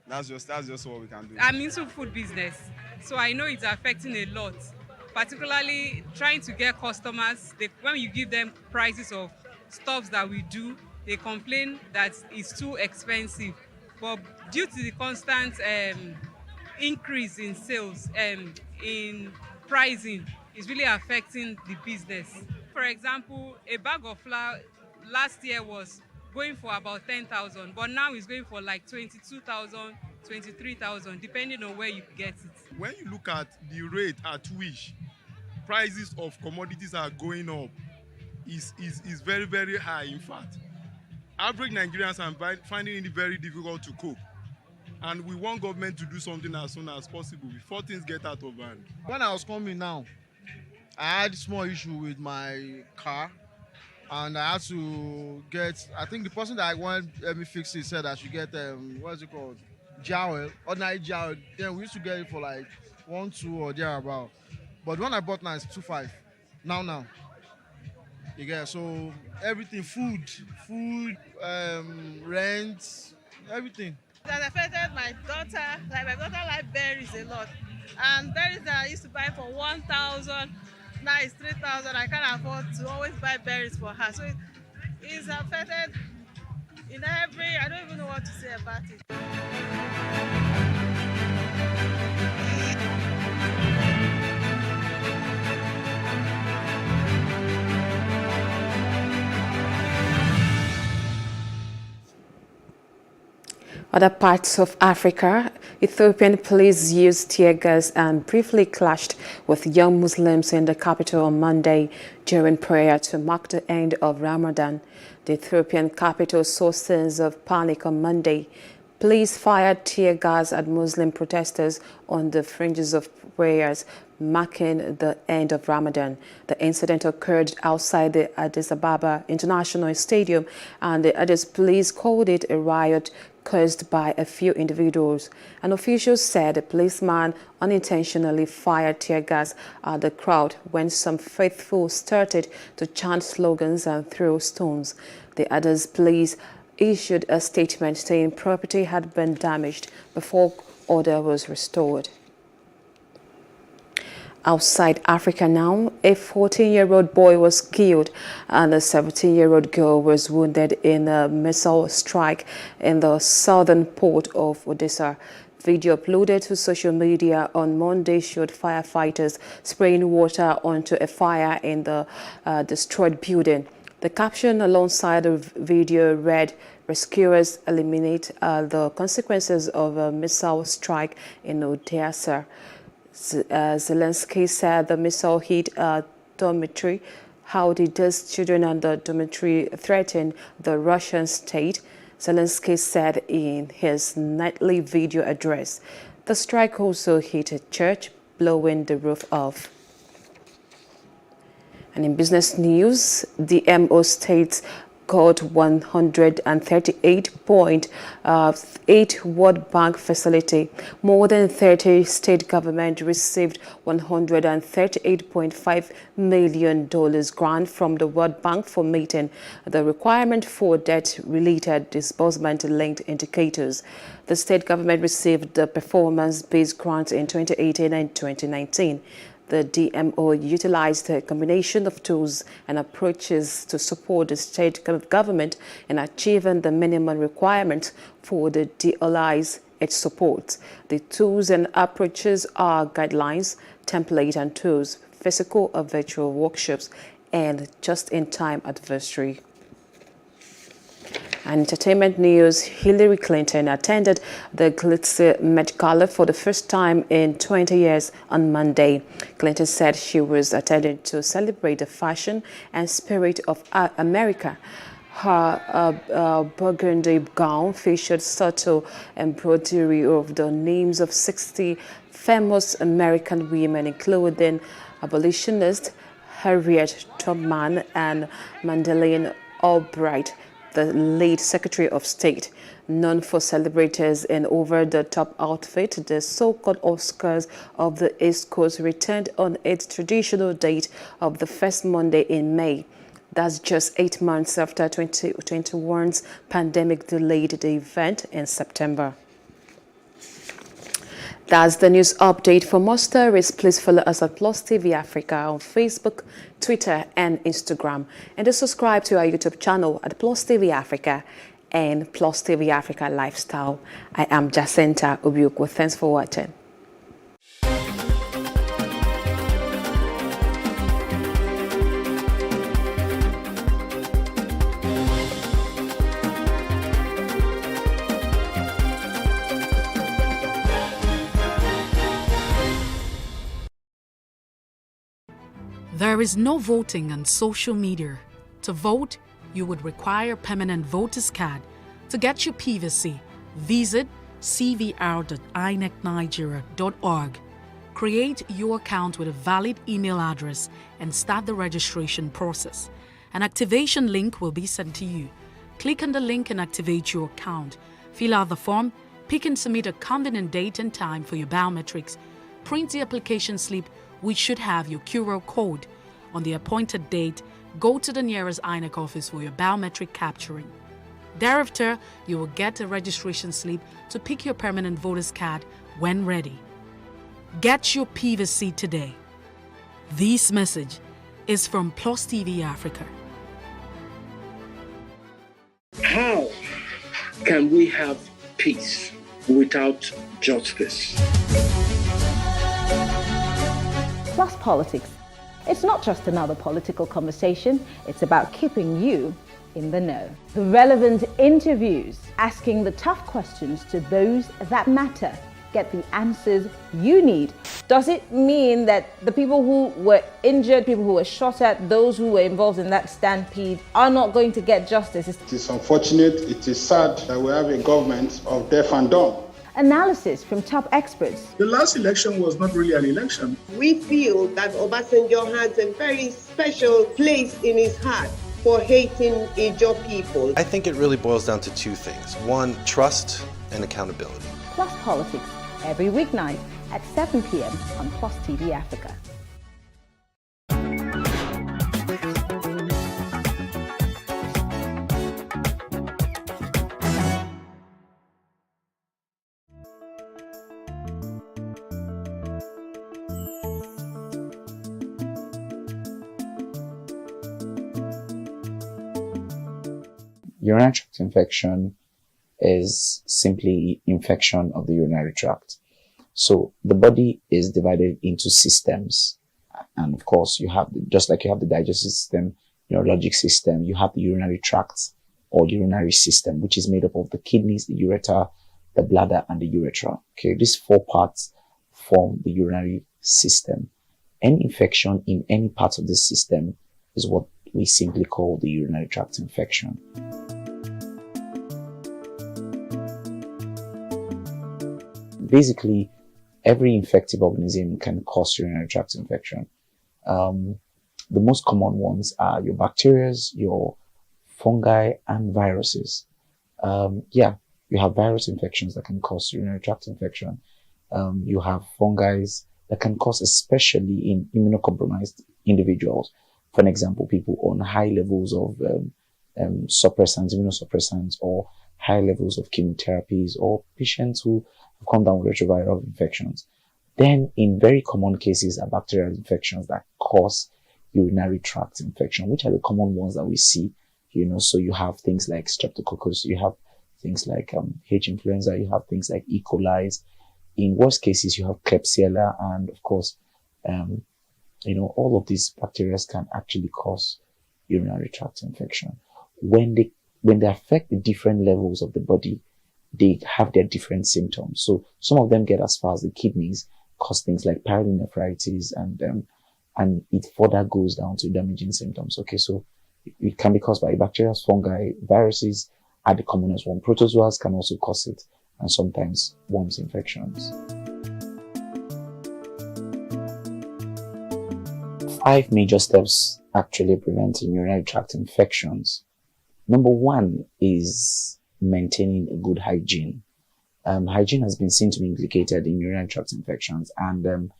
that's just what we can do. I'm into food business, so I know it's affecting a lot. Particularly trying to get customers. When you give them prices of stuffs that we do, they complain that it's too expensive. But due to the constant increase in sales, in pricing, is really affecting the business. For example, a bag of flour last year was going for about 10,000, but now it's going for like 22,000, 23,000, depending on where you get it. When you look at the rate at which prices of commodities are going up, is very, very high. In fact, average Nigerians are finding it very difficult to cope. And we want government to do something as soon as possible before things get out of hand. When I was coming now, I had a small issue with my car, and I had to get, I think the person that wanted to help me fix it said I should get, what's it called? Jowl, ordinary jowl. Then we used to get it for like 1, 2 or thereabout. But when I bought now, it's 2.5. Now. You get, so everything, food, rent, everything. It has affected my daughter. Like my daughter likes berries a lot. And berries that I used to buy for 1,000, now it's 3,000. I can't afford to always buy berries for her. So it's affected in every, I don't even know what to say about it. Other parts of Africa, Ethiopian police used tear gas and briefly clashed with young Muslims in the capital on Monday during prayer to mark the end of Ramadan. The Ethiopian capital saw scenes of panic on Monday. Police fired tear gas at Muslim protesters on the fringes of prayers marking the end of Ramadan. The incident occurred outside the Addis Ababa International Stadium, and the Addis police called it a riot caused by a few individuals. An official said a policeman unintentionally fired tear gas at the crowd when some faithful started to chant slogans and throw stones. The Addis police issued a statement saying property had been damaged before order was restored. Outside Africa now, a 14-year-old boy was killed and a 17-year-old girl was wounded in a missile strike in the southern port of Odessa. Video uploaded to social media on Monday showed firefighters spraying water onto a fire in the destroyed building. The caption alongside the video read, "Rescuers eliminate the consequences of a missile strike in Odessa." Zelensky said the missile hit a dormitory. How did those children in the dormitory threaten the Russian state? Zelensky said in his nightly video address. The strike also hit a church, blowing the roof off. And in business news, the MO states got 138.8 World Bank facility. More than 30 state governments received $138.5 million grant from the World Bank for meeting the requirement for debt-related disbursement-linked indicators. The state government received the performance-based grants in 2018 and 2019. The DMO utilized a combination of tools and approaches to support the state government in achieving the minimum requirements for the DLIs it supports. The tools and approaches are guidelines, template and tools, physical or virtual workshops, and just-in-time advisory. And entertainment news, Hillary Clinton attended the Glitzy Met Gala for the first time in 20 years on Monday. Clinton said she was attending to celebrate the fashion and spirit of America. Her burgundy gown featured subtle embroidery of the names of 60 famous American women, including abolitionist Harriet Tubman and Madeleine Albright, the late Secretary of State. Known for celebrities in over-the-top outfit, the so-called Oscars of the East Coast returned on its traditional date of the first Monday in May. That's just 8 months after 2021's pandemic delayed the event in September. That's the news update. For more stories, please follow us at Plus TV Africa on Facebook, Twitter, and Instagram. And to subscribe to our YouTube channel at Plus TV Africa and Plus TV Africa Lifestyle. I am Jacinta Obiukwu. Thanks for watching. There is no voting on social media. To vote, you would require a permanent voter's card. To get your PVC, visit cvr.inecnigeria.org. Create your account with a valid email address and start the registration process. An activation link will be sent to you. Click on the link and activate your account. Fill out the form, pick and submit a convenient date and time for your biometrics. Print the application slip, which should have your QR code. On the appointed date, go to the nearest INEC office for your biometric capturing. Thereafter, you will get a registration slip to pick your permanent voter's card when ready. Get your PVC today. This message is from Plus TV Africa. How can we have peace without justice? Plus Politics. It's not just another political conversation, it's about keeping you in the know. The relevant interviews, asking the tough questions to those that matter. Get the answers you need. Does it mean that the people who were injured, people who were shot at, those who were involved in that stampede are not going to get justice? It is unfortunate, it is sad that we have a government of deaf and dumb. Analysis from top experts. The last election was not really an election. We feel that Obasanjo has a very special place in his heart for hating Ijaw people. I think it really boils down to two things. One, trust and accountability. Plus Politics, every weeknight at 7 p.m. on Plus TV Africa. Urinary tract infection is simply infection of the urinary tract. So the body is divided into systems. And of course, you have, just like you have the digestive system, neurologic system, you have the urinary tract or urinary system, which is made up of the kidneys, the ureter, the bladder, and the urethra. Okay, these four parts form the urinary system. Any infection in any part of the system is what we simply call the urinary tract infection. Basically, every infective organism can cause urinary tract infection. The most common ones are your bacteria, your fungi, and viruses. You have virus infections that can cause urinary tract infection. You have fungi that can cause, especially in immunocompromised individuals. For an example, people on high levels of suppressants, immunosuppressants, or high levels of chemotherapies, or patients who have come down with retroviral infections. Then, in very common cases, are bacterial infections that cause urinary tract infection, which are the common ones that we see. So you have things like Streptococcus, you have things like H. influenza, you have things like E. coli. In worst cases, you have Klebsiella, and of course, all of these bacteria can actually cause urinary tract infection. When they affect the different levels of the body, they have their different symptoms. So some of them get as far as the kidneys, cause things like pyelonephritis, and it further goes down to damaging symptoms. Okay, so it can be caused by bacteria, fungi, viruses are the commonest one. Protozoas can also cause it, and sometimes worms infections. 5 major steps actually preventing urinary tract infections. Number 1 is maintaining a good hygiene. Hygiene has been seen to be implicated in urinary tract infections, and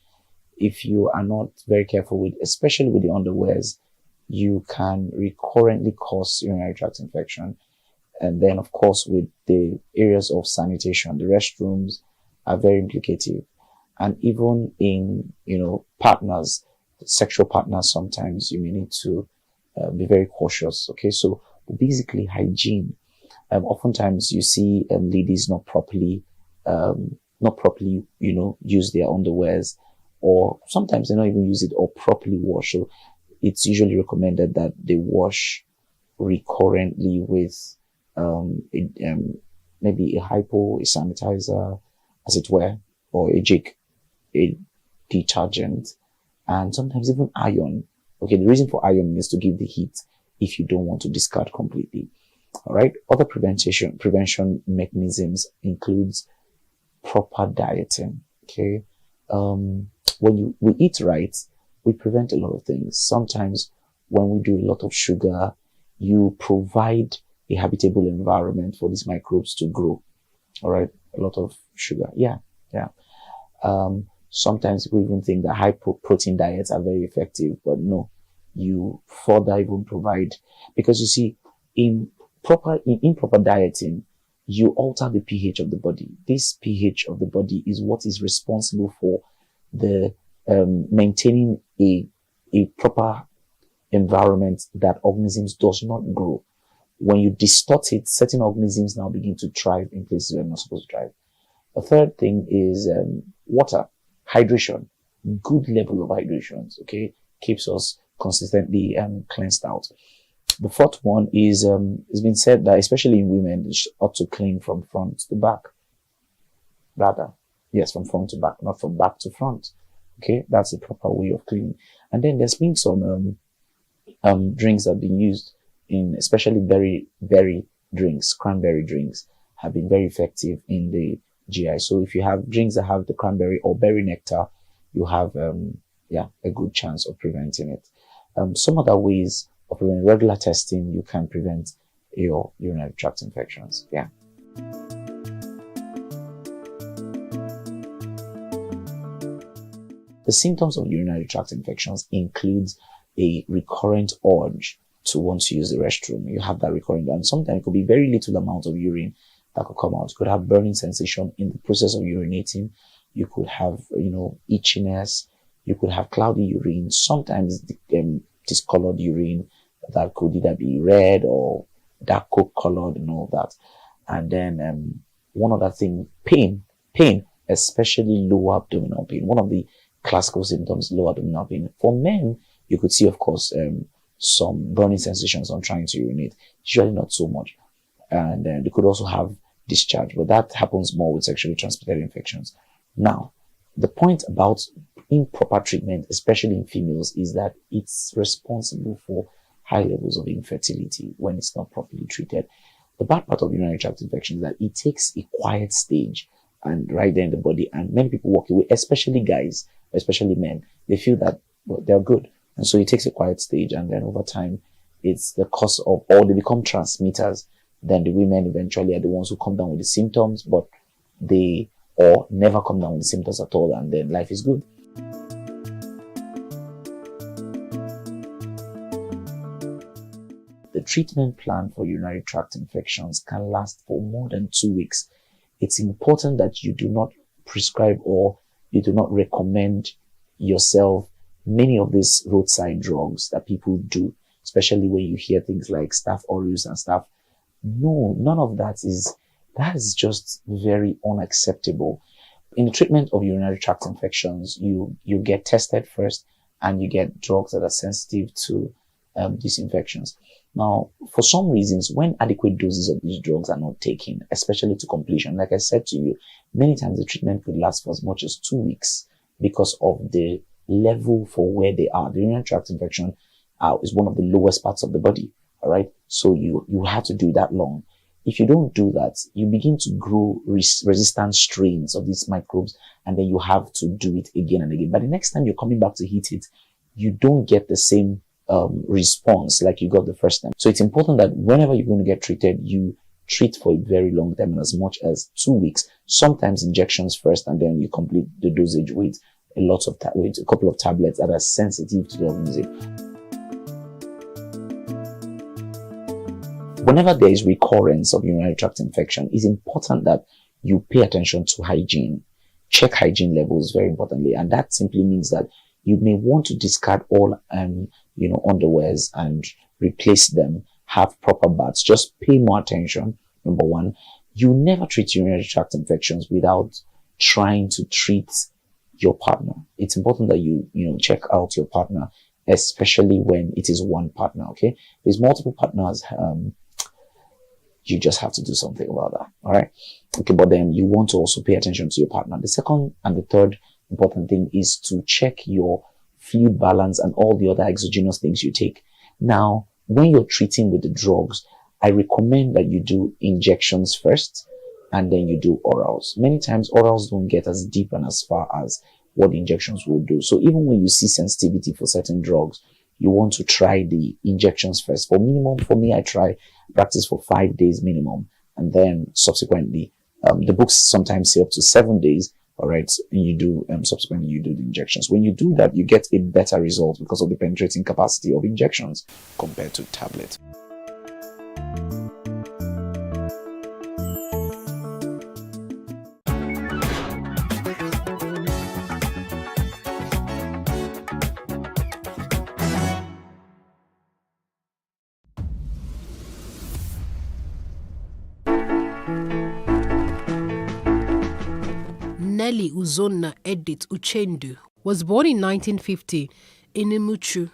if you are not very careful with, especially with the underwears, you can recurrently cause urinary tract infection. And then, of course, with the areas of sanitation, the restrooms are very implicative. And even in, partners, sexual partners, sometimes you may need to be very cautious. Okay, so basically hygiene. Oftentimes you see ladies not properly, use their underwears, or sometimes they don't even use it or properly wash. So it's usually recommended that they wash recurrently with maybe a hypo, a sanitizer, as it were, or a jig, a detergent, and sometimes even iron. Okay, the reason for ironing is to give the heat if you don't want to discard completely. All right. Other prevention mechanisms includes proper dieting. Okay. When we eat right, we prevent a lot of things. Sometimes when we do a lot of sugar, you provide a habitable environment for these microbes to grow. All right. A lot of sugar. Yeah. Sometimes people even think that high protein diets are very effective, but no, you further even provide, because you see, in improper dieting, you alter the pH of the body. This pH of the body is what is responsible for the maintaining a proper environment that organisms does not grow. When you distort it, certain organisms now begin to thrive in places where they're not supposed to thrive. A third thing is water, hydration. Good level of hydration, okay, keeps us consistently cleansed out. The fourth one is, it's been said that especially in women, they ought to clean from front to back. Rather, yes, from front to back, not from back to front. Okay, that's the proper way of cleaning. And then there's been some drinks that have been used in, especially berry drinks, cranberry drinks, have been very effective in the GI. So if you have drinks that have the cranberry or berry nectar, you have a good chance of preventing it. Some other ways of preventing: regular testing, you can prevent your urinary tract infections. Yeah. The symptoms of urinary tract infections includes a recurrent urge to want to use the restroom. You have that recurrent, and sometimes it could be very little amount of urine that could come out. You could have burning sensation in the process of urinating. You could have, itchiness. You could have cloudy urine. Sometimes discolored urine that could either be red or dark coke colored and all that. And then one other thing, pain, especially lower abdominal pain. One of the classical symptoms, lower abdominal pain. For men, you could see, of course, some burning sensations on trying to urinate. Usually not so much. And they could also have discharge, but that happens more with sexually transmitted infections. Now, the point about improper treatment, especially in females, is that it's responsible for high levels of infertility when it's not properly treated. The bad part of urinary tract infection is that it takes a quiet stage and right there in the body, and many people walk away, especially guys, especially men. They feel that they're good, and so it takes a quiet stage, and then over time, it's the cause of, or they become transmitters. Then the women eventually are the ones who come down with the symptoms, but they or never come down with the symptoms at all, and then life is good. The treatment plan for urinary tract infections can last for more than 2 weeks. It's important that you do not prescribe or you do not recommend yourself many of these roadside drugs that people do, especially when you hear things like Staph aureus and stuff. No, none of that is just very unacceptable. In the treatment of urinary tract infections, you get tested first and you get drugs that are sensitive to these infections. Now, for some reasons, when adequate doses of these drugs are not taken, especially to completion, like I said to you, many times the treatment could last for as much as 2 weeks because of the level for where they are. The urinary tract infection is one of the lowest parts of the body, all right? So you have to do that long. If you don't do that, you begin to grow resistant strains of these microbes, and then you have to do it again and again. But the next time you're coming back to hit it, you don't get the same response like you got the first time. So it's important that whenever you're going to get treated, you treat for a very long time, and as much as 2 weeks, sometimes injections first, and then you complete the dosage with a couple of tablets that are sensitive to the organism. Whenever there is recurrence of urinary tract infection, it's important that you pay attention to hygiene. Check hygiene levels very importantly, and that simply means that you may want to discard all underwears and replace them, have proper baths. Just pay more attention. Number one, you never treat urinary tract infections without trying to treat your partner. It's important that you check out your partner, especially when it is one partner, okay? If there's multiple partners, you just have to do something about that, all right? Okay, but then you want to also pay attention to your partner. The second and the third important thing is to check your fluid balance and all the other exogenous things you take. Now, when you're treating with the drugs, I recommend that you do injections first and then you do orals. Many times orals don't get as deep and as far as what injections will do. So even when you see sensitivity for certain drugs, you want to try the injections first. For me, I practice for 5 days minimum, and then subsequently, the books sometimes say up to 7 days. All right, and you do subsequently you do the injections. When you do that, you get a better result because of the penetrating capacity of injections compared to tablets. Nelly Uzonna Edith Uchendu was born in 1950 in Imuchu,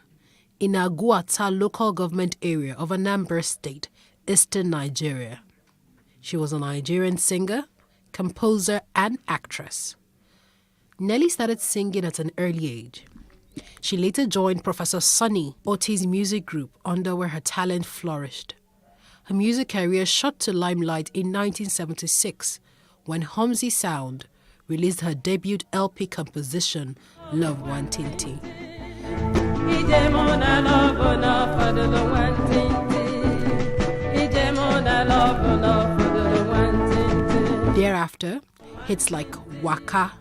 in Aguata local government area of Anambra State, eastern Nigeria. She was a Nigerian singer, composer, and actress. Nelly started singing at an early age. She later joined Professor Sunny Oti's music group, under where her talent flourished. Her music career shot to limelight in 1976 when Homzy Sound released her debut LP composition, Love Wantinti. Thereafter, hits like Waka,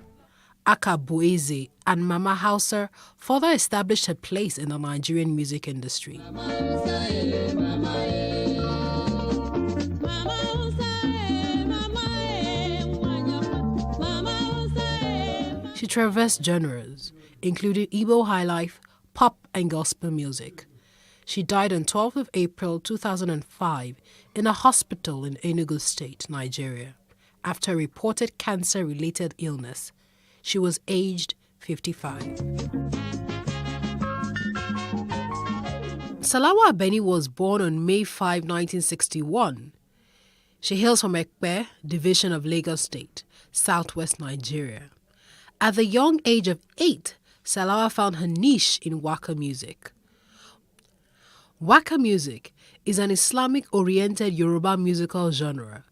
Akabueze, and Mama Hauser further established her place in the Nigerian music industry. She traversed genres, including Igbo highlife, pop, and gospel music. She died on 12th of April 2005 in a hospital in Enugu State, Nigeria, after a reported cancer-related illness. She was aged 55. Salawa Abeni was born on May 5, 1961. She hails from Ekpe, division of Lagos State, southwest Nigeria. At the young age of 8, Salawa found her niche in waka music. Waka music is an Islamic-oriented Yoruba musical genre.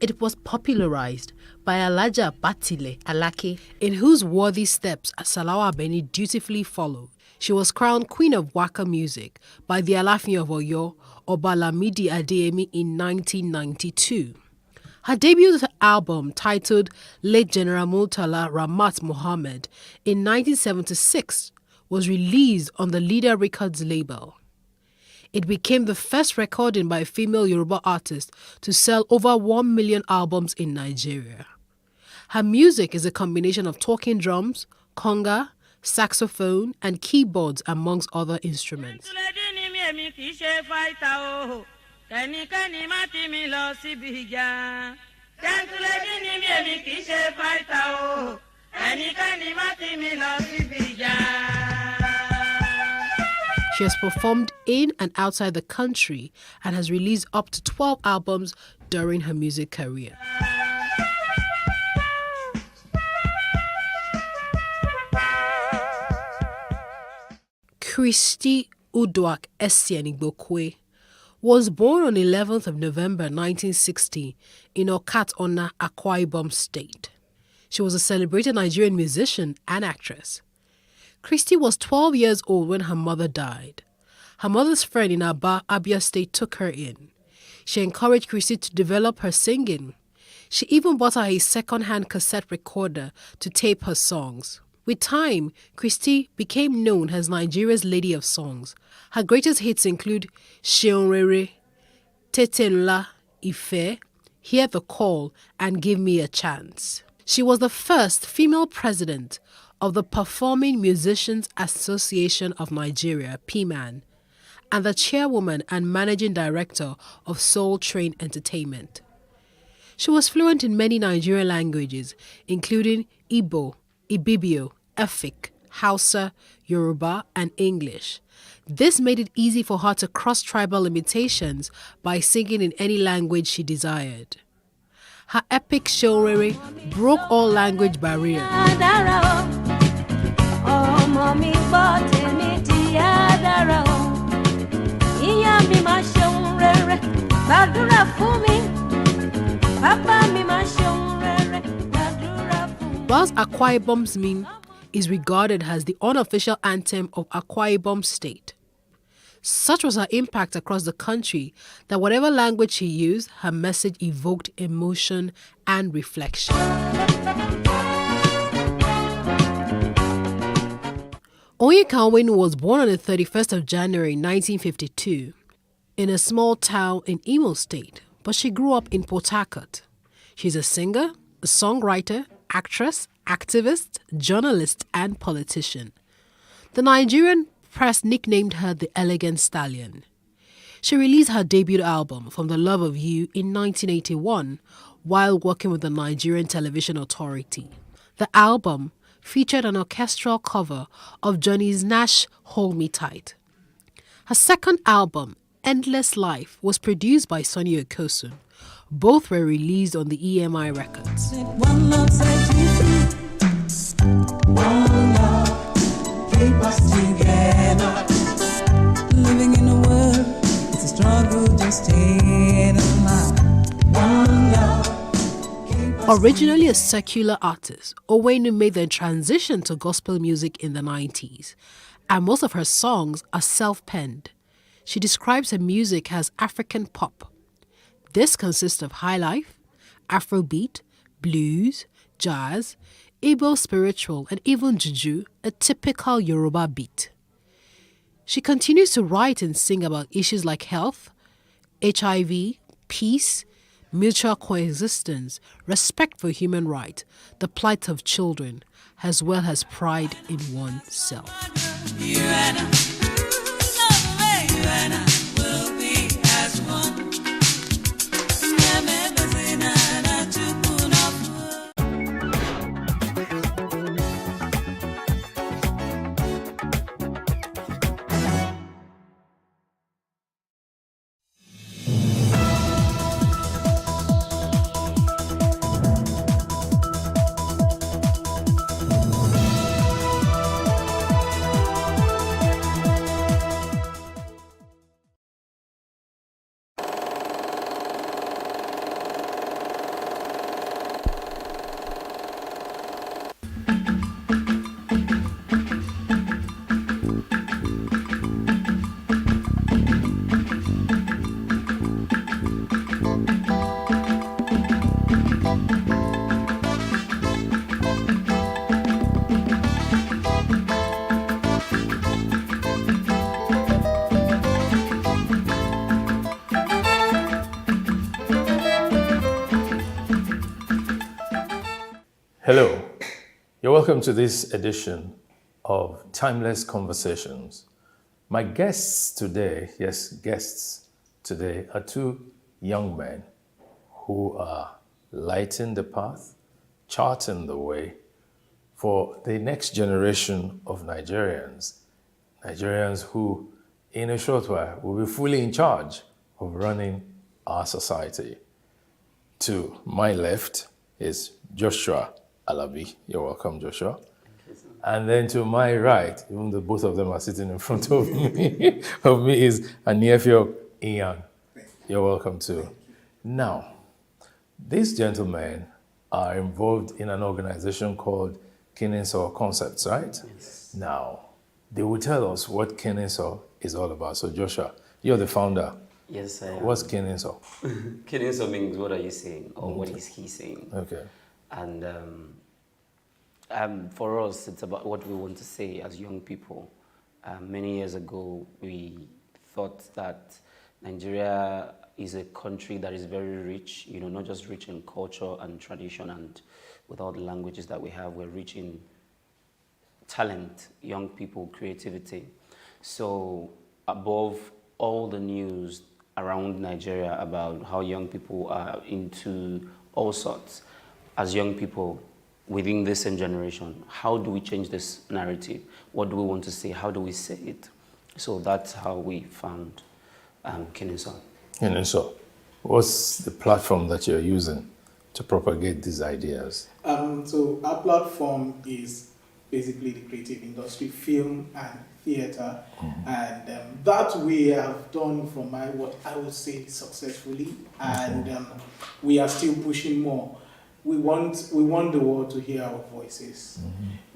It was popularized by Alaja Batile Alake, in whose worthy steps Salawa Beni dutifully followed. She was crowned Queen of Waka music by the Alafin of Oyo, Oba Lamidi Adeyemi, in 1992. Her debut album, titled Late General Murtala Ramat Mohammed, in 1976, was released on the Leader Records label. It became the first recording by a female Yoruba artist to sell over 1 million albums in Nigeria. Her music is a combination of talking drums, conga, saxophone, and keyboards, amongst other instruments. She has performed in and outside the country and has released up to 12 albums during her music career. Christy Uduak Essienigbokwe was born on 11th of November 1960 in Okat-Ona, Akwa Ibom State. She was a celebrated Nigerian musician and actress. Christy was 12 years old when her mother died. Her mother's friend in Aba, Abia State, took her in. She encouraged Christy to develop her singing. She even bought her a second-hand cassette recorder to tape her songs. With time, Christy became known as Nigeria's Lady of Songs. Her greatest hits include Sheon Rere, Tete Nla, Ife, Hear the Call, and Give Me a Chance. She was the first female president of the Performing Musicians Association of Nigeria, PMAN, and the chairwoman and managing director of Soul Train Entertainment. She was fluent in many Nigerian languages, including Igbo, Ibibio, Efik, Hausa, Yoruba, and English. This made it easy for her to cross tribal limitations by singing in any language she desired. Her epic Shorere broke all language barriers. Whilst Akwa Ibom's Min is regarded as the unofficial anthem of Akwa Ibom State, such was her impact across the country that whatever language she used, her message evoked emotion and reflection. Onyeka Onwenu was born on the 31st of January 1952 in a small town in Imo State, but she grew up in Port Harcourt. She's a singer, a songwriter, actress, activist, journalist, and politician. The Nigerian press nicknamed her the Elegant Stallion. She released her debut album, From the Love of You, in 1981 while working with the Nigerian Television Authority. The album featured an orchestral cover of Johnny's Nash Hold Me Tight. Her second album, Endless Life, was produced by Sonny Okosun. Both were released on the EMI Records. One love set you free. One love keep us together. Living in a world, it's a struggle, just staying alive. One love. Originally a secular artist, Onwenu made the transition to gospel music in the 90s, and most of her songs are self-penned. She describes her music as African pop. This consists of highlife, Afrobeat, blues, jazz, Igbo spiritual, and even juju, a typical Yoruba beat. She continues to write and sing about issues like health, HIV, peace, mutual coexistence, respect for human rights, the plight of children, as well as pride in oneself. You and I will be as one. Welcome to this edition of Timeless Conversations. My guests today are two young men who are lighting the path, charting the way for the next generation of Nigerians who, in a short while, will be fully in charge of running our society. To my left is Joshua Alabi. You're welcome, Joshua. And then to my right, even though both of them are sitting in front of me, is Aniefio Ian. You're welcome too. Now, these gentlemen are involved in an organization called Kenensaw Concepts, right? Yes. Now, they will tell us what Kenensaw is all about. So Joshua, you're the founder. Yes, I am. What's Kenensaw? Kenensaw means what are you saying, or what is he saying? Okay. And for us, it's about what we want to say as young people. Many years ago, we thought that Nigeria is a country that is very rich, not just rich in culture and tradition, and with all the languages that we have, we're rich in talent, young people, creativity. So above all the news around Nigeria about how young people are into all sorts, as young people within this same generation, how do we change this narrative? What do we want to say? How do we say it? So that's how we found Kenensaw. Kenensaw, what's the platform that you're using to propagate these ideas? So our platform is basically the creative industry, film and theater, and that we have done from what I would say successfully, and we are still pushing more. We want the world to hear our voices.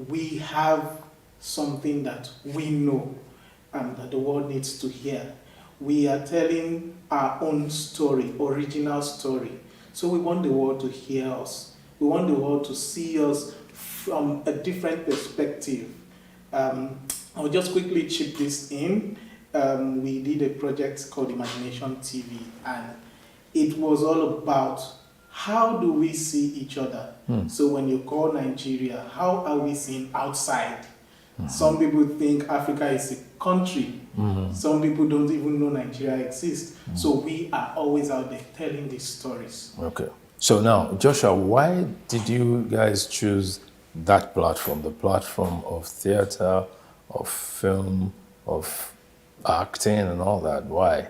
We have something that we know and that the world needs to hear. We are telling our own story, original story. So we want the world to hear us. We want the world to see us from a different perspective. I'll just quickly chip this in. We did a project called Imagination TV, and it was all about how do we see each other? So when you call Nigeria, how are we seen outside? Some people think Africa is a country. Some people don't even know Nigeria exists. So we are always out there telling these stories. Okay. So now, Joshua, why did you guys choose that platform, the platform of theater, of film, of acting and all that? Why?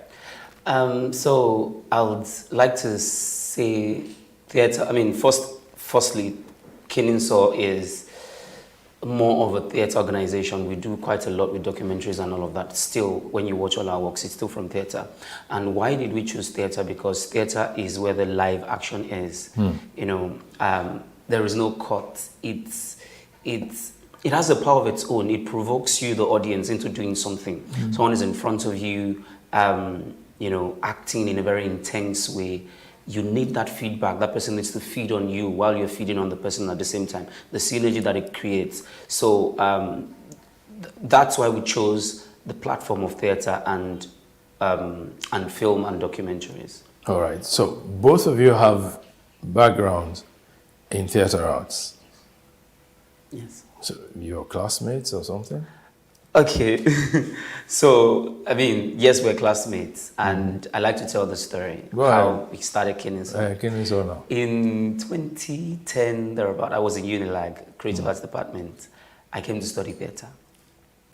So I would like to say theater. Firstly, Kenensaw is more of a theater organization. We do quite a lot with documentaries and all of that. Still, when you watch all our works, it's still from theater. And why did we choose theater? Because theater is where the live action is. There is no cut. It has a power of its own. It provokes you, the audience, into doing something. Someone is in front of you, acting in a very intense way. You need that feedback. That person needs to feed on you while you're feeding on the person at the same time. The synergy that it creates. So that's why we chose the platform of theater and film and documentaries. All right. So both of you have backgrounds in theater arts. Yes. So you're classmates or something? Okay. So, yes, we're classmates, and I like to tell the story how we started Kenensaw. Kenensaw now. In 2010, thereabout, I was in Unilag, Creative Arts Department. I came to study theater.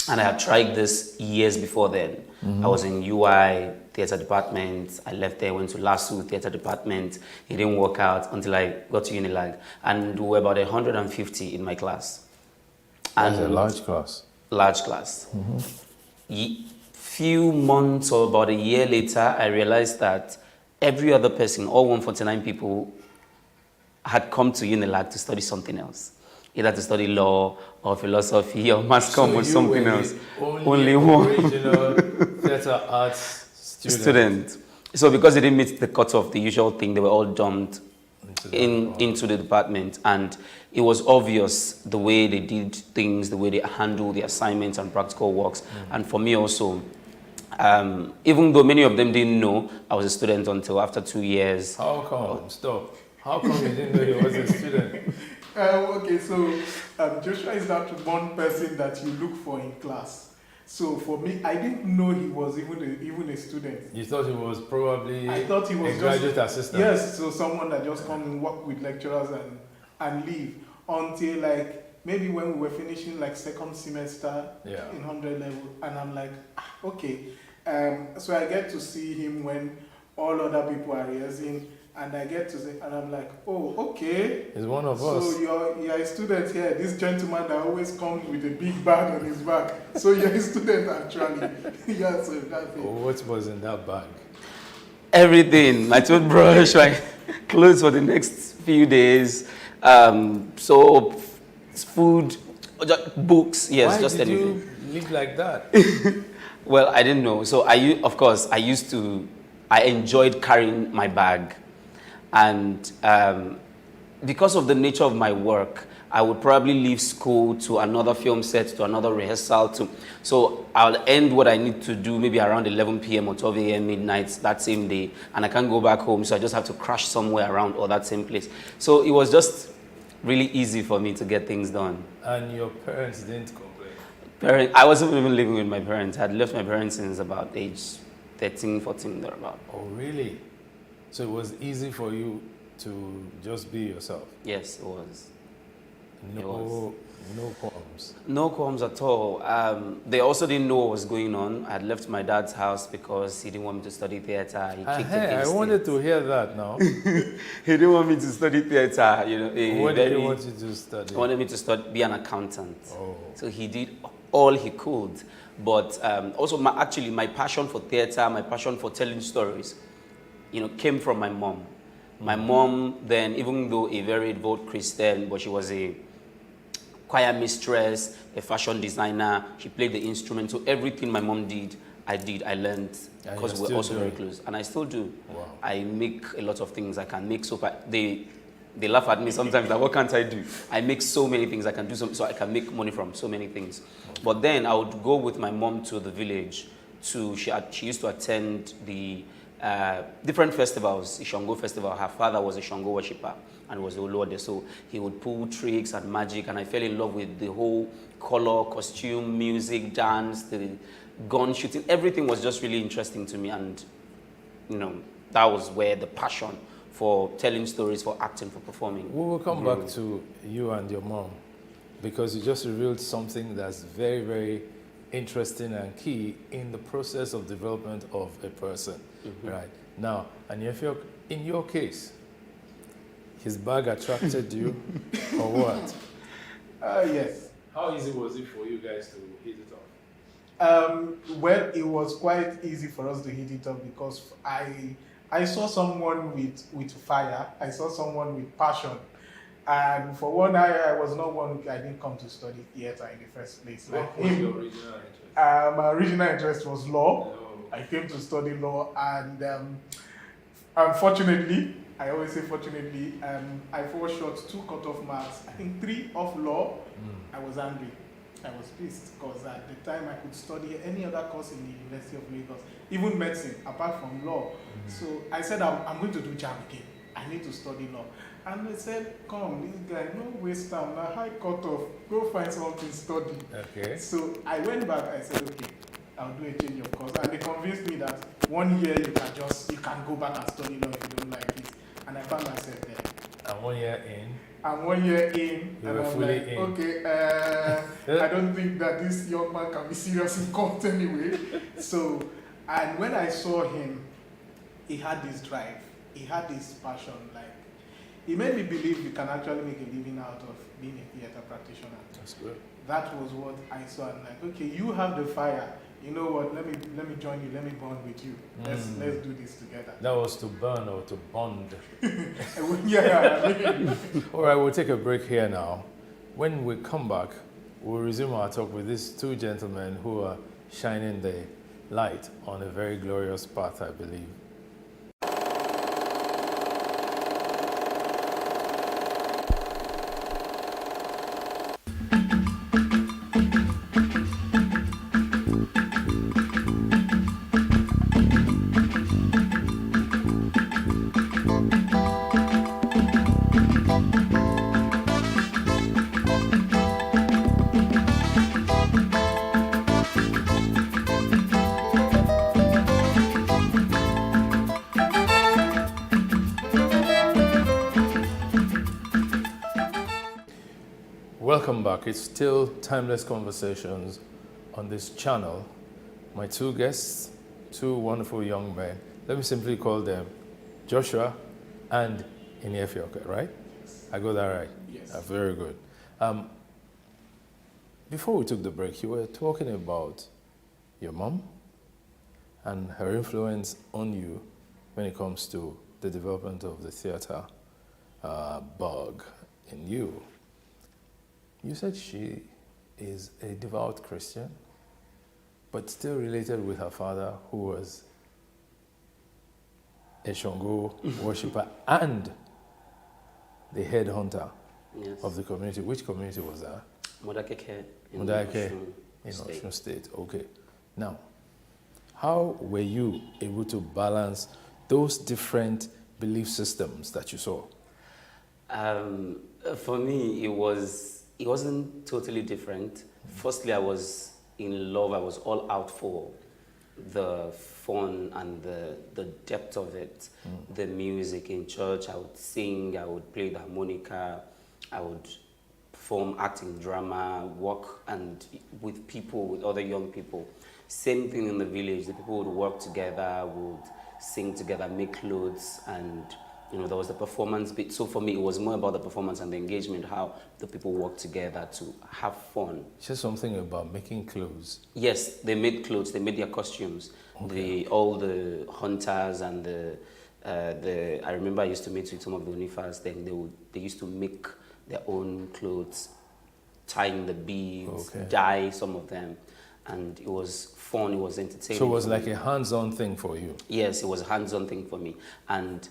And I had tried this years before then. I was in UI Theater Department. I left there, went to LASU Theater Department. It didn't work out until I got to Unilag. And we were about 150 in my class. That's a large class. Large class. Few months or about a year later, I realized that every other person, all 149 people, had come to Unilag to study something else. Either to study law or philosophy or mass comm or something else. Only one. Original theater arts student. So because they didn't meet the cutoff, the usual thing, they were all dumped into the department. And it was obvious the way they did things, the way they handled the assignments and practical works. And for me also, even though many of them didn't know, I was a student until after 2 years. How come? Stop. How come you didn't know he was a student? Okay, so Joshua is that one person that you look for in class. So for me, I didn't know he was even a student. You thought he was probably I thought he was a graduate assistant? Yes, so someone that just come and work with lecturers and leave. Until like maybe when we were finishing like second semester in 100 level, and I'm like, okay. So I get to see him when all other people are rehearsing, and I get to see, and I'm like, oh, okay. He's one of us. So you're a student here. This gentleman that always comes with a big bag on his back. So you're a student actually. Yeah, so that's it. What was in that bag? Everything. My toothbrush, my clothes for the next few days, soap, food, books. Yes, Why just did anything. you live like that? Well, I didn't know. So I enjoyed carrying my bag. And because of the nature of my work, I would probably leave school to another film set, to another rehearsal. So I'll end what I need to do maybe around 11 p.m. or 12 a.m. midnight that same day. And I can't go back home, so I just have to crash somewhere around or that same place. So it was just really easy for me to get things done. And your parents didn't complain? I wasn't even living with my parents. I had left my parents since about age 13, 14, thereabout. Oh, really? So it was easy for you to just be yourself? Yes, it was. No qualms? No qualms at all. They also didn't know what was going on. I had left my dad's house because he didn't want me to study theater. He kicked against I wanted to hear that now. He didn't want me to study theater. You know, what did he want you to study? He wanted me to be an accountant. Oh. So he did all he could. But also, my passion for theater, my passion for telling stories, came from my mom. My mom then, even though a very devout Christian, but she was a choir mistress, a fashion designer. She played the instrument. So everything my mom did, I learned because we were also very close. And I still do. Wow. I make a lot of things. I can make soap. They laugh at me sometimes that what can't I do? I make so many things. I can do so I can make money from so many things. But then I would go with my mom to the village. She used to attend the different festivals, the Shango festival. Her father was a Shango worshipper and was the Olode. So he would pull tricks and magic, and I fell in love with the whole color, costume, music, dance, the gun shooting. Everything was just really interesting to me, and that was where the passion for telling stories, for acting, for performing. We will come back to you and your mom, because you just revealed something that's very, very interesting and key in the process of development of a person. Right now, and if you're in your case, his bag attracted you, or what? Yes. How easy was it for you guys to hit it off? Well, it was quite easy for us to hit it off because I saw someone with fire. I saw someone with passion. And for one, I was not one. I didn't come to study theater in the first place. What was your original interest? My original interest was law. I came to study law, and unfortunately, I always say fortunately, I fall short 2 cut-off marks. I think 3 off law. I was angry. I was pissed because at the time I could study any other course in the University of Lagos, even medicine, apart from law. So I said, I'm going to do JAMB again. I need to study law. And they said, come, this guy, no waste time, now high cut-off, go find something to study. Okay. So I went back, I said, okay, I'll do a change of course. And they convinced me that 1 year you can go back and study law if you don't like it. And I found myself there. And 1 year in? I'm 1 year in, you and were I'm fully like, in. okay, I don't think that this young man can be serious in court anyway. So, and when I saw him, he had this drive, he had this passion, like, he made me believe you can actually make a living out of being a theater practitioner. That's good. That was what I saw. I'm like, okay, you have the fire. You know what? Let me join you. Let me bond with you. Let's do this together. That was to burn or to bond. Yeah. All right, we'll take a break here now. When we come back, we'll resume our talk with these 2 gentlemen who are shining the light on a very glorious path, I believe. Welcome back. It's still Timeless Conversations on this channel. My two guests, two wonderful young men. Let me simply call them Joshua and Inefioka, right? I got that right? Yes. Very good. Before we took the break, you were talking about your mom and her influence on you when it comes to the development of the theater bug in you. You said she is a devout Christian, but still related with her father, who was a Shango worshipper and the head hunter of the community. Which community was that? Modakeke in Osun State. Okay. Now, how were you able to balance those different belief systems that you saw? For me, it wasn't totally different. Firstly, I was in love. I was all out for the fun and the depth of it. The music in church, I would sing, I would play the harmonica, I would perform, act in drama, work and with people, with other young people. Same thing in the village. The people would work together, would sing together, make clothes, and there was the performance bit. So for me, it was more about the performance and the engagement, how the people work together to have fun. Say something about making clothes. Yes, they made clothes. They made their costumes. Okay. All the hunters and I remember I used to meet with some of the Unifas. Then they used to make their own clothes, tying the beads, dye some of them, and it was fun. It was entertaining. So it was like a hands-on thing for you. Yes, it was a hands-on thing for me, and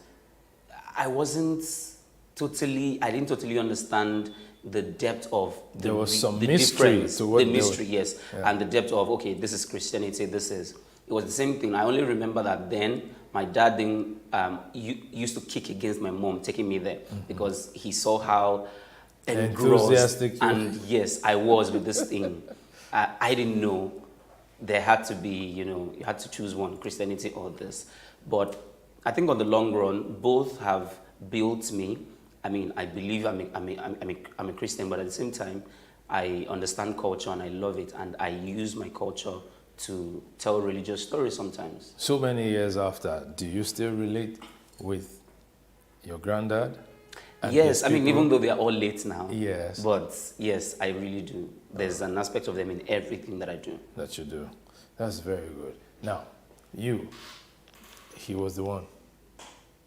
I didn't totally understand the depth of there was some mystery to what the mystery, yes, and the depth of this is Christianity, it was the same thing. I only remember that then my dad used to kick against my mom taking me there because he saw how engrossed and yes, I was with this thing. I didn't know there had to be, you had to choose one, Christianity or this, but I think on the long run, both have built me. I mean, I believe I'm a Christian, but at the same time, I understand culture and I love it, and I use my culture to tell religious stories sometimes. So many years after, do you still relate with your granddad? Yes, I mean, even though they are all late now. Yes. But yes, I really do. There's an aspect of them in everything that I do. That you do. That's very good. Now, he was the one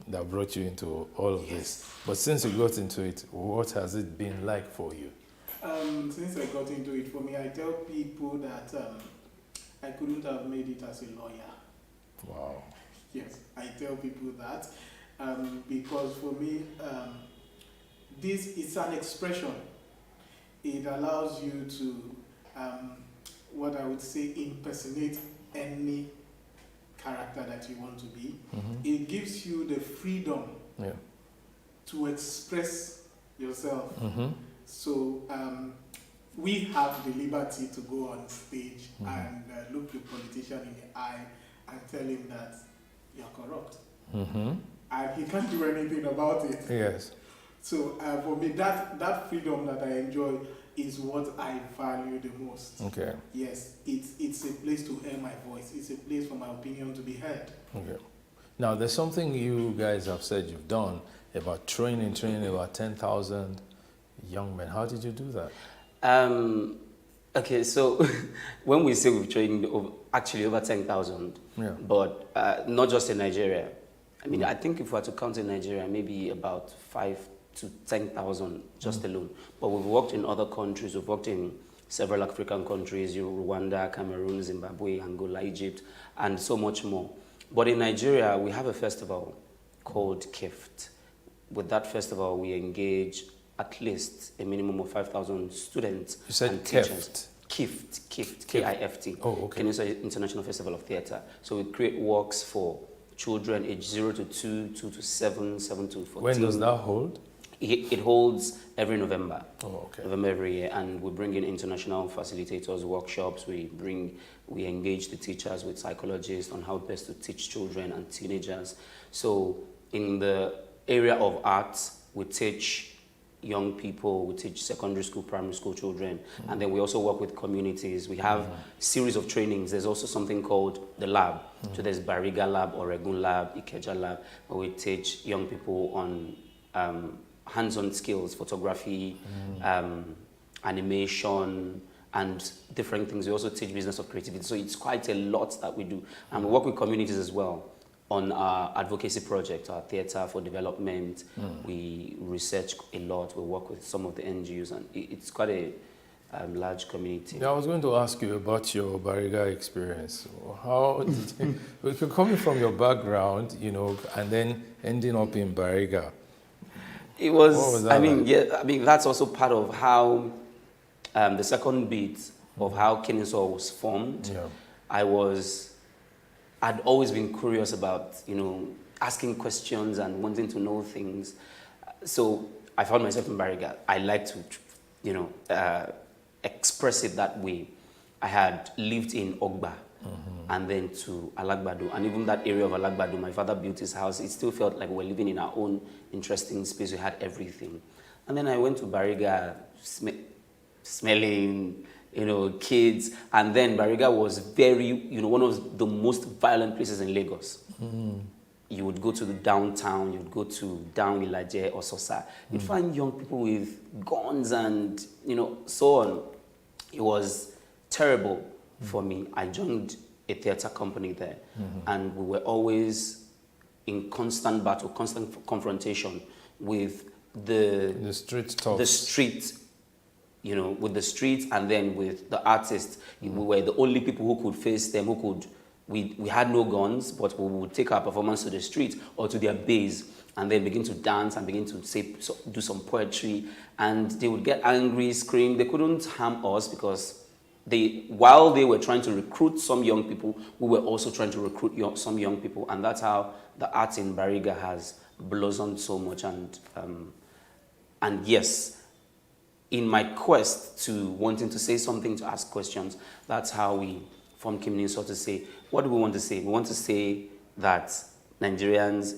that brought you into all of this. But since you got into it, what has it been like for you? Since I got into it, for me, I tell people that I couldn't have made it as a lawyer. Wow. Yes, I tell people that because for me, this is an expression. It allows you to, what I would say, impersonate any character that you want to be. It gives you the freedom to express yourself. So we have the liberty to go on stage and look the politician in the eye and tell him that you're corrupt. And he can't do anything about it. Yes. So for me, that freedom that I enjoy is what I value the most. Okay. Yes, it's a place to hear my voice. It's a place for my opinion to be heard. Okay. Now, there's something you guys have said you've done about training about 10,000 young men. How did you do that? Okay, so when we say we've trained actually over 10,000, but not just in Nigeria. I mean, I think if we were to count in Nigeria, maybe about 5,000 to 10,000 just alone. But we've worked in other countries. We've worked in several African countries, Rwanda, Cameroon, Zimbabwe, Angola, Egypt, and so much more. But in Nigeria, we have a festival called KIFT. With that festival, we engage at least a minimum of 5,000 students. You said and KIFT? KIFT, K-I-F-T. Oh, okay. Kenesa International Festival of Theatre. So we create works for children aged 0 to 2, 2 to 7, 7 to 14. When does that hold? It holds every November. Oh, okay. November every year, and we bring in international facilitators, workshops. We engage the teachers with psychologists on how best to teach children and teenagers. So in the area of arts, we teach young people, we teach secondary school, primary school children, and then we also work with communities. We have series of trainings. There's also something called the lab. So there's Bariga Lab, Oregon Lab, Ikeja Lab, where we teach young people on hands-on skills, photography, animation, and different things. We also teach business of creativity. So it's quite a lot that we do. And we work with communities as well on our advocacy project, our Theatre for Development. We research a lot. We work with some of the NGOs, and it's quite a large community. Yeah, I was going to ask you about your Bariga experience. How did you, coming from your background, you know, and then ending up in Bariga? It was I mean, that's also part of how the second bit of how Kininsor was formed. I'd always been curious about, you know, asking questions and wanting to know things. So I found myself in Bariga. I like to, you know, express it that way. I had lived in Ogba and then to Alagbado. And even that area of Alagbado, my father built his house. It still felt like we were living in our own interesting space. We had everything. And then I went to Bariga, smelling, you know, kids. And then Bariga was very, you know, one of the most violent places in Lagos. You would go to the downtown, you would go to down Ilaje or Sosa. You'd find young people with guns and, you know, so on. It was terrible for me. I joined a theatre company there, and we were always in constant battle, constant confrontation with the street talks. The street, you know, with the streets, and then with the artists. We were the only people who could face them, who could, we had no guns, but we would take our performance to the street or to their base and then begin to dance and begin to say, do some poetry. And they would get angry, scream. They couldn't harm us because while they were trying to recruit some young people, we were also trying to recruit some young people. And that's how the art in Bariga has blossomed so much. And yes, in my quest to wanting to say something, to ask questions, that's how we formed Kininsor to say, what do we want to say? We want to say that Nigerians,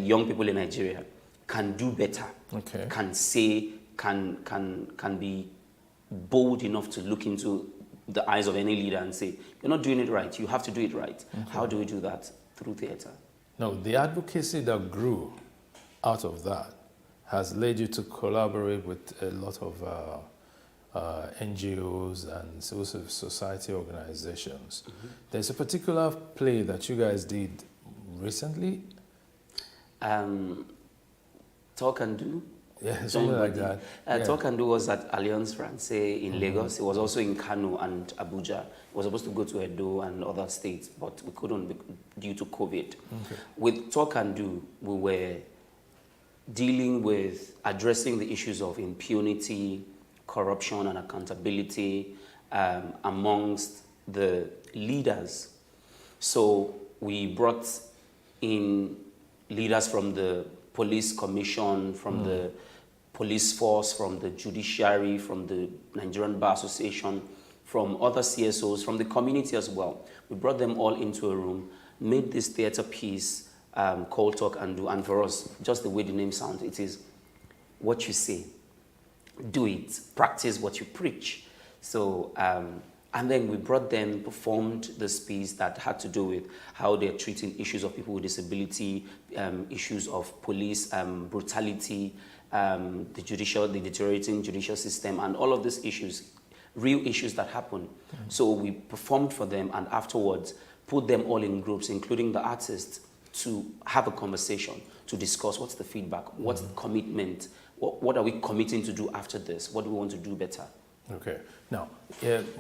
young people in Nigeria can do better, can say, can be bold enough to look into the eyes of any leader and say, you're not doing it right, you have to do it right. How do we do that? Through theatre. Now, the advocacy that grew out of that has led you to collaborate with a lot of NGOs and civil society organizations. There's a particular play that you guys did recently? Talk and Do. Yeah, something like that. Talk and Do was at Alliance Francaise in Lagos. It was also in Kano and Abuja. It was supposed to go to Edo and other states, but we couldn't due to COVID. With Talk and Do, we were dealing with addressing the issues of impunity, corruption and accountability amongst the leaders. So we brought in leaders from the police commission, from the police force, from the judiciary, from the Nigerian Bar Association, from other CSOs, from the community as well. We brought them all into a room, made this theater piece called Talk and Do. And for us, just the way the name sounds, it is what you say, do it, practice what you preach. So, and then we brought them, performed this piece that had to do with how they're treating issues of people with disability, issues of police brutality, the deteriorating judicial system, and all of these issues, real issues that happen. So we performed for them, and afterwards put them all in groups, including the artists, to have a conversation, to discuss what's the feedback, what's the commitment, what are we committing to do after this, what do we want to do better. Okay. Now,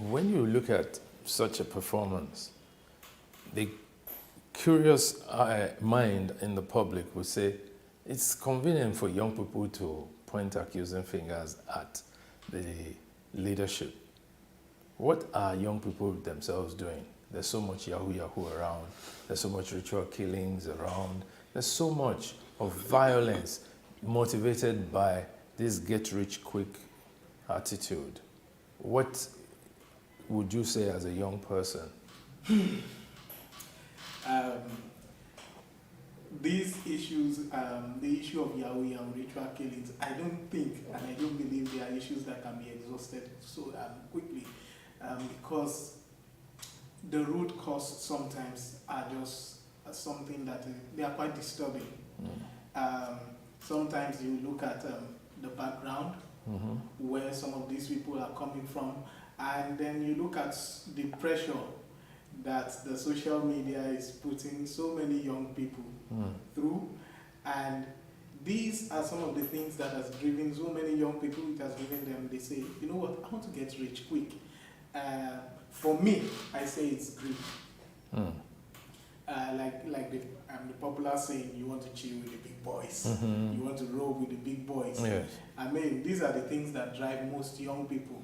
when you look at such a performance, the curious mind in the public would say it's convenient for young people to point accusing fingers at the leadership. What are young people themselves doing? There's so much yahoo around. There's so much ritual killings around. There's so much of violence motivated by this get-rich-quick attitude. What would you say as a young person? these issues, the issue of Yahoo ritual killings, I don't think and I don't believe they are issues that can be exhausted so quickly, because the root cause sometimes are just something that they are quite disturbing. Sometimes you look at the background where some of these people are coming from, and then you look at the pressure that the social media is putting so many young people through, and these are some of the things that has driven so many young people. It has driven them. They say, you know what, I want to get rich quick. For me, I say it's greed. Like the popular saying, you want to chill with the big boys. You want to roll with the big boys. Yes. I mean, these are the things that drive most young people.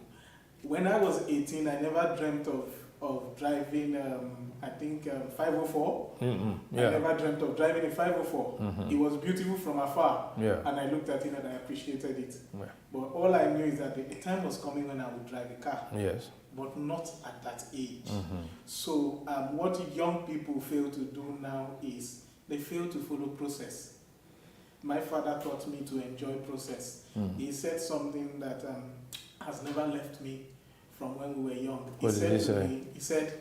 When I was 18, I never dreamt of driving, I think, 504. Yeah. I never dreamt of driving a 504. It was beautiful from afar. Yeah. And I looked at it and I appreciated it. Yeah. But all I knew is that the time was coming when I would drive a car. Yes. But not at that age. So what young people fail to do now is they fail to follow process. My father taught me to enjoy process. He said something that has never left me from when we were young. What did he say? He said,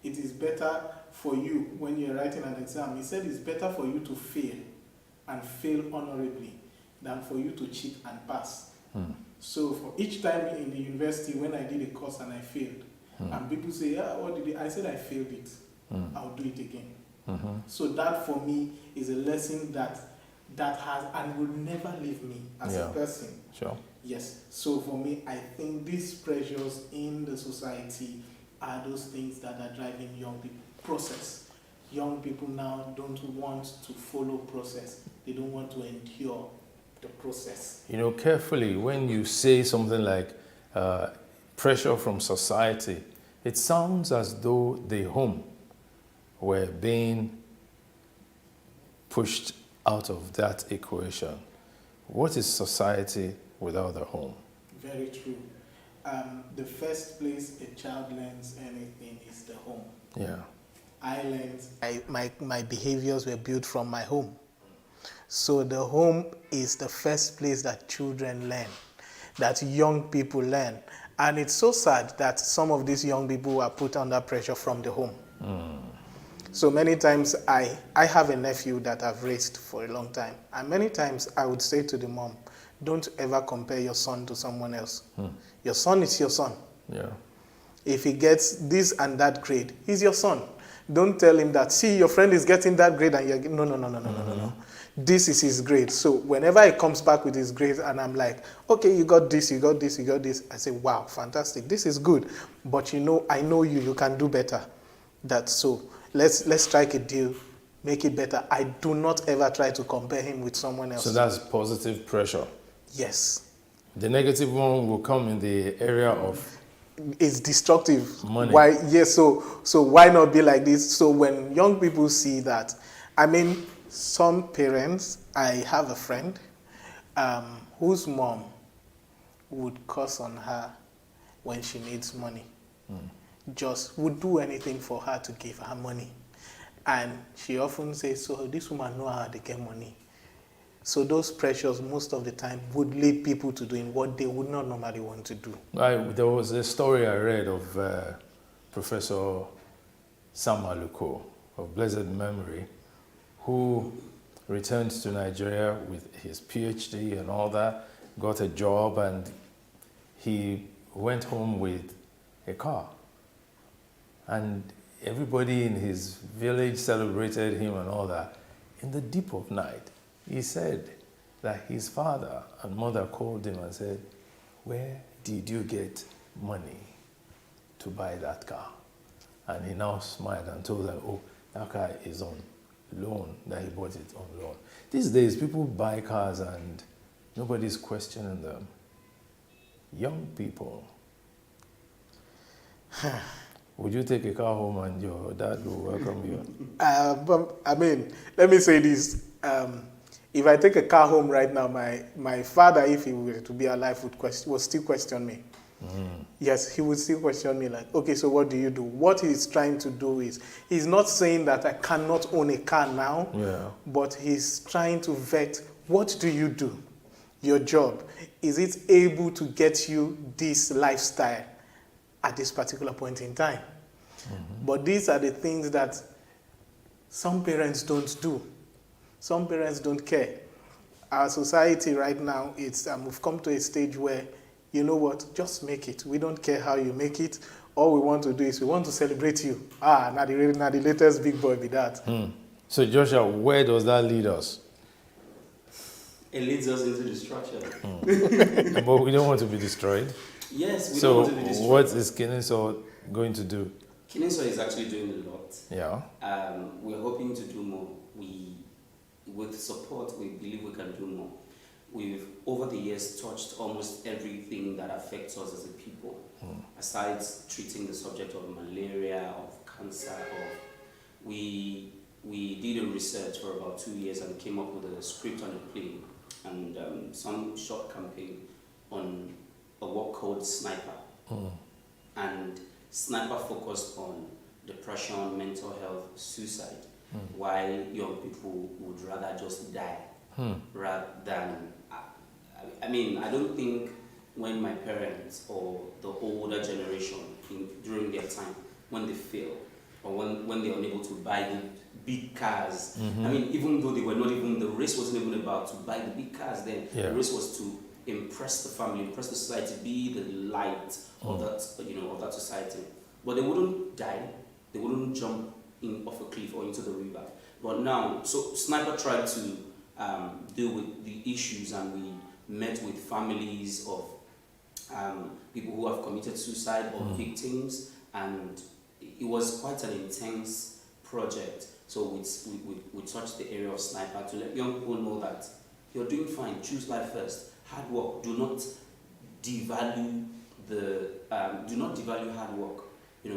it is better for you when you're writing an exam. He said it's better for you to fail and fail honorably than for you to cheat and pass. So for each time in the university when I did a course and I failed, and people say, what did you? I said I failed it. I'll do it again. So that for me is a lesson that has and will never leave me as a person. Sure. Yes. So for me, I think these pressures in the society are those things that are driving young people. Process. Young people now don't want to follow process. They don't want to endure the process. You know, carefully, when you say something like pressure from society, it sounds as though the home were being pushed out of that equation. What is society without the home? Very true. The first place a child learns anything is the home. Yeah. I learned, my behaviors were built from my home. So the home is the first place that children learn, that young people learn. And it's so sad that some of these young people are put under pressure from the home. So many times I have a nephew that I've raised for a long time. And many times I would say to the mom, don't ever compare your son to someone else. Your son is your son. Yeah. If he gets this and that grade, he's your son. Don't tell him that, see, your friend is getting that grade and you're no. This is his grade. So whenever he comes back with his grades and I'm like, okay, you got this, you got this, you got this, I say, wow, fantastic, this is good. But you know, I know you can do better. That's so. Let's strike a deal, make it better. I do not ever try to compare him with someone else. So that's positive pressure. Yes. The negative one will come in the area of it's destructive. Money. Why? Yes. So why not be like this? So when young people see that, I mean, some parents. I have a friend whose mom would curse on her when she needs money. Just would do anything for her to give her money, and she often says, "So this woman know how to get money." So those pressures most of the time would lead people to doing what they would not normally want to do. There was a story I read of Professor Sam Aluko of blessed memory, who returned to Nigeria with his PhD and all that, got a job, and he went home with a car. And everybody in his village celebrated him and all that. In the deep of night, he said that his father and mother called him and said, "Where did you get money to buy that car?" And he now smiled and told them, "Oh, that car is on loan, that he bought it on loan." These days, people buy cars and nobody's questioning them. Young people. Would you take a car home and your dad will welcome you? I mean, let me say this. If I take a car home right now, my father, if he were to be alive, would still question me. Yes, he would still question me like, okay, so what do you do? What he's trying to do is, he's not saying that I cannot own a car now, but he's trying to vet, what do you do? Your job, is it able to get you this lifestyle at this particular point in time? But these are the things that some parents don't do. Some parents don't care. Our society right now, we've come to a stage where, you know what, just make it. We don't care how you make it. All we want to do is we want to celebrate you. Now the latest big boy be that. So Joshua, where does that lead us? It leads us into destruction. But we don't want to be destroyed. Yes, we don't want to be destroyed. So what is Kenenso going to do? Kenenso is actually doing a lot. Yeah. We're hoping to do more. With support, we believe we can do more. We've, over the years, touched almost everything that affects us as a people. Aside treating the subject of malaria, of cancer, we did a research for about 2 years and came up with a script on a play and some short campaign on a work called Sniper. And Sniper focused on depression, mental health, suicide, while young people would rather just die rather than, I mean, I don't think when my parents or the older generation during their time, when they fail or when they're unable to buy the big cars, I mean, even though they were not even, the race wasn't even about to buy the big cars then, the race was to impress the family, impress the society, be the light of that, of that society. But they wouldn't die, they wouldn't jump off a cliff or into the river. But now, so Sniper tried to deal with the issues, and we met with families of people who have committed suicide or victims, and it was quite an intense project. So we touched the area of Sniper to let young people know that you're doing fine, choose life first, hard work, do not devalue hard work.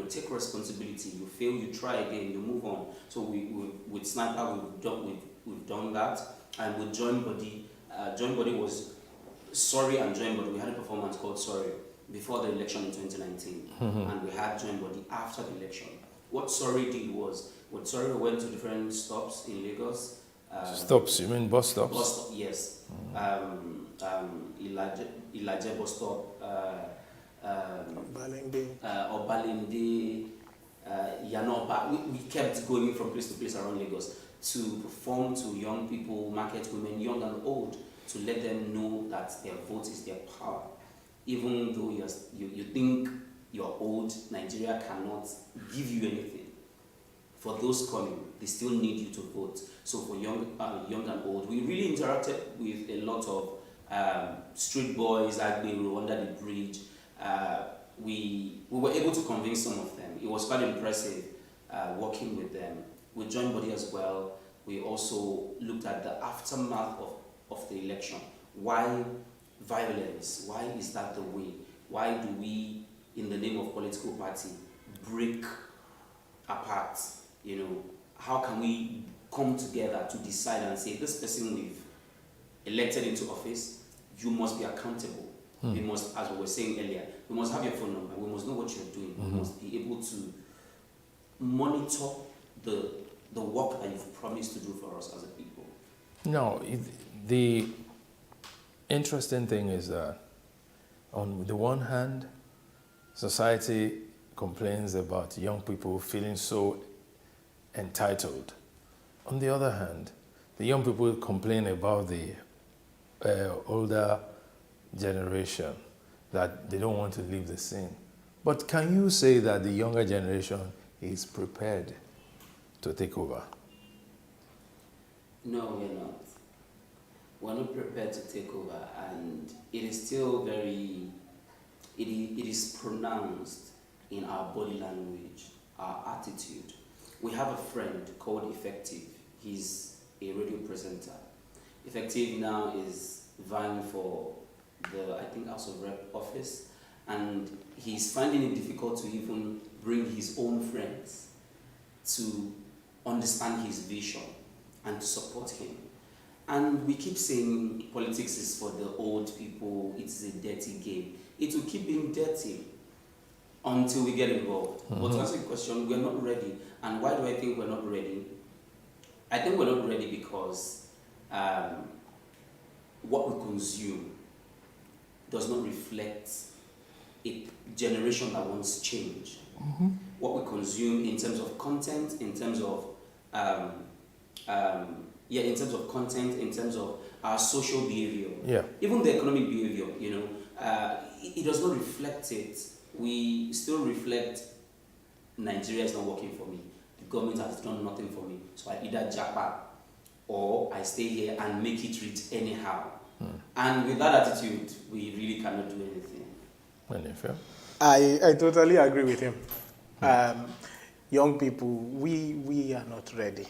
Take responsibility. You fail, you try again, you move on. So with Sniper, we've done that, and with Join Body, Join Body was Sorry and Join Body. We had a performance called Sorry before the election in 2019, and we had Join Body after the election. What Sorry did was, with Sorry, we went to different stops in Lagos. Stops? You mean bus stops? Bus stop, yes. Ilaje bus stop. Obalende, Yanoba. We kept going from place to place around Lagos to perform to young people, market women, young and old, to let them know that their vote is their power. Even though you think you're old, Nigeria cannot give you anything. For those coming, they still need you to vote. So for young and old, we really interacted with a lot of street boys, Agbero, under the bridge. We were able to convince some of them. It was quite impressive working with them. With Join Body as well, we also looked at the aftermath of the election. Why violence? Why is that the way? Why do we, in the name of political party, break apart? How can we come together to decide and say, this person we've elected into office, you must be accountable. We must, as we were saying earlier, we must have your phone number. We must know what you're doing. We must be able to monitor the work that you've promised to do for us as a people. No, the interesting thing is that on the one hand, society complains about young people feeling so entitled. On the other hand, the young people complain about the older generation, that they don't want to leave the scene. But can you say that the younger generation is prepared to take over? No, we're not. We're not prepared to take over, and it is still it is pronounced in our body language, our attitude. We have a friend called Effective. He's a radio presenter. Effective now is vying for the, I think, House of Rep office, and he's finding it difficult to even bring his own friends to understand his vision and to support him. And we keep saying politics is for the old people, it's a dirty game. it will keep being dirty until we get involved. But to answer the question, we're not ready. And why do I think we're not ready? I think we're not ready because what we consume does not reflect a generation that wants change. What we consume in terms of content, in terms of in terms of content, in terms of our social behavior, even the economic behavior, it does not reflect it. We still reflect Nigeria is not working for me. The government has done nothing for me. So I either japa or I stay here and make it reach anyhow. And with that attitude, we really cannot do anything. I totally agree with him. Young people, we are not ready.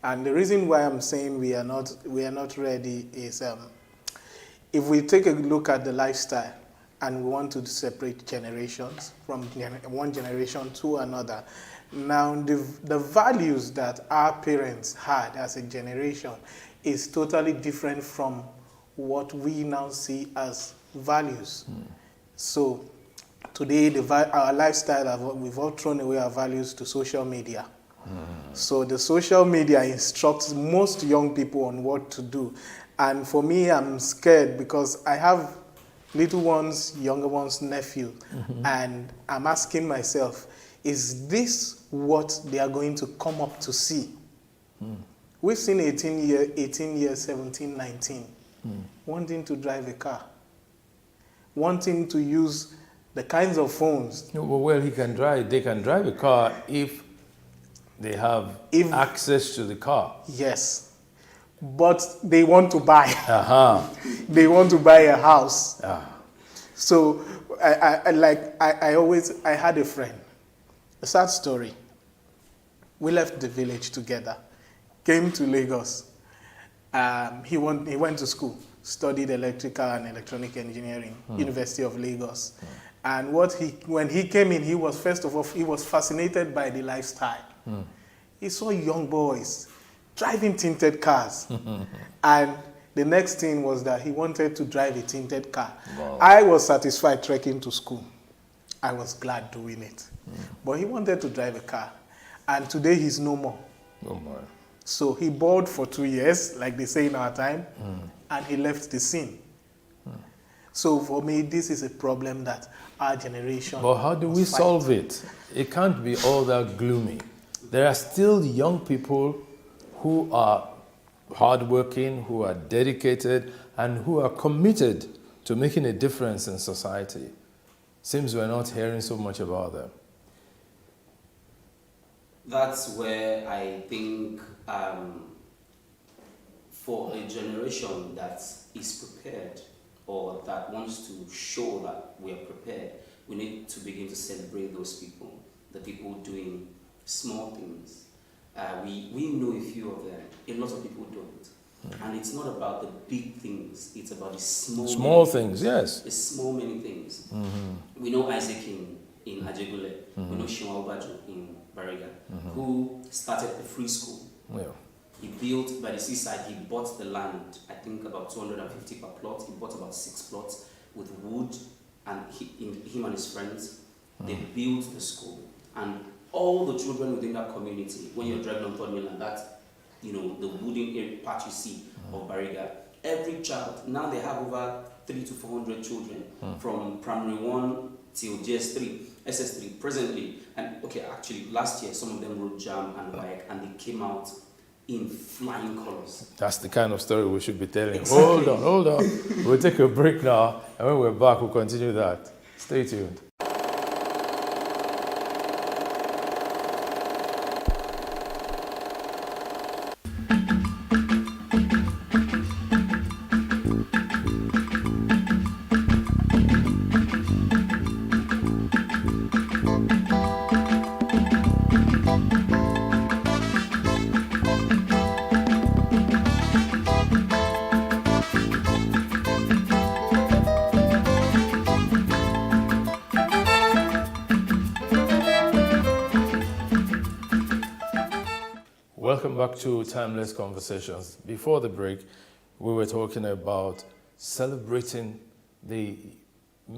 And the reason why I'm saying we are not ready is if we take a look at the lifestyle and we want to separate generations from one generation to another, now the values that our parents had as a generation is totally different from what we now see as values. So today, our lifestyle, we've all thrown away our values to social media. So the social media instructs most young people on what to do. And for me, I'm scared because I have little ones, younger ones, nephew, and I'm asking myself, is this what they are going to come up to see? We've seen 18 years, 17, 19, wanting to drive a car, wanting to use the kinds of phones. Well, he can drive. They can drive a car if they have access to the car. Yes, but they want to buy. They want to buy a house. So I had a friend. A sad story. We left the village together, came to Lagos. He went to school, studied electrical and electronic engineering, University of Lagos. And when he came in, he was fascinated by the lifestyle. He saw young boys driving tinted cars. And the next thing was that he wanted to drive a tinted car. Wow. I was satisfied trekking to school. I was glad doing it. But he wanted to drive a car. And today he's no more. No more. So he bored for 2 years, like they say in our time, and he left the scene. So for me, this is a problem that our generation But how do we solve it? It can't be all that gloomy. There are still young people who are hardworking, who are dedicated, and who are committed to making a difference in society. Seems we're not hearing so much about them. That's where I think for a generation that is prepared or that wants to show that we are prepared, we need to begin to celebrate those people, the people doing small things. We know a few of them. A lot of people don't. And it's not about the big things. It's about the small things. Yes. The small, many things. We know Isaac in Ajegule. We know Shima Obajo in Bariga, who started a free school. Yeah. He built by the seaside. He bought the land, I think about 250 per plot. He bought about 6 plots with wood, and him and his friends, they built the school. And all the children within that community, when you're driving on Third Mainland, that, the wooden part you see of Bariga, every child, now they have over 300 to 400 children from primary 1 till JS3, SS3 presently. And actually last year, some of them wrote JAM and WAEC, and they came out in flying colors. That's the kind of story we should be telling. Exactly. Hold on. We'll take a break now, and when we're back, we'll continue that. Stay tuned. Welcome back to Timeless Conversations. Before the break, we were talking about celebrating the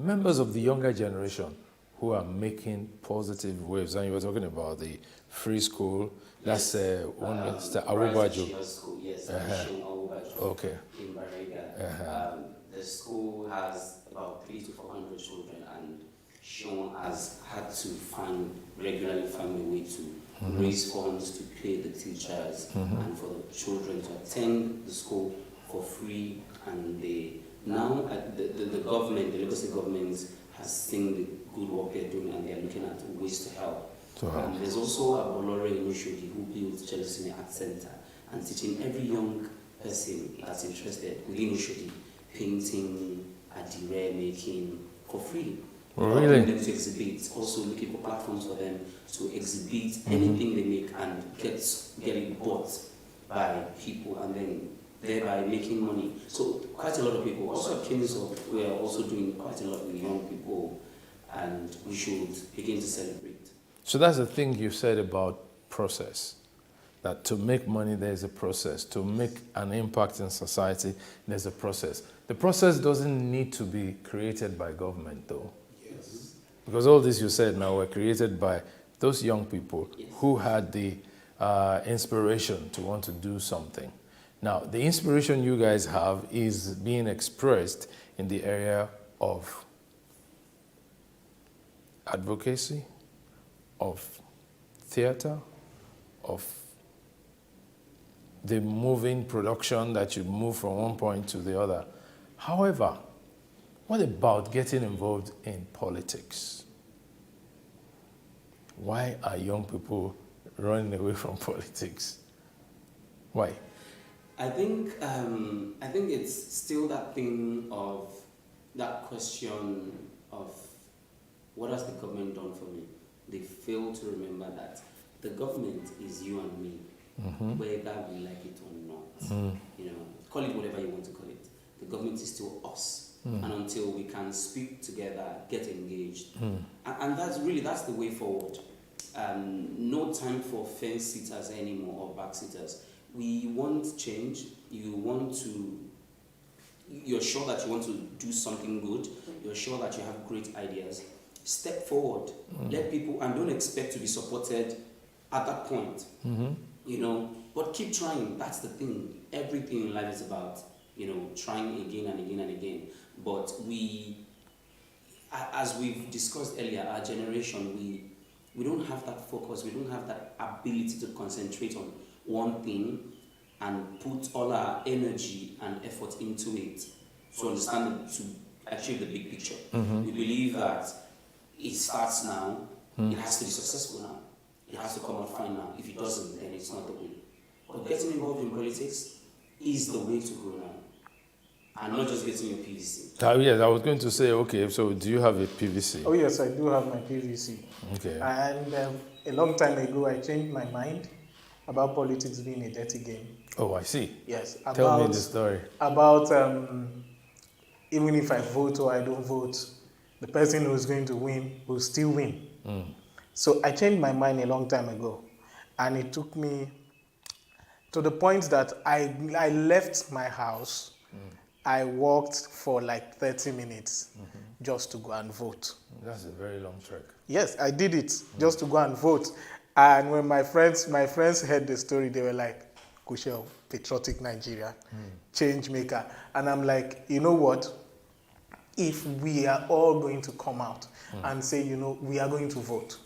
members of the younger generation who are making positive waves. And you were talking about the free school. That's one Mr. Awubajo. Yes, Okay. In Barega. The school has about 300 to 400 children, and Sean has had to regularly find a way to raise funds to pay the teachers and for the children to attend the school for free. And the government, the Lagos State government, has seen the good work they're doing, and they're looking at ways to help. There's also a Bolore initiative who builds Jealousy Art Center and teaching every young person that's interested within initiative painting, adire making for free. Really? Them to exhibit, also looking for platforms for them to exhibit anything they make and get it bought by people, and then thereby making money. So quite a lot of people, also at Kingsoft, we are also doing quite a lot with young people, and we should begin to celebrate. So that's the thing you said about process, that to make money there's a process, to make an impact in society there's a process. The process doesn't need to be created by government though. Yes. Because all this you said now were created by those young people who had the inspiration to want to do something. Now, the inspiration you guys have is being expressed in the area of advocacy, of theater, of the moving production that you move from one point to the other. However, what about getting involved in politics? Why are young people running away from politics? Why? I think it's still that thing of that question of what has the government done for me? They fail to remember that the government is you and me, whether we like it or not. You know, call it whatever you want to call it. The government is still us, and until we can speak together, get engaged, and that's the way forward. No time for fence sitters anymore or backseaters. We want change. You're sure that you want to do something good. You're sure that you have great ideas. Step forward. Let people, and don't expect to be supported at that point. You know, but keep trying. That's the thing. Everything in life is about, you know, trying again and again and again. But as we've discussed earlier, our generation, we don't have that focus. We don't have that ability to concentrate on one thing and put all our energy and effort into it to understand it, to achieve the big picture. We believe that it starts now, it has to be successful now, it has to come out fine now. If it doesn't, then it's not the way. But getting involved in politics is the way to go now, and not just getting your PVC. Yes, I was going to say, okay, so do you have a PVC? Oh yes, I do have my PVC. Okay. And a long time ago, I changed my mind about politics being a dirty game. Oh, I see. Yes. Tell me the story. About even if I vote or I don't vote, the person who's going to win will still win. So I changed my mind a long time ago, and it took me to the point that I left my house. I walked for like 30 minutes just to go and vote. That's a very long trek. Yes, I did it just to go and vote. And when my friends heard the story, they were like, Kushel, patriotic Nigeria, change maker. And I'm like, you know what? If we are all going to come out and say, you know, we are going to vote,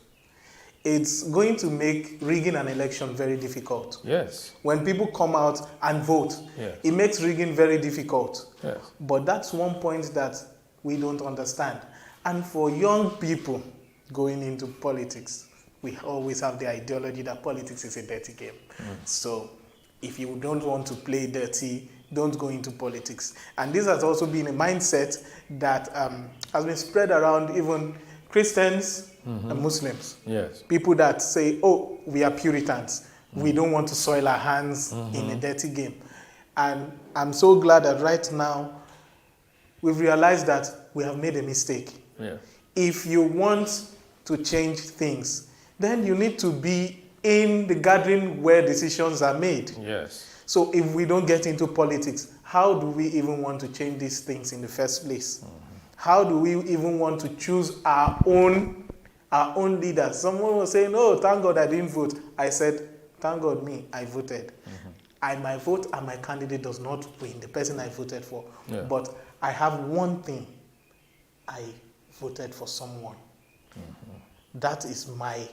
it's going to make rigging an election very difficult. Yes. When people come out and vote, it makes rigging very difficult. Yes. But that's one point that we don't understand. And for young people going into politics, we always have the ideology that politics is a dirty game. So if you don't want to play dirty, don't go into politics. And this has also been a mindset that has been spread around even Christians and Muslims. Yes. People that say, oh, we are Puritans. We don't want to soil our hands in a dirty game. And I'm so glad that right now we've realized that we have made a mistake. Yeah. If you want to change things, then you need to be in the gathering where decisions are made. Yes. So if we don't get into politics, how do we even want to change these things in the first place? How do we even want to choose our own leaders? Someone was saying, "Oh, thank God I didn't vote." I said, "Thank God me, I voted." I might vote and my candidate does not win, the person I voted for. Yeah. But I have one thing: I voted for someone. That is my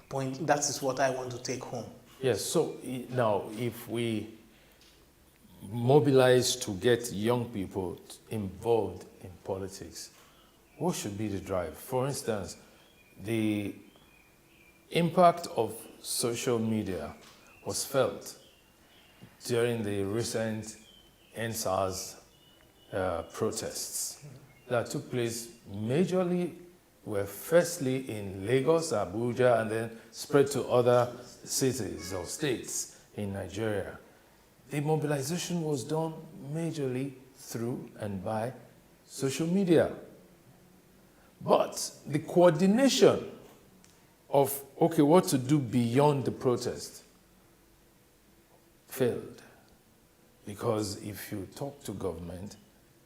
point. That is what I want to take home. Yes, so now if we mobilize to get young people involved in politics, what should be the drive? For instance, the impact of social media was felt during the recent NSAS protests that took place majorly were firstly in Lagos, Abuja, and then spread to other cities or states in Nigeria. The mobilization was done majorly through and by social media. But the coordination of, okay, what to do beyond the protest failed. Because if you talk to government,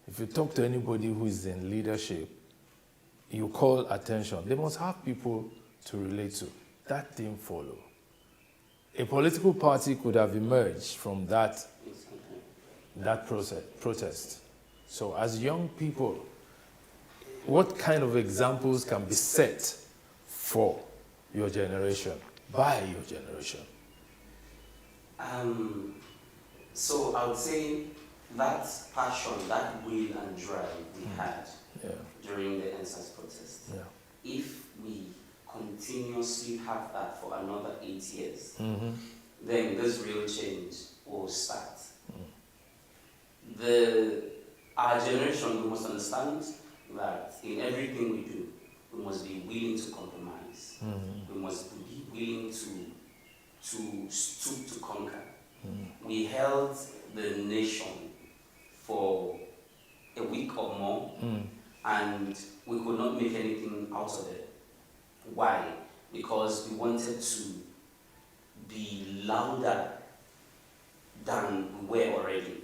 if you talk to anybody who is in leadership, you call attention. They must have people to relate to. That didn't follow. A political party could have emerged from that protest. So as young people, what kind of examples can be set for your generation, by your generation? So I would say that passion, that will and drive we had during the NSAS protest, if we continuously have that for another 8 years, then this real change will start. Our generation, we must understand that in everything we do, we must be willing to compromise. We must be willing to stoop to conquer. We held the nation for a week or more, and we could not make anything out of it. Why? Because we wanted to be louder than we were already.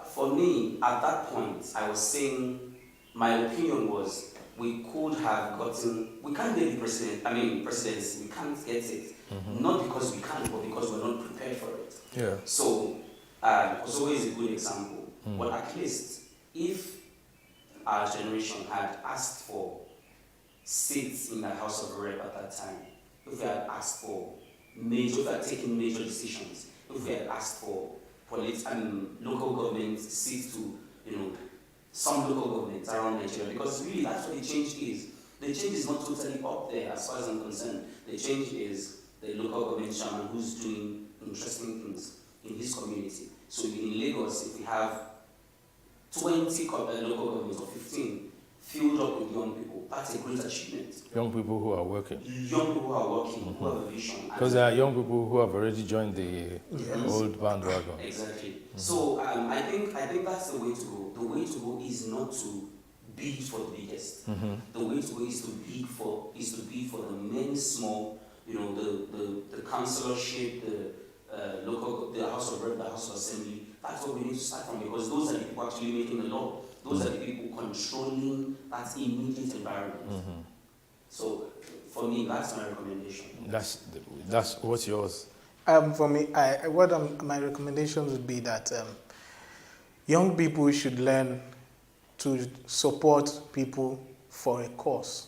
For me, at that point, I was saying, my opinion was, we could have gotten, we can't get the presidency, we can't get it. Not because we can't, but because we're not prepared for it. Yeah. So, it was always a good example. But at least, if our generation had asked for seats in the House of Rep at that time, if we had asked for if we had taken major decisions, if we had asked for local government seats to, some local governments around Nigeria, because really that's what the change is. The change is not totally up there as far as I'm concerned. The change is the local government chairman who's doing interesting things in his community. So in Lagos, if we have 20 local governments or 15 filled up with young people, that's a great achievement. Young people who are working. Young people who are working, who have a vision. Because there are young people who have already joined the old bandwagon. Exactly. So I think that's the way to go. The way to go is not to bid for the biggest. The way to go is to bid for the many small, the councillorship, the House of Rep, the House of Assembly. That's what we need to start from, because those are the people actually making the law. Those are the people controlling that immediate environment. So for me, that's my recommendation. That's what's yours? For me, my recommendation would be that young people should learn to support people for a cause,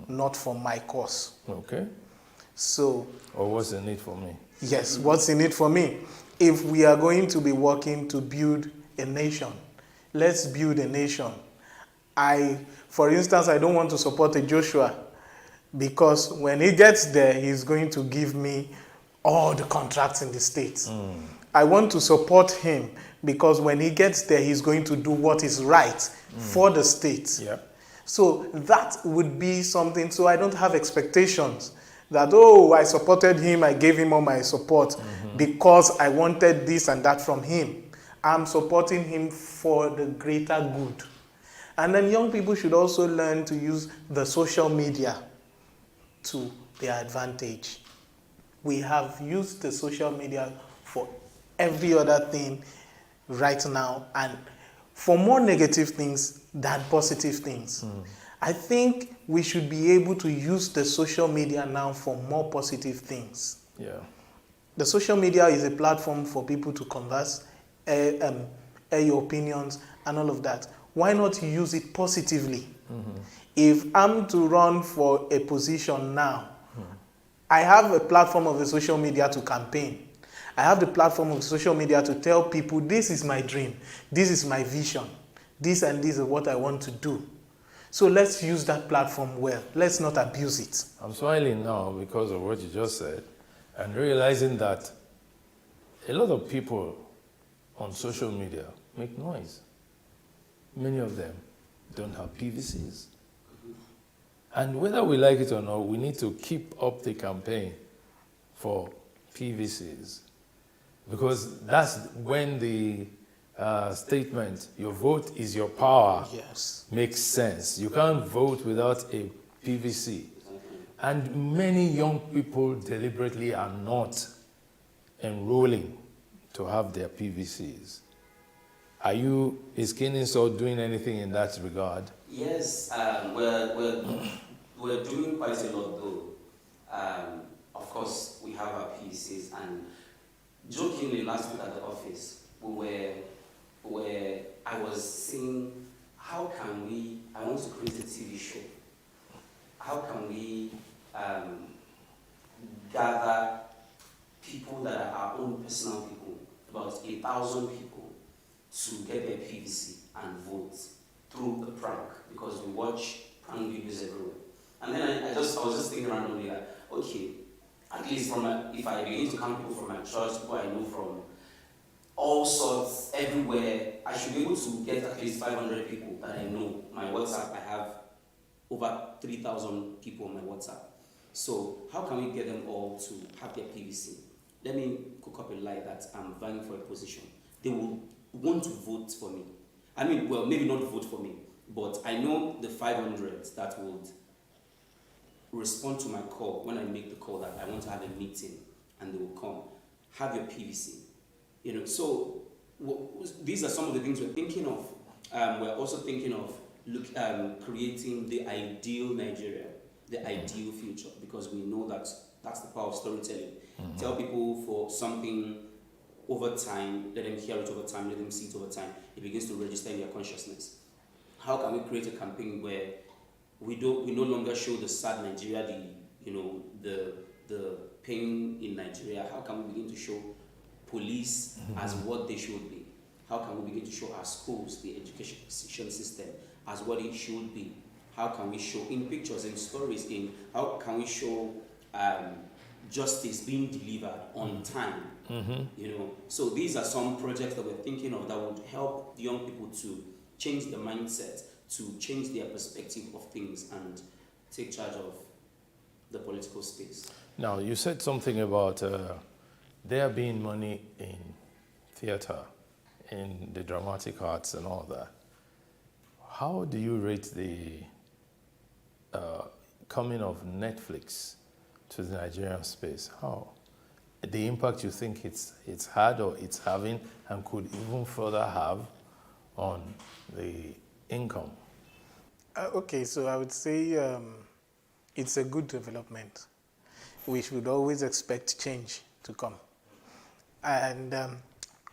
not for my cause. Okay. So. Or what's in it for me? Yes, what's in it for me? If we are going to be working to build a nation, let's build a nation. For instance, I don't want to support a Joshua because when he gets there, he's going to give me all the contracts in the state. I want to support him because when he gets there, he's going to do what is right for the state. Yeah. So that would be something. So I don't have expectations that, oh, I supported him, I gave him all my support because I wanted this and that from him. I'm supporting him for the greater good. And then young people should also learn to use the social media to their advantage. We have used the social media for every other thing right now, and for more negative things than positive things. I think we should be able to use the social media now for more positive things. Yeah. The social media is a platform for people to converse, air your opinions, and all of that. Why not use it positively? If I'm to run for a position now, I have a platform of the social media to campaign. I have the platform of social media to tell people, this is my dream, this is my vision, this and this is what I want to do. So let's use that platform well. Let's not abuse it. I'm smiling now because of what you just said and realizing that a lot of people on social media make noise. Many of them don't have PVCs. And whether we like it or not, we need to keep up the campaign for PVCs, because that's when the statement, your vote is your power, makes sense. You can't vote without a PVC. And many young people deliberately are not enrolling to have their PVCs. Is Kenny-Salt doing anything in that regard? Yes, we're doing quite a lot though. Of course, we have our PVCs, and jokingly last week at the office, I was saying, how can we, I want to create a TV show. How can we gather people that are our own personal people, about 1,000 people, to get their PVC and vote through a prank, because we watch prank videos everywhere. And then I was just thinking randomly that, okay, at least if I begin to count people from my church, people I know from all sorts, everywhere, I should be able to get at least 500 people that I know. My WhatsApp, I have over 3,000 people on my WhatsApp. So how can we get them all to have their PVC? Let me cook up a lie that I'm vying for a position. They will want to vote for me. I mean, well, maybe not vote for me, but I know the 500 that would respond to my call when I make the call that I want to have a meeting, and they will come. Have your PVC. So these are some of the things we're thinking of. We're also thinking of creating the ideal Nigeria, the ideal future, because we know that that's the power of storytelling. Tell people for something over time, let them hear it over time, let them see it over time. It begins to register in their consciousness. How can we create a campaign where we no longer show the sad Nigeria, the pain in Nigeria? How can we begin to show police as what they should be? How can we begin to show our schools, the education system, as what it should be? How can we show in pictures, in stories, how can we show justice being delivered on time? So these are some projects that we're thinking of that would help the young people to change the mindset, to change their perspective of things and take charge of the political space. Now, you said something about there being money in theater, in the dramatic arts and all that. How do you rate the coming of Netflix to the Nigerian space? How? The impact you think it's had or it's having and could even further have on the income? Okay, so I would say it's a good development. We should always expect change to come. And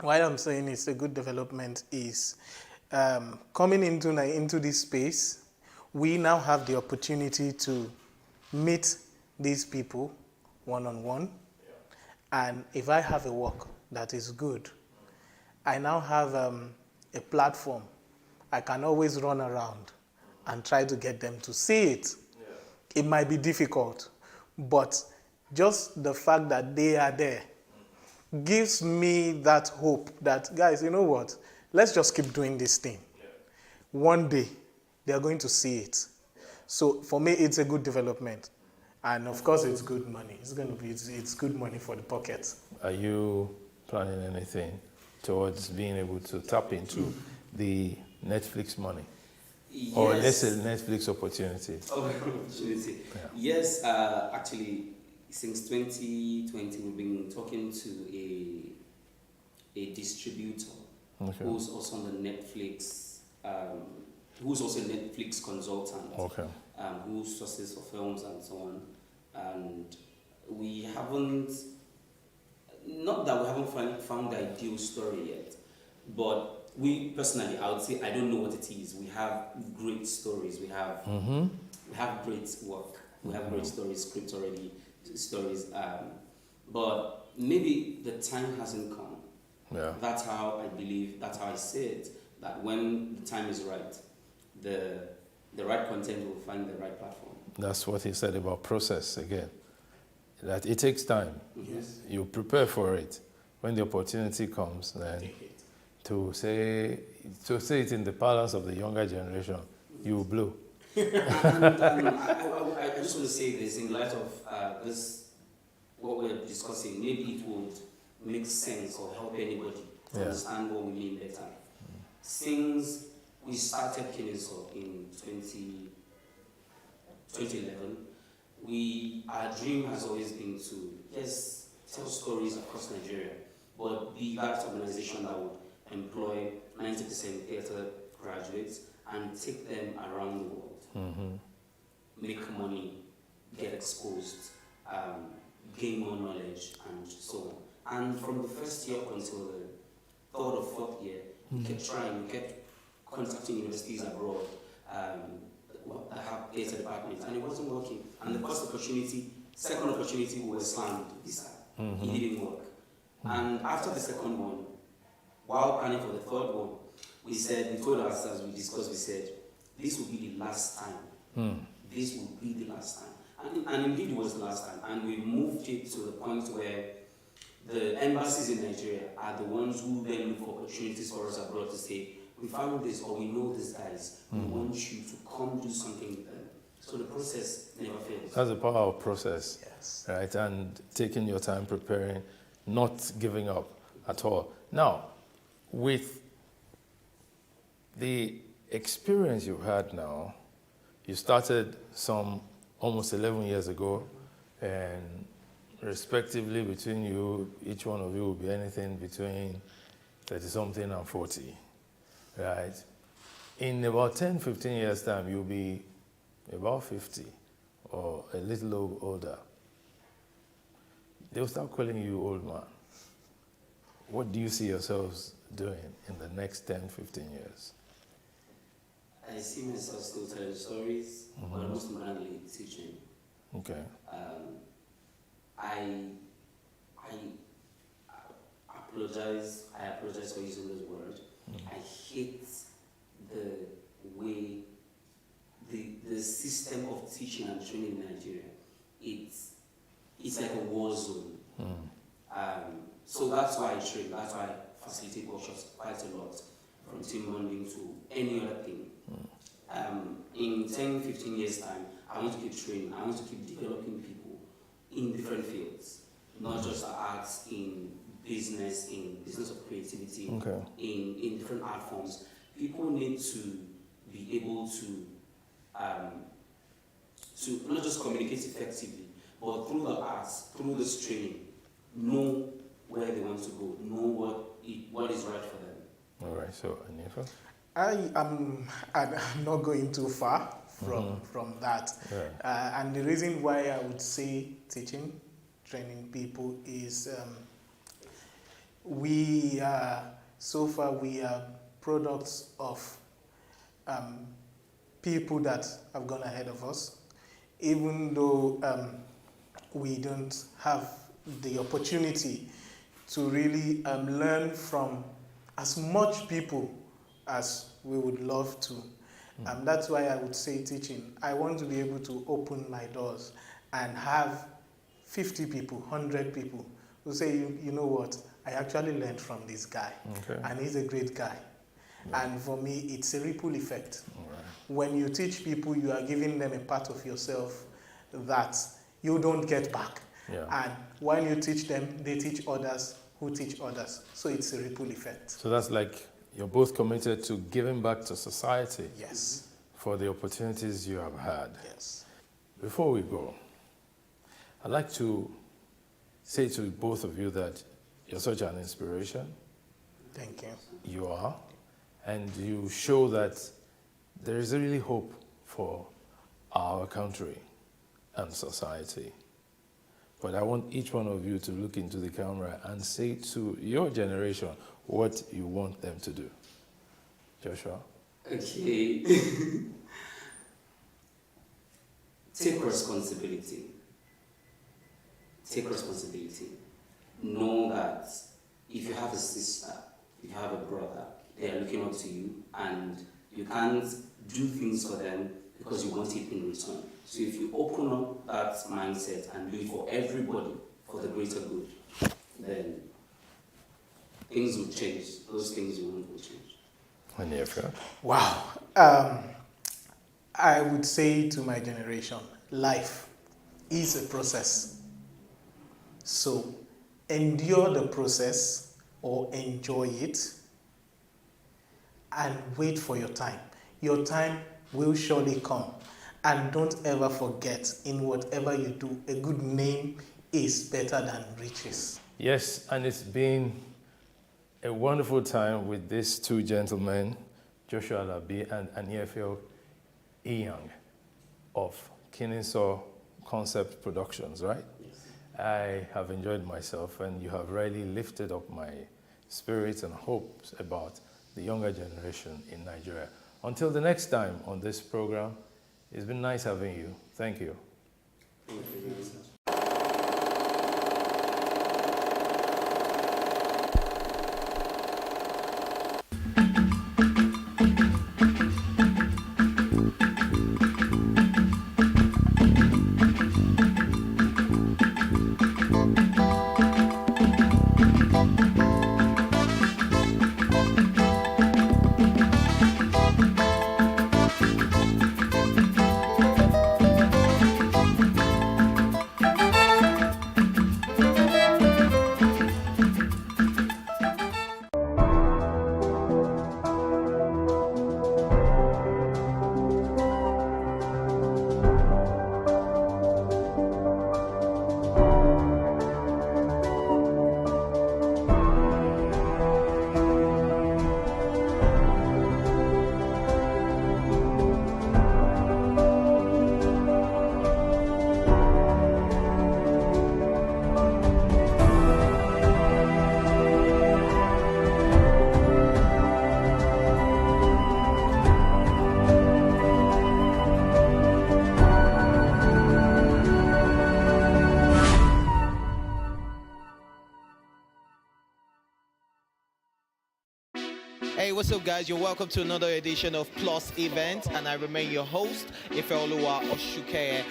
why I'm saying it's a good development is coming into this space, we now have the opportunity to meet these people one-on-one. And if I have a work that is good, I now have a platform. I can always run around and try to get them to see it. It might be difficult, but just the fact that they are there gives me that hope that, guys, you know what? Let's just keep doing this thing. One day, they are going to see it. So for me, it's a good development. And of course, it's good money. It's good money for the pocket. Are you planning anything towards being able to tap into the Netflix money? Yes. Or let's say Netflix opportunity? Opportunity. Yeah. Yes, actually, since 2020, we've been talking to a distributor who's also on the Netflix, who's also a Netflix consultant, who sources for films and so on. And we haven't, not that we haven't found the ideal story yet, but we personally, I would say, I don't know what it is. We have great stories. We have great work. We have great stories, script already, stories. But maybe the time hasn't come. Yeah. That's how I believe, that's how I say it, that when the time is right, the right content will find the right platform. That's what he said about process again. That it takes time. Yes. You prepare for it. When the opportunity comes, then to say it in the parlance of the younger generation, you will blow. I just want to say this in light of this, what we're discussing. Maybe it would make sense or help anybody to understand what we mean better. Since we started Kineso in 2011, our dream has always been to, yes, tell stories across Nigeria, but be that organization that would employ 90% theater graduates and take them around the world, make money, get exposed, gain more knowledge, and so on. And from the first year up until the third or fourth year, we kept trying, we kept contacting universities abroad that have theater departments, and it wasn't working. And the first opportunity, second opportunity, we were slammed this time. It didn't work. And after the second one, while planning for the third one, we told us, as we discussed, we said, this will be the last time. This will be the last time. And indeed it was the last time. And we moved it to the point where the embassies in Nigeria are the ones who then look for opportunities for us abroad to say, we found this, or we know these guys, we want you to come do something with them. So the process never fails. That's the power of process, right? And taking your time preparing, not giving up at all. Now, with the experience you've had now, you started some almost 11 years ago, and respectively between you, each one of you will be anything between 30-something and 40, right? In about 10, 15 years' time, you'll be about 50 or a little older. They'll start calling you old man. What do you see yourselves doing in the next 10, 15 years? I see myself still telling stories, but most importantly, teaching. Okay. I apologize for using this word. I hate the way the system of teaching and training in Nigeria. It's like a war zone. So that's why I train, that's why I facilitate workshops quite a lot, from team bonding to any other thing. In 10, 15 years' time, I want to keep training, I want to keep developing people in different fields, not just arts, in business of creativity, in different art forms. People need to be able to not just communicate effectively, but through the arts, through this training, know where they want to go, know what is right for them. All right, so Anifa? I'm not going too far from that. Yeah. And the reason why I would say teaching, training people is so far we are products of people that have gone ahead of us, even though we don't have the opportunity to really learn from as much people as we would love to. That's why I would say teaching. I want to be able to open my doors and have 50 people, 100 people who say, you know what, I actually learned from this guy, and he's a great guy. Yeah. And for me, it's a ripple effect. When you teach people, you are giving them a part of yourself that you don't get back. Yeah. And while you teach them, they teach others who teach others. So it's a ripple effect. So that's like you're both committed to giving back to society. Yes. For the opportunities you have had. Yes. Before we go, I'd like to say to both of you that you're such an inspiration. Thank you. You are, and you show that there is really hope for our country and society. But I want each one of you to look into the camera and say to your generation what you want them to do. Joshua? Okay. Take responsibility. Take responsibility. Know that if you have a sister, if you have a brother, they are looking up to you, and you can't do things for them because you want it in return. So if you open up that mindset and do it for everybody, for the greater good, then things will change. Those things you want will change. And Yefia? Wow. I would say to my generation, life is a process. So endure the process or enjoy it and wait for your time. Your time will surely come. And don't ever forget, in whatever you do, a good name is better than riches. Yes, and it's been a wonderful time with these two gentlemen, Joshua Alabi and Aniefio Iyang of Kinnisaw Concept Productions, right? Yes. I have enjoyed myself, and you have really lifted up my spirits and hopes about the younger generation in Nigeria. Until the next time on this program, it's been nice having you. Thank you. Thank you very much. Hey, what's up, guys? You're welcome to another edition of Plus Event, and I remain your host, Ifeoluwa Oshukeye.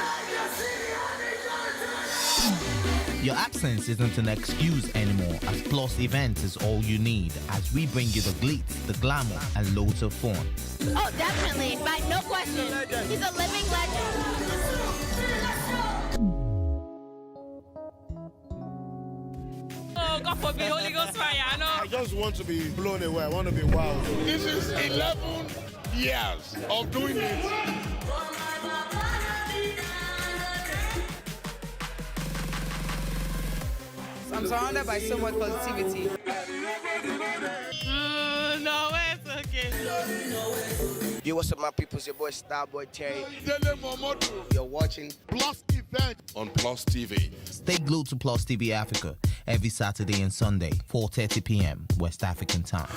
Your absence isn't an excuse anymore, as Plus Events is all you need, as we bring you the glitz, the glamour, and loads of fun. Oh, definitely, right? No question. He's a living legend. Oh, God forbid, Holy Ghost fire, I know. I just want to be blown away. I want to be wild. This is 11 years of doing it. I'm surrounded by so much positivity. No, it's okay. Yo, what's up, my people? It's your boy Starboy Terry. You're watching Plus Event on Plus TV. Stay glued to Plus TV Africa every Saturday and Sunday, 4:30 p.m. West African time.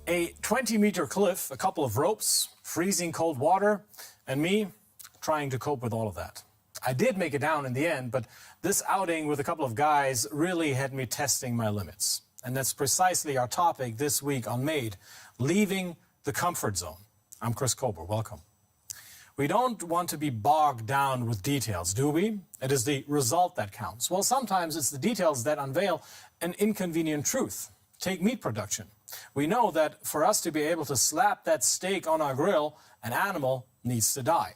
A 20-meter cliff, a couple of ropes, freezing cold water, and me trying to cope with all of that. I did make it down in the end, but this outing with a couple of guys really had me testing my limits. And that's precisely our topic this week on Made, leaving the comfort zone. I'm Chris Colbert. Welcome. We don't want to be bogged down with details, do we? It is the result that counts. Well, sometimes it's the details that unveil an inconvenient truth. Take meat production. We know that for us to be able to slap that steak on our grill, an animal needs to die.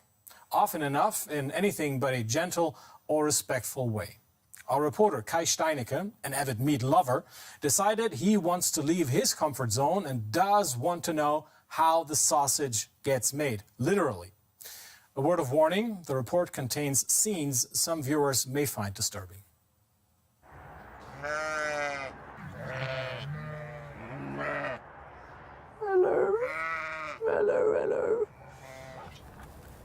Often enough in anything but a gentle or respectful way. Our reporter Kai Steinecke, an avid meat lover, decided he wants to leave his comfort zone and does want to know how the sausage gets made, literally. A word of warning, the report contains scenes some viewers may find disturbing. Hello. Hello, hello.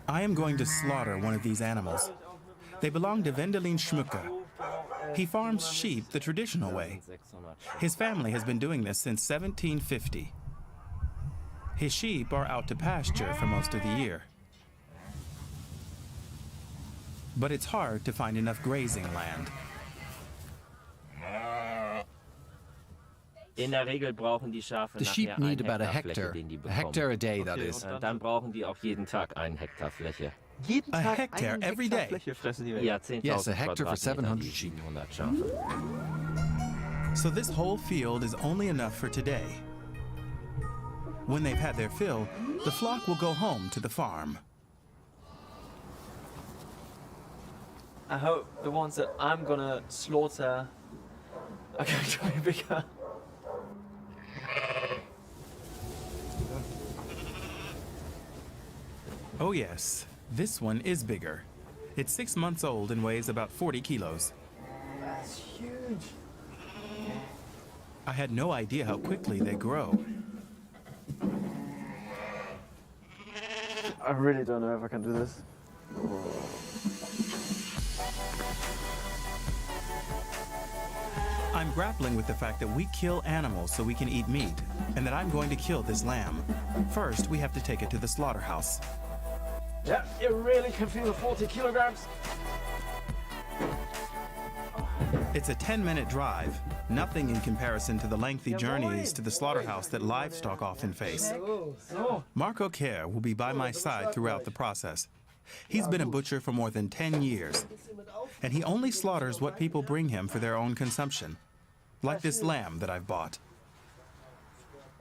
I am going to slaughter one of these animals. They belong to Wendelin Schmücke. He farms sheep the traditional way. His family has been doing this since 1750. His sheep are out to pasture for most of the year. But it's hard to find enough grazing land. In der Regel brauchen die Schafe The sheep nachher need einen about a Hektar Fläche, hectare, den die a bekommen. hectare a day, that is. Und dann brauchen die auch jeden Tag einen Hektar Fläche. A hectare every day. Ja, 10.000 Yes, a hectare for Quadratmeter, 700 die sheep. 700 Schafe. So this whole field is only enough for today. When they've had their fill, the flock will go home to the farm. I hope the ones that I'm gonna slaughter are going to be bigger. Oh yes, this one is bigger. It's 6 months old and weighs about 40 kilos. That's huge. I had no idea how quickly they grow. I really don't know if I can do this. I'm grappling with the fact that we kill animals so we can eat meat, and that I'm going to kill this lamb. First, we have to take it to the slaughterhouse. Yeah, you really can feel the 40 kilograms. It's a 10-minute drive, nothing in comparison to the lengthy journeys to the slaughterhouse that livestock often face. Marco Kerr will be by my side throughout the process. He's been a butcher for more than 10 years, and he only slaughters what people bring him for their own consumption, like this lamb that I've bought.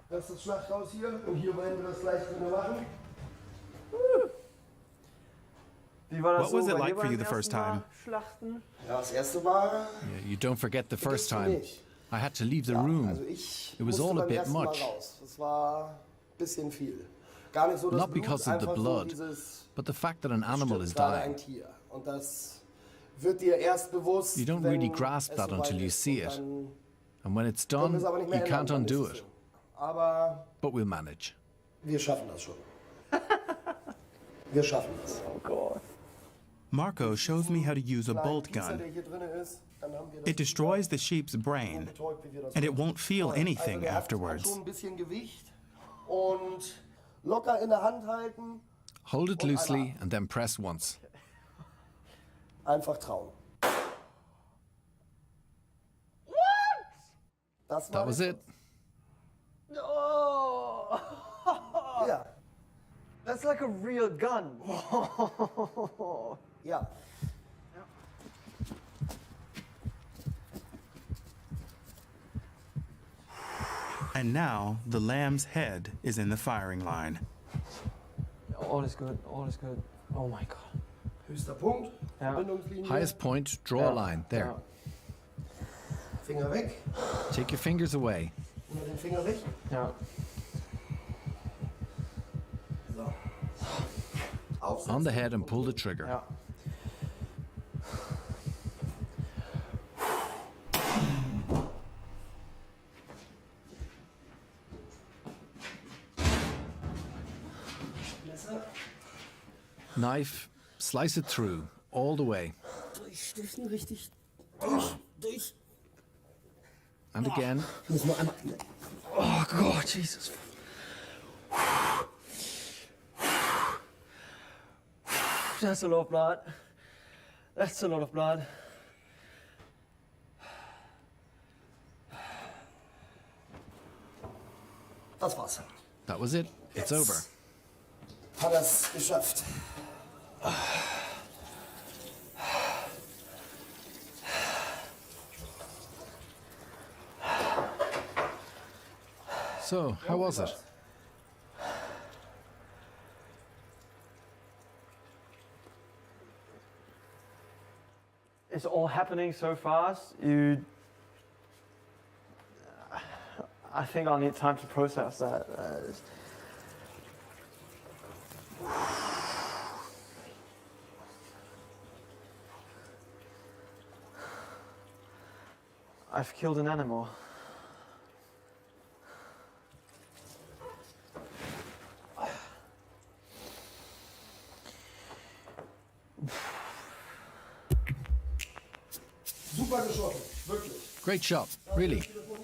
Das ist das Schlachthaus hier und hier wollen wir das gleich drin machen. What was it like for you the first time? Ja, das erste war. You don't forget the first time. I had to leave the room. It was all a bit much. Das war ein bisschen viel. Gar nicht so das Not because of the blood, but the fact that an animal is dying. Und das wird dir erst bewusst, You don't really grasp that until you see it. And when it's done, you can't undo it. Aber But we'll manage. wir schaffen das schon. Wir schaffen das. Oh God. Marco shows me how to use a bolt gun. It destroys the sheep's brain, and it won't feel anything afterwards. Schon ein bisschen Gewicht und locker in der Hand halten. Hold it loosely and then press once. Einfach trauen. That was it. Oh! Ja. That's like a real gun. Ja. And now the lamb's head is in the firing line. All is good, all is good. Oh my God. Höchster Punkt. Ja. Verbindungslinie. Highest point, draw a line. There. Ja. Finger weg. Take your fingers away. Immer den Finger weg. Ja. So. Aufsetzen. On the head and pull the trigger. Ja. Knife, slice it through, all the way. Durchstechen, richtig. Durch. And again. Muss man einmal. Oh Gott, Jesus. That's a lot of blood. That's a lot of blood. Das war's. That was it. It's over. Hat er's geschafft. So, how was it? It's all happening so fast. I think I'll need time to process that. I've killed an animal. Great shot, really.